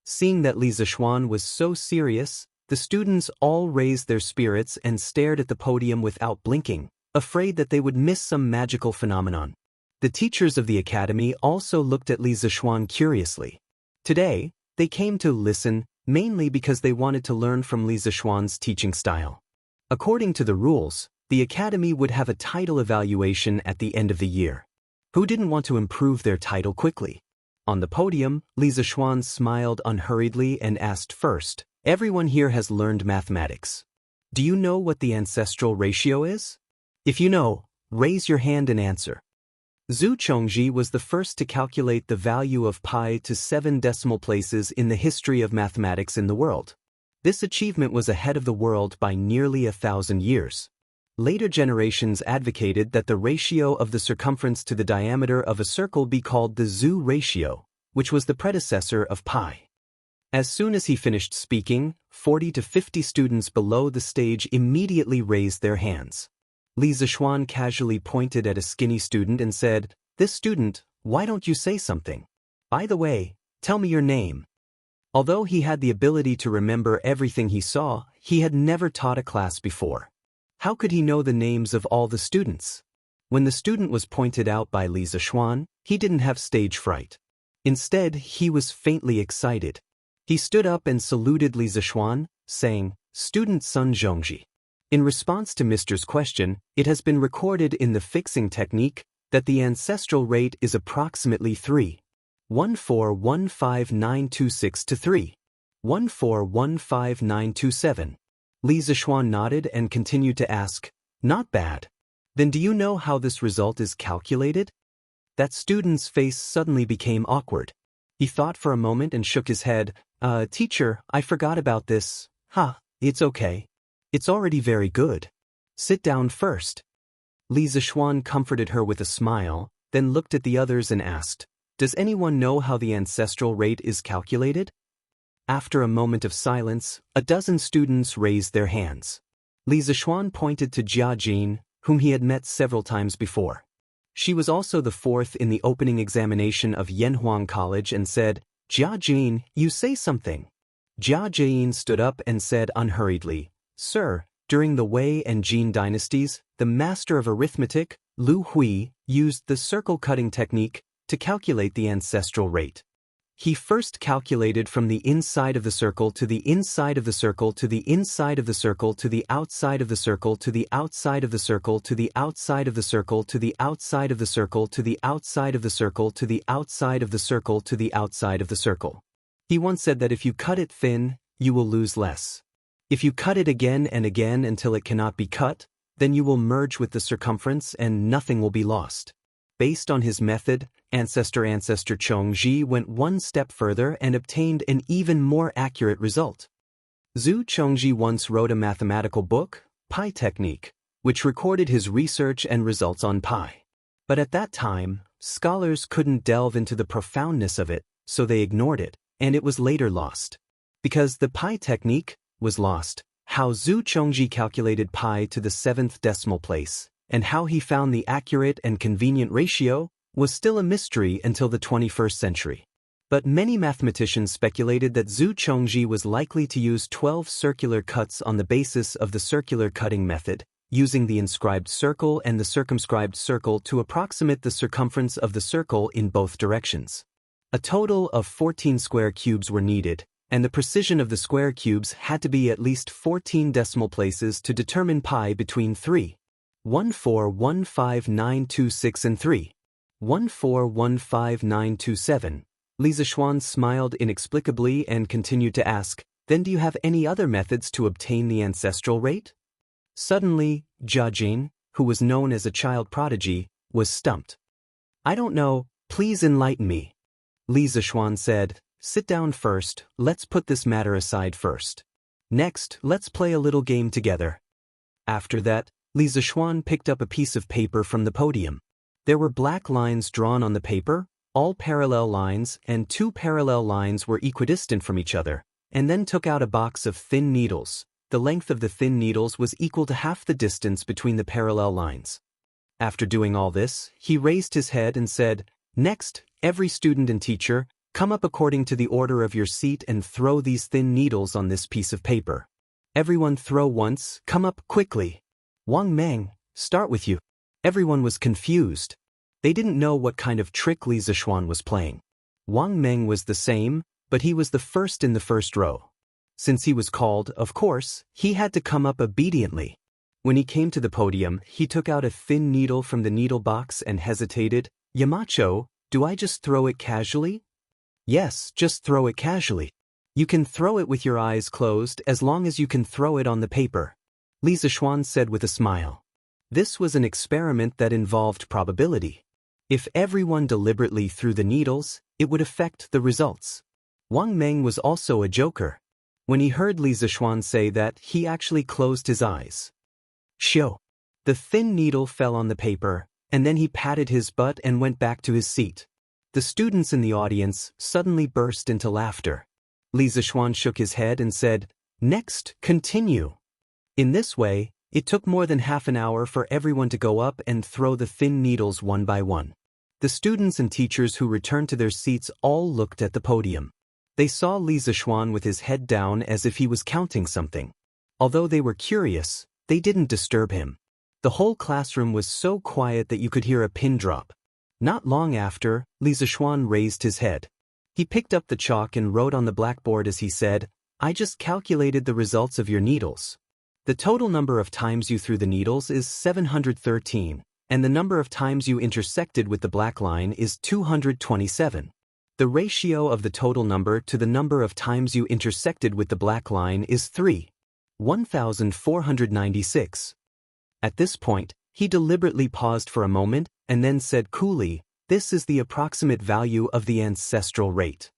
Seeing that Li Zishuan was so serious, the students all raised their spirits and stared at the podium without blinking, afraid that they would miss some magical phenomenon. The teachers of the academy also looked at Li Zishuan curiously. Today, they came to listen, mainly because they wanted to learn from Li Zishuan's teaching style. According to the rules, the academy would have a title evaluation at the end of the year. Who didn't want to improve their title quickly? On the podium, Li Zishuan smiled unhurriedly and asked first, Everyone here has learned mathematics. Do you know what the ancestral ratio is? If you know, raise your hand and answer. Zhu Chongji was the first to calculate the value of pi to 7 decimal places in the history of mathematics in the world. This achievement was ahead of the world by nearly 1,000 years. Later generations advocated that the ratio of the circumference to the diameter of a circle be called the Zhu ratio, which was the predecessor of pi. As soon as he finished speaking, 40 to 50 students below the stage immediately raised their hands. Li Zishuan casually pointed at a skinny student and said, This student, why don't you say something? By the way, tell me your name. Although he had the ability to remember everything he saw, he had never taught a class before. How could he know the names of all the students? When the student was pointed out by Li Zishuan, he didn't have stage fright. Instead, he was faintly excited. He stood up and saluted Li Zishuan, saying, Student Sun Zhongji. In response to Mr.'s question, it has been recorded in the fixing technique that the ancestral rate is approximately 3.1415926 to 3.1415927. Li Zishuan nodded and continued to ask, Not bad. Then do you know how this result is calculated? That student's face suddenly became awkward. He thought for a moment and shook his head. Teacher, I forgot about this. It's okay. It's already very good. Sit down first. Li Zishuan comforted her with a smile, then looked at the others and asked, does anyone know how the ancestral rate is calculated? After a moment of silence, a dozen students raised their hands. Li Zishuan pointed to Jia Jin, whom he had met several times before. She was also the fourth in the opening examination of Yanhuang College and said, Jia Jin, you say something. Jia Jin stood up and said unhurriedly, Sir, during the Wei and Jin dynasties, the master of arithmetic, Lu Hui, used the circle-cutting technique to calculate the ancestral rate. He first calculated from the inside of the circle to the inside of the circle to the inside of the circle to the outside of the circle to the outside of the circle to the outside of the circle to the outside of the circle to the outside of the circle to the outside of the circle to the outside of the circle. He once said that if you cut it thin, you will lose less. If you cut it again and again until it cannot be cut, then you will merge with the circumference and nothing will be lost. Based on his method, Ancestor Chongji went one step further and obtained an even more accurate result. Zhu Chongji once wrote a mathematical book, Pi Technique, which recorded his research and results on pi. But at that time, scholars couldn't delve into the profoundness of it, so they ignored it, and it was later lost. Because the Pi Technique was lost, how Zhu Chongji calculated pi to the 7th decimal place, and how he found the accurate and convenient ratio, was still a mystery until the 21st century. But many mathematicians speculated that Zhu Chongji was likely to use 12 circular cuts on the basis of the circular cutting method, using the inscribed circle and the circumscribed circle to approximate the circumference of the circle in both directions. A total of 14 square cubes were needed, and the precision of the square cubes had to be at least 14 decimal places to determine pi between 3.1415926 and 3.1415927. Li Zishuan smiled inexplicably and continued to ask, then do you have any other methods to obtain the ancestral rate? Suddenly, Jia Jin, who was known as a child prodigy, was stumped. I don't know, please enlighten me. Li Zishuan said, sit down first, let's put this matter aside first. Next, let's play a little game together. After that, Li Zishuan picked up a piece of paper from the podium. There were black lines drawn on the paper, all parallel lines, and 2 parallel lines were equidistant from each other, and then took out a box of thin needles. The length of the thin needles was equal to half the distance between the parallel lines. After doing all this, he raised his head and said, next, every student and teacher, come up according to the order of your seat and throw these thin needles on this piece of paper. Everyone throw once, come up quickly. Wang Meng, start with you. Everyone was confused. They didn't know what kind of trick Li Zishuan was playing. Wang Meng was the same, but he was the first in the first row. Since he was called, of course, he had to come up obediently. When he came to the podium, he took out a thin needle from the needle box and hesitated. Yamacho, do I just throw it casually? Yes, just throw it casually. You can throw it with your eyes closed as long as you can throw it on the paper. Li Zishuan said with a smile. This was an experiment that involved probability. If everyone deliberately threw the needles, it would affect the results. Wang Meng was also a joker. When he heard Li Zishuan say that, he actually closed his eyes. Shoo! The thin needle fell on the paper, and then he patted his butt and went back to his seat. The students in the audience suddenly burst into laughter. Li Zishuan shook his head and said, next, continue. In this way, it took more than half an hour for everyone to go up and throw the thin needles one by one. The students and teachers who returned to their seats all looked at the podium. They saw Li Zishuan with his head down as if he was counting something. Although they were curious, they didn't disturb him. The whole classroom was so quiet that you could hear a pin drop. Not long after, Li Zishuan raised his head. He picked up the chalk and wrote on the blackboard as he said, I just calculated the results of your needles. The total number of times you threw the needles is 713, and the number of times you intersected with the black line is 227. The ratio of the total number to the number of times you intersected with the black line is 3.1496. At this point, he deliberately paused for a moment and then said coolly, This is the approximate value of the ancestral rate.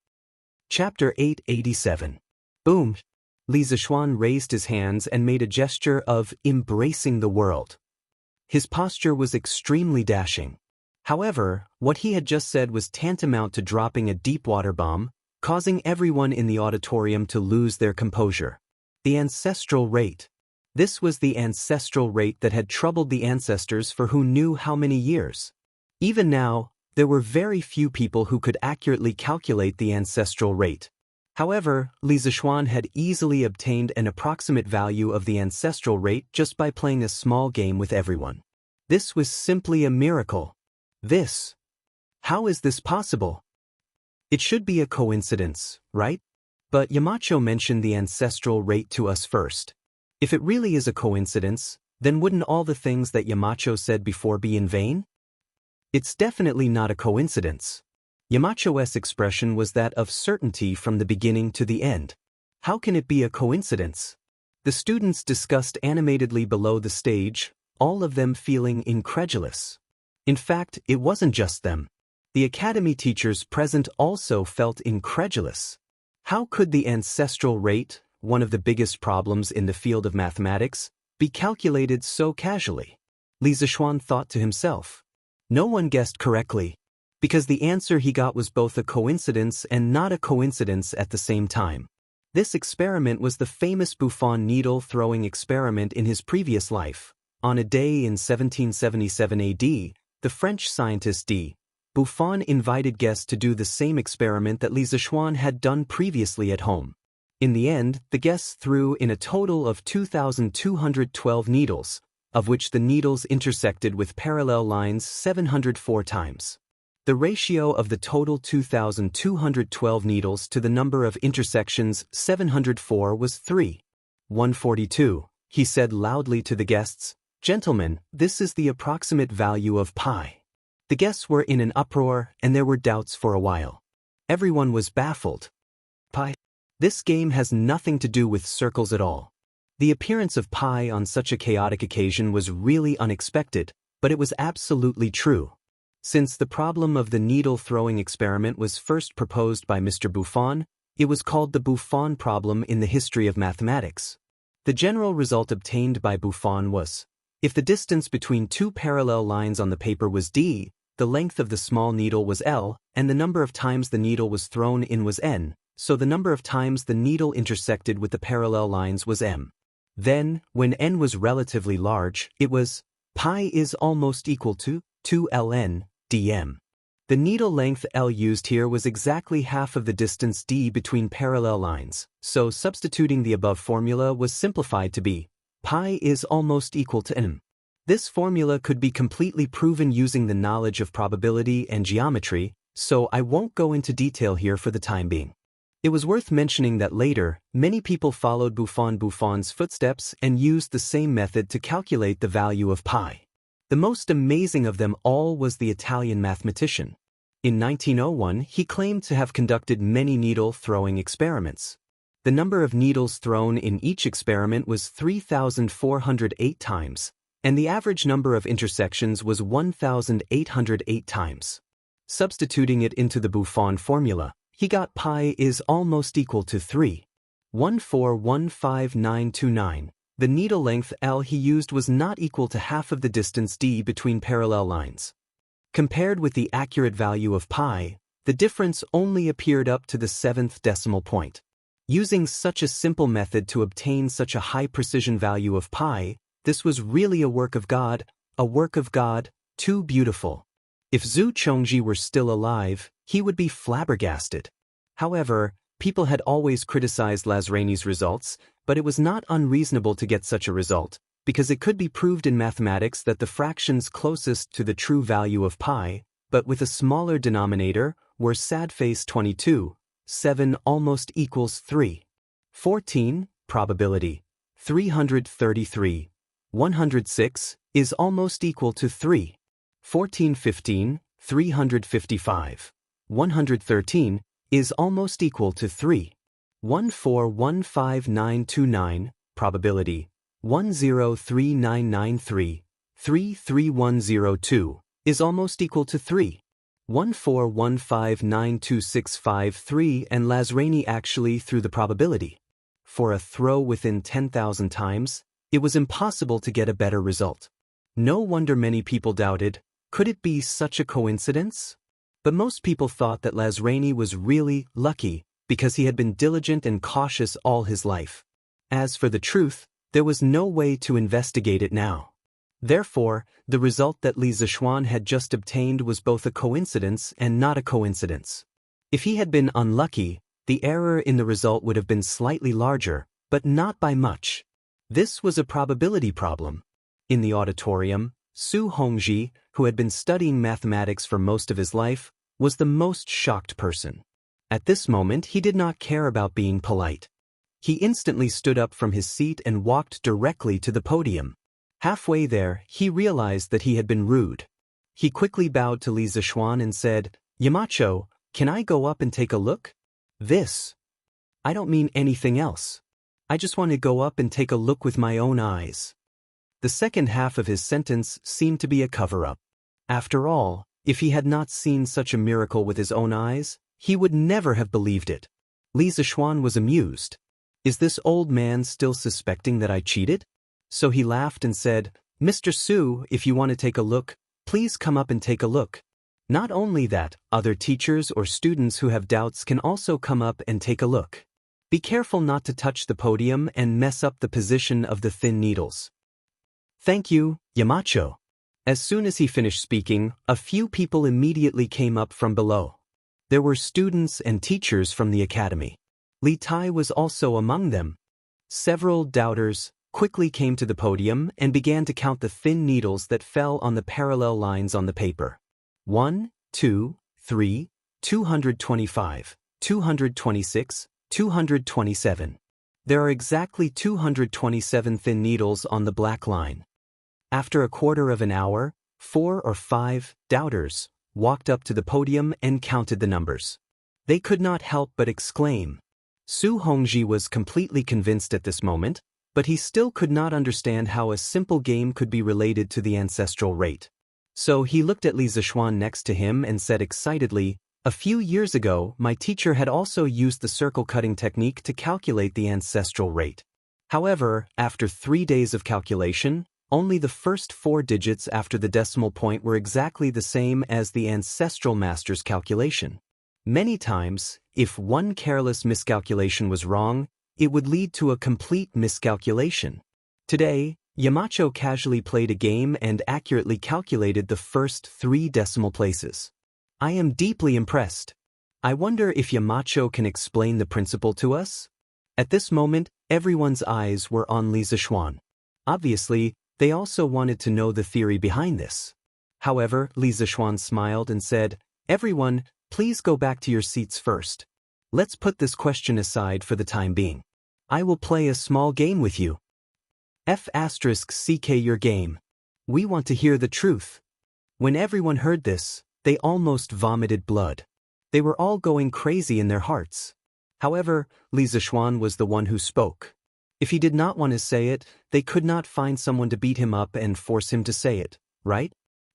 Chapter 887. Boom! Li Zishuan raised his hands and made a gesture of embracing the world. His posture was extremely dashing. However, what he had just said was tantamount to dropping a deep-water bomb, causing everyone in the auditorium to lose their composure. The ancestral rate. This was the ancestral rate that had troubled the ancestors for who knew how many years. Even now, there were very few people who could accurately calculate the ancestral rate. However, Li Zishuan had easily obtained an approximate value of the ancestral rate just by playing a small game with everyone. This was simply a miracle. How is this possible? It should be a coincidence, right? But Yamacho mentioned the ancestral rate to us first. If it really is a coincidence, then wouldn't all the things that Yamacho said before be in vain? It's definitely not a coincidence. Yamacho's expression was that of certainty from the beginning to the end. How can it be a coincidence? The students discussed animatedly below the stage, all of them feeling incredulous. In fact, it wasn't just them. The academy teachers present also felt incredulous. How could the ancestral rate, one of the biggest problems in the field of mathematics, be calculated so casually? Li Zishuan thought to himself. No one guessed correctly, because the answer he got was both a coincidence and not a coincidence at the same time. This experiment was the famous Buffon needle-throwing experiment in his previous life. On a day in 1777 AD, the French scientist D. Buffon invited guests to do the same experiment that Li Zishuan had done previously at home. In the end, the guests threw in a total of 2,212 needles, of which the needles intersected with parallel lines 704 times. The ratio of the total 2,212 needles to the number of intersections 704 was 3:142. He said loudly to the guests, "Gentlemen, this is the approximate value of pi." The guests were in an uproar and there were doubts for a while. Everyone was baffled. Pi? This game has nothing to do with circles at all. The appearance of pi on such a chaotic occasion was really unexpected, but it was absolutely true. Since the problem of the needle-throwing experiment was first proposed by Mr. Buffon, it was called the Buffon problem in the history of mathematics. The general result obtained by Buffon was, if the distance between two parallel lines on the paper was d, the length of the small needle was L, and the number of times the needle was thrown in was N, so the number of times the needle intersected with the parallel lines was M. Then, when N was relatively large, it was, pi is almost equal to 2ln dm. The needle length L used here was exactly half of the distance d between parallel lines, so substituting the above formula was simplified to be, pi is almost equal to n. This formula could be completely proven using the knowledge of probability and geometry, so I won't go into detail here for the time being. It was worth mentioning that later, many people followed Buffon's footsteps and used the same method to calculate the value of pi. The most amazing of them all was the Italian mathematician. In 1901, he claimed to have conducted many needle-throwing experiments. The number of needles thrown in each experiment was 3,408 times, and the average number of intersections was 1,808 times. Substituting it into the Buffon formula, he got pi is almost equal to 3.1415929. The needle length L he used was not equal to half of the distance d between parallel lines. Compared with the accurate value of pi, the difference only appeared up to the 7th decimal point. Using such a simple method to obtain such a high precision value of pi, this was really a work of God, too beautiful. If Zhu Chongji were still alive, he would be flabbergasted. However, people had always criticized Lazrani's results, but it was not unreasonable to get such a result, because it could be proved in mathematics that the fractions closest to the true value of pi, but with a smaller denominator, were sad face 22, 7 almost equals 3. 14, probability, 333, 106, is almost equal to 3. 1415, 355, 113, is almost equal to 3. 1415929, probability, 103993, 33102, is almost equal to 3. 141592653 and Lazrani actually threw the probability. For a throw within 10,000 times, it was impossible to get a better result. No wonder many people doubted, could it be such a coincidence? But most people thought that Lazrani was really lucky because he had been diligent and cautious all his life. As for the truth, there was no way to investigate it now. Therefore, the result that Li Zishuan had just obtained was both a coincidence and not a coincidence. If he had been unlucky, the error in the result would have been slightly larger, but not by much. This was a probability problem. In the auditorium, Su Hongji, who had been studying mathematics for most of his life, was the most shocked person. At this moment, he did not care about being polite. He instantly stood up from his seat and walked directly to the podium. Halfway there, he realized that he had been rude. He quickly bowed to Li Zishuan and said, "Yamacho, can I go up and take a look?" "This? I don't mean anything else. I just want to go up and take a look with my own eyes." The second half of his sentence seemed to be a cover-up. After all, if he had not seen such a miracle with his own eyes, he would never have believed it. Li Zishuan was amused. Is this old man still suspecting that I cheated? So he laughed and said, "Mr. Su, if you want to take a look, please come up and take a look. Not only that, other teachers or students who have doubts can also come up and take a look. Be careful not to touch the podium and mess up the position of the thin needles." "Thank you, Yamacho." As soon as he finished speaking, a few people immediately came up from below. There were students and teachers from the academy. Li Tai was also among them. Several doubters quickly came to the podium and began to count the thin needles that fell on the parallel lines on the paper. 1, 2, 3, 225, 226, 227. There are exactly 227 thin needles on the black line. After a quarter of an hour, 4 or 5 doubters walked up to the podium and counted the numbers. They could not help but exclaim. Su Hongji was completely convinced at this moment, but he still could not understand how a simple game could be related to the ancestral rate. So he looked at Li Zishuan next to him and said excitedly, "A few years ago, my teacher had also used the circle cutting technique to calculate the ancestral rate. However, after 3 days of calculation, only the first 4 digits after the decimal point were exactly the same as the ancestral master's calculation. Many times, if one careless miscalculation was wrong, it would lead to a complete miscalculation. Today, Yamacho casually played a game and accurately calculated the first 3 decimal places. I am deeply impressed. I wonder if Yamacho can explain the principle to us?" At this moment, everyone's eyes were on Li Zishuan. Obviously, they also wanted to know the theory behind this. However, Li Zishuan smiled and said, "Everyone, please go back to your seats first. Let's put this question aside for the time being. I will play a small game with you. F*CK your game. We want to hear the truth." When everyone heard this, they almost vomited blood. They were all going crazy in their hearts. However, Li Zishuan was the one who spoke. If he did not want to say it, they could not find someone to beat him up and force him to say it, right?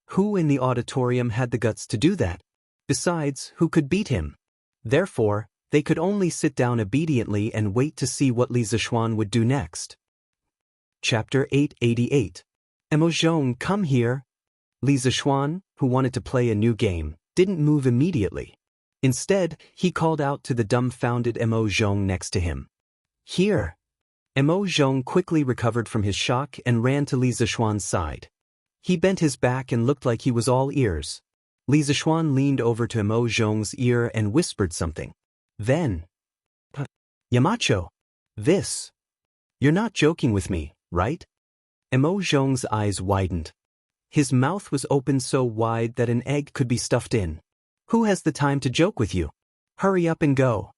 Who in the auditorium had the guts to do that? Besides, who could beat him? Therefore, they could only sit down obediently and wait to see what Li Zishuan would do next. Chapter 888. Emojong, come here. Li Zishuan, who wanted to play a new game, didn't move immediately. Instead, he called out to the dumbfounded Emojong next to him. "Here." Emojong quickly recovered from his shock and ran to Li Zishuan's side. He bent his back and looked like he was all ears. Li Zishuan leaned over to Emojong's ear and whispered something. Then, "Yamacho, this. You're not joking with me, right?" Emojong's eyes widened. His mouth was open so wide that an egg could be stuffed in. "Who has the time to joke with you? Hurry up and go,"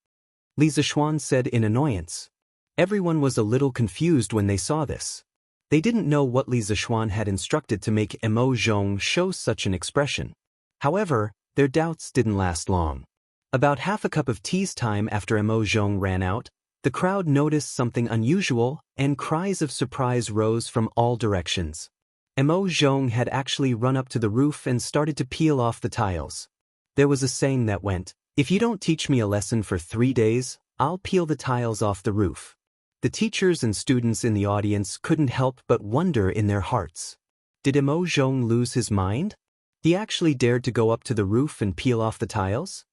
Li Zishuan said in annoyance. Everyone was a little confused when they saw this. They didn't know what Li Zishuan had instructed to make Emojong show such an expression. However, their doubts didn't last long. About half a cup of tea's time after Emojong ran out, the crowd noticed something unusual, and cries of surprise rose from all directions. Emojong had actually run up to the roof and started to peel off the tiles. There was a saying that went, "If you don't teach me a lesson for 3 days, I'll peel the tiles off the roof." The teachers and students in the audience couldn't help but wonder in their hearts. Did Emo Zhong lose his mind? He actually dared to go up to the roof and peel off the tiles?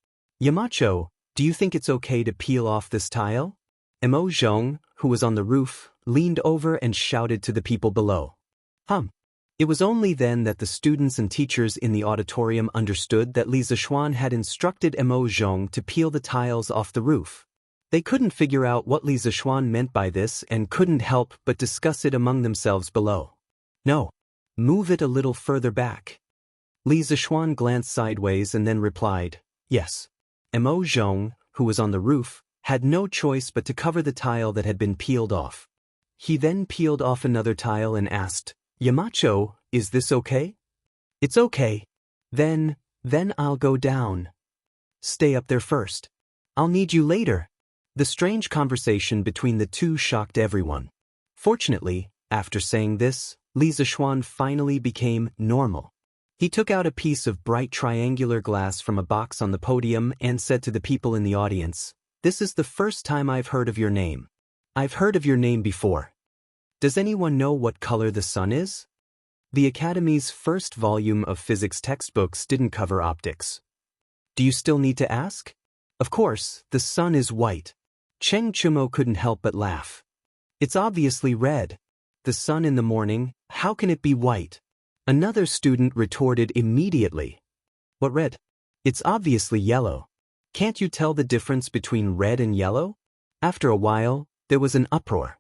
Yamacho, do you think it's okay to peel off this tile? Emo Zhong, who was on the roof, leaned over and shouted to the people below. It was only then that the students and teachers in the auditorium understood that Li Zishuan had instructed Emo Zhong to peel the tiles off the roof. They couldn't figure out what Li Zishuan meant by this and couldn't help but discuss it among themselves below. No. Move it a little further back. Li Zishuan glanced sideways and then replied, yes. Emo Zhong, who was on the roof, had no choice but to cover the tile that had been peeled off. He then peeled off another tile and asked, Yamacho, is this okay? It's okay. Then I'll go down. Stay up there first. I'll need you later. The strange conversation between the two shocked everyone. Fortunately, after saying this, Li Zishuan finally became normal. He took out a piece of bright triangular glass from a box on the podium and said to the people in the audience, "This is the first time I've heard of your name. I've heard of your name before. Does anyone know what color the sun is?" The Academy's first volume of physics textbooks didn't cover optics. Do you still need to ask? Of course, the sun is white. Cheng Chumo couldn't help but laugh. It's obviously red. The sun in the morning, how can it be white? Another student retorted immediately. What red? It's obviously yellow. Can't you tell the difference between red and yellow? After a while, there was an uproar.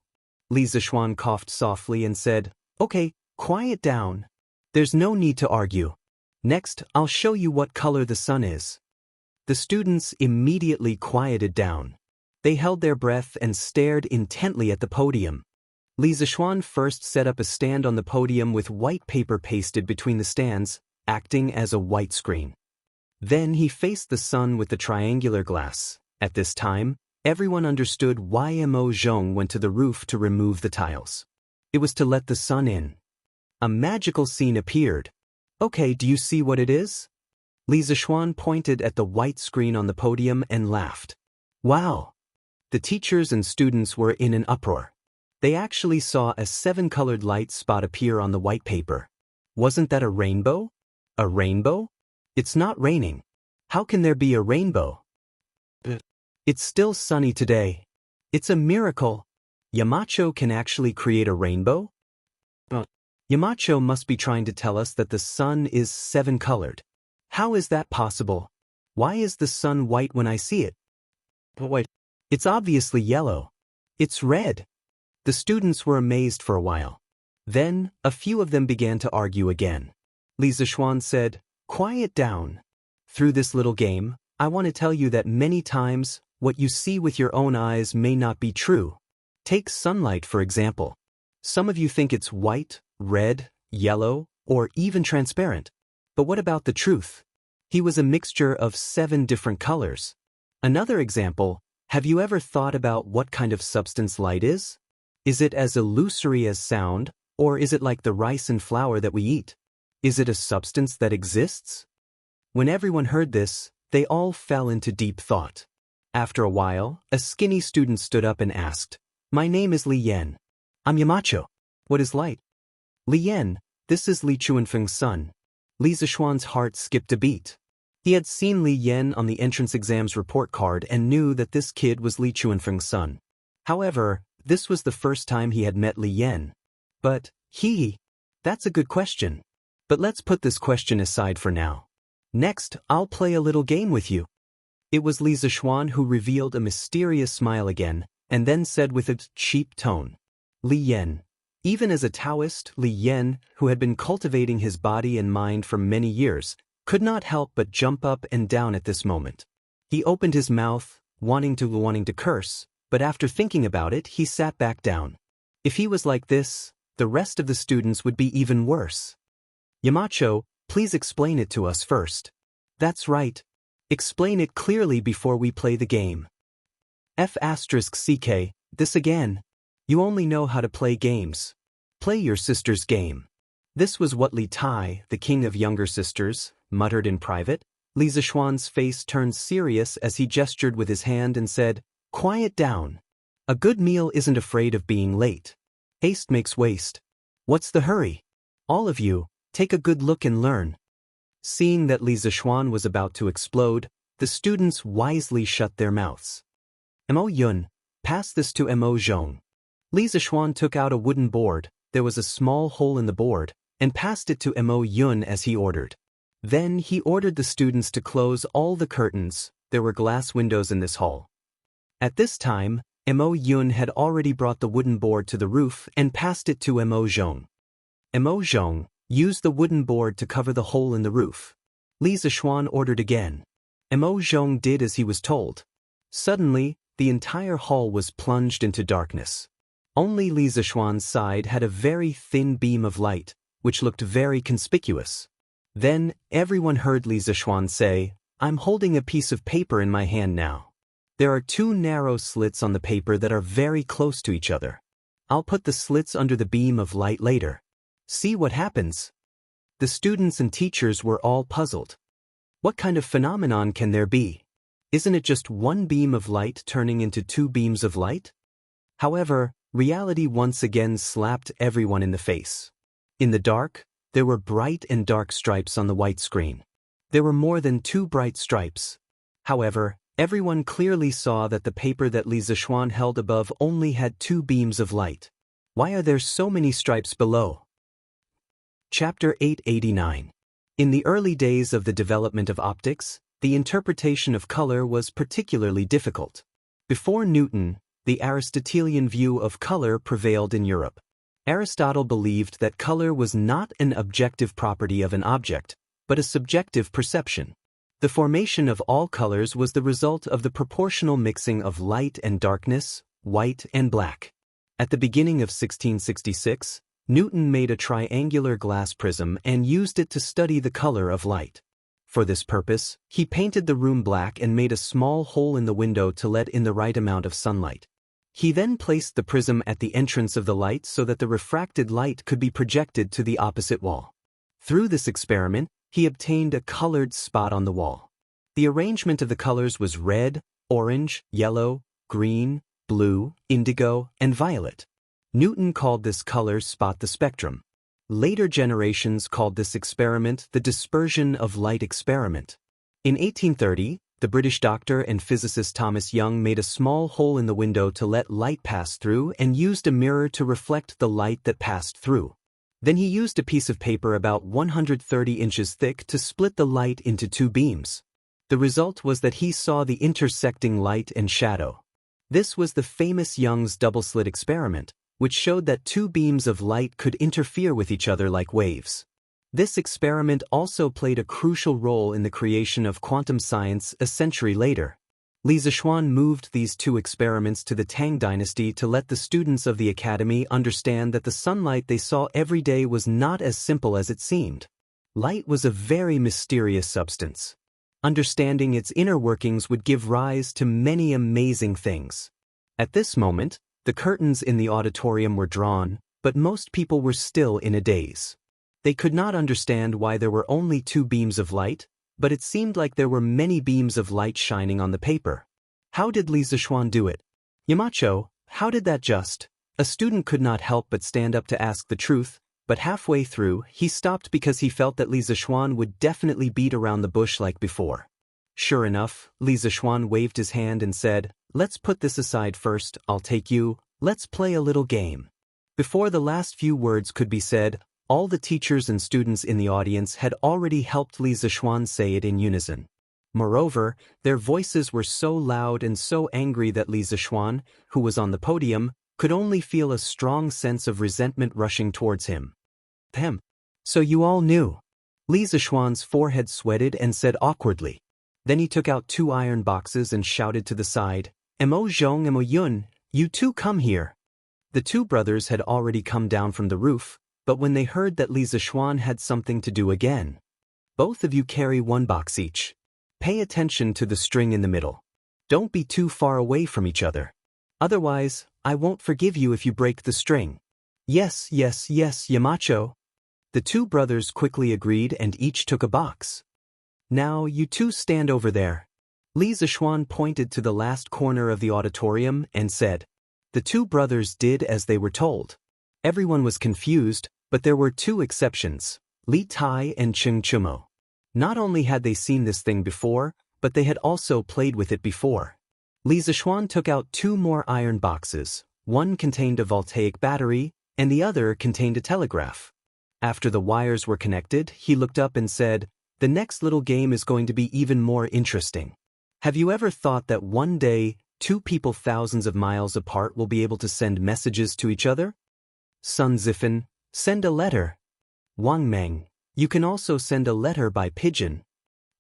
Li Zishuan coughed softly and said, "Okay, quiet down. There's no need to argue. Next, I'll show you what color the sun is." The students immediately quieted down. They held their breath and stared intently at the podium. Li Zishuan first set up a stand on the podium with white paper pasted between the stands, acting as a white screen. Then he faced the sun with the triangular glass. At this time, everyone understood why Emo Zhong went to the roof to remove the tiles. It was to let the sun in. A magical scene appeared. Okay, do you see what it is? Li Zishuan pointed at the white screen on the podium and laughed. Wow! The teachers and students were in an uproar. They actually saw a 7-colored light spot appear on the white paper. Wasn't that a rainbow? A rainbow? It's not raining. How can there be a rainbow? It's still sunny today. It's a miracle. Yamacho can actually create a rainbow? Yamacho must be trying to tell us that the sun is 7-colored. How is that possible? Why is the sun white when I see it? But wait, it's obviously yellow. It's red. The students were amazed for a while. Then, a few of them began to argue again. Li Zishuan said, "Quiet down. Through this little game, I want to tell you that many times, what you see with your own eyes may not be true. Take sunlight, for example. Some of you think it's white, red, yellow, or even transparent. But what about the truth? He was a mixture of 7 different colors. Another example, have you ever thought about what kind of substance light is? Is it as illusory as sound, or is it like the rice and flour that we eat? Is it a substance that exists?" When everyone heard this, they all fell into deep thought. After a while, a skinny student stood up and asked, "My name is Li Yan. I'm Yamacho. What is light?" "Li Yan, this is Li Chuanfeng's son." Li Zishuan's heart skipped a beat. He had seen Li Yan on the entrance exam's report card and knew that this kid was Li Chuanfeng's son. However, this was the first time he had met Li Yan. But, that's a good question. But let's put this question aside for now. Next, I'll play a little game with you. It was Li Zishuan who revealed a mysterious smile again, and then said with a cheap tone, "Li Yan." Even as a Taoist, Li Yan, who had been cultivating his body and mind for many years, could not help but jump up and down at this moment. He opened his mouth, wanting to curse, but after thinking about it, he sat back down. If he was like this, the rest of the students would be even worse. "Yamacho, please explain it to us first." "That's right. Explain it clearly before we play the game." F***CK, this again. You only know how to play games. Play your sister's game. This was what Li Tai, the king of younger sisters, muttered in private. Li Zishuan's face turned serious as he gestured with his hand and said, "Quiet down. A good meal isn't afraid of being late. Haste makes waste. What's the hurry? All of you, take a good look and learn." Seeing that Li Zishuan was about to explode, the students wisely shut their mouths. "Mo Yun, pass this to Mo Zhong." Li Zishuan took out a wooden board, there was a small hole in the board, and passed it to Mo Yun as he ordered. Then he ordered the students to close all the curtains, there were glass windows in this hall. At this time, Mo Yun had already brought the wooden board to the roof and passed it to Mo Zhong. Mo Zhong used the wooden board to cover the hole in the roof. Li Zishuan ordered again. Mo Zhong did as he was told. Suddenly, the entire hall was plunged into darkness. Only Li Zishuan's side had a very thin beam of light, which looked very conspicuous. Then, everyone heard Li Zishuan say, "I'm holding a piece of paper in my hand now. There are two narrow slits on the paper that are very close to each other. I'll put the slits under the beam of light later. See what happens." The students and teachers were all puzzled. What kind of phenomenon can there be? Isn't it just one beam of light turning into two beams of light? However, reality once again slapped everyone in the face. In the dark, there were bright and dark stripes on the white screen. There were more than two bright stripes. However, everyone clearly saw that the paper that Li Zishuan held above only had two beams of light. Why are there so many stripes below? Chapter 889. In the early days of the development of optics, the interpretation of color was particularly difficult. Before Newton, the Aristotelian view of color prevailed in Europe. Aristotle believed that color was not an objective property of an object, but a subjective perception. The formation of all colors was the result of the proportional mixing of light and darkness, white and black. At the beginning of 1666, Newton made a triangular glass prism and used it to study the color of light. For this purpose, he painted the room black and made a small hole in the window to let in the right amount of sunlight. He then placed the prism at the entrance of the light so that the refracted light could be projected to the opposite wall. Through this experiment, he obtained a colored spot on the wall. The arrangement of the colors was red, orange, yellow, green, blue, indigo, and violet. Newton called this color spot the spectrum. Later generations called this experiment the dispersion of light experiment. In 1830, the British doctor and physicist Thomas Young made a small hole in the window to let light pass through and used a mirror to reflect the light that passed through. Then he used a piece of paper about 130 inches thick to split the light into two beams. The result was that he saw the intersecting light and shadow. This was the famous Young's double-slit experiment, which showed that two beams of light could interfere with each other like waves. This experiment also played a crucial role in the creation of quantum science a century later. Li Zishuan moved these two experiments to the Tang dynasty to let the students of the academy understand that the sunlight they saw every day was not as simple as it seemed. Light was a very mysterious substance. Understanding its inner workings would give rise to many amazing things. At this moment, the curtains in the auditorium were drawn, but most people were still in a daze. They could not understand why there were only two beams of light, but it seemed like there were many beams of light shining on the paper. How did Li Zishuan do it? Yamacho, how did that just? A student could not help but stand up to ask the truth, but halfway through, he stopped because he felt that Li Zishuan would definitely beat around the bush like before. Sure enough, Li Zishuan waved his hand and said, "Let's put this aside first, I'll take you, let's play a little game." Before the last few words could be said, all the teachers and students in the audience had already helped Li Zishuan say it in unison. Moreover, their voices were so loud and so angry that Li Zishuan, who was on the podium, could only feel a strong sense of resentment rushing towards him. So you all knew. Li Zishuan's forehead sweated and said awkwardly. Then he took out two iron boxes and shouted to the side, "Mo Zhong and Mo Yun, you two come here." The two brothers had already come down from the roof, but when they heard that Li Zishuan had something to do again. "Both of you carry one box each. Pay attention to the string in the middle. Don't be too far away from each other. Otherwise, I won't forgive you if you break the string." "Yes, yes, yes, Yamacho." The two brothers quickly agreed and each took a box. Now you two stand over there. Li Zishuan pointed to the last corner of the auditorium and said. The two brothers did as they were told. Everyone was confused, but there were two exceptions, Li Tai and Cheng Chumo. Not only had they seen this thing before, but they had also played with it before. Li Zishuan took out two more iron boxes. One contained a voltaic battery, and the other contained a telegraph. After the wires were connected, he looked up and said, "The next little game is going to be even more interesting. Have you ever thought that one day, two people thousands of miles apart will be able to send messages to each other? Sun Zifan, send a letter. Wang Meng, you can also send a letter by pigeon."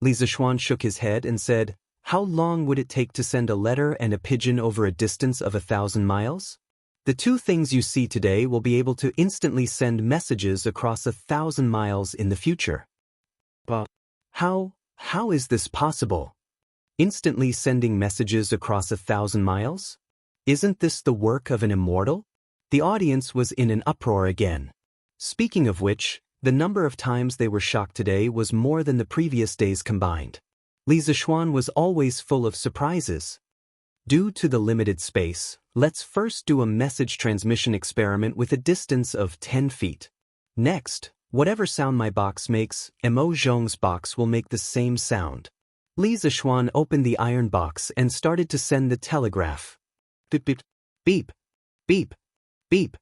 Li Zishuan shook his head and said, "How long would it take to send a letter and a pigeon over a distance of 1,000 miles? The two things you see today will be able to instantly send messages across 1,000 miles in the future." But how is this possible? Instantly sending messages across 1,000 miles? Isn't this the work of an immortal? The audience was in an uproar again. Speaking of which, the number of times they were shocked today was more than the previous days combined. Li Zishuan was always full of surprises. Due to the limited space, let's first do a message transmission experiment with a distance of 10 feet. Next, whatever sound my box makes, Mo Zhong's box will make the same sound. Li Zishuan opened the iron box and started to send the telegraph. Beep, beep, beep, beep, beep.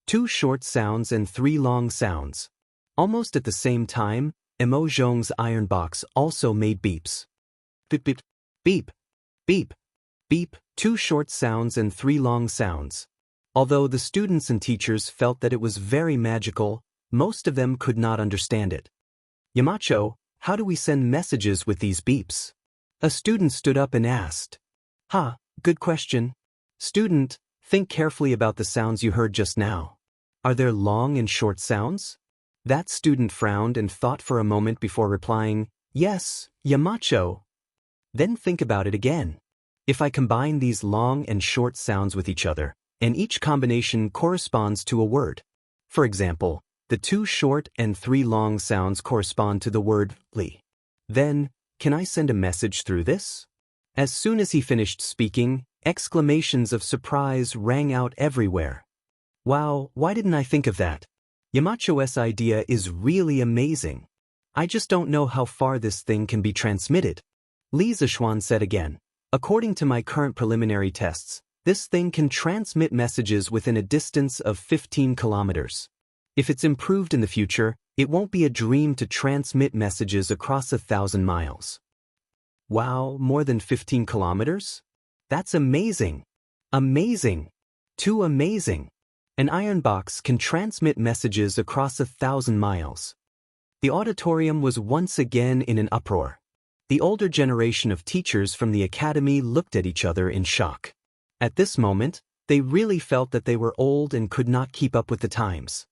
2 short sounds and 3 long sounds. Almost at the same time, Mo Zhong's iron box also made beeps. Beep, beep, beep, beep, beep, 2 short sounds and 3 long sounds. Although the students and teachers felt that it was very magical, most of them could not understand it. "Yamacho, how do we send messages with these beeps?" A student stood up and asked. Good question. Student, think carefully about the sounds you heard just now. Are there long and short sounds? That student frowned and thought for a moment before replying, "Yes, Yamacho." Then think about it again. If I combine these long and short sounds with each other, and each combination corresponds to a word. For example, the 2 short and 3 long sounds correspond to the word li. Then, can I send a message through this? As soon as he finished speaking, exclamations of surprise rang out everywhere. Wow, why didn't I think of that? Yamacho's idea is really amazing. I just don't know how far this thing can be transmitted. Li Zishuan said again, "According to my current preliminary tests, this thing can transmit messages within a distance of 15 kilometers. If it's improved in the future, it won't be a dream to transmit messages across 1,000 miles. Wow, more than 15 kilometers? That's amazing. Amazing. Too amazing. An iron box can transmit messages across 1,000 miles. The auditorium was once again in an uproar. The older generation of teachers from the academy looked at each other in shock. At this moment, they really felt that they were old and could not keep up with the times.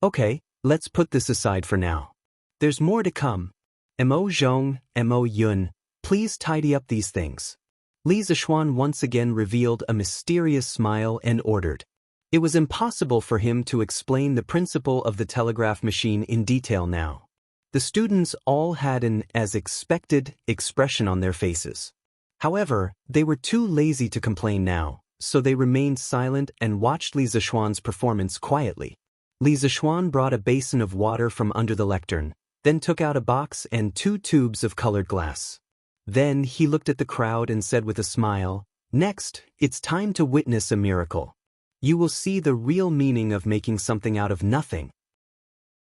Okay, let's put this aside for now. There's more to come. Mo Zhong, Mo Yun, please tidy up these things. Li Zishuan once again revealed a mysterious smile and ordered. It was impossible for him to explain the principle of the telegraph machine in detail now. The students all had an as expected expression on their faces. However, they were too lazy to complain now, so they remained silent and watched Li Zishuan's performance quietly. Li Zishuan brought a basin of water from under the lectern, then took out a box and 2 tubes of colored glass. Then he looked at the crowd and said with a smile, "Next, it's time to witness a miracle. You will see the real meaning of making something out of nothing."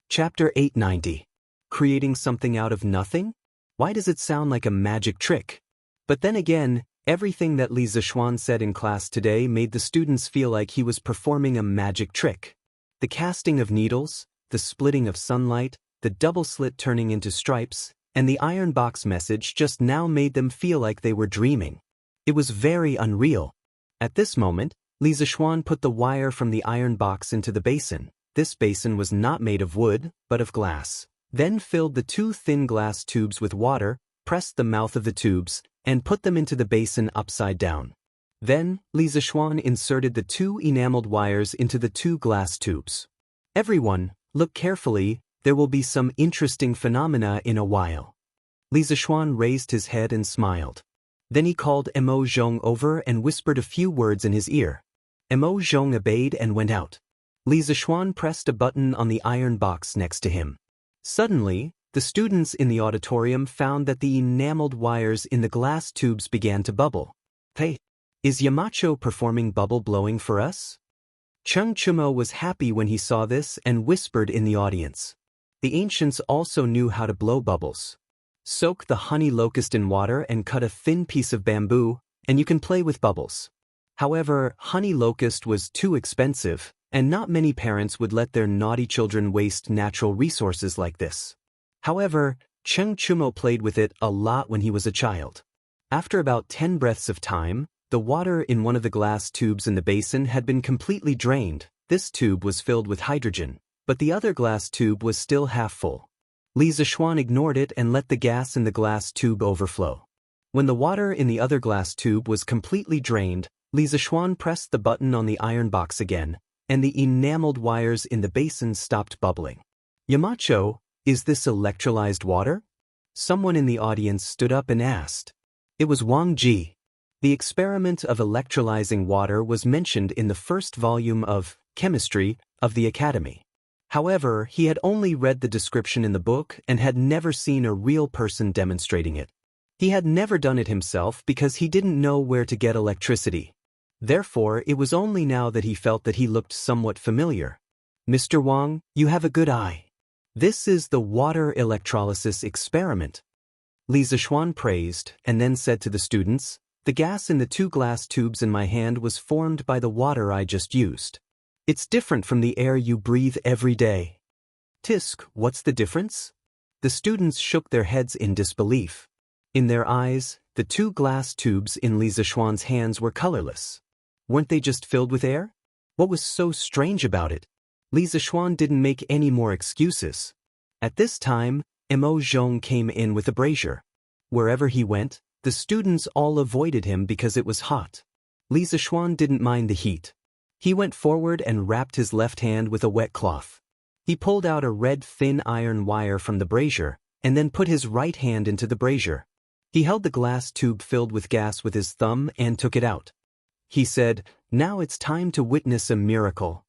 Chapter 890. Creating something out of nothing? Why does it sound like a magic trick? But then again, everything that Li Zishuan said in class today made the students feel like he was performing a magic trick. The casting of needles, the splitting of sunlight, the double slit turning into stripes, and the iron box message just now made them feel like they were dreaming. It was very unreal. At this moment, Li Zishuan put the wire from the iron box into the basin. This basin was not made of wood, but of glass. Then filled the 2 thin glass tubes with water, pressed the mouth of the tubes, and put them into the basin upside down. Then, Li Zishuan inserted the 2 enameled wires into the 2 glass tubes. Everyone, look carefully, there will be some interesting phenomena in a while. Li Zishuan raised his head and smiled. Then he called Mo Zhong over and whispered a few words in his ear. Mo Zhong obeyed and went out. Li Zishuan pressed a button on the iron box next to him. Suddenly, the students in the auditorium found that the enameled wires in the glass tubes began to bubble. Hey, is Yamacho performing bubble blowing for us? Cheng Chumo was happy when he saw this and whispered in the audience. The ancients also knew how to blow bubbles. Soak the honey locust in water and cut a thin piece of bamboo, and you can play with bubbles. However, honey locust was too expensive, and not many parents would let their naughty children waste natural resources like this. However, Cheng Chumo played with it a lot when he was a child. After about 10 breaths of time, the water in one of the glass tubes in the basin had been completely drained. This tube was filled with hydrogen, but the other glass tube was still half full. Li Zishuan ignored it and let the gas in the glass tube overflow. When the water in the other glass tube was completely drained, Li Zishuan pressed the button on the iron box again, and the enameled wires in the basin stopped bubbling. Yamacho, is this electrolyzed water? Someone in the audience stood up and asked. It was Wang Ji. The experiment of electrolyzing water was mentioned in the first volume of Chemistry of the Academy. However, he had only read the description in the book and had never seen a real person demonstrating it. He had never done it himself because he didn't know where to get electricity. Therefore, it was only now that he felt that he looked somewhat familiar. Mr. Wang, you have a good eye. This is the water electrolysis experiment. Li Zishuan praised and then said to the students, the gas in the 2 glass tubes in my hand was formed by the water I just used. It's different from the air you breathe every day. Tisk, what's the difference? The students shook their heads in disbelief. In their eyes, the 2 glass tubes in Li Zishuan's hands were colorless. Weren't they just filled with air? What was so strange about it? Li Zishuan didn't make any more excuses. At this time, Mo Zhong came in with a brazier. Wherever he went, the students all avoided him because it was hot. Li Zishuan didn't mind the heat. He went forward and wrapped his left hand with a wet cloth. He pulled out a red thin iron wire from the brazier, and then put his right hand into the brazier. He held the glass tube filled with gas with his thumb and took it out. He said, now it's time to witness a miracle.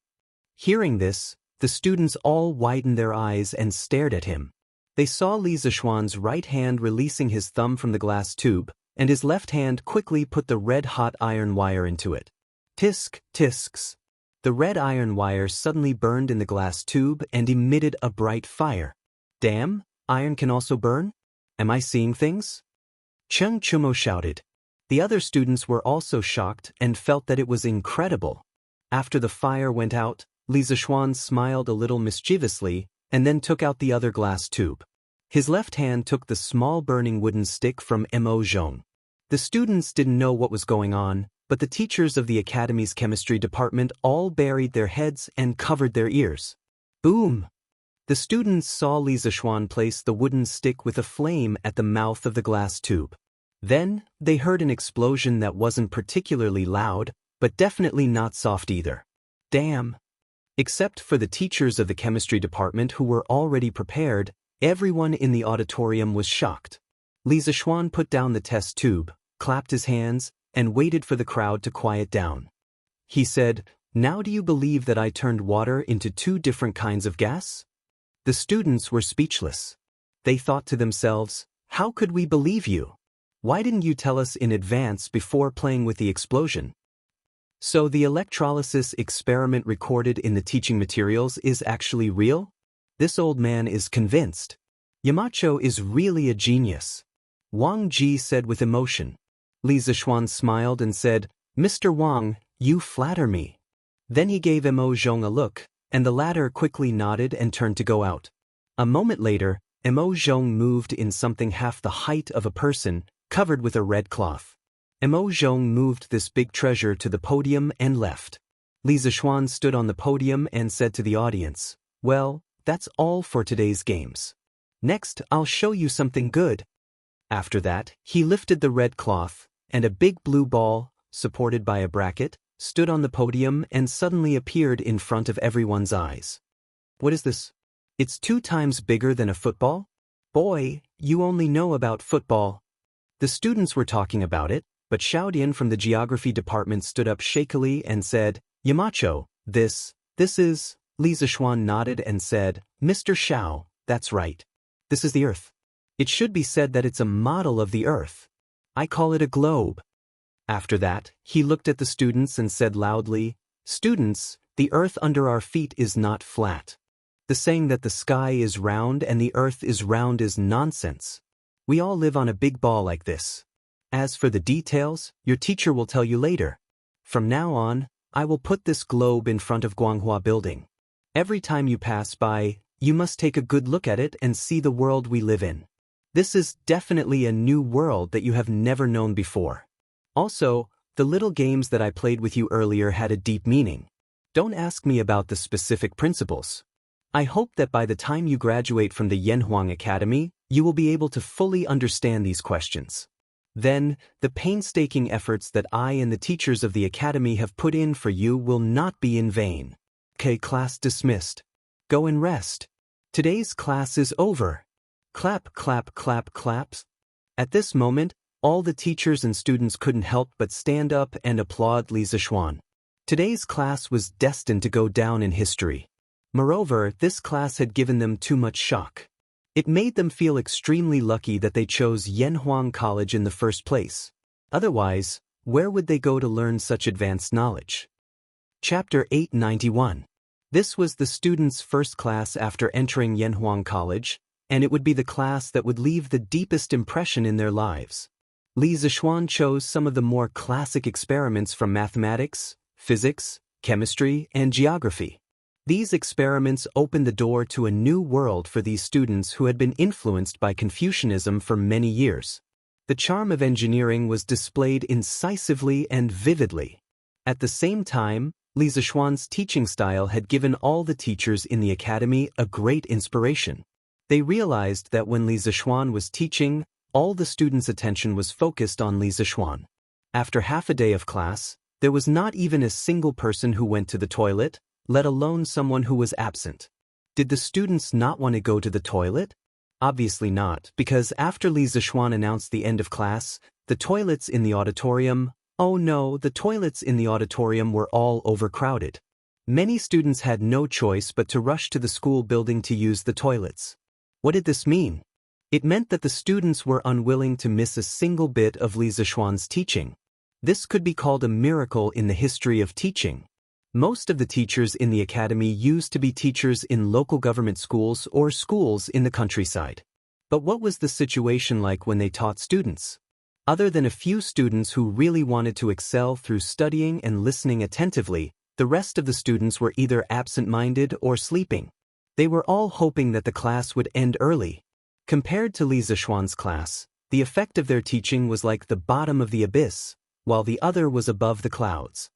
Hearing this, the students all widened their eyes and stared at him. They saw Li Zishuan's right hand releasing his thumb from the glass tube, and his left hand quickly put the red-hot iron wire into it. Tisk, tisks. The red iron wire suddenly burned in the glass tube and emitted a bright fire. Damn, iron can also burn? Am I seeing things? Cheng Chumo shouted. The other students were also shocked and felt that it was incredible. After the fire went out, Li Zishuan smiled a little mischievously and then took out the other glass tube. His left hand took the small burning wooden stick from Mo Zhong. The students didn't know what was going on, but the teachers of the Academy's chemistry department all buried their heads and covered their ears. Boom! The students saw Li Zishuan place the wooden stick with a flame at the mouth of the glass tube. Then, they heard an explosion that wasn't particularly loud, but definitely not soft either. Damn! Except for the teachers of the chemistry department who were already prepared, everyone in the auditorium was shocked. Li Zishuan put down the test tube, clapped his hands, and waited for the crowd to quiet down. He said, now do you believe that I turned water into 2 different kinds of gas? The students were speechless. They thought to themselves, how could we believe you? Why didn't you tell us in advance before playing with the explosion? So the electrolysis experiment recorded in the teaching materials is actually real? This old man is convinced. Yamacho is really a genius. Wang Ji said with emotion. Li Zishuan smiled and said, Mr. Wang, you flatter me. Then he gave Mo Zhong a look, and the latter quickly nodded and turned to go out. A moment later, Mo Zhong moved in something half the height of a person, covered with a red cloth. Mo Zhong moved this big treasure to the podium and left. Li Zishuan stood on the podium and said to the audience, well, that's all for today's games. Next, I'll show you something good. After that, he lifted the red cloth, and a big blue ball, supported by a bracket, stood on the podium and suddenly appeared in front of everyone's eyes. What is this? It's 2 times bigger than a football? Boy, you only know about football. The students were talking about it, but Xiao Dian from the geography department stood up shakily and said, Yamacho, this is… Li Zishuan nodded and said, Mr. Xiao, that's right. This is the Earth. It should be said that it's a model of the Earth. I call it a globe. After that, he looked at the students and said loudly, Students, the Earth under our feet is not flat. The saying that the sky is round and the Earth is round is nonsense. We all live on a big ball like this. As for the details, your teacher will tell you later. From now on, I will put this globe in front of Guanghua Building. Every time you pass by, you must take a good look at it and see the world we live in. This is definitely a new world that you have never known before. Also, the little games that I played with you earlier had a deep meaning. Don't ask me about the specific principles. I hope that by the time you graduate from the Yanhuang Academy, you will be able to fully understand these questions. Then, the painstaking efforts that I and the teachers of the Academy have put in for you will not be in vain. Okay, class dismissed. Go and rest. Today's class is over. Clap, clap, clap, claps. At this moment, all the teachers and students couldn't help but stand up and applaud Li Zishuan. Today's class was destined to go down in history. Moreover, this class had given them too much shock. It made them feel extremely lucky that they chose Yanhuang College in the first place. Otherwise, where would they go to learn such advanced knowledge? Chapter 891. This was the students' first class after entering Yanhuang College, and it would be the class that would leave the deepest impression in their lives. Li Zishuan chose some of the more classic experiments from mathematics, physics, chemistry, and geography. These experiments opened the door to a new world for these students who had been influenced by Confucianism for many years. The charm of engineering was displayed incisively and vividly. At the same time, Li Zishuan's teaching style had given all the teachers in the academy a great inspiration. They realized that when Li Zishuan was teaching, all the students' attention was focused on Li Zishuan. After half a day of class, there was not even a single person who went to the toilet, let alone someone who was absent. Did the students not want to go to the toilet? Obviously not, because after Li Zishuan announced the end of class, the toilets in the auditorium, oh no, the toilets in the auditorium were all overcrowded. Many students had no choice but to rush to the school building to use the toilets. What did this mean? It meant that the students were unwilling to miss a single bit of Li Zishuan's teaching. This could be called a miracle in the history of teaching. Most of the teachers in the academy used to be teachers in local government schools or schools in the countryside. But what was the situation like when they taught students? Other than a few students who really wanted to excel through studying and listening attentively, the rest of the students were either absent-minded or sleeping. They were all hoping that the class would end early. Compared to Li Zishuan's class, the effect of their teaching was like the bottom of the abyss, while the other was above the clouds.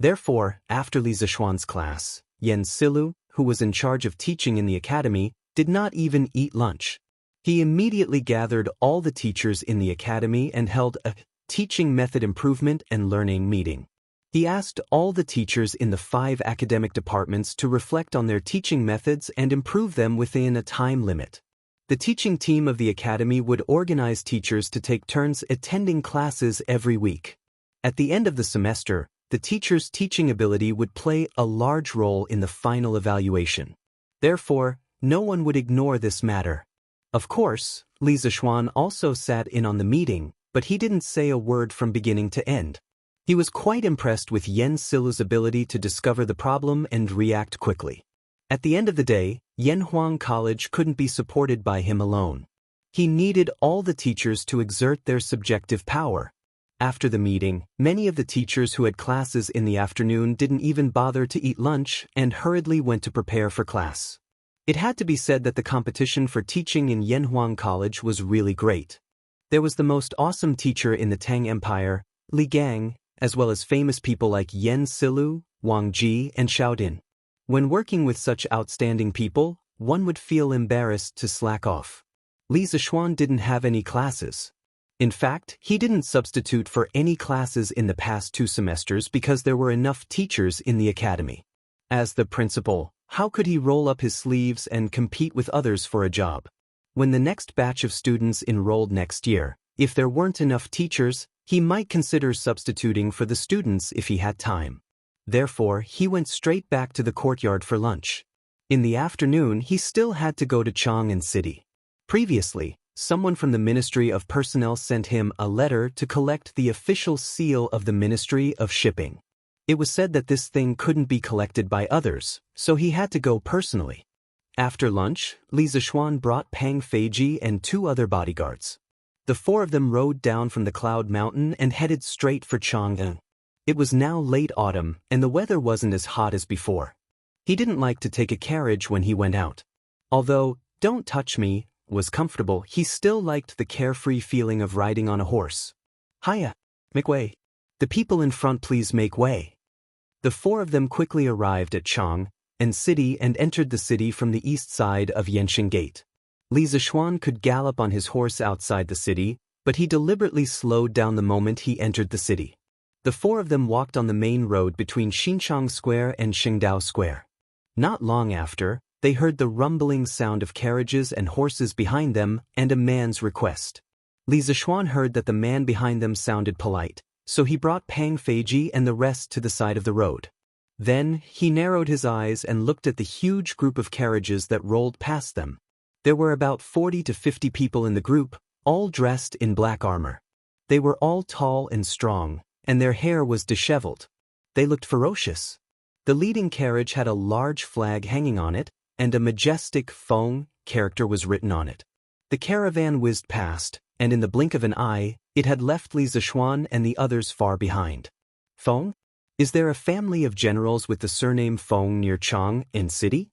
Therefore, after Li Zishuan's class, Yan Silu, who was in charge of teaching in the academy, did not even eat lunch. He immediately gathered all the teachers in the academy and held a teaching method improvement and learning meeting. He asked all the teachers in the 5 academic departments to reflect on their teaching methods and improve them within a time limit. The teaching team of the academy would organize teachers to take turns attending classes every week. At the end of the semester, the teacher's teaching ability would play a large role in the final evaluation. Therefore, no one would ignore this matter. Of course, Li Zishuan also sat in on the meeting, but he didn't say a word from beginning to end. He was quite impressed with Yan Silu's ability to discover the problem and react quickly. At the end of the day, Yanhuang College couldn't be supported by him alone. He needed all the teachers to exert their subjective power. After the meeting, many of the teachers who had classes in the afternoon didn't even bother to eat lunch and hurriedly went to prepare for class. It had to be said that the competition for teaching in Yanhuang College was really great. There was the most awesome teacher in the Tang Empire, Li Gang, as well as famous people like Yan Silu, Wang Ji, and Xiao Din. When working with such outstanding people, one would feel embarrassed to slack off. Li Zishuan didn't have any classes. In fact, he didn't substitute for any classes in the past 2 semesters because there were enough teachers in the academy. As the principal, how could he roll up his sleeves and compete with others for a job? When the next batch of students enrolled next year, if there weren't enough teachers, he might consider substituting for the students if he had time. Therefore, he went straight back to the courtyard for lunch. In the afternoon, he still had to go to Chang'an City. Previously, someone from the Ministry of Personnel sent him a letter to collect the official seal of the Ministry of Shipping. It was said that this thing couldn't be collected by others, so he had to go personally. After lunch, Li Zishuan brought Pang Feiji and 2 other bodyguards. The 4 of them rode down from the Cloud Mountain and headed straight for Chang'an. It was now late autumn, and the weather wasn't as hot as before. He didn't like to take a carriage when he went out. Although, "Don't touch me" was comfortable, he still liked the carefree feeling of riding on a horse. "Hiya, make way. The people in front please make way." The 4 of them quickly arrived at Chang'an City and entered the city from the east side of Yanqing Gate. Li Zishuan could gallop on his horse outside the city, but he deliberately slowed down the moment he entered the city. The 4 of them walked on the main road between Xinchang Square and Qingdao Square. Not long after, they heard the rumbling sound of carriages and horses behind them and a man's request. Li Zishuan heard that the man behind them sounded polite, so he brought Pang Feiji and the rest to the side of the road. Then, he narrowed his eyes and looked at the huge group of carriages that rolled past them. There were about 40 to 50 people in the group, all dressed in black armor. They were all tall and strong, and their hair was disheveled. They looked ferocious. The leading carriage had a large flag hanging on it, and a majestic Feng character was written on it. The caravan whizzed past, and in the blink of an eye, it had left Li Zishuan and the others far behind. "Feng? Is there a family of generals with the surname Feng near Chang'an City?"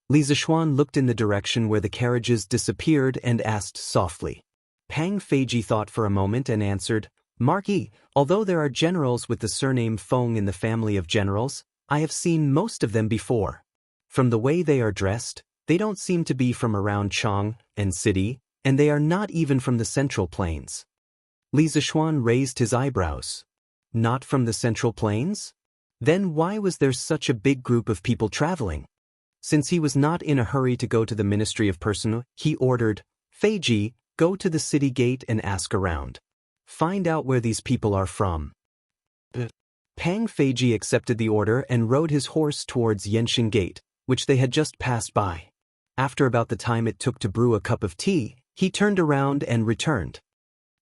Li Zishuan looked in the direction where the carriages disappeared and asked softly. Pang Feiji thought for a moment and answered, "Marquis, although there are generals with the surname Feng in the family of generals, I have seen most of them before. From the way they are dressed, they don't seem to be from around Chang'an City, and they are not even from the Central Plains." Li Zishuan raised his eyebrows. "Not from the Central Plains? Then why was there such a big group of people traveling?" Since he was not in a hurry to go to the Ministry of Personnel, he ordered, "Feiji, go to the city gate and ask around. Find out where these people are from." Pang Feiji accepted the order and rode his horse towards Yanqing Gate, which they had just passed by. After about the time it took to brew a cup of tea, he turned around and returned.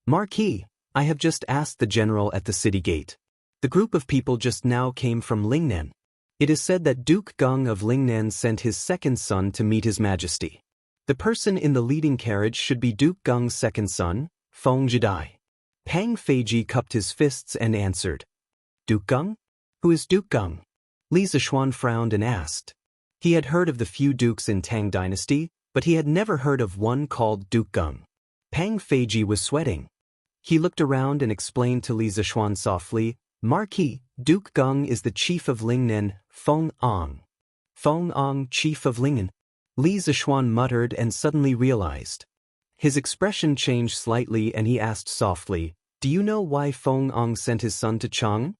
"Marquis, I have just asked the general at the city gate. The group of people just now came from Lingnan. It is said that Duke Gung of Lingnan sent his second son to meet His Majesty. The person in the leading carriage should be Duke Gung's second son, Feng Jidai." Pang Feiji cupped his fists and answered, "Duke Gung? Who is Duke Gung?" Li Zishuan frowned and asked. He had heard of the few dukes in Tang Dynasty, but he had never heard of one called Duke Gung. Pang Feiji was sweating. He looked around and explained to Li Zishuan softly, "Marquis, Duke Gung is the chief of Lingnan, Feng Ong." "Feng Ong, chief of Lingnan?" Li Zishuan muttered and suddenly realized. His expression changed slightly and he asked softly, "Do you know why Feng Ong sent his son to Chang'an?"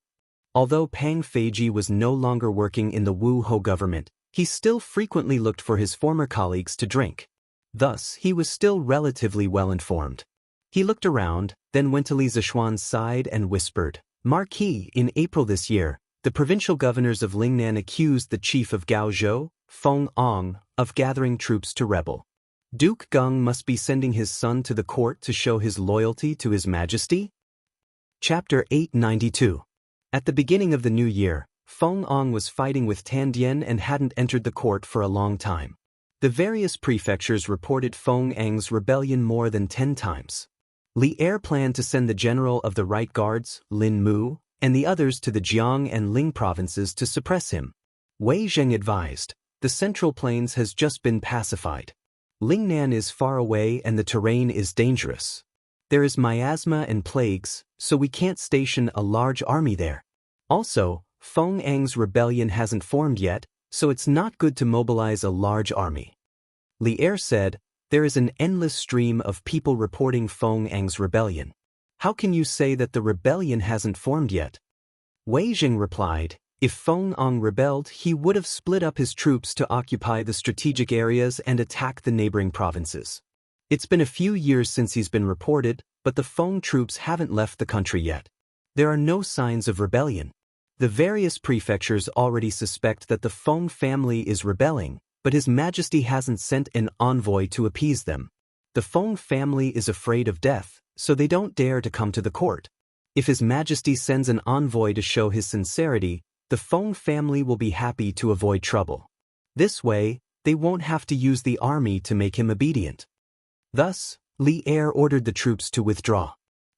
Although Pang Feiji was no longer working in the Wu Ho government, he still frequently looked for his former colleagues to drink. Thus, he was still relatively well informed. He looked around, then went to Li Zishuan's side and whispered, "Marquis, in April this year, the provincial governors of Lingnan accused the chief of Gaozhou, Feng Ong, of gathering troops to rebel. Duke Gung must be sending his son to the court to show his loyalty to His Majesty?" Chapter 892. At the beginning of the new year, Feng Ong was fighting with Tandian and hadn't entered the court for a long time. The various prefectures reported Feng Ang's rebellion more than 10 times. Li Er planned to send the general of the Right Guards, Lin Mu, and the others to the Jiang and Ling provinces to suppress him. Wei Zheng advised, "The Central Plains has just been pacified. Lingnan is far away and the terrain is dangerous. There is miasma and plagues, so we can't station a large army there. Also, Feng Ang's rebellion hasn't formed yet, so it's not good to mobilize a large army." Li Er said, "There is an endless stream of people reporting Feng Ang's rebellion. How can you say that the rebellion hasn't formed yet?" Wei Jing replied, "If Feng Ang rebelled, he would have split up his troops to occupy the strategic areas and attack the neighboring provinces. It's been a few years since he's been reported, but the Feng troops haven't left the country yet. There are no signs of rebellion. The various prefectures already suspect that the Feng family is rebelling, but His Majesty hasn't sent an envoy to appease them. The Feng family is afraid of death, so they don't dare to come to the court. If His Majesty sends an envoy to show his sincerity, the Feng family will be happy to avoid trouble. This way, they won't have to use the army to make him obedient. Thus, Li Er ordered the troops to withdraw.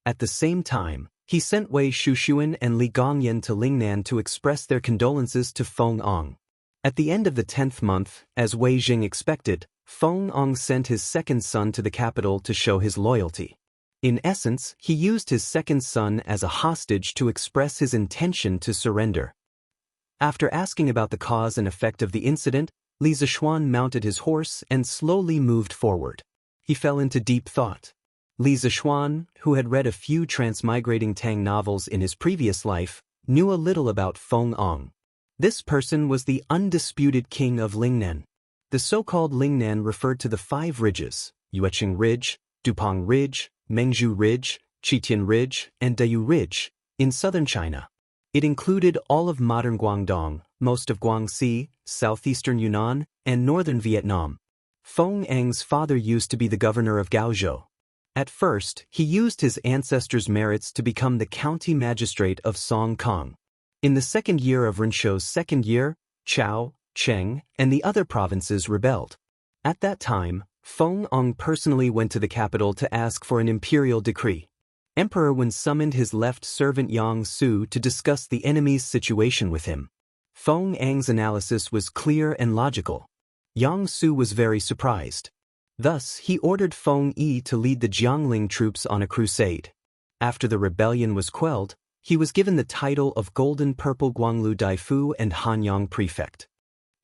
At the same time, he sent Wei Shushuan and Li Gongyan to Lingnan to express their condolences to Feng Ong. At the end of the 10th month, as Wei Jing expected, Feng Ong sent his second son to the capital to show his loyalty. In essence, he used his second son as a hostage to express his intention to surrender. After asking about the cause and effect of the incident, Li Zishuan mounted his horse and slowly moved forward. He fell into deep thought. Li Zishuan, who had read a few transmigrating Tang novels in his previous life, knew a little about Feng Ong. This person was the undisputed king of Lingnan. The so-called Lingnan referred to the 5 ridges: Yueqing Ridge, Dupang Ridge, Mengzhu Ridge, Qitian Ridge, and Dayu Ridge, in southern China. It included all of modern Guangdong, most of Guangxi, southeastern Yunnan, and northern Vietnam. Feng Eng's father used to be the governor of Gaozhou. At first, he used his ancestors' merits to become the county magistrate of Song Kong. In the second year of Renshou's second year, Chao, Cheng, and the other provinces rebelled. At that time, Feng Ong personally went to the capital to ask for an imperial decree. Emperor Wen summoned his left servant Yang Su to discuss the enemy's situation with him. Feng Eng's analysis was clear and logical. Yang Su was very surprised. Thus, he ordered Feng Yi to lead the Jiangling troops on a crusade. After the rebellion was quelled, he was given the title of Golden Purple Guanglu Daifu and Hanyang Prefect.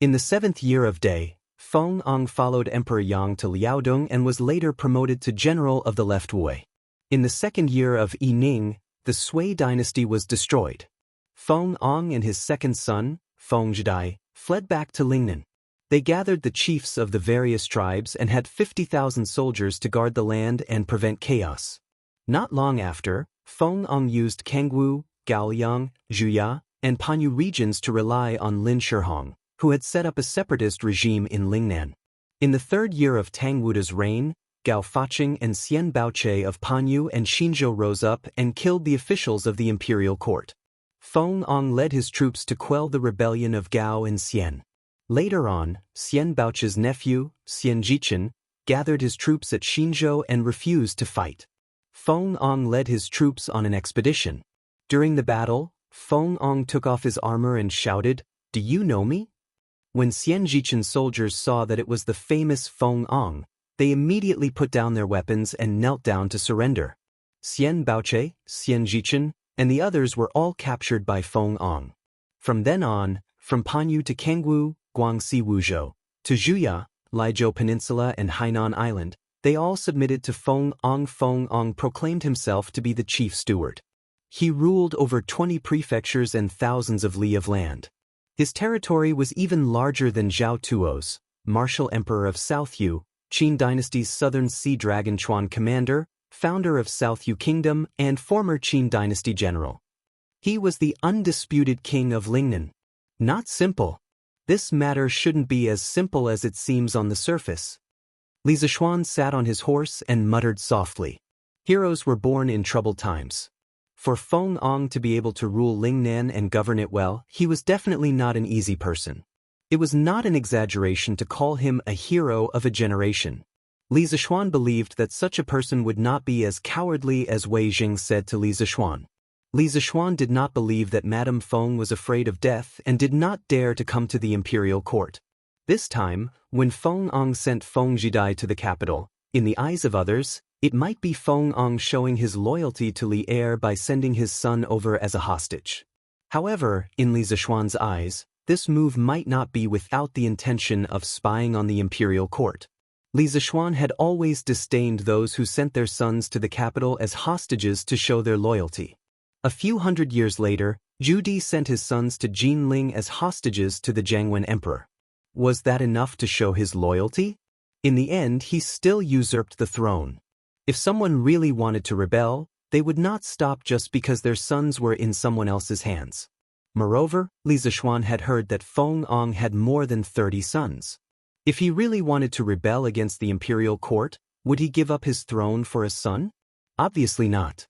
In the 7th year of Dai, Feng Ong followed Emperor Yang to Liaodong and was later promoted to general of the left Wei. In the 2nd year of Yi Ning, the Sui dynasty was destroyed. Feng Ong and his second son, Feng Zhidai, fled back to Lingnan. They gathered the chiefs of the various tribes and had 50,000 soldiers to guard the land and prevent chaos. Not long after, Feng Ong used Kangwu, Gaoliang, Zhuya, and Panyu regions to rely on Lin Shihong, who had set up a separatist regime in Lingnan. In the 3rd year of Tang Wuda's reign, Gao Faqing and Xian Baoche of Panyu and Xinzhou rose up and killed the officials of the imperial court. Feng Ong led his troops to quell the rebellion of Gao and Xian. Later on, Xian Baoche's nephew, Xian Jichen, gathered his troops at Xinzhou and refused to fight. Feng Ong led his troops on an expedition. During the battle, Feng Ong took off his armor and shouted, "Do you know me?" When Xian Jichen's soldiers saw that it was the famous Feng Ong, they immediately put down their weapons and knelt down to surrender. Xian Baoche, Xian Jichen, and the others were all captured by Feng Ong. From then on, from Panyu to Kangwu, Guangxi Wuzhou, to Zhuya, Laizhou Peninsula and Hainan Island, they all submitted to Feng Ong. Feng Ong proclaimed himself to be the chief steward. He ruled over 20 prefectures and thousands of li of land. His territory was even larger than Zhao Tuo's, martial emperor of South Yu, Qin dynasty's southern sea dragon Chuan commander, founder of South Yu Kingdom and former Qin dynasty general. He was the undisputed king of Lingnan. Not simple. This matter shouldn't be as simple as it seems on the surface. Li Zishuan sat on his horse and muttered softly. Heroes were born in troubled times. For Feng Ong to be able to rule Lingnan and govern it well, he was definitely not an easy person. It was not an exaggeration to call him a hero of a generation. Li Zishuan believed that such a person would not be as cowardly as Wei Jing said to Li Zishuan. Li Zishuan did not believe that Madame Feng was afraid of death and did not dare to come to the imperial court. This time, when Feng Ong sent Feng Zhidai to the capital, in the eyes of others, it might be Feng Ong showing his loyalty to Li Er by sending his son over as a hostage. However, in Li Zishuan's eyes, this move might not be without the intention of spying on the imperial court. Li Zishuan had always disdained those who sent their sons to the capital as hostages to show their loyalty. A few hundred years later, Zhu Di sent his sons to Jinling as hostages to the Jiangwen emperor. Was that enough to show his loyalty? In the end, he still usurped the throne. If someone really wanted to rebel, they would not stop just because their sons were in someone else's hands. Moreover, Li Zishuan had heard that Feng Ong had more than 30 sons. If he really wanted to rebel against the imperial court, would he give up his throne for a son? Obviously not.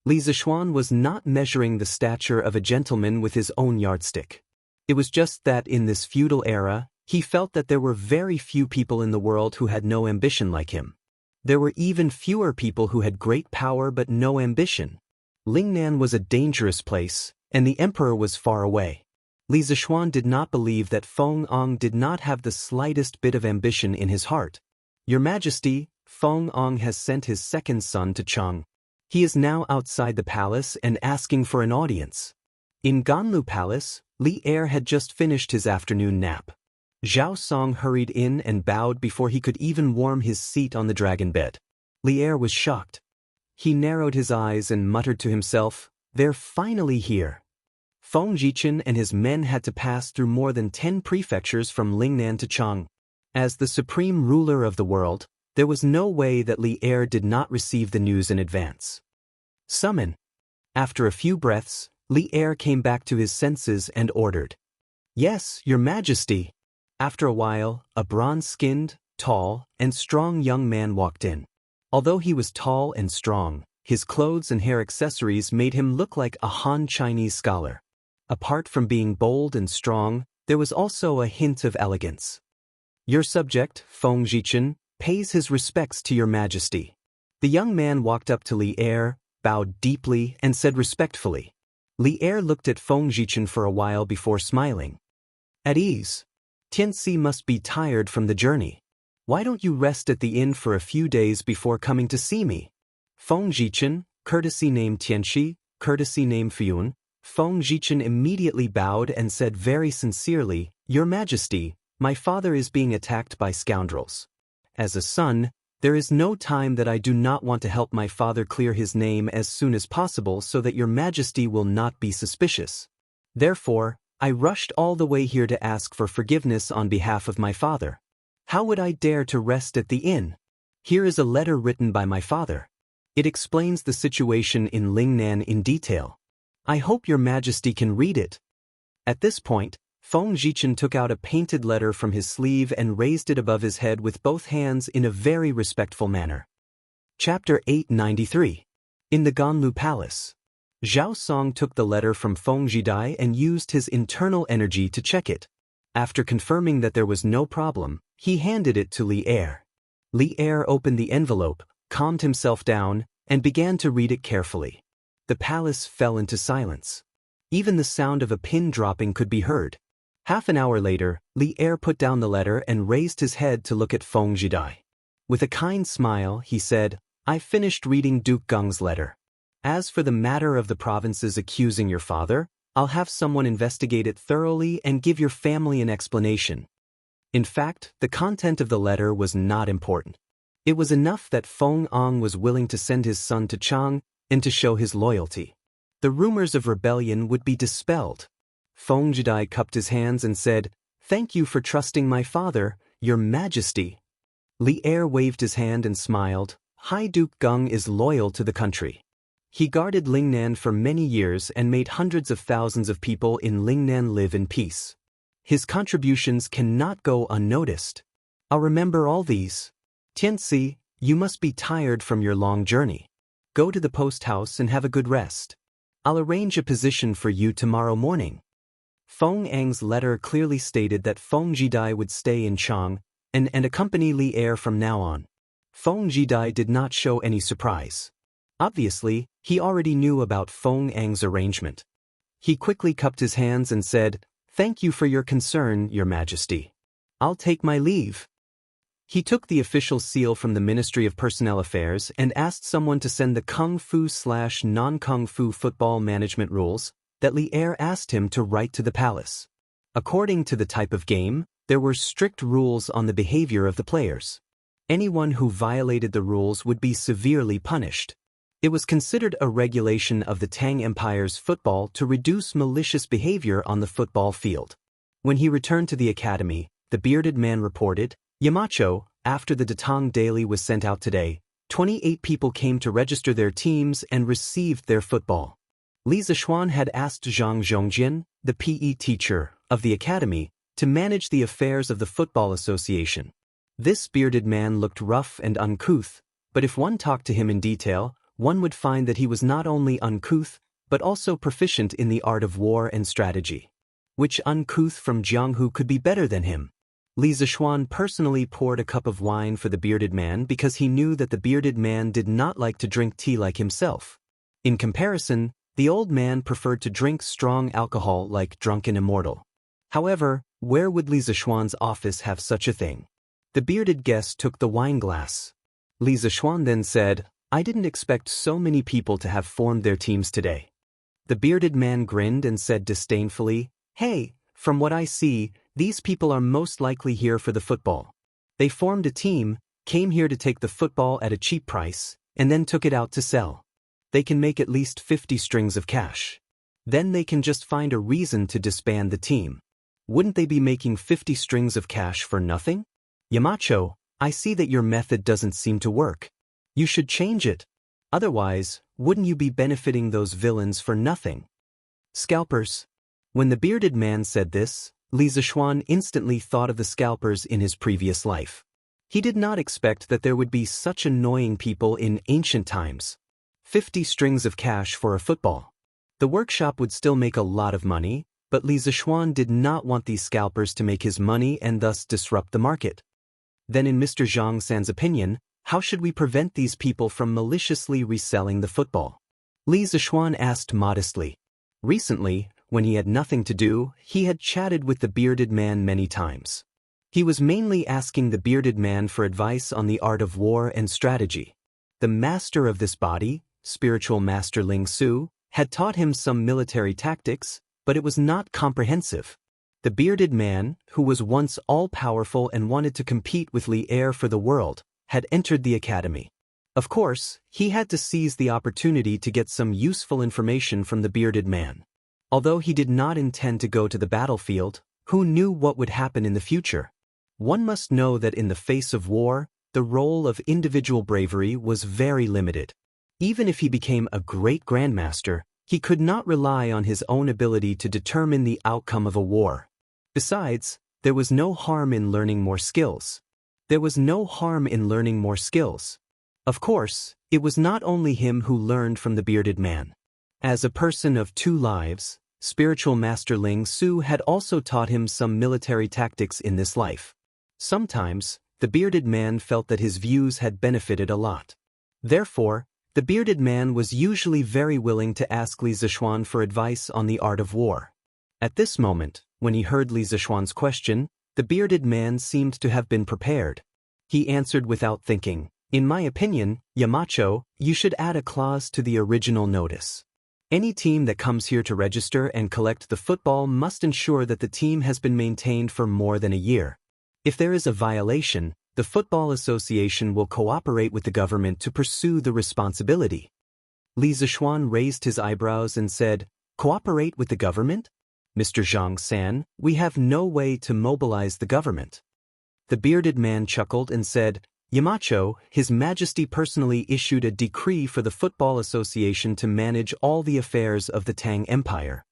Li Zishuan was not measuring the stature of a gentleman with his own yardstick. It was just that in this feudal era, he felt that there were very few people in the world who had no ambition like him. There were even fewer people who had great power but no ambition. Lingnan was a dangerous place, and the emperor was far away. Li Zishuan did not believe that Feng Ong did not have the slightest bit of ambition in his heart. Your Majesty, Feng Ong has sent his second son to Cheng. He is now outside the palace and asking for an audience. In Ganlu Palace, Li Er had just finished his afternoon nap. Zhao Song hurried in and bowed before he could even warm his seat on the dragon bed. Li Er was shocked. He narrowed his eyes and muttered to himself, "They're finally here." Feng Jichen and his men had to pass through more than 10 prefectures from Lingnan to Cheng. As the supreme ruler of the world, there was no way that Li Er did not receive the news in advance. Summon. After a few breaths, Li Er came back to his senses and ordered, "Yes, Your Majesty." After a while, a bronze-skinned, tall, and strong young man walked in. Although he was tall and strong, his clothes and hair accessories made him look like a Han Chinese scholar. Apart from being bold and strong, there was also a hint of elegance. "Your subject, Feng Jichen, pays his respects to Your Majesty." The young man walked up to Li Er, bowed deeply, and said respectfully. Li Er looked at Feng Jichen for a while before smiling. "At ease. Tianxi must be tired from the journey. Why don't you rest at the inn for a few days before coming to see me?" Feng Jichen, courtesy name Tianxi, courtesy name Fuyun. Feng Jichen immediately bowed and said very sincerely, "Your Majesty, my father is being attacked by scoundrels. As a son, there is no time that I do not want to help my father clear his name as soon as possible so that Your Majesty will not be suspicious. Therefore, I rushed all the way here to ask for forgiveness on behalf of my father. How would I dare to rest at the inn? Here is a letter written by my father. It explains the situation in Lingnan in detail. I hope Your Majesty can read it." At this point, Feng Jichen took out a painted letter from his sleeve and raised it above his head with both hands in a very respectful manner. Chapter 893. In the Ganlu Palace. Zhao Song took the letter from Feng Jidai and used his internal energy to check it. After confirming that there was no problem, he handed it to Li Er. Li Er opened the envelope, calmed himself down, and began to read it carefully. The palace fell into silence. Even the sound of a pin dropping could be heard. Half an hour later, Li Er put down the letter and raised his head to look at Feng Jidai. With a kind smile, he said, "I finished reading Duke Geng's letter. As for the matter of the provinces accusing your father, I'll have someone investigate it thoroughly and give your family an explanation." In fact, the content of the letter was not important. It was enough that Feng Ong was willing to send his son to Cheng and to show his loyalty. The rumors of rebellion would be dispelled. Feng Jidai cupped his hands and said, "Thank you for trusting my father, Your Majesty." Li Er waved his hand and smiled. High Duke Geng is loyal to the country. He guarded Lingnan for many years and made hundreds of thousands of people in Lingnan live in peace. His contributions cannot go unnoticed. I'll remember all these. Tianxi, you must be tired from your long journey. Go to the post house and have a good rest. I'll arrange a position for you tomorrow morning. Feng Ang's letter clearly stated that Feng Jidai would stay in Cheng and accompany Li Er from now on. Feng Jidai did not show any surprise. Obviously, he already knew about Feng Ang's arrangement. He quickly cupped his hands and said, "Thank you for your concern, Your Majesty. I'll take my leave." He took the official seal from the Ministry of Personnel Affairs and asked someone to send the Kung Fu/non-Kung Fu football management rules that Li Er asked him to write to the palace. According to the type of game, there were strict rules on the behavior of the players. Anyone who violated the rules would be severely punished. It was considered a regulation of the Tang Empire's football to reduce malicious behavior on the football field. When he returned to the academy, the bearded man reported, Yamacho, after the Datang Daily was sent out today, 28 people came to register their teams and received their football. Li Zixuan had asked Zhang Zhongjin, the PE teacher of the academy, to manage the affairs of the football association. This bearded man looked rough and uncouth, but if one talked to him in detail, one would find that he was not only uncouth, but also proficient in the art of war and strategy. Which uncouth from Jianghu could be better than him? Li Zixuan personally poured a cup of wine for the bearded man because he knew that the bearded man did not like to drink tea like himself. In comparison, the old man preferred to drink strong alcohol like drunken immortal. However, where would Li Zixuan's office have such a thing? The bearded guest took the wine glass. Li Zixuan then said, "I didn't expect so many people to have formed their teams today." The bearded man grinned and said disdainfully, "Hey, from what I see, these people are most likely here for the football. They formed a team, came here to take the football at a cheap price, and then took it out to sell. They can make at least 50 strings of cash. Then they can just find a reason to disband the team. Wouldn't they be making 50 strings of cash for nothing? Yamacho, I see that your method doesn't seem to work. You should change it. Otherwise, wouldn't you be benefiting those villains for nothing?" Scalpers. When the bearded man said this, Li Zixuan instantly thought of the scalpers in his previous life. He did not expect that there would be such annoying people in ancient times. 50 strings of cash for a football. The workshop would still make a lot of money, but Li Zixuan did not want these scalpers to make his money and thus disrupt the market. Then in Mr. Zhang San's opinion, how should we prevent these people from maliciously reselling the football? Li Zixuan asked modestly. Recently, when he had nothing to do, he had chatted with the bearded man many times. He was mainly asking the bearded man for advice on the art of war and strategy. The master of this body, spiritual master Ling Su, had taught him some military tactics, but it was not comprehensive. The bearded man, who was once all-powerful and wanted to compete with Li Er for the world, had entered the academy. Of course, he had to seize the opportunity to get some useful information from the bearded man. Although he did not intend to go to the battlefield, who knew what would happen in the future? One must know that in the face of war, the role of individual bravery was very limited. Even if he became a great grandmaster, he could not rely on his own ability to determine the outcome of a war. Besides, there was no harm in learning more skills. There was no harm in learning more skills. Of course, it was not only him who learned from the bearded man. As a person of two lives, spiritual master Ling Su had also taught him some military tactics in this life. Sometimes, the bearded man felt that his views had benefited a lot. Therefore, the bearded man was usually very willing to ask Li Zixuan for advice on the art of war. At this moment, when he heard Li Zixuan's question, the bearded man seemed to have been prepared. He answered without thinking, "In my opinion, Yamacho, you should add a clause to the original notice. Any team that comes here to register and collect the football must ensure that the team has been maintained for more than a year. If there is a violation, the Football Association will cooperate with the government to pursue the responsibility." Li Zixuan raised his eyebrows and said, "Cooperate with the government? Mr. Zhang San, we have no way to mobilize the government." The bearded man chuckled and said, "Yamacho, His Majesty personally issued a decree for the Football Association to manage all the affairs of the Tang Empire.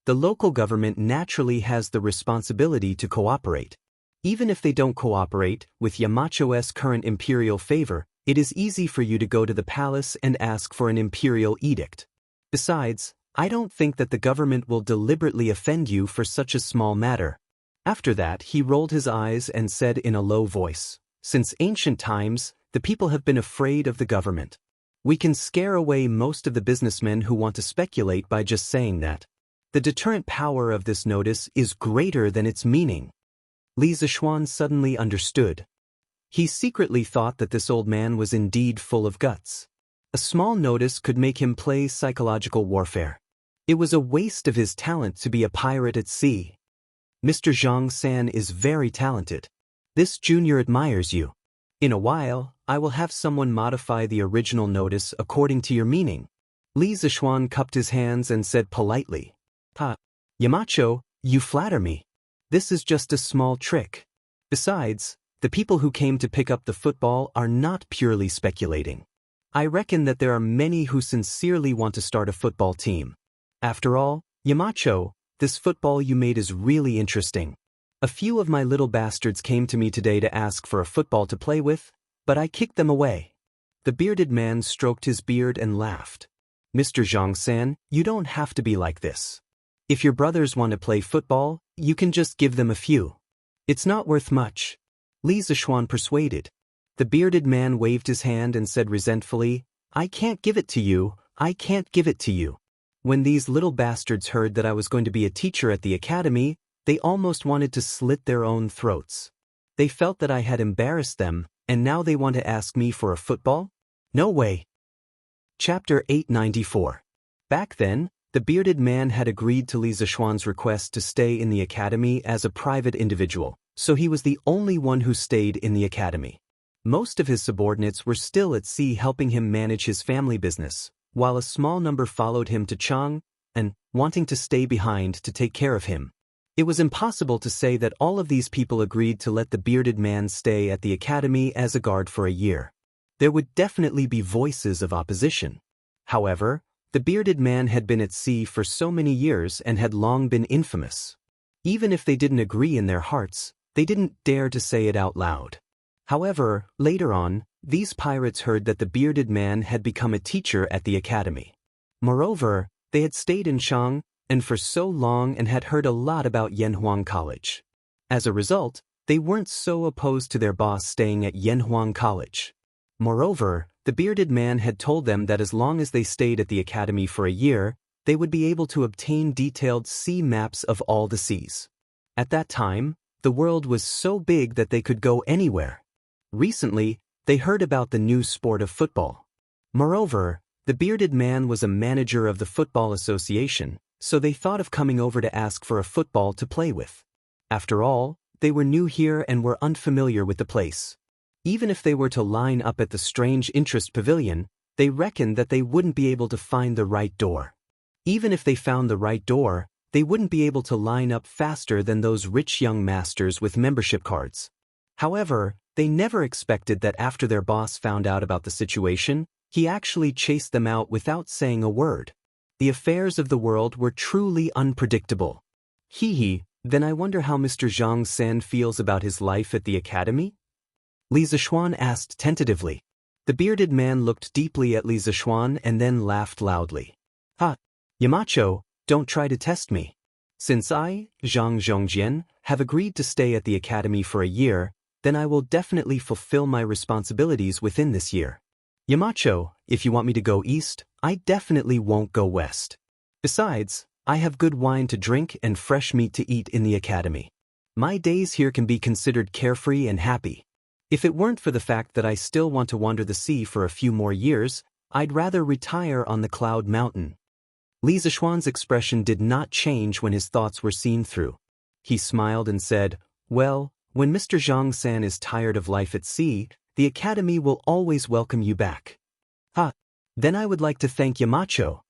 The local government naturally has the responsibility to cooperate. Even if they don't cooperate, with Yamacho's current imperial favor, it is easy for you to go to the palace and ask for an imperial edict. Besides, I don't think that the government will deliberately offend you for such a small matter." After that, he rolled his eyes and said in a low voice, "Since ancient times, the people have been afraid of the government. We can scare away most of the businessmen who want to speculate by just saying that. The deterrent power of this notice is greater than its meaning." Li Zixuan suddenly understood. He secretly thought that this old man was indeed full of guts. A small notice could make him play psychological warfare. It was a waste of his talent to be a pirate at sea. "Mr. Zhang San is very talented. This junior admires you. In a while, I will have someone modify the original notice according to your meaning." Li Zixuan cupped his hands and said politely, "Yamacho, you flatter me. This is just a small trick. Besides, The people who came to pick up the football are not purely speculating. I reckon that there are many who sincerely want to start a football team. After all, Yamacho, this football you made is really interesting. A few of my little bastards came to me today to ask for a football to play with, but I kicked them away. The bearded man stroked his beard and laughed. Mr. Zhang-san, you don't have to be like this. If your brothers want to play football, you can just give them a few. It's not worth much. Li Zishuan persuaded. The bearded man waved his hand and said resentfully, I can't give it to you, I can't give it to you. When these little bastards heard that I was going to be a teacher at the academy, they almost wanted to slit their own throats. They felt that I had embarrassed them, and now they want to ask me for a football? No way. Chapter 894. Back then, the bearded man had agreed to Li Zishuan's request to stay in the academy as a private individual, so he was the only one who stayed in the academy. Most of his subordinates were still at sea helping him manage his family business, while a small number followed him to Chang and wanting to stay behind to take care of him. It was impossible to say that all of these people agreed to let the bearded man stay at the academy as a guard for a year. There would definitely be voices of opposition. However, the bearded man had been at sea for so many years and had long been infamous. Even if they didn't agree in their hearts, they didn't dare to say it out loud. However, later on, these pirates heard that the bearded man had become a teacher at the academy. Moreover, they had stayed in Chang and for so long and had heard a lot about Yanhuang College. As a result, they weren't so opposed to their boss staying at Yanhuang College. Moreover, the bearded man had told them that as long as they stayed at the academy for a year, they would be able to obtain detailed sea maps of all the seas. At that time, the world was so big that they could go anywhere. Recently, they heard about the new sport of football. Moreover, the bearded man was a manager of the football association, so they thought of coming over to ask for a football to play with. After all, they were new here and were unfamiliar with the place. Even if they were to line up at the strange interest pavilion, they reckoned that they wouldn't be able to find the right door. Even if they found the right door, they wouldn't be able to line up faster than those rich young masters with membership cards. However, they never expected that after their boss found out about the situation, he actually chased them out without saying a word. The affairs of the world were truly unpredictable. Then I wonder how Mr. Zhang San feels about his life at the academy? Li Zishuan asked tentatively. The bearded man looked deeply at Li Zishuan and then laughed loudly. Yamacho, don't try to test me. Since I, Zhang Zhongjian, have agreed to stay at the academy for a year, then I will definitely fulfill my responsibilities within this year. Yamacho, if you want me to go east, I definitely won't go west. Besides, I have good wine to drink and fresh meat to eat in the academy. My days here can be considered carefree and happy. If it weren't for the fact that I still want to wander the sea for a few more years, I'd rather retire on the Cloud Mountain. Li Zishuan's expression did not change when his thoughts were seen through. He smiled and said, well, when Mr. Zhang San is tired of life at sea, the academy will always welcome you back. Then I would like to thank Yamacho.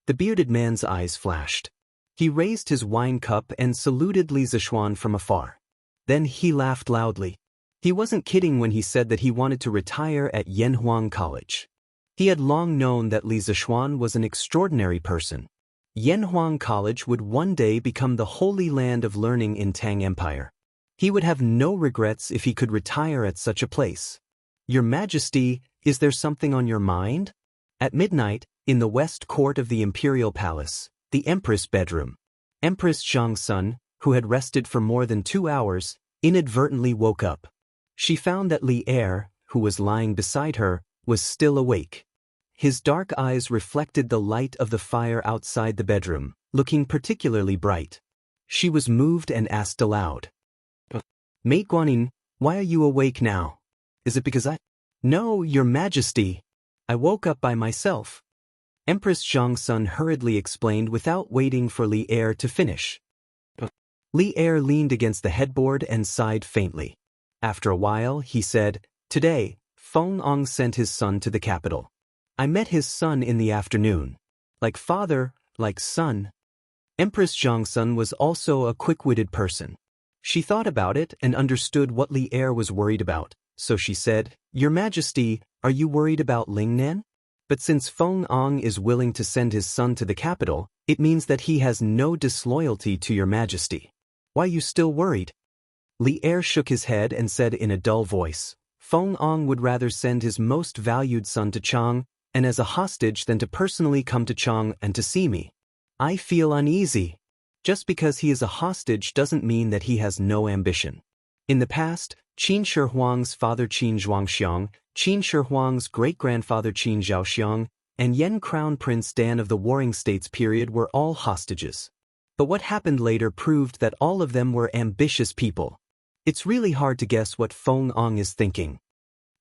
The bearded man's eyes flashed. He raised his wine cup and saluted Li Zishuan from afar. Then he laughed loudly. He wasn't kidding when he said that he wanted to retire at Yanhuang College. He had long known that Li Zishuan was an extraordinary person. Yanhuang College would one day become the holy land of learning in Tang Empire. He would have no regrets if he could retire at such a place. Your Majesty, is there something on your mind? At midnight, in the west court of the Imperial Palace, the Empress bedroom, Empress Zhangsun, who had rested for more than 2 hours, inadvertently woke up. She found that Li Er, who was lying beside her, was still awake. His dark eyes reflected the light of the fire outside the bedroom, looking particularly bright. She was moved and asked aloud, Mate Guanyin, why are you awake now? Is it because No, Your Majesty. I woke up by myself. Empress Zhangsun hurriedly explained without waiting for Li Er to finish. Li Er leaned against the headboard and sighed faintly. After a while, he said, Today, Feng Ong sent his son to the capital. I met his son in the afternoon. Like father, like son. Empress Zhangsun was also a quick-witted person. She thought about it and understood what Li Er was worried about, so she said, "Your Majesty, are you worried about Lingnan? But since Feng Ong is willing to send his son to the capital, it means that he has no disloyalty to your Majesty. Why are you still worried?" Li Er shook his head and said in a dull voice, "Feng Ong would rather send his most valued son to Chang, and as a hostage than to personally come to Chang and to see me. I feel uneasy. Just because he is a hostage doesn't mean that he has no ambition." In the past, Qin Shi Huang's father Qin Zhuangxiang, Qin Shi Huang's great-grandfather Qin Zhaoxiang, and Yen Crown Prince Dan of the Warring States period were all hostages. But what happened later proved that all of them were ambitious people. It's really hard to guess what Feng Ong is thinking.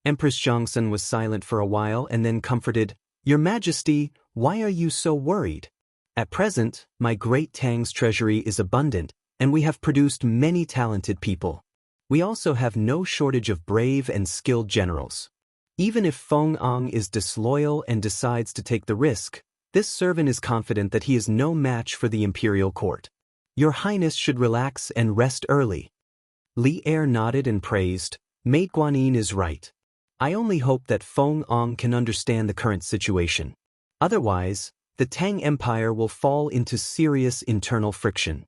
Empress Zhongsun was silent for a while and then comforted, "Your Majesty, why are you so worried? At present, my great Tang's treasury is abundant, and we have produced many talented people. We also have no shortage of brave and skilled generals. Even if Feng Ong is disloyal and decides to take the risk, this servant is confident that he is no match for the imperial court. Your Highness should relax and rest early." Li Er nodded and praised, "Mate Guanyin is right. I only hope that Feng Ong can understand the current situation. Otherwise, the Tang Empire will fall into serious internal friction."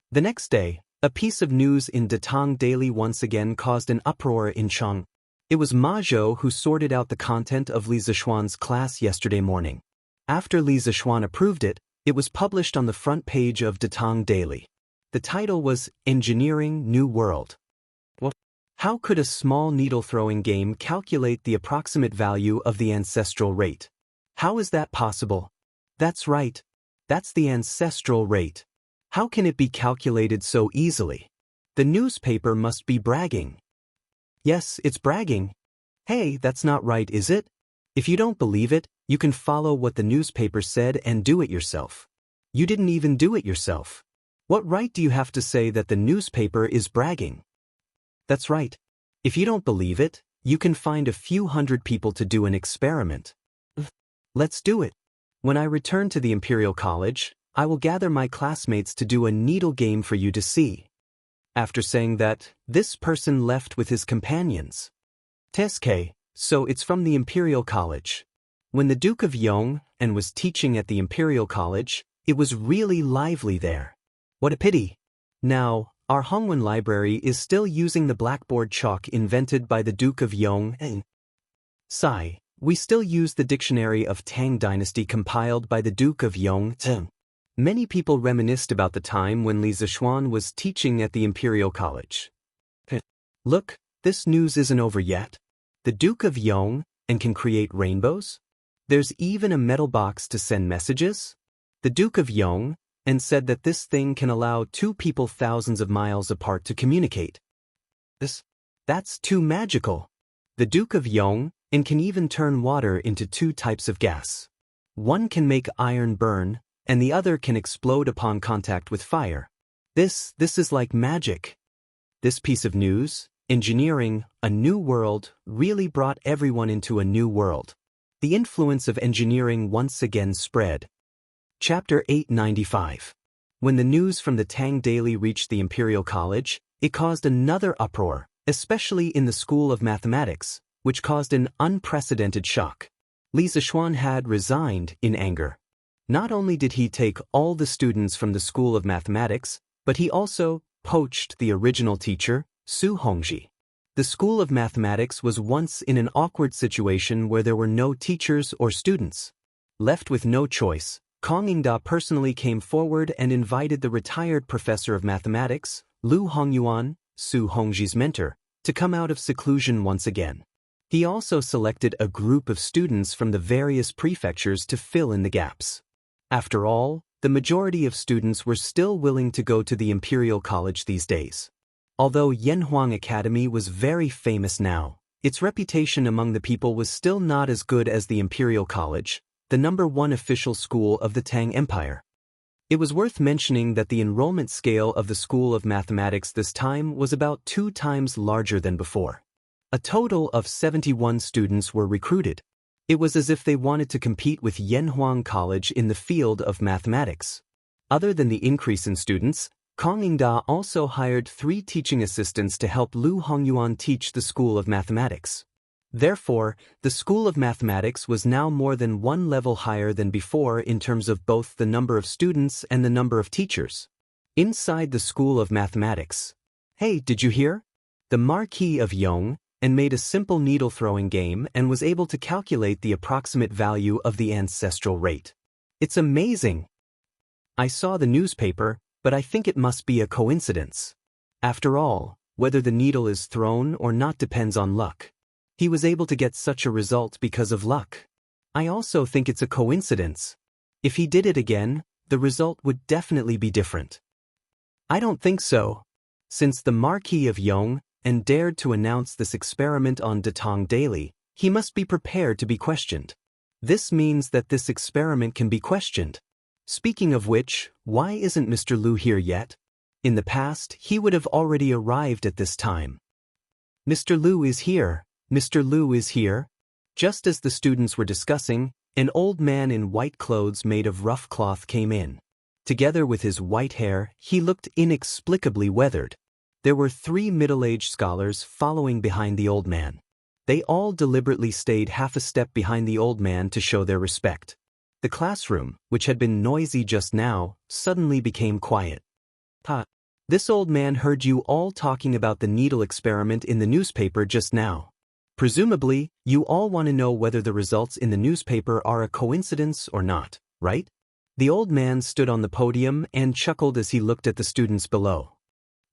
The next day, a piece of news in Datang Daily once again caused an uproar in Chang. It was Ma Zhou who sorted out the content of Li Zishuan's class yesterday morning. After Li Zishuan approved it, it was published on the front page of Datang Daily. The title was Engineering New World. What? How could a small needle-throwing game calculate the approximate value of the ancestral rate? How is that possible? That's right. That's the ancestral rate. How can it be calculated so easily? The newspaper must be bragging. Yes, it's bragging. Hey, that's not right, is it? If you don't believe it, you can follow what the newspaper said and do it yourself. You didn't even do it yourself. What right do you have to say that the newspaper is bragging? That's right. If you don't believe it, you can find a few hundred people to do an experiment. Let's do it. When I return to the Imperial College, I will gather my classmates to do a needle game for you to see. After saying that, this person left with his companions. Teske, so it's from the Imperial College. When the Duke of Yong and was teaching at the Imperial College, it was really lively there. What a pity. Now, our Hongwen Library is still using the blackboard chalk invented by the Duke of Yong and Sai. We still use the dictionary of Tang Dynasty compiled by the Duke of Yong. Many people reminisced about the time when Li Zishuan was teaching at the Imperial College. Look, this news isn't over yet. The Duke of Yong and can create rainbows? There's even a metal box to send messages? The Duke of Yong and said that this thing can allow two people thousands of miles apart to communicate. That's too magical. The Duke of Yong and can even turn water into two types of gas. One can make iron burn, and the other can explode upon contact with fire. This is like magic. This piece of news, Engineering, a New World, really brought everyone into a new world. The influence of engineering once again spread. Chapter 895. When the news from the Tang Daily reached the Imperial College, it caused another uproar, especially in the School of Mathematics, which caused an unprecedented shock. Li Zishuan had resigned in anger. Not only did he take all the students from the School of Mathematics, but he also poached the original teacher, Su Hongji. The School of Mathematics was once in an awkward situation where there were no teachers or students. Left with no choice, Kong Yingda personally came forward and invited the retired professor of mathematics, Lu Hongyuan, Su Hongji's mentor, to come out of seclusion once again. He also selected a group of students from the various prefectures to fill in the gaps. After all, the majority of students were still willing to go to the Imperial College these days. Although Yanhuang Academy was very famous now, its reputation among the people was still not as good as the Imperial College, the #1 official school of the Tang Empire. It was worth mentioning that the enrollment scale of the School of Mathematics this time was about 2 times larger than before. A total of 71 students were recruited. It was as if they wanted to compete with Yanhuang College in the field of mathematics. Other than the increase in students, Kong Ingda also hired 3 teaching assistants to help Lu Hongyuan teach the School of Mathematics. Therefore, the School of Mathematics was now more than 1 level higher than before in terms of both the number of students and the number of teachers. Inside the School of Mathematics. Hey, did you hear? The Marquis of Yong and made a simple needle-throwing game and was able to calculate the approximate value of the ancestral rate. It's amazing! I saw the newspaper, but I think it must be a coincidence. After all, whether the needle is thrown or not depends on luck. He was able to get such a result because of luck. I also think it's a coincidence. If he did it again, the result would definitely be different. I don't think so. Since the Marquis of Yong and dared to announce this experiment on Datong Daily, he must be prepared to be questioned. This means that this experiment can be questioned. Speaking of which, why isn't Mr. Lu here yet? In the past, he would have already arrived at this time. Mr. Lu is here. Mr. Lu is here. Just as the students were discussing, an old man in white clothes made of rough cloth came in. Together with his white hair, he looked inexplicably weathered. There were 3 middle-aged scholars following behind the old man. They all deliberately stayed half a step behind the old man to show their respect. The classroom, which had been noisy just now, suddenly became quiet. This old man heard you all talking about the needle experiment in the newspaper just now. Presumably, you all want to know whether the results in the newspaper are a coincidence or not, right? The old man stood on the podium and chuckled as he looked at the students below.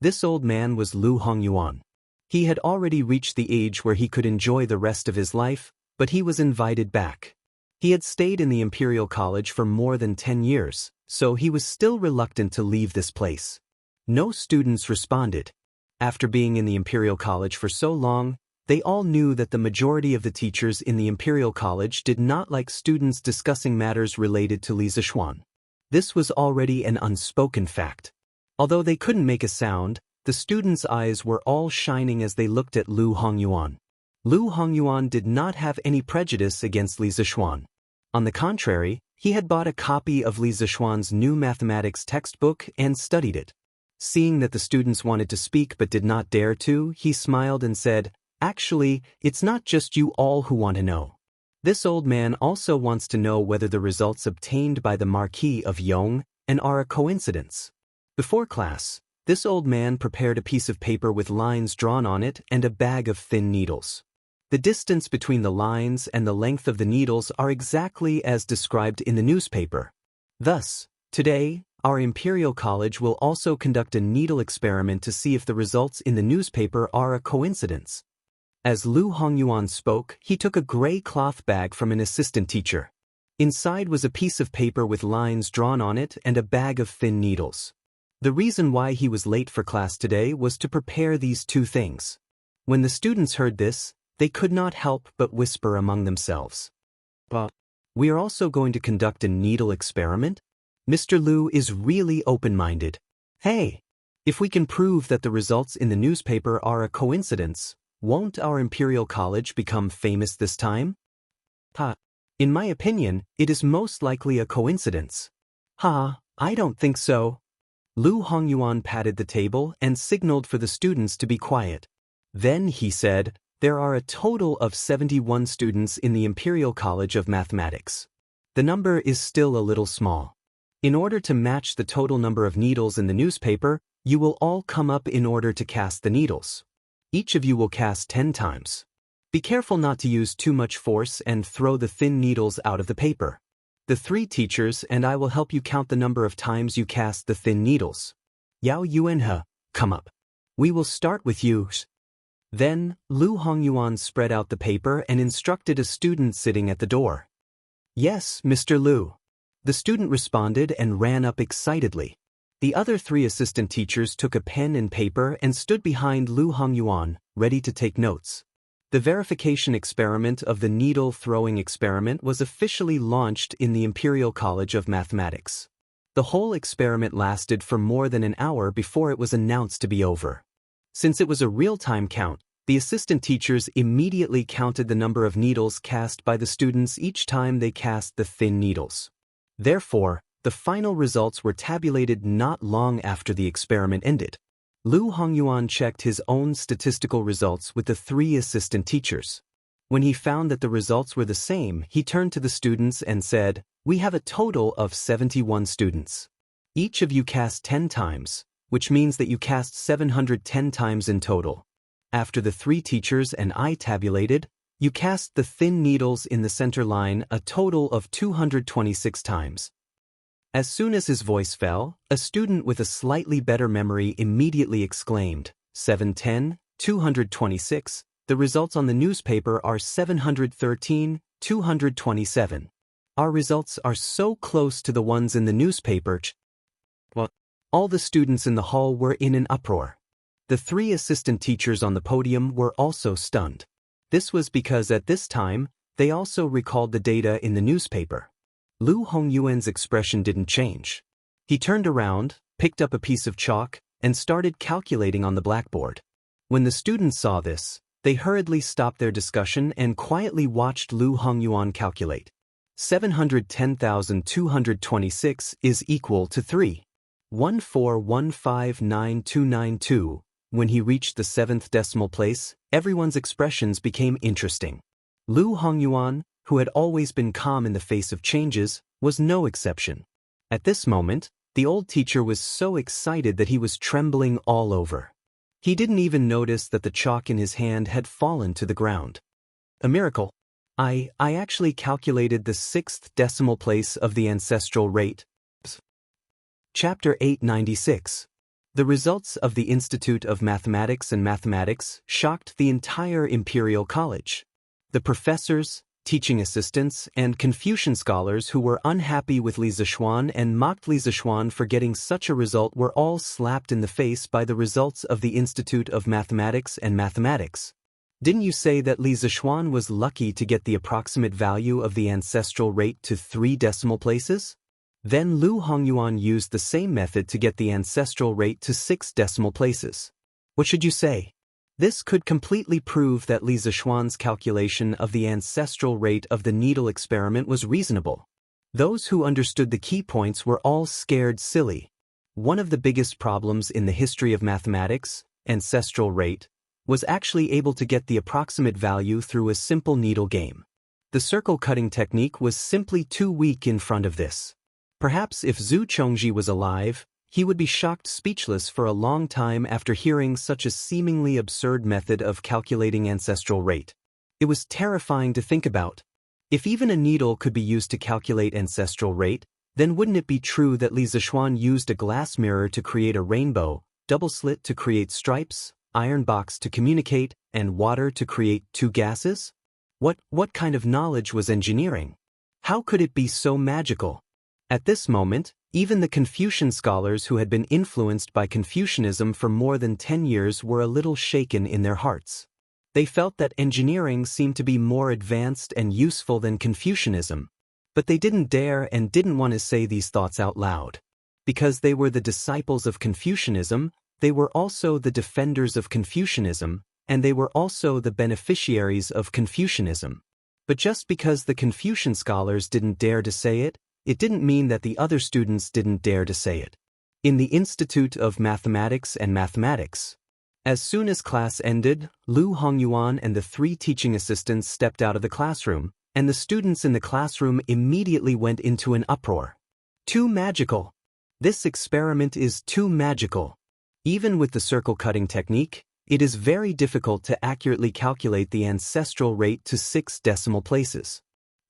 This old man was Lu Hongyuan. He had already reached the age where he could enjoy the rest of his life, but he was invited back. He had stayed in the Imperial College for more than 10 years, so he was still reluctant to leave this place. No students responded. After being in the Imperial College for so long, they all knew that the majority of the teachers in the Imperial College did not like students discussing matters related to Li Zixuan. This was already an unspoken fact. Although they couldn't make a sound, the students' eyes were all shining as they looked at Lu Hongyuan. Lu Hongyuan did not have any prejudice against Li Zixuan. On the contrary, he had bought a copy of Li Zixuan's new mathematics textbook and studied it. Seeing that the students wanted to speak but did not dare to, he smiled and said, "Actually, it's not just you all who want to know. This old man also wants to know whether the results obtained by the Marquis of Yong are a coincidence." Before class, this old man prepared a piece of paper with lines drawn on it and a bag of thin needles. The distance between the lines and the length of the needles are exactly as described in the newspaper. Thus, today, our Imperial College will also conduct a needle experiment to see if the results in the newspaper are a coincidence. As Lu Hongyuan spoke, he took a gray cloth bag from an assistant teacher. Inside was a piece of paper with lines drawn on it and a bag of thin needles. The reason why he was late for class today was to prepare these 2 things. When the students heard this, they could not help but whisper among themselves. "But we are also going to conduct a needle experiment?" Mr. Lu is really open-minded. Hey, if we can prove that the results in the newspaper are a coincidence, won't our Imperial College become famous this time? In my opinion, it is most likely a coincidence. I don't think so. Lu Hongyuan patted the table and signaled for the students to be quiet. Then he said, "There are a total of 71 students in the Imperial College of Mathematics. The number is still a little small. In order to match the total number of needles in the newspaper, you will all come up in order to cast the needles. Each of you will cast 10 times. Be careful not to use too much force and throw the thin needles out of the paper. The 3 teachers and I will help you count the number of times you cast the thin needles. Yao Yuanhe, come up. We will start with you." Then, Lu Hongyuan spread out the paper and instructed a student sitting at the door. "Yes, Mr. Lu." The student responded and ran up excitedly. The other 3 assistant teachers took a pen and paper and stood behind Lu Hongyuan, ready to take notes. The verification experiment of the needle-throwing experiment was officially launched in the Imperial College of Mathematics. The whole experiment lasted for more than an hour before it was announced to be over. Since it was a real-time count, the assistant teachers immediately counted the number of needles cast by the students each time they cast the thin needles. Therefore, The final results were tabulated not long after the experiment ended. Lu Hongyuan checked his own statistical results with the 3 assistant teachers. When he found that the results were the same, he turned to the students and said, "We have a total of 71 students. Each of you cast 10 times, which means that you cast 710 times in total. After the 3 teachers and I tabulated, you cast the thin needles in the center line a total of 226 times." As soon as his voice fell, a student with a slightly better memory immediately exclaimed, 710, 226, the results on the newspaper are 713, 227. Our results are so close to the ones in the newspaper. Well, all the students in the hall were in an uproar. The 3 assistant teachers on the podium were also stunned. This was because at this time, they also recalled the data in the newspaper. Lu Hongyuan's expression didn't change. He turned around, picked up a piece of chalk, and started calculating on the blackboard. When the students saw this, they hurriedly stopped their discussion and quietly watched Lu Hongyuan calculate. 710,226 is equal to 3.1415992. When he reached the 7th decimal place, everyone's expressions became interesting. Lu Hongyuan, who had always been calm in the face of changes, was no exception. At this moment, the old teacher was so excited that he was trembling all over. He didn't even notice that the chalk in his hand had fallen to the ground. A miracle. I actually calculated the 6th decimal place of the ancestral rate. Chapter 896. The results of the Institute of Mathematics and Mathematics shocked the entire Imperial College. The professors, teaching assistants, and Confucian scholars who were unhappy with Li Zixuan and mocked Li Zixuan for getting such a result were all slapped in the face by the results of the Institute of Mathematics and Mathematics. Didn't you say that Li Zixuan was lucky to get the approximate value of the ancestral rate to 3 decimal places? Then Lu Hongyuan used the same method to get the ancestral rate to 6 decimal places. What should you say? This could completely prove that Li Zixuan's calculation of the ancestral rate of the needle experiment was reasonable. Those who understood the key points were all scared silly. One of the biggest problems in the history of mathematics, ancestral rate, was actually able to get the approximate value through a simple needle game. The circle cutting technique was simply too weak in front of this. Perhaps if Zhu Chongji was alive, he would be shocked speechless for a long time after hearing such a seemingly absurd method of calculating ancestral rate. It was terrifying to think about. If even a needle could be used to calculate ancestral rate, then wouldn't it be true that Li Zixuan used a glass mirror to create a rainbow, double slit to create stripes, iron box to communicate, and water to create 2 gases? What kind of knowledge was engineering? How could it be so magical? At this moment, even the Confucian scholars who had been influenced by Confucianism for more than 10 years were a little shaken in their hearts. They felt that engineering seemed to be more advanced and useful than Confucianism, but they didn't dare and didn't want to say these thoughts out loud. Because they were the disciples of Confucianism, they were also the defenders of Confucianism, and they were also the beneficiaries of Confucianism. But just because the Confucian scholars didn't dare to say it, it didn't mean that the other students didn't dare to say it. In the Institute of Mathematics and Mathematics, as soon as class ended, Lu Hongyuan and the 3 teaching assistants stepped out of the classroom, and the students in the classroom immediately went into an uproar. Too magical! This experiment is too magical. Even with the circle cutting technique, it is very difficult to accurately calculate the ancestral rate to 6 decimal places.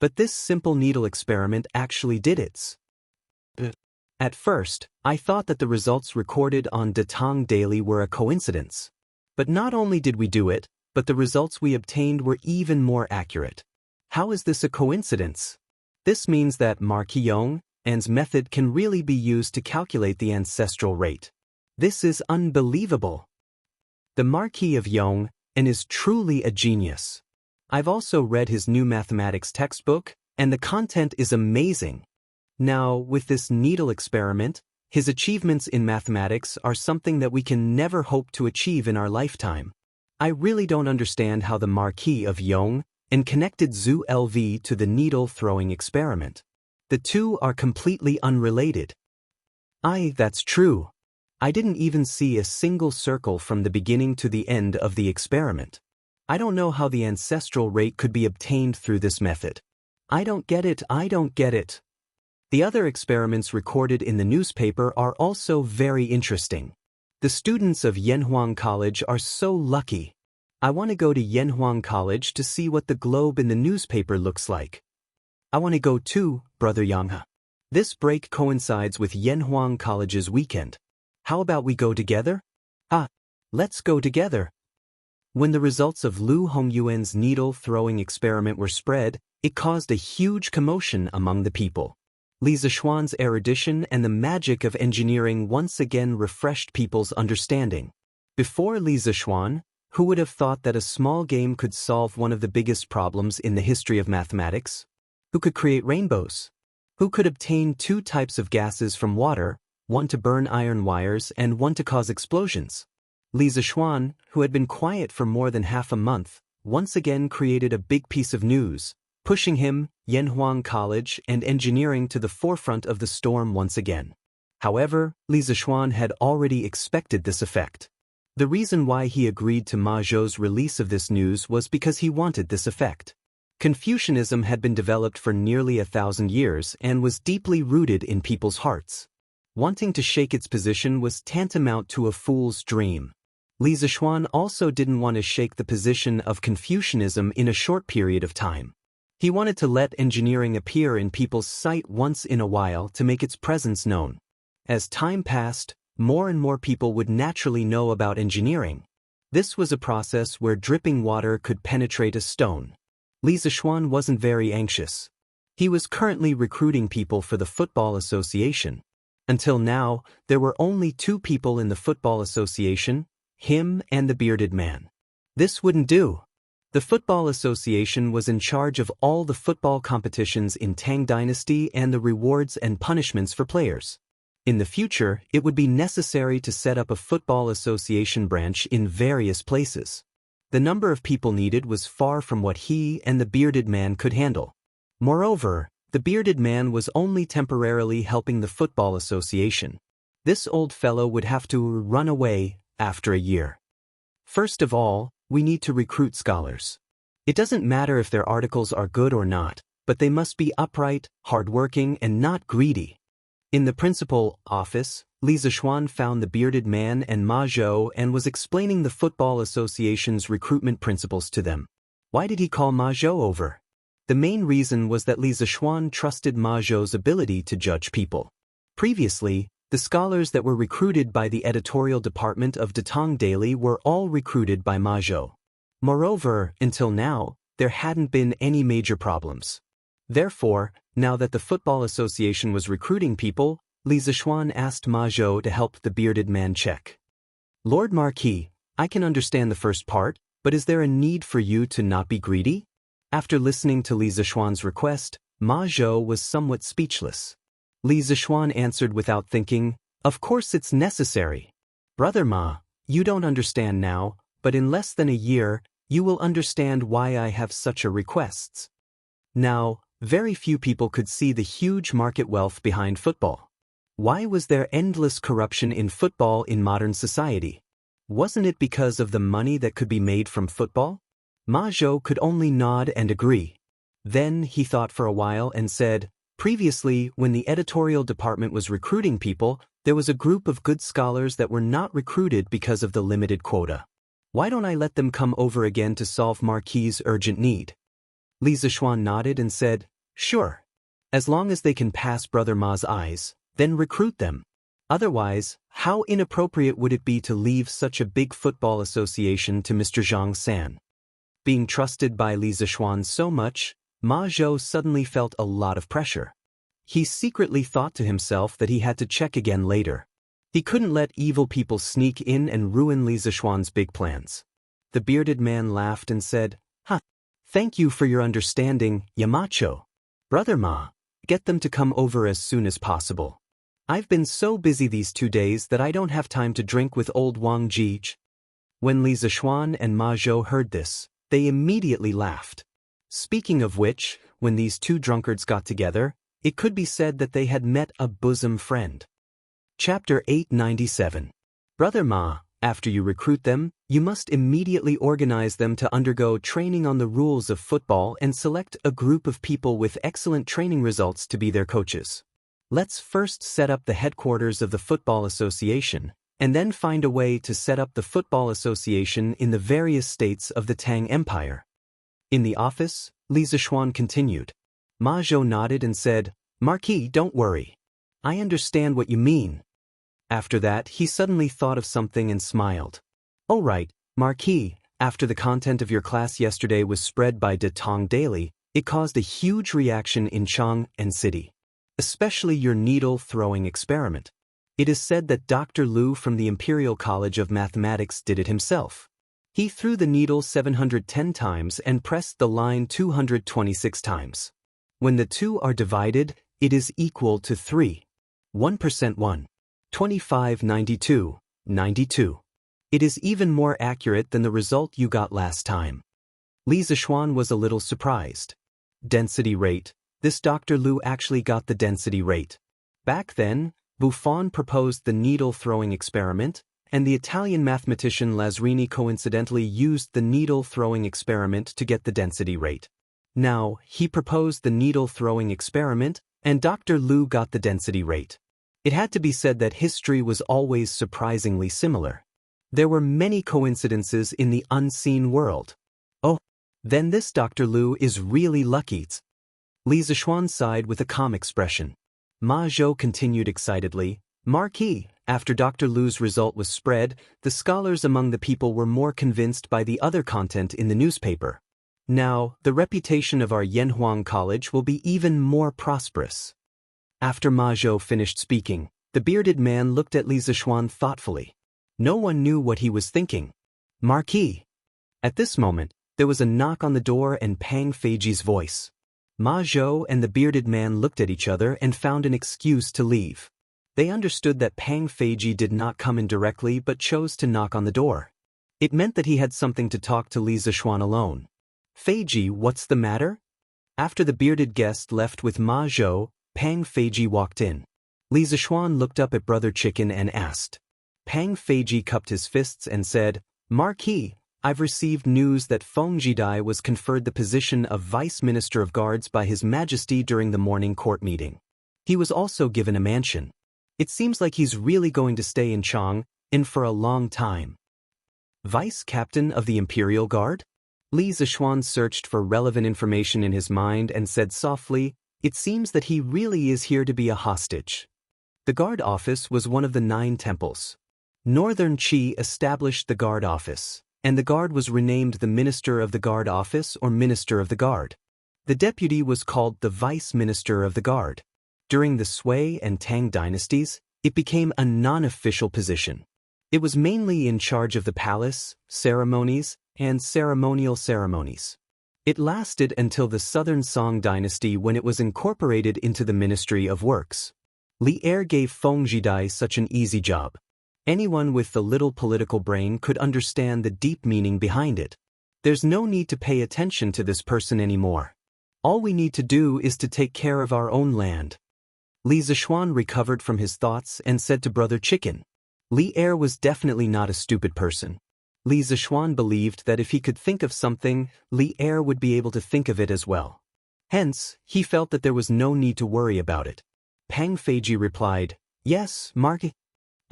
But this simple needle experiment actually did it. At first, I thought that the results recorded on Datang Daily were a coincidence. But not only did we do it, but the results we obtained were even more accurate. How is this a coincidence? This means that Marquis Yong's method can really be used to calculate the ancestral rate. This is unbelievable. The Marquis of Yong is truly a genius. I've also read his new mathematics textbook, and the content is amazing. Now, with this needle experiment, his achievements in mathematics are something that we can never hope to achieve in our lifetime. I really don't understand how the Marquis of Yong connected Zhu LV to the needle throwing experiment. The two are completely unrelated. That's true. I didn't even see a single circle from the beginning to the end of the experiment. I don't know how the ancestral rate could be obtained through this method. I don't get it. The other experiments recorded in the newspaper are also very interesting. The students of Yanhuang College are so lucky. I want to go to Yanhuang College to see what the globe in the newspaper looks like. I want to go too, Brother Yanghe. This break coincides with Yanhuang College's weekend. How about we go together? Let's go together. When the results of Lu Hongyuan's needle-throwing experiment were spread, it caused a huge commotion among the people. Li Zishuan's erudition and the magic of engineering once again refreshed people's understanding. Before Li Zishuan, who would have thought that a small game could solve one of the biggest problems in the history of mathematics? Who could create rainbows? Who could obtain two types of gases from water, one to burn iron wires and one to cause explosions? Li Zishuan, who had been quiet for more than half a month, once again created a big piece of news, pushing him, Yanhuang College, and engineering to the forefront of the storm once again. However, Li Zishuan had already expected this effect. The reason why he agreed to Ma Zhou's release of this news was because he wanted this effect. Confucianism had been developed for nearly 1,000 years and was deeply rooted in people's hearts. Wanting to shake its position was tantamount to a fool's dream. Li Zishuan also didn't want to shake the position of Confucianism in a short period of time. He wanted to let engineering appear in people's sight once in a while to make its presence known. As time passed, more and more people would naturally know about engineering. This was a process where dripping water could penetrate a stone. Li Zishuan wasn't very anxious. He was currently recruiting people for the Football Association. Until now, there were only 2 people in the Football Association, him and the bearded man. This wouldn't do. The Football Association was in charge of all the football competitions in Tang Dynasty and the rewards and punishments for players. In the future, it would be necessary to set up a Football Association branch in various places. The number of people needed was far from what he and the bearded man could handle. Moreover, the bearded man was only temporarily helping the Football Association. This old fellow would have to run away after a year. First of all, we need to recruit scholars. It doesn't matter if their articles are good or not, but they must be upright, hardworking, and not greedy. In the principal office, Li Zishuan found the bearded man and Ma Zhou and was explaining the Football Association's recruitment principles to them. Why did he call Ma Zhou over? The main reason was that Li Zishuan trusted Ma Zhou's ability to judge people. Previously, the scholars that were recruited by the editorial department of Datong Daily were all recruited by Ma Zhou. Moreover, until now, there hadn't been any major problems. Therefore, now that the Football Association was recruiting people, Li Zishuan asked Ma Zhou to help the bearded man check. Lord Marquis, I can understand the first part, but is there a need for you to not be greedy? After listening to Li Zishuan's request, Ma Zhou was somewhat speechless. Li Zishuan answered without thinking, "Of course it's necessary. Brother Ma, you don't understand now, but in less than a year, you will understand why I have such a requests." Now, very few people could see the huge market wealth behind football. Why was there endless corruption in football in modern society? Wasn't it because of the money that could be made from football? Ma Zhou could only nod and agree. Then he thought for a while and said, "Previously, when the editorial department was recruiting people, there was a group of good scholars that were not recruited because of the limited quota. Why don't I let them come over again to solve Marquis' urgent need?" Li Zishuan nodded and said, "Sure. As long as they can pass Brother Ma's eyes, then recruit them. Otherwise, how inappropriate would it be to leave such a big football association to Mr. Zhang San?" Being trusted by Li Zishuan so much, Ma Zhou suddenly felt a lot of pressure. He secretly thought to himself that he had to check again later. He couldn't let evil people sneak in and ruin Li Zishuan's big plans. The bearded man laughed and said, "Thank you for your understanding, Yamacho. Brother Ma, get them to come over as soon as possible. I've been so busy these 2 days that I don't have time to drink with old Wang Jij." When Li Zishuan and Ma Zhou heard this, they immediately laughed. Speaking of which, when these 2 drunkards got together, It could be said that they had met a bosom friend. Chapter 897. Brother Ma, after you recruit them, you must immediately organize them to undergo training on the rules of football and select a group of people with excellent training results to be their coaches. Let's first set up the headquarters of the Football Association, and then find a way to set up the Football Association in the various states of the Tang Empire. In the office, Li Zixuan continued. Ma Zhou nodded and said, Marquis, don't worry. I understand what you mean. After that, he suddenly thought of something and smiled. Oh right, Marquis, after the content of your class yesterday was spread by De Tong Daily, it caused a huge reaction in Chang and City. Especially your needle-throwing experiment. It is said that Dr. Liu from the Imperial College of Mathematics did it himself. He threw the needle 710 times and pressed the line 226 times. When the two are divided, it is equal to 3. 1% 1. 25 92, 92. It is even more accurate than the result you got last time. Li Zixuan was a little surprised. Density rate. This Dr. Liu actually got the density rate. Back then, Buffon proposed the needle-throwing experiment, and the Italian mathematician Lazzarini coincidentally used the needle-throwing experiment to get the density rate. Now, he proposed the needle-throwing experiment, and Dr. Liu got the density rate. It had to be said that history was always surprisingly similar. There were many coincidences in the unseen world. Oh, then this Dr. Liu is really lucky. Li Zixuan sighed with a calm expression. Ma Zhou continued excitedly, Marquis, after Dr. Liu's result was spread, the scholars among the people were more convinced by the other content in the newspaper. Now, the reputation of our Yanhuang College will be even more prosperous. After Ma Zhou finished speaking, the bearded man looked at Li Zixuan thoughtfully. No one knew what he was thinking. Marquis. At this moment, there was a knock on the door and Pang Feiji's voice. Ma Zhou and the bearded man looked at each other and found an excuse to leave. They understood that Pang Feiji did not come in directly but chose to knock on the door. It meant that he had something to talk to Li Zixuan alone. Feiji, what's the matter? After the bearded guest left with Ma Zhou, Pang Feiji walked in. Li Zixuan looked up at Brother Chicken and asked. Pang Feiji cupped his fists and said, Marquis, I've received news that Feng Jidai was conferred the position of Vice Minister of Guards by His Majesty during the morning court meeting. He was also given a mansion. It seems like he's really going to stay in Chang, and for a long time. Vice Captain of the Imperial Guard? Li Zixuan searched for relevant information in his mind and said softly, it seems that he really is here to be a hostage. The guard office was one of the 9 temples. Northern Qi established the guard office, and the guard was renamed the Minister of the Guard Office or Minister of the Guard. The deputy was called the Vice Minister of the Guard. During the Sui and Tang dynasties, it became a non-official position. It was mainly in charge of the palace, ceremonies, and ceremonial ceremonies. It lasted until the Southern Song dynasty when it was incorporated into the Ministry of Works. Li Er gave Feng Jidai such an easy job. Anyone with the little political brain could understand the deep meaning behind it. There's no need to pay attention to this person anymore. All we need to do is to take care of our own land. Li Zixuan recovered from his thoughts and said to Brother Chicken. Li Er was definitely not a stupid person. Li Zixuan believed that if he could think of something, Li Er would be able to think of it as well. Hence, he felt that there was no need to worry about it. Pang Feiji replied, Yes, Marquis.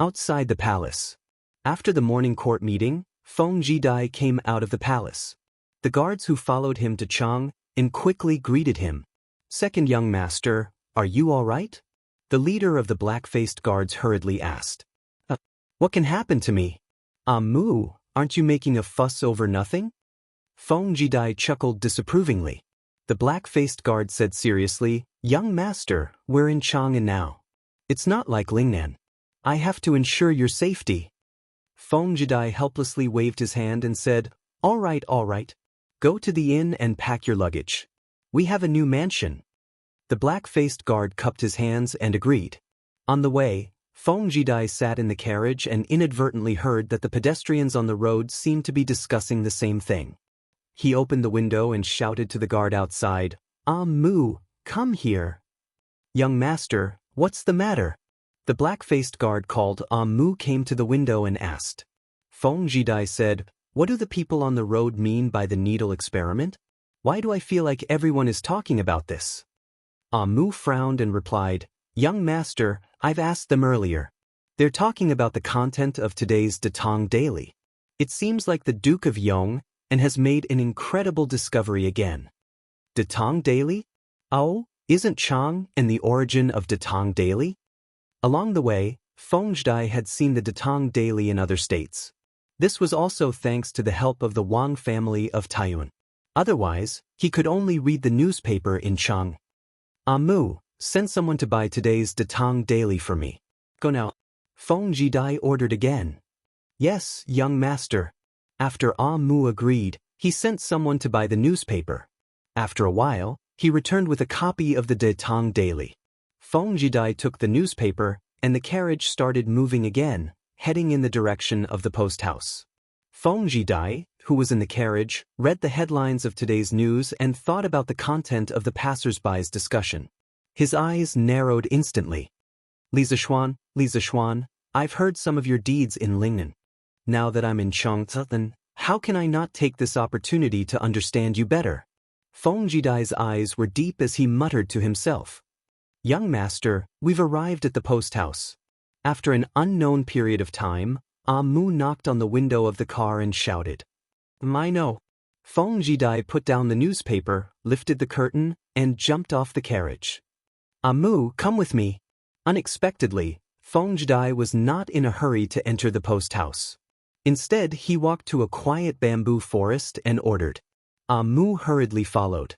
Outside the palace. After the morning court meeting, Feng Jidai came out of the palace. The guards who followed him to Chang and quickly greeted him. Second young master, are you all right? The leader of the black-faced guards hurriedly asked. What can happen to me? Moo, aren't you making a fuss over nothing? Feng Jidai chuckled disapprovingly. The black-faced guard said seriously, Young master, we're in Chang'an now. It's not like Lingnan. I have to ensure your safety. Feng Jidai helplessly waved his hand and said, all right. Go to the inn and pack your luggage. We have a new mansion. The black-faced guard cupped his hands and agreed. On the way, Feng Jidai sat in the carriage and inadvertently heard that the pedestrians on the road seemed to be discussing the same thing. He opened the window and shouted to the guard outside, Moo, come here. Young master, what's the matter? The black-faced guard called Mu came to the window and asked. Feng Jidai said, what do the people on the road mean by the needle experiment? Why do I feel like everyone is talking about this? Mu frowned and replied, young master, I've asked them earlier. They're talking about the content of today's Datang Daily. It seems like the Duke of Yong and has made an incredible discovery again. Datang Daily? Oh, isn't Chang and the origin of Datang Daily? Along the way, Feng Jidai had seen the Datang Daily in other states. This was also thanks to the help of the Wang family of Taiyuan. Otherwise, he could only read the newspaper in Chang. Mu, send someone to buy today's Datang Daily for me. Go now. Feng Jidai ordered again. Yes, young master. After Mu agreed, he sent someone to buy the newspaper. After a while, he returned with a copy of the Datang Daily. Feng Jidai took the newspaper, and the carriage started moving again, heading in the direction of the post house. Feng Jidai, who was in the carriage, read the headlines of today's news and thought about the content of the passers-by's discussion. His eyes narrowed instantly. Li Zishuan, I've heard some of your deeds in Lingnan. Now that I'm in Changzhen, how can I not take this opportunity to understand you better? Feng Jidai's eyes were deep as he muttered to himself. Young master, we've arrived at the post house. After an unknown period of time, Mu knocked on the window of the car and shouted. I know. Feng Jidai put down the newspaper, lifted the curtain, and jumped off the carriage. Mu, come with me. Unexpectedly, Feng Jidai was not in a hurry to enter the post house. Instead, he walked to a quiet bamboo forest and ordered. Mu hurriedly followed.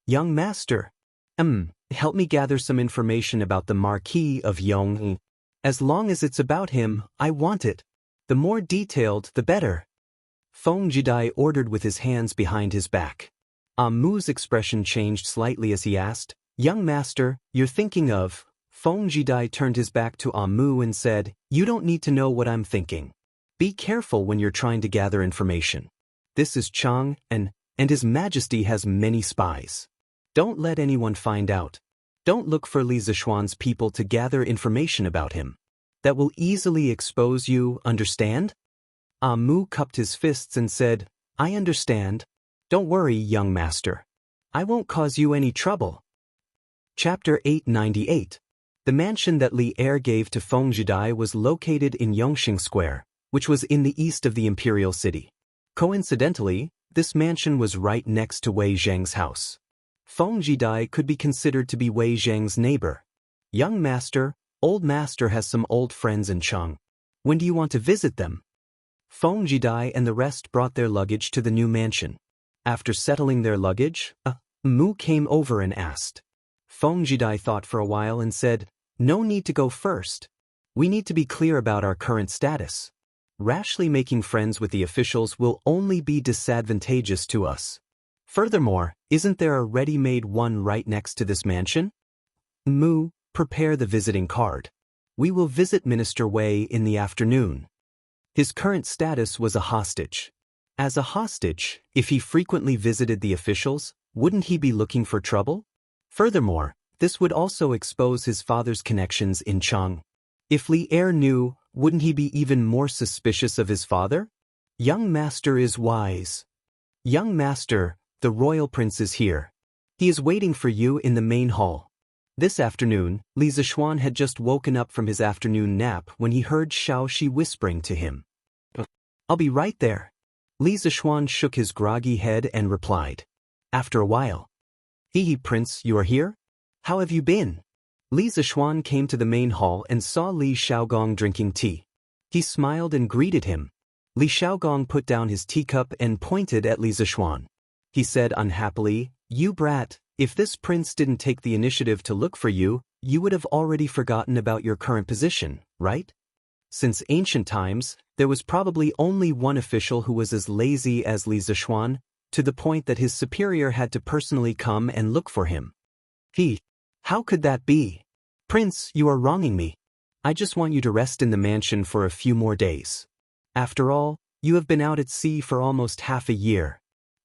Young master. Help me gather some information about the Marquis of Yong. As long as it's about him, I want it. The more detailed, the better. Feng Jidai ordered with his hands behind his back. Mu's expression changed slightly as he asked, Young master, you're thinking of... Feng Jidai turned his back to Mu and said, You don't need to know what I'm thinking. Be careful when you're trying to gather information. This is Chang, and His Majesty has many spies. Don't let anyone find out. Don't look for Li Zishuan's people to gather information about him. That will easily expose you, understand? Mu cupped his fists and said, I understand. Don't worry, young master. I won't cause you any trouble. Chapter 898. The mansion that Li Er gave to Feng Jidai was located in Yongxing Square, which was in the east of the imperial city. Coincidentally, this mansion was right next to Wei Zheng's house. Feng Jidai could be considered to be Wei Zheng's neighbor. Young master, old master has some old friends in Chang. When do you want to visit them? Feng Jidai and the rest brought their luggage to the new mansion. After settling their luggage, Mu came over and asked. Feng Jidai thought for a while and said, No need to go first. We need to be clear about our current status. Rashly making friends with the officials will only be disadvantageous to us. Furthermore, isn't there a ready-made one right next to this mansion? Mu, prepare the visiting card. We will visit Minister Wei in the afternoon. His current status was a hostage. As a hostage, if he frequently visited the officials, wouldn't he be looking for trouble? Furthermore, this would also expose his father's connections in Chang. If Li Er knew, wouldn't he be even more suspicious of his father? Young master is wise. Young master, the royal prince is here. He is waiting for you in the main hall. This afternoon, Li Zishuan had just woken up from his afternoon nap when he heard Xiao Shi whispering to him. I'll be right there. Li Zishuan shook his groggy head and replied. After a while. Prince, you are here? How have you been? Li Zishuan came to the main hall and saw Li Xiaogong drinking tea. He smiled and greeted him. Li Xiaogong put down his teacup and pointed at Li Zishuan. He said unhappily, You brat, if this prince didn't take the initiative to look for you, you would have already forgotten about your current position, right? Since ancient times, there was probably only one official who was as lazy as Li Zishuan, to the point that his superior had to personally come and look for him. How could that be? Prince, you are wronging me. I just want you to rest in the mansion for a few more days. After all, you have been out at sea for almost half a year.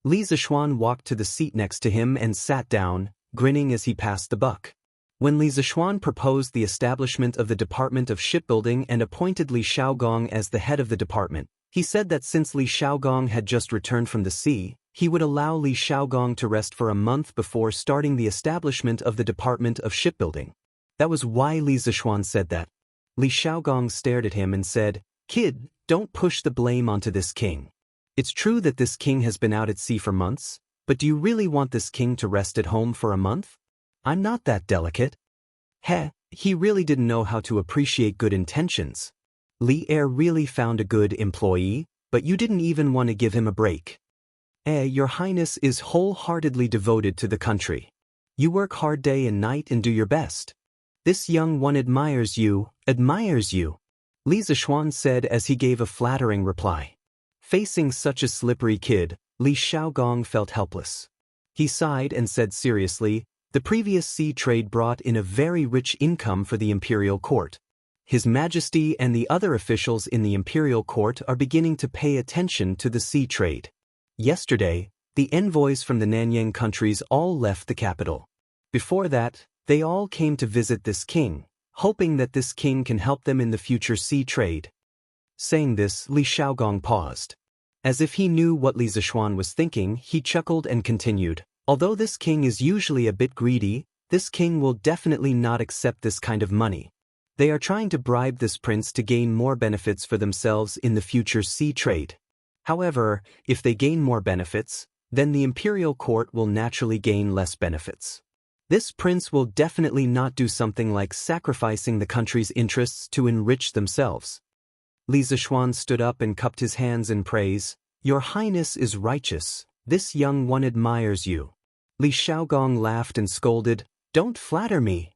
Li Zishuan walked to the seat next to him and sat down, grinning as he passed the buck. When Li Zishuan proposed the establishment of the Department of Shipbuilding and appointed Li Xiaogong as the head of the department, he said that since Li Xiaogong had just returned from the sea, he would allow Li Xiaogong to rest for a month before starting the establishment of the Department of Shipbuilding. That was why Li Zishuan said that. Li Xiaogong stared at him and said, "Kid, don't push the blame onto this king. It's true that this king has been out at sea for months, but do you really want this king to rest at home for a month? I'm not that delicate." He really didn't know how to appreciate good intentions. Li Er really found a good employee, but you didn't even want to give him a break. Your Highness is wholeheartedly devoted to the country. You work hard day and night and do your best. This young one admires you. Li Zishuan said as he gave a flattering reply. Facing such a slippery kid, Li Xiaogong felt helpless. He sighed and said seriously, "The previous sea trade brought in a very rich income for the imperial court. His Majesty and the other officials in the imperial court are beginning to pay attention to the sea trade. Yesterday, the envoys from the Nanyang countries all left the capital. Before that, they all came to visit this king, hoping that this king can help them in the future sea trade." Saying this, Li Xiaogong paused. As if he knew what Li Zishuan was thinking, he chuckled and continued, "Although this king is usually a bit greedy, this king will definitely not accept this kind of money. They are trying to bribe this prince to gain more benefits for themselves in the future sea trade. However, if they gain more benefits, then the imperial court will naturally gain less benefits. This prince will definitely not do something like sacrificing the country's interests to enrich themselves." Li Zishuan stood up and cupped his hands in praise. "Your Highness is righteous. This young one admires you." Li Xiaogong laughed and scolded, "Don't flatter me.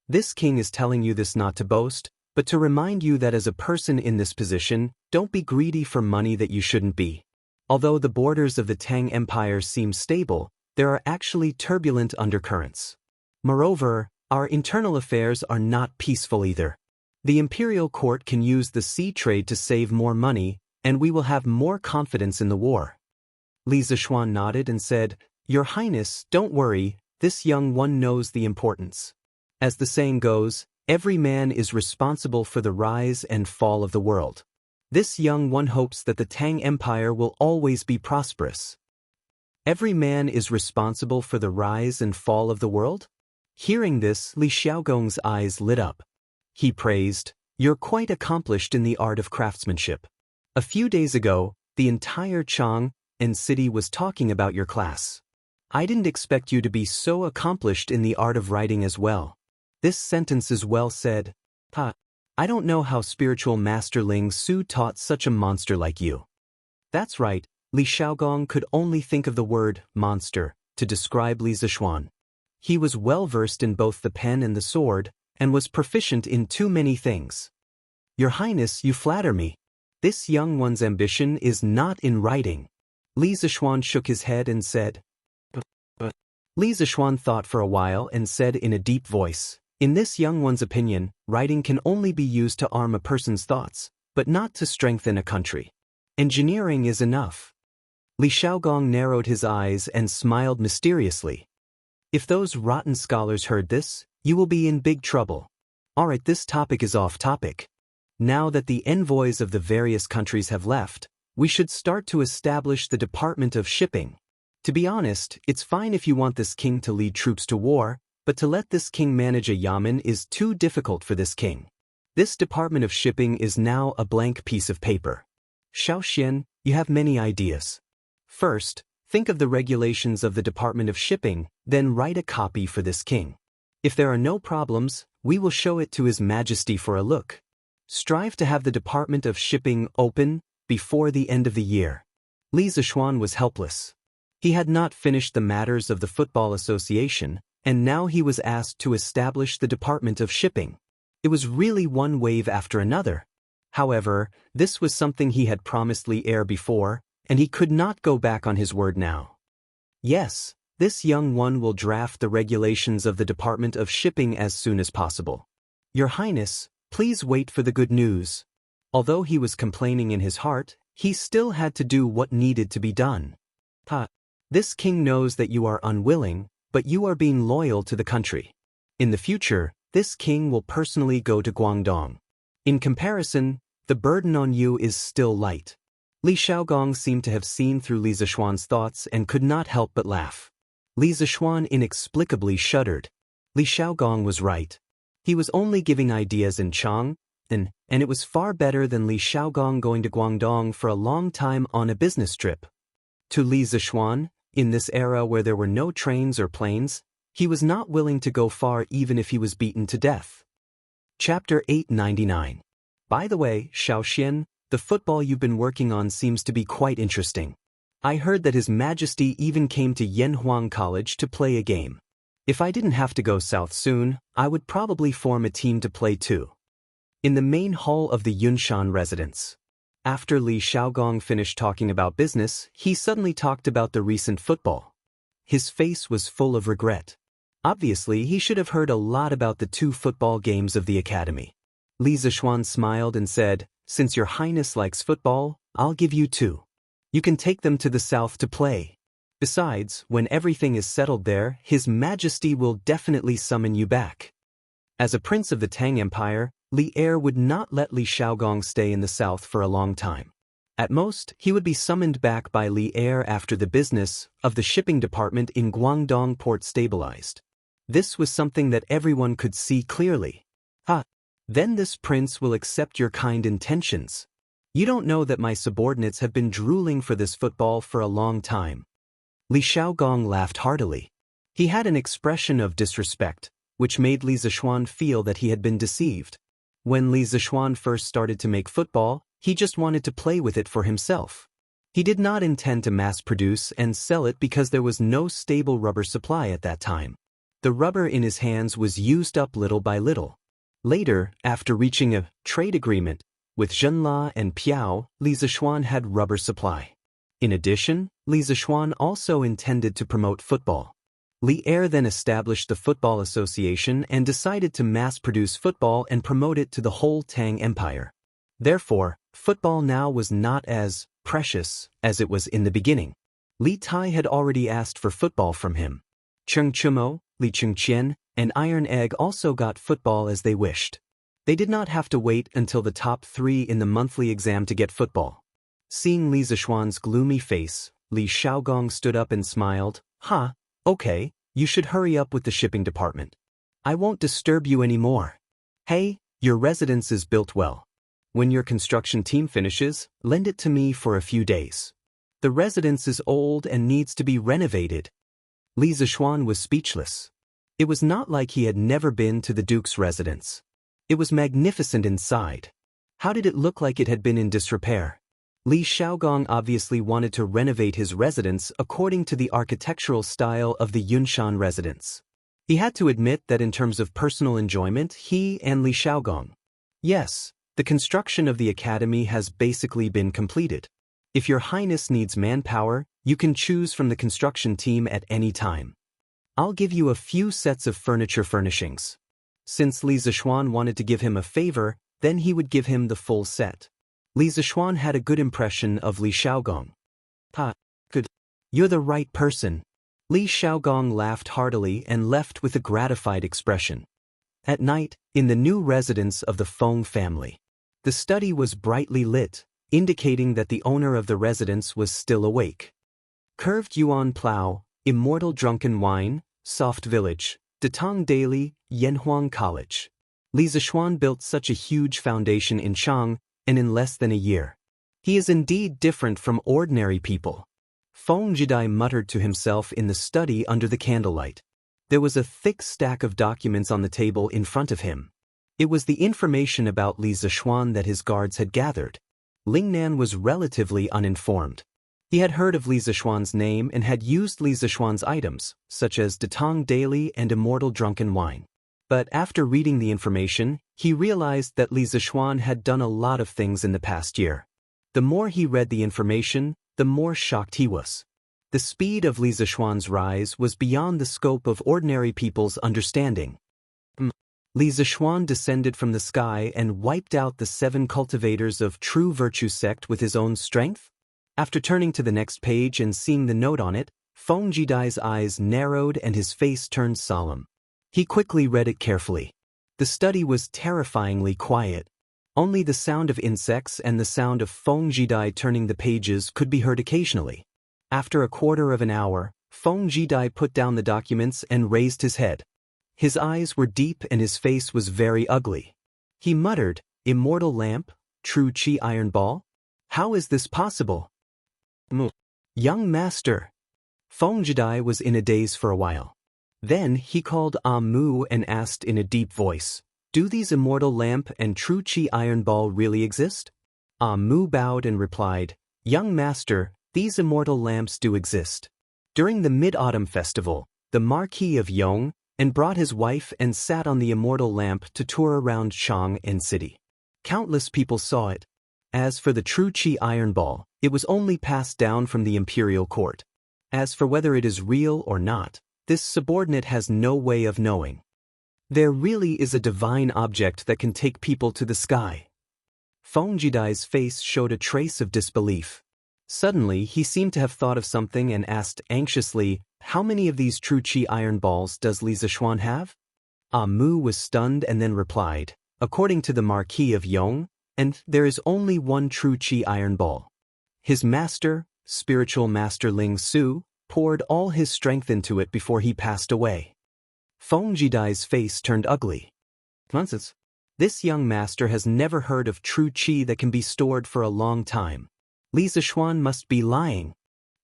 This king is telling you this not to boast, but to remind you that as a person in this position, don't be greedy for money that you shouldn't be. Although the borders of the Tang Empire seem stable, there are actually turbulent undercurrents. Moreover, our internal affairs are not peaceful either. The imperial court can use the sea trade to save more money, and we will have more confidence in the war." Li Zishuan nodded and said, "Your Highness, don't worry, this young one knows the importance. As the saying goes, every man is responsible for the rise and fall of the world. This young one hopes that the Tang Empire will always be prosperous." Every man is responsible for the rise and fall of the world? Hearing this, Li Xiaogong's eyes lit up. He praised, "You're quite accomplished in the art of craftsmanship. A few days ago, the entire Chang'an city was talking about your class. I didn't expect you to be so accomplished in the art of writing as well. This sentence is well said. I don't know how spiritual Master Ling Su taught such a monster like you." That's right, Li Xiaogong could only think of the word monster to describe Li Zishuan. He was well versed in both the pen and the sword, and was proficient in too many things. "Your Highness, you flatter me. This young one's ambition is not in writing." Li Zishuan shook his head and said, But. Li Zishuan thought for a while and said in a deep voice, "In this young one's opinion, writing can only be used to arm a person's thoughts, but not to strengthen a country. Engineering is enough." Li Xiaogong narrowed his eyes and smiled mysteriously. "If those rotten scholars heard this, you will be in big trouble. Alright, this topic is off topic. Now that the envoys of the various countries have left, we should start to establish the Department of Shipping. To be honest, it's fine if you want this king to lead troops to war, but to let this king manage a yamen is too difficult for this king. This Department of Shipping is now a blank piece of paper. Xiaoxian, you have many ideas. First, think of the regulations of the Department of Shipping, then write a copy for this king. If there are no problems, we will show it to His Majesty for a look. Strive to have the Department of Shipping open before the end of the year." Li Zishuan was helpless. He had not finished the matters of the Football Association, and now he was asked to establish the Department of Shipping. It was really one wave after another. However, this was something he had promised Li Er before, and he could not go back on his word now. Yes, this young one will draft the regulations of the Department of Shipping as soon as possible. "Your Highness, please wait for the good news." Although he was complaining in his heart, he still had to do what needed to be done. This king knows that you are unwilling, but you are being loyal to the country. In the future, this king will personally go to Guangdong. In comparison, the burden on you is still light. Li Xiaogong seemed to have seen through Li Zishuan's thoughts and could not help but laugh. Li Zishuan inexplicably shuddered. Li Xiaogong was right. He was only giving ideas in Chang, and it was far better than Li Xiaogong going to Guangdong for a long time on a business trip. To Li Zishuan, in this era where there were no trains or planes, he was not willing to go far even if he was beaten to death. Chapter 899. By the way, Xiaoxian, the football you've been working on seems to be quite interesting. I heard that His Majesty even came to Yanhuang College to play a game. If I didn't have to go south soon, I would probably form a team to play too. In the main hall of the Yunshan residence. After Li Xiaogong finished talking about business, he suddenly talked about the recent football. His face was full of regret. Obviously, he should have heard a lot about the 2 football games of the academy. Li Zishuan smiled and said, "Since your highness likes football, I'll give you 2. You can take them to the south to play. Besides, when everything is settled there, His Majesty will definitely summon you back." As a prince of the Tang Empire, Li Er would not let Li Xiaogong stay in the south for a long time. At most, he would be summoned back by Li Er after the business of the shipping department in Guangdong port stabilized. This was something that everyone could see clearly. Then this prince will accept your kind intentions. You don't know that my subordinates have been drooling for this football for a long time. Li Xiaogong laughed heartily. He had an expression of disrespect, which made Li Zishuan feel that he had been deceived. When Li Zishuan first started to make football, he just wanted to play with it for himself. He did not intend to mass-produce and sell it because there was no stable rubber supply at that time. The rubber in his hands was used up little by little. Later, after reaching a trade agreement with Zhenla and Piao, Li Zishuan had rubber supply. In addition, Li Zishuan also intended to promote football. Li Er then established the Football Association and decided to mass-produce football and promote it to the whole Tang Empire. Therefore, football now was not as precious as it was in the beginning. Li Tai had already asked for football from him. Cheng Chumo, Li Chengqian, and Iron Egg also got football as they wished. They did not have to wait until the top 3 in the monthly exam to get football. Seeing Li Zishuan's gloomy face, Li Xiaogong stood up and smiled. Okay, you should hurry up with the shipping department. I won't disturb you anymore. Hey, your residence is built well. When your construction team finishes, lend it to me for a few days. The residence is old and needs to be renovated. Li Zishuan was speechless. It was not like he had never been to the Duke's residence. It was magnificent inside. How did it look like it had been in disrepair? Li Xiaogong obviously wanted to renovate his residence according to the architectural style of the Yunshan residence. He had to admit that in terms of personal enjoyment, he and Li Xiaogong. Yes, the construction of the academy has basically been completed. If your highness needs manpower, you can choose from the construction team at any time. I'll give you a few sets of furniture furnishings. Since Li Zishuan wanted to give him a favor, then he would give him the full set. Li Zishuan had a good impression of Li Xiaogong. Good. You're the right person. Li Xiaogong laughed heartily and left with a gratified expression. At night, in the new residence of the Feng family, the study was brightly lit, indicating that the owner of the residence was still awake. Curved Yuan Plow, Immortal Drunken Wine, Soft Village, Datong Daily, Yanhuang College. Li Zishuan built such a huge foundation in Chang, and in less than a year. He is indeed different from ordinary people. Feng Jidai muttered to himself in the study under the candlelight. There was a thick stack of documents on the table in front of him. It was the information about Li Zishuan that his guards had gathered. Lingnan was relatively uninformed. He had heard of Li Zishuan's name and had used Li Zishuan's items, such as Datong Daily and Immortal Drunken Wine. But after reading the information, he realized that Li Zishuan had done a lot of things in the past year. The more he read the information, the more shocked he was. The speed of Li Zishuan's rise was beyond the scope of ordinary people's understanding. Li Zishuan descended from the sky and wiped out the 7 cultivators of true virtue sect with his own strength? After turning to the next page and seeing the note on it, Feng Jidai's eyes narrowed and his face turned solemn. He quickly read it carefully. The study was terrifyingly quiet. Only the sound of insects and the sound of Feng Jidai turning the pages could be heard occasionally. After a quarter of an hour, Feng Jidai put down the documents and raised his head. His eyes were deep and his face was very ugly. He muttered, "Immortal lamp? True Qi iron ball? How is this possible?" Young master. Feng Jidai was in a daze for a while. Then he called Mu and asked in a deep voice, "Do these immortal lamp and true Qi iron ball really exist?" Mu bowed and replied, "Young master, these immortal lamps do exist." During the Mid-Autumn Festival, the Marquis of Yong and brought his wife and sat on the immortal lamp to tour around Chang'an City. Countless people saw it. As for the true Qi iron ball, it was only passed down from the imperial court. As for whether it is real or not, this subordinate has no way of knowing. There really is a divine object that can take people to the sky. Feng Jidai's face showed a trace of disbelief. Suddenly, he seemed to have thought of something and asked anxiously, "How many of these true Qi iron balls does Li Zishuan have?" Mu was stunned and then replied, "According to the Marquis of Yong, and there is only one true Qi iron ball. His master, spiritual master Ling Su, poured all his strength into it before he passed away." Feng Jidai's face turned ugly. Nonsense. This young master has never heard of true Qi that can be stored for a long time. Li Zishuan must be lying.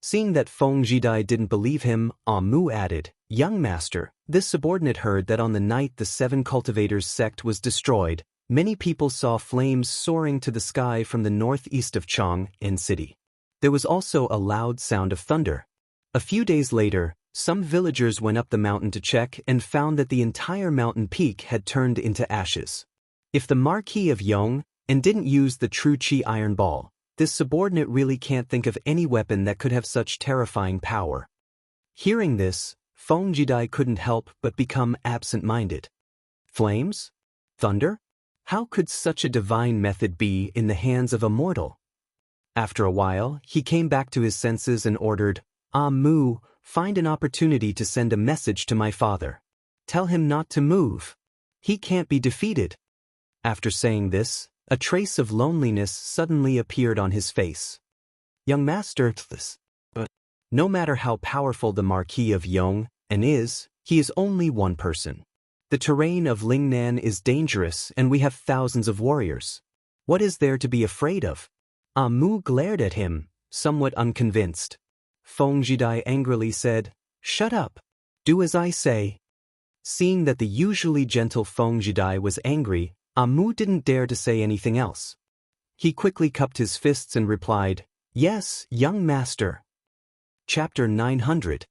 Seeing that Feng Jidai didn't believe him, Mu added, "Young master, this subordinate heard that on the night the 7 cultivators sect was destroyed, many people saw flames soaring to the sky from the northeast of Chang'an City. There was also a loud sound of thunder. A few days later, some villagers went up the mountain to check and found that the entire mountain peak had turned into ashes. If the Marquis of Yong and didn't use the true Qi iron ball, this subordinate really can't think of any weapon that could have such terrifying power." Hearing this, Feng Jidai couldn't help but become absent-minded. Flames? Thunder? How could such a divine method be in the hands of a mortal? After a while, he came back to his senses and ordered, "Mu, find an opportunity to send a message to my father. Tell him not to move. He can't be defeated." After saying this, a trace of loneliness suddenly appeared on his face. "Young master, but no matter how powerful the Marquis of Yong is, he is only one person. The terrain of Lingnan is dangerous and we have thousands of warriors. What is there to be afraid of?" Mu glared at him, somewhat unconvinced. Feng Jidai angrily said, "Shut up. Do as I say." Seeing that the usually gentle Feng Jidai was angry, Mu didn't dare to say anything else. He quickly cupped his fists and replied, "Yes, young master." Chapter 900.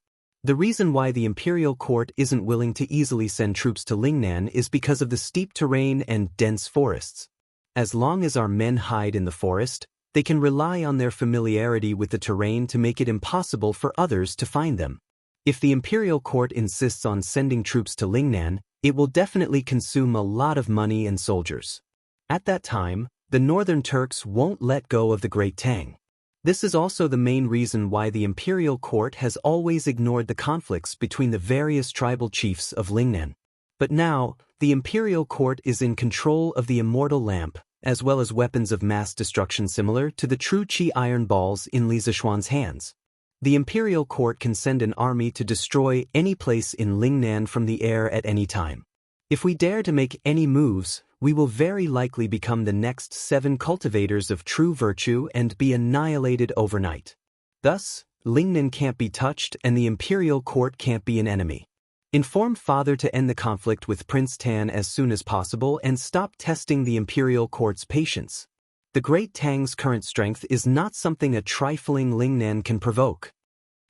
The reason why the imperial court isn't willing to easily send troops to Lingnan is because of the steep terrain and dense forests. As long as our men hide in the forest, they can rely on their familiarity with the terrain to make it impossible for others to find them. If the imperial court insists on sending troops to Lingnan, it will definitely consume a lot of money and soldiers. At that time, the northern Turks won't let go of the Great Tang. This is also the main reason why the imperial court has always ignored the conflicts between the various tribal chiefs of Lingnan. But now, the imperial court is in control of the immortal lamp, as well as weapons of mass destruction similar to the true Qi iron balls in Li Zishuan's hands. The imperial court can send an army to destroy any place in Lingnan from the air at any time. If we dare to make any moves, we will very likely become the next 7 cultivators of true virtue and be annihilated overnight. Thus, Lingnan can't be touched and the imperial court can't be an enemy. Inform father to end the conflict with Prince Tan as soon as possible and stop testing the imperial court's patience. The Great Tang's current strength is not something a trifling Lingnan can provoke.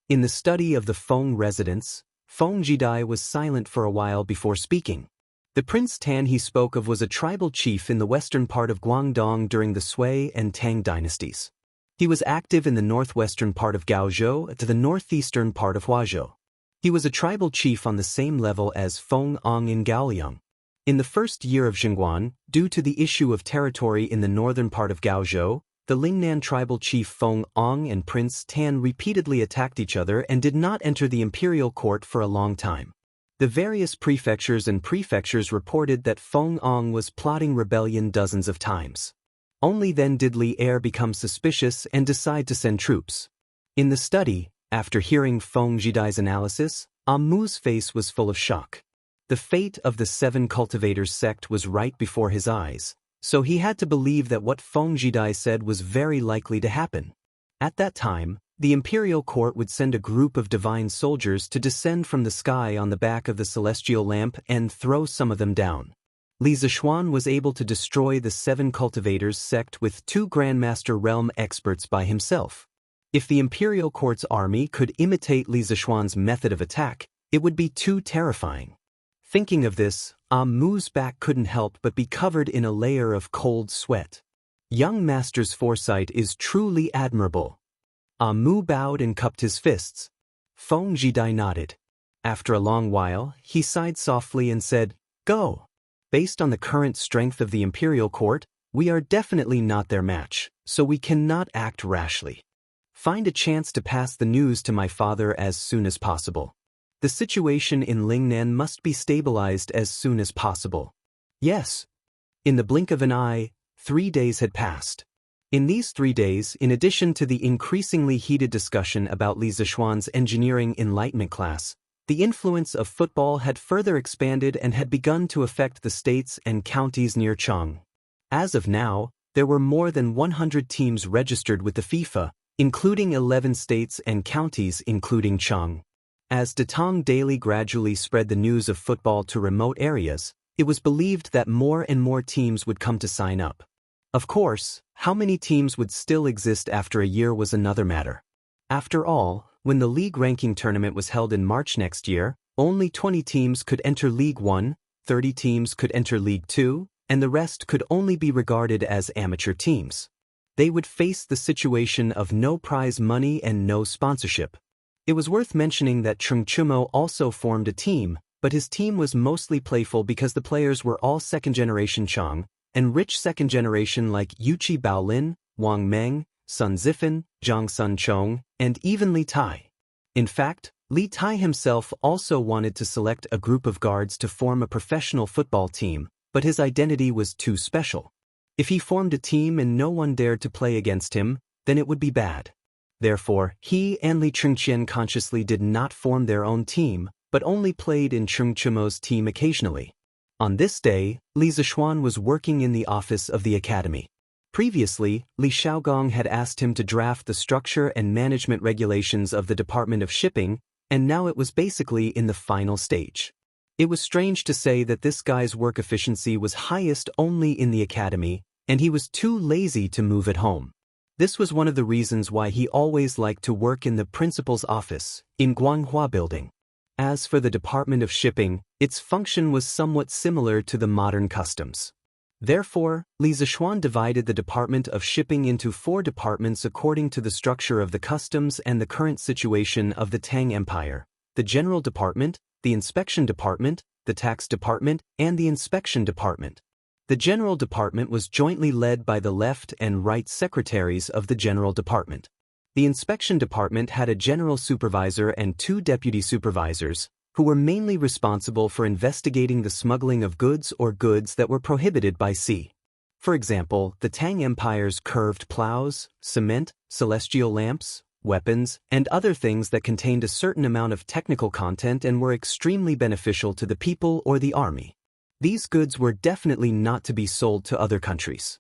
In the study of the Feng residence, Feng Jidai was silent for a while before speaking. The Prince Tan he spoke of was a tribal chief in the western part of Guangdong during the Sui and Tang dynasties. He was active in the northwestern part of Gaozhou to the northeastern part of Huazhou. He was a tribal chief on the same level as Feng Ong in Gaoliang. In the first year of Jingguan, due to the issue of territory in the northern part of Gaozhou, the Lingnan tribal chief Feng Ong and Prince Tan repeatedly attacked each other and did not enter the imperial court for a long time. The various prefectures reported that Feng Ong was plotting rebellion dozens of times. Only then did Li Er become suspicious and decide to send troops. In the study, after hearing Feng Jidai's analysis, Mu's face was full of shock. The fate of the 7 cultivators sect was right before his eyes, so he had to believe that what Feng Jidai said was very likely to happen. At that time, the imperial court would send a group of divine soldiers to descend from the sky on the back of the celestial lamp and throw some of them down. Li Zishuan was able to destroy the 7 cultivators sect with 2 Grandmaster realm experts by himself. If the imperial court's army could imitate Li Zishuan's method of attack, it would be too terrifying. Thinking of this, Mu's back couldn't help but be covered in a layer of cold sweat. Young master's foresight is truly admirable. Mu bowed and cupped his fists. Feng Jidai nodded. After a long while, he sighed softly and said, "Go." Based on the current strength of the imperial court, we are definitely not their match, so we cannot act rashly. Find a chance to pass the news to my father as soon as possible. The situation in Lingnan must be stabilized as soon as possible. Yes. In the blink of an eye, 3 days had passed. In these 3 days, in addition to the increasingly heated discussion about Li Zishuan's engineering enlightenment class, the influence of football had further expanded and had begun to affect the states and counties near Chang. As of now, there were more than 100 teams registered with the FIFA, including 11 states and counties including Chang. As Datong Daily gradually spread the news of football to remote areas, it was believed that more and more teams would come to sign up. Of course, how many teams would still exist after a year was another matter. After all, when the league ranking tournament was held in March next year, only 20 teams could enter League 1, 30 teams could enter League 2, and the rest could only be regarded as amateur teams. They would face the situation of no prize money and no sponsorship. It was worth mentioning that Chung Chumo also formed a team, but his team was mostly playful because the players were all second-generation Chang, and rich second generation like Yuchi Baolin, Wang Meng, Sun Zifan, Zhang Sun Chong, and even Li Tai. In fact, Li Tai himself also wanted to select a group of guards to form a professional football team, but his identity was too special. If he formed a team and no one dared to play against him, then it would be bad. Therefore, he and Li Chengqian consciously did not form their own team, but only played in Chung Chumo's team occasionally. On this day, Li Zishuan was working in the office of the academy. Previously, Li Xiaogong had asked him to draft the structure and management regulations of the Department of Shipping, and now it was basically in the final stage. It was strange to say that this guy's work efficiency was highest only in the academy, and he was too lazy to move at home. This was one of the reasons why he always liked to work in the principal's office, in Guanghua Building. As for the Department of Shipping, its function was somewhat similar to the modern customs. Therefore, Li Zishuan divided the Department of Shipping into 4 departments according to the structure of the customs and the current situation of the Tang Empire: the General Department, the Inspection Department, the Tax Department, and the Inspection Department. The General Department was jointly led by the left and right secretaries of the General Department. The Inspection Department had a general supervisor and 2 deputy supervisors, who were mainly responsible for investigating the smuggling of goods or goods that were prohibited by sea. For example, the Tang Empire's curved plows, cement, celestial lamps, weapons, and other things that contained a certain amount of technical content and were extremely beneficial to the people or the army. These goods were definitely not to be sold to other countries.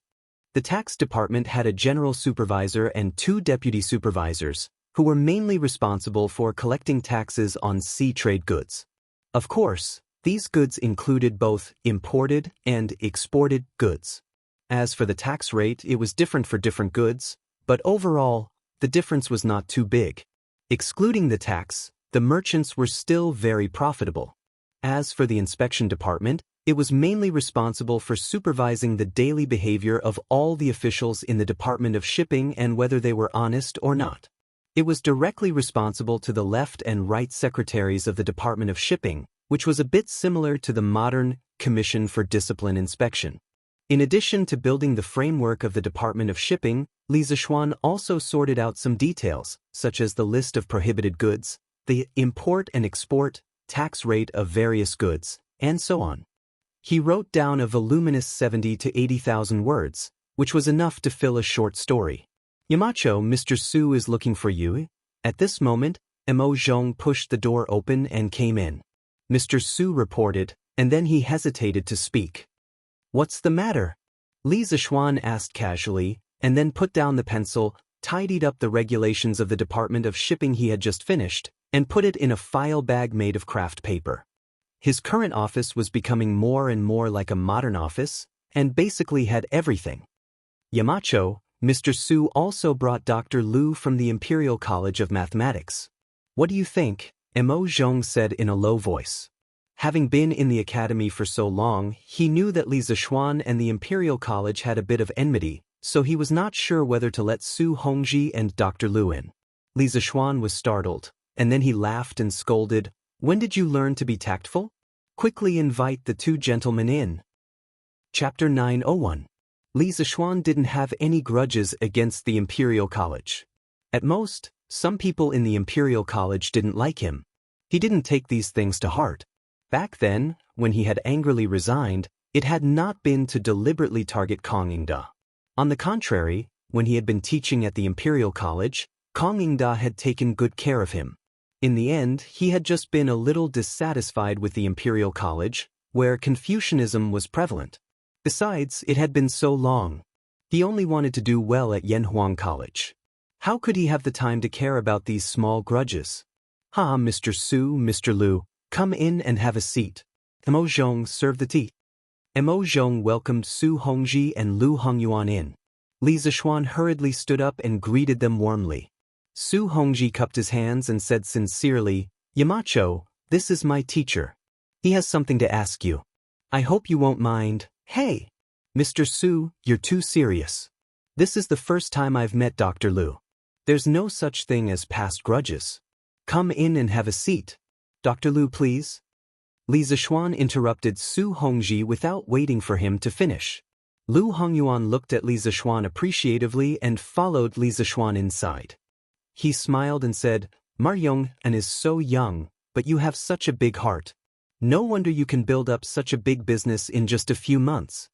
The Tax Department had a general supervisor and 2 deputy supervisors, who were mainly responsible for collecting taxes on sea trade goods. Of course, these goods included both imported and exported goods. As for the tax rate, it was different for different goods, but overall, the difference was not too big. Excluding the tax, the merchants were still very profitable. As for the Inspection Department, it was mainly responsible for supervising the daily behavior of all the officials in the Department of Shipping and whether they were honest or not. It was directly responsible to the left and right secretaries of the Department of Shipping, which was a bit similar to the modern Commission for Discipline Inspection. In addition to building the framework of the Department of Shipping, Li Zishuan also sorted out some details, such as the list of prohibited goods, the import and export, tax rate of various goods, and so on. He wrote down a voluminous 70 to 80,000 words, which was enough to fill a short story. Yamacho, Mr. Su is looking for you. At this moment, Mo Zhong pushed the door open and came in. Mr. Su reported, and then he hesitated to speak. What's the matter? Li Zishuan asked casually, and then put down the pencil, tidied up the regulations of the Department of Shipping he had just finished, and put it in a file bag made of craft paper. His current office was becoming more and more like a modern office, and basically had everything. Yamacho, Mr. Su also brought Dr. Liu from the Imperial College of Mathematics. What do you think? Mo Zhong said in a low voice. Having been in the academy for so long, he knew that Li Zishuan and the Imperial College had a bit of enmity, so he was not sure whether to let Su Hongji and Dr. Liu in. Li Zishuan was startled, and then he laughed and scolded, "When did you learn to be tactful? Quickly invite the two gentlemen in." Chapter 901. Li Zishuan didn't have any grudges against the Imperial College. At most, some people in the Imperial College didn't like him. He didn't take these things to heart. Back then, when he had angrily resigned, it had not been to deliberately target Kong Yingda. On the contrary, when he had been teaching at the Imperial College, Kong Yingda had taken good care of him. In the end, he had just been a little dissatisfied with the Imperial College, where Confucianism was prevalent. Besides, it had been so long. He only wanted to do well at Yanhuang College. How could he have the time to care about these small grudges? Mr. Su, Mr. Liu, come in and have a seat. Mo Zhong served the tea. Mo Zhong welcomed Su Hongji and Liu Hongyuan in. Li Zishuan hurriedly stood up and greeted them warmly. Su Hongji cupped his hands and said sincerely, "Yamacho, this is my teacher. He has something to ask you. I hope you won't mind." "Hey! Mr. Su, you're too serious. This is the first time I've met Dr. Liu. There's no such thing as past grudges. Come in and have a seat. Dr. Liu, please." Li Zishuan interrupted Su Hongji without waiting for him to finish. Liu Hongyuan looked at Li Zishuan appreciatively and followed Li Zishuan inside. He smiled and said, "Maryong is so young, but you have such a big heart. No wonder you can build up such a big business in just a few months."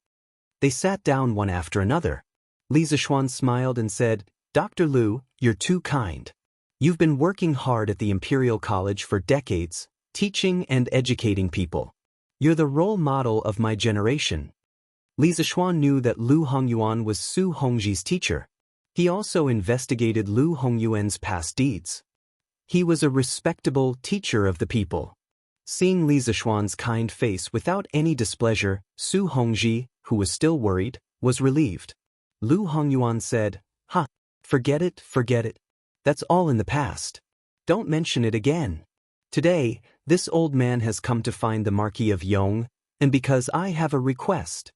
They sat down one after another. Li Zishuan smiled and said, "Dr. Liu, you're too kind. You've been working hard at the Imperial College for decades, teaching and educating people. You're the role model of my generation." Li Zishuan knew that Liu Hongyuan was Su Hongji's teacher. He also investigated Liu Hongyuan's past deeds. He was a respectable teacher of the people. Seeing Li Zishuan's kind face without any displeasure, Su Hongji, who was still worried, was relieved. Liu Hongyuan said, forget it. That's all in the past. Don't mention it again. Today, this old man has come to find the Marquis of Yong, and because I have a request."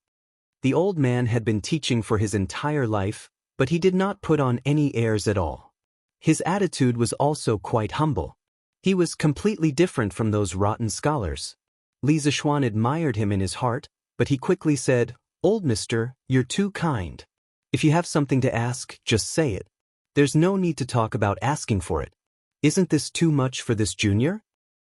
The old man had been teaching for his entire life, but he did not put on any airs at all. His attitude was also quite humble. He was completely different from those rotten scholars. Li Zishuan admired him in his heart, but he quickly said, "Old mister, you're too kind. If you have something to ask, just say it. There's no need to talk about asking for it. Isn't this too much for this junior?"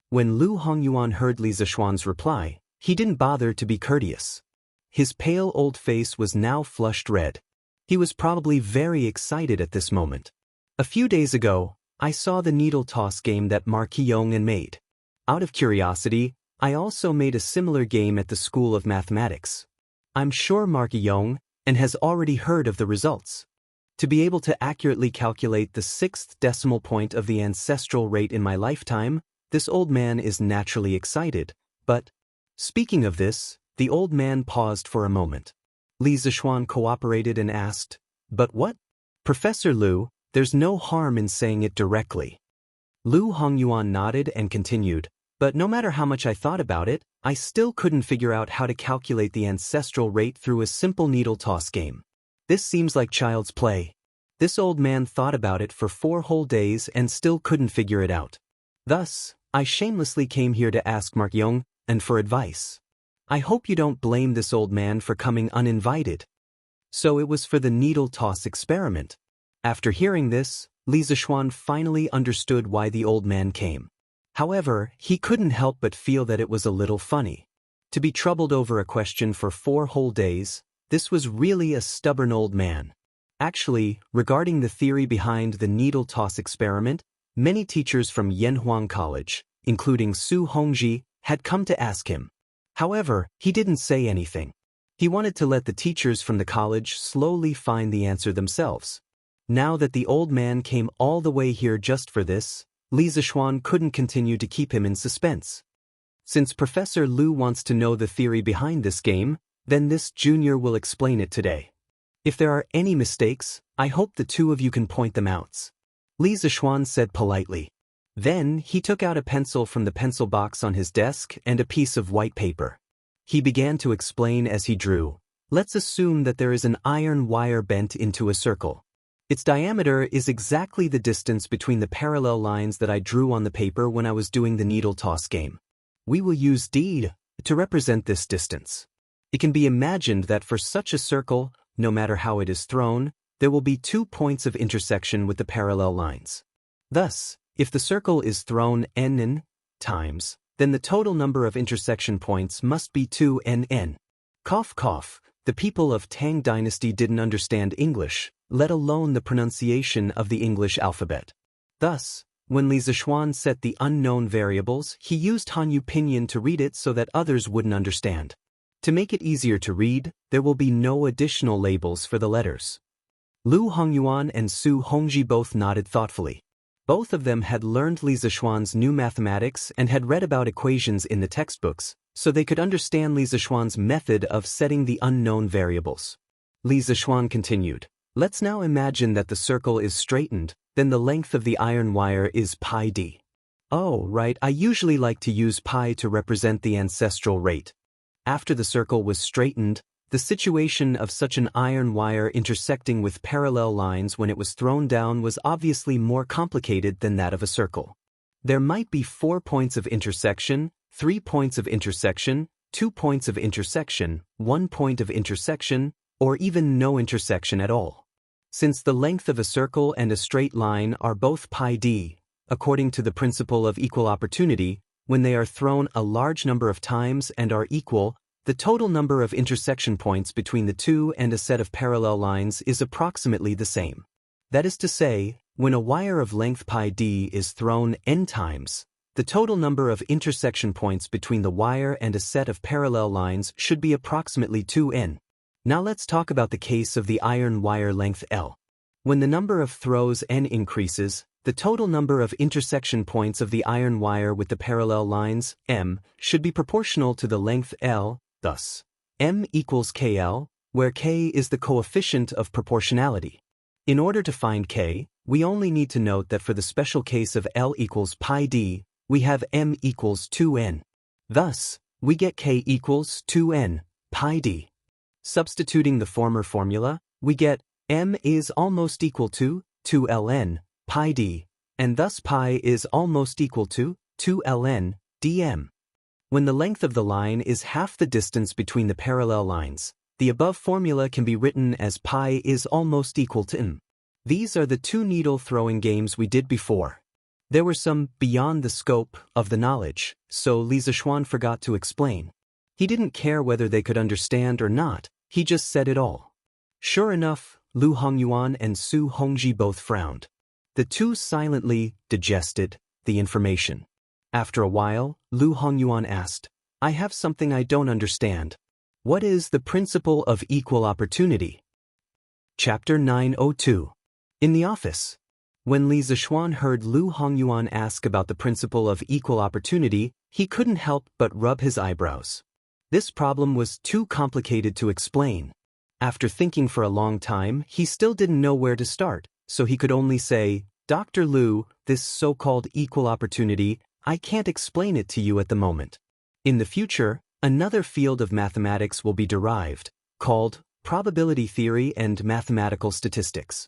When Liu Hongyuan heard Li Zishuan's reply, he didn't bother to be courteous. His pale old face was now flushed red. He was probably very excited at this moment. "A few days ago, I saw the needle toss game that Marquis Yong made. Out of curiosity, I also made a similar game at the School of Mathematics. I'm sure Marquis Yong has already heard of the results. To be able to accurately calculate the 6th decimal point of the ancestral rate in my lifetime, this old man is naturally excited, but..." Speaking of this, the old man paused for a moment. Li Zishuan cooperated and asked, "But what?" "Professor Liu, there's no harm in saying it directly." Liu Hongyuan nodded and continued, "But no matter how much I thought about it, I still couldn't figure out how to calculate the ancestral rate through a simple needle toss game. This seems like child's play." This old man thought about it for 4 whole days and still couldn't figure it out. Thus, I shamelessly came here to ask Mark Yong for advice. I hope you don't blame this old man for coming uninvited. So it was for the needle toss experiment. After hearing this, Li Zishuan finally understood why the old man came. However, he couldn't help but feel that it was a little funny. To be troubled over a question for 4 whole days, this was really a stubborn old man. Actually, regarding the theory behind the needle toss experiment, many teachers from Yanhuang College, including Su Hongji, had come to ask him. However, he didn't say anything. He wanted to let the teachers from the college slowly find the answer themselves. Now that the old man came all the way here just for this, Li Zishuan couldn't continue to keep him in suspense. Since Professor Lu wants to know the theory behind this game, then this junior will explain it today. If there are any mistakes, I hope the two of you can point them out. Li Zishuan said politely. Then he took out a pencil from the pencil box on his desk and a piece of white paper. He began to explain as he drew. Let's assume that there is an iron wire bent into a circle. Its diameter is exactly the distance between the parallel lines that I drew on the paper when I was doing the needle toss game. We will use D to represent this distance. It can be imagined that for such a circle, no matter how it is thrown, there will be 2 points of intersection with the parallel lines. Thus, if the circle is thrown n times, then the total number of intersection points must be 2n. Cough cough, the people of Tang Dynasty didn't understand English, let alone the pronunciation of the English alphabet. Thus, when Li Zishuan set the unknown variables, he used Hanyu pinyin to read it so that others wouldn't understand. To make it easier to read, there will be no additional labels for the letters. Lu Hongyuan and Su Hongji both nodded thoughtfully. Both of them had learned Li Zishuan's new mathematics and had read about equations in the textbooks, so they could understand Li Zishuan's method of setting the unknown variables. Li Zishuan continued, let's now imagine that the circle is straightened, then the length of the iron wire is pi d. Oh, right, I usually like to use pi to represent the ancestral rate. After the circle was straightened, the situation of such an iron wire intersecting with parallel lines when it was thrown down was obviously more complicated than that of a circle. There might be 4 points of intersection, 3 points of intersection, 2 points of intersection, 1 point of intersection, or even no intersection at all. Since the length of a circle and a straight line are both pi d, according to the principle of equal opportunity, when they are thrown a large number of times and are equal, the total number of intersection points between the two and a set of parallel lines is approximately the same. That is to say, when a wire of length pi d is thrown n times, the total number of intersection points between the wire and a set of parallel lines should be approximately 2n. Now let's talk about the case of the iron wire length L. When the number of throws n increases, the total number of intersection points of the iron wire with the parallel lines, m, should be proportional to the length L. Thus, m equals kl, where k is the coefficient of proportionality. In order to find k, we only need to note that for the special case of L equals pi d, we have m equals 2n. Thus, we get k equals 2n, pi d. Substituting the former formula, we get m is almost equal to 2ln, pi d, and thus pi is almost equal to 2ln, dm. When the length of the line is half the distance between the parallel lines, the above formula can be written as pi is almost equal to m. These are the 2 needle throwing games we did before. There were some beyond the scope of the knowledge, so Li Zishuan forgot to explain. He didn't care whether they could understand or not, he just said it all. Sure enough, Lu Hongyuan and Su Hongji both frowned. The two silently digested the information. After a while, Lu Hongyuan asked, I have something I don't understand. What is the principle of equal opportunity? Chapter 902. In the office. When Li Zishuan heard Lu Hongyuan ask about the principle of equal opportunity, he couldn't help but rub his eyebrows. This problem was too complicated to explain. After thinking for a long time, he still didn't know where to start, so he could only say, Dr. Lu, this so-called equal opportunity, I can't explain it to you at the moment. In the future, another field of mathematics will be derived, called probability theory and mathematical statistics.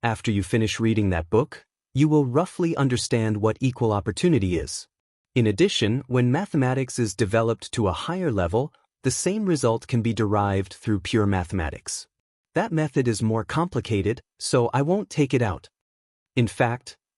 After you finish reading that book, you will roughly understand what equal opportunity is. In addition, when mathematics is developed to a higher level, the same result can be derived through pure mathematics. That method is more complicated, so I won't take it out. In fact,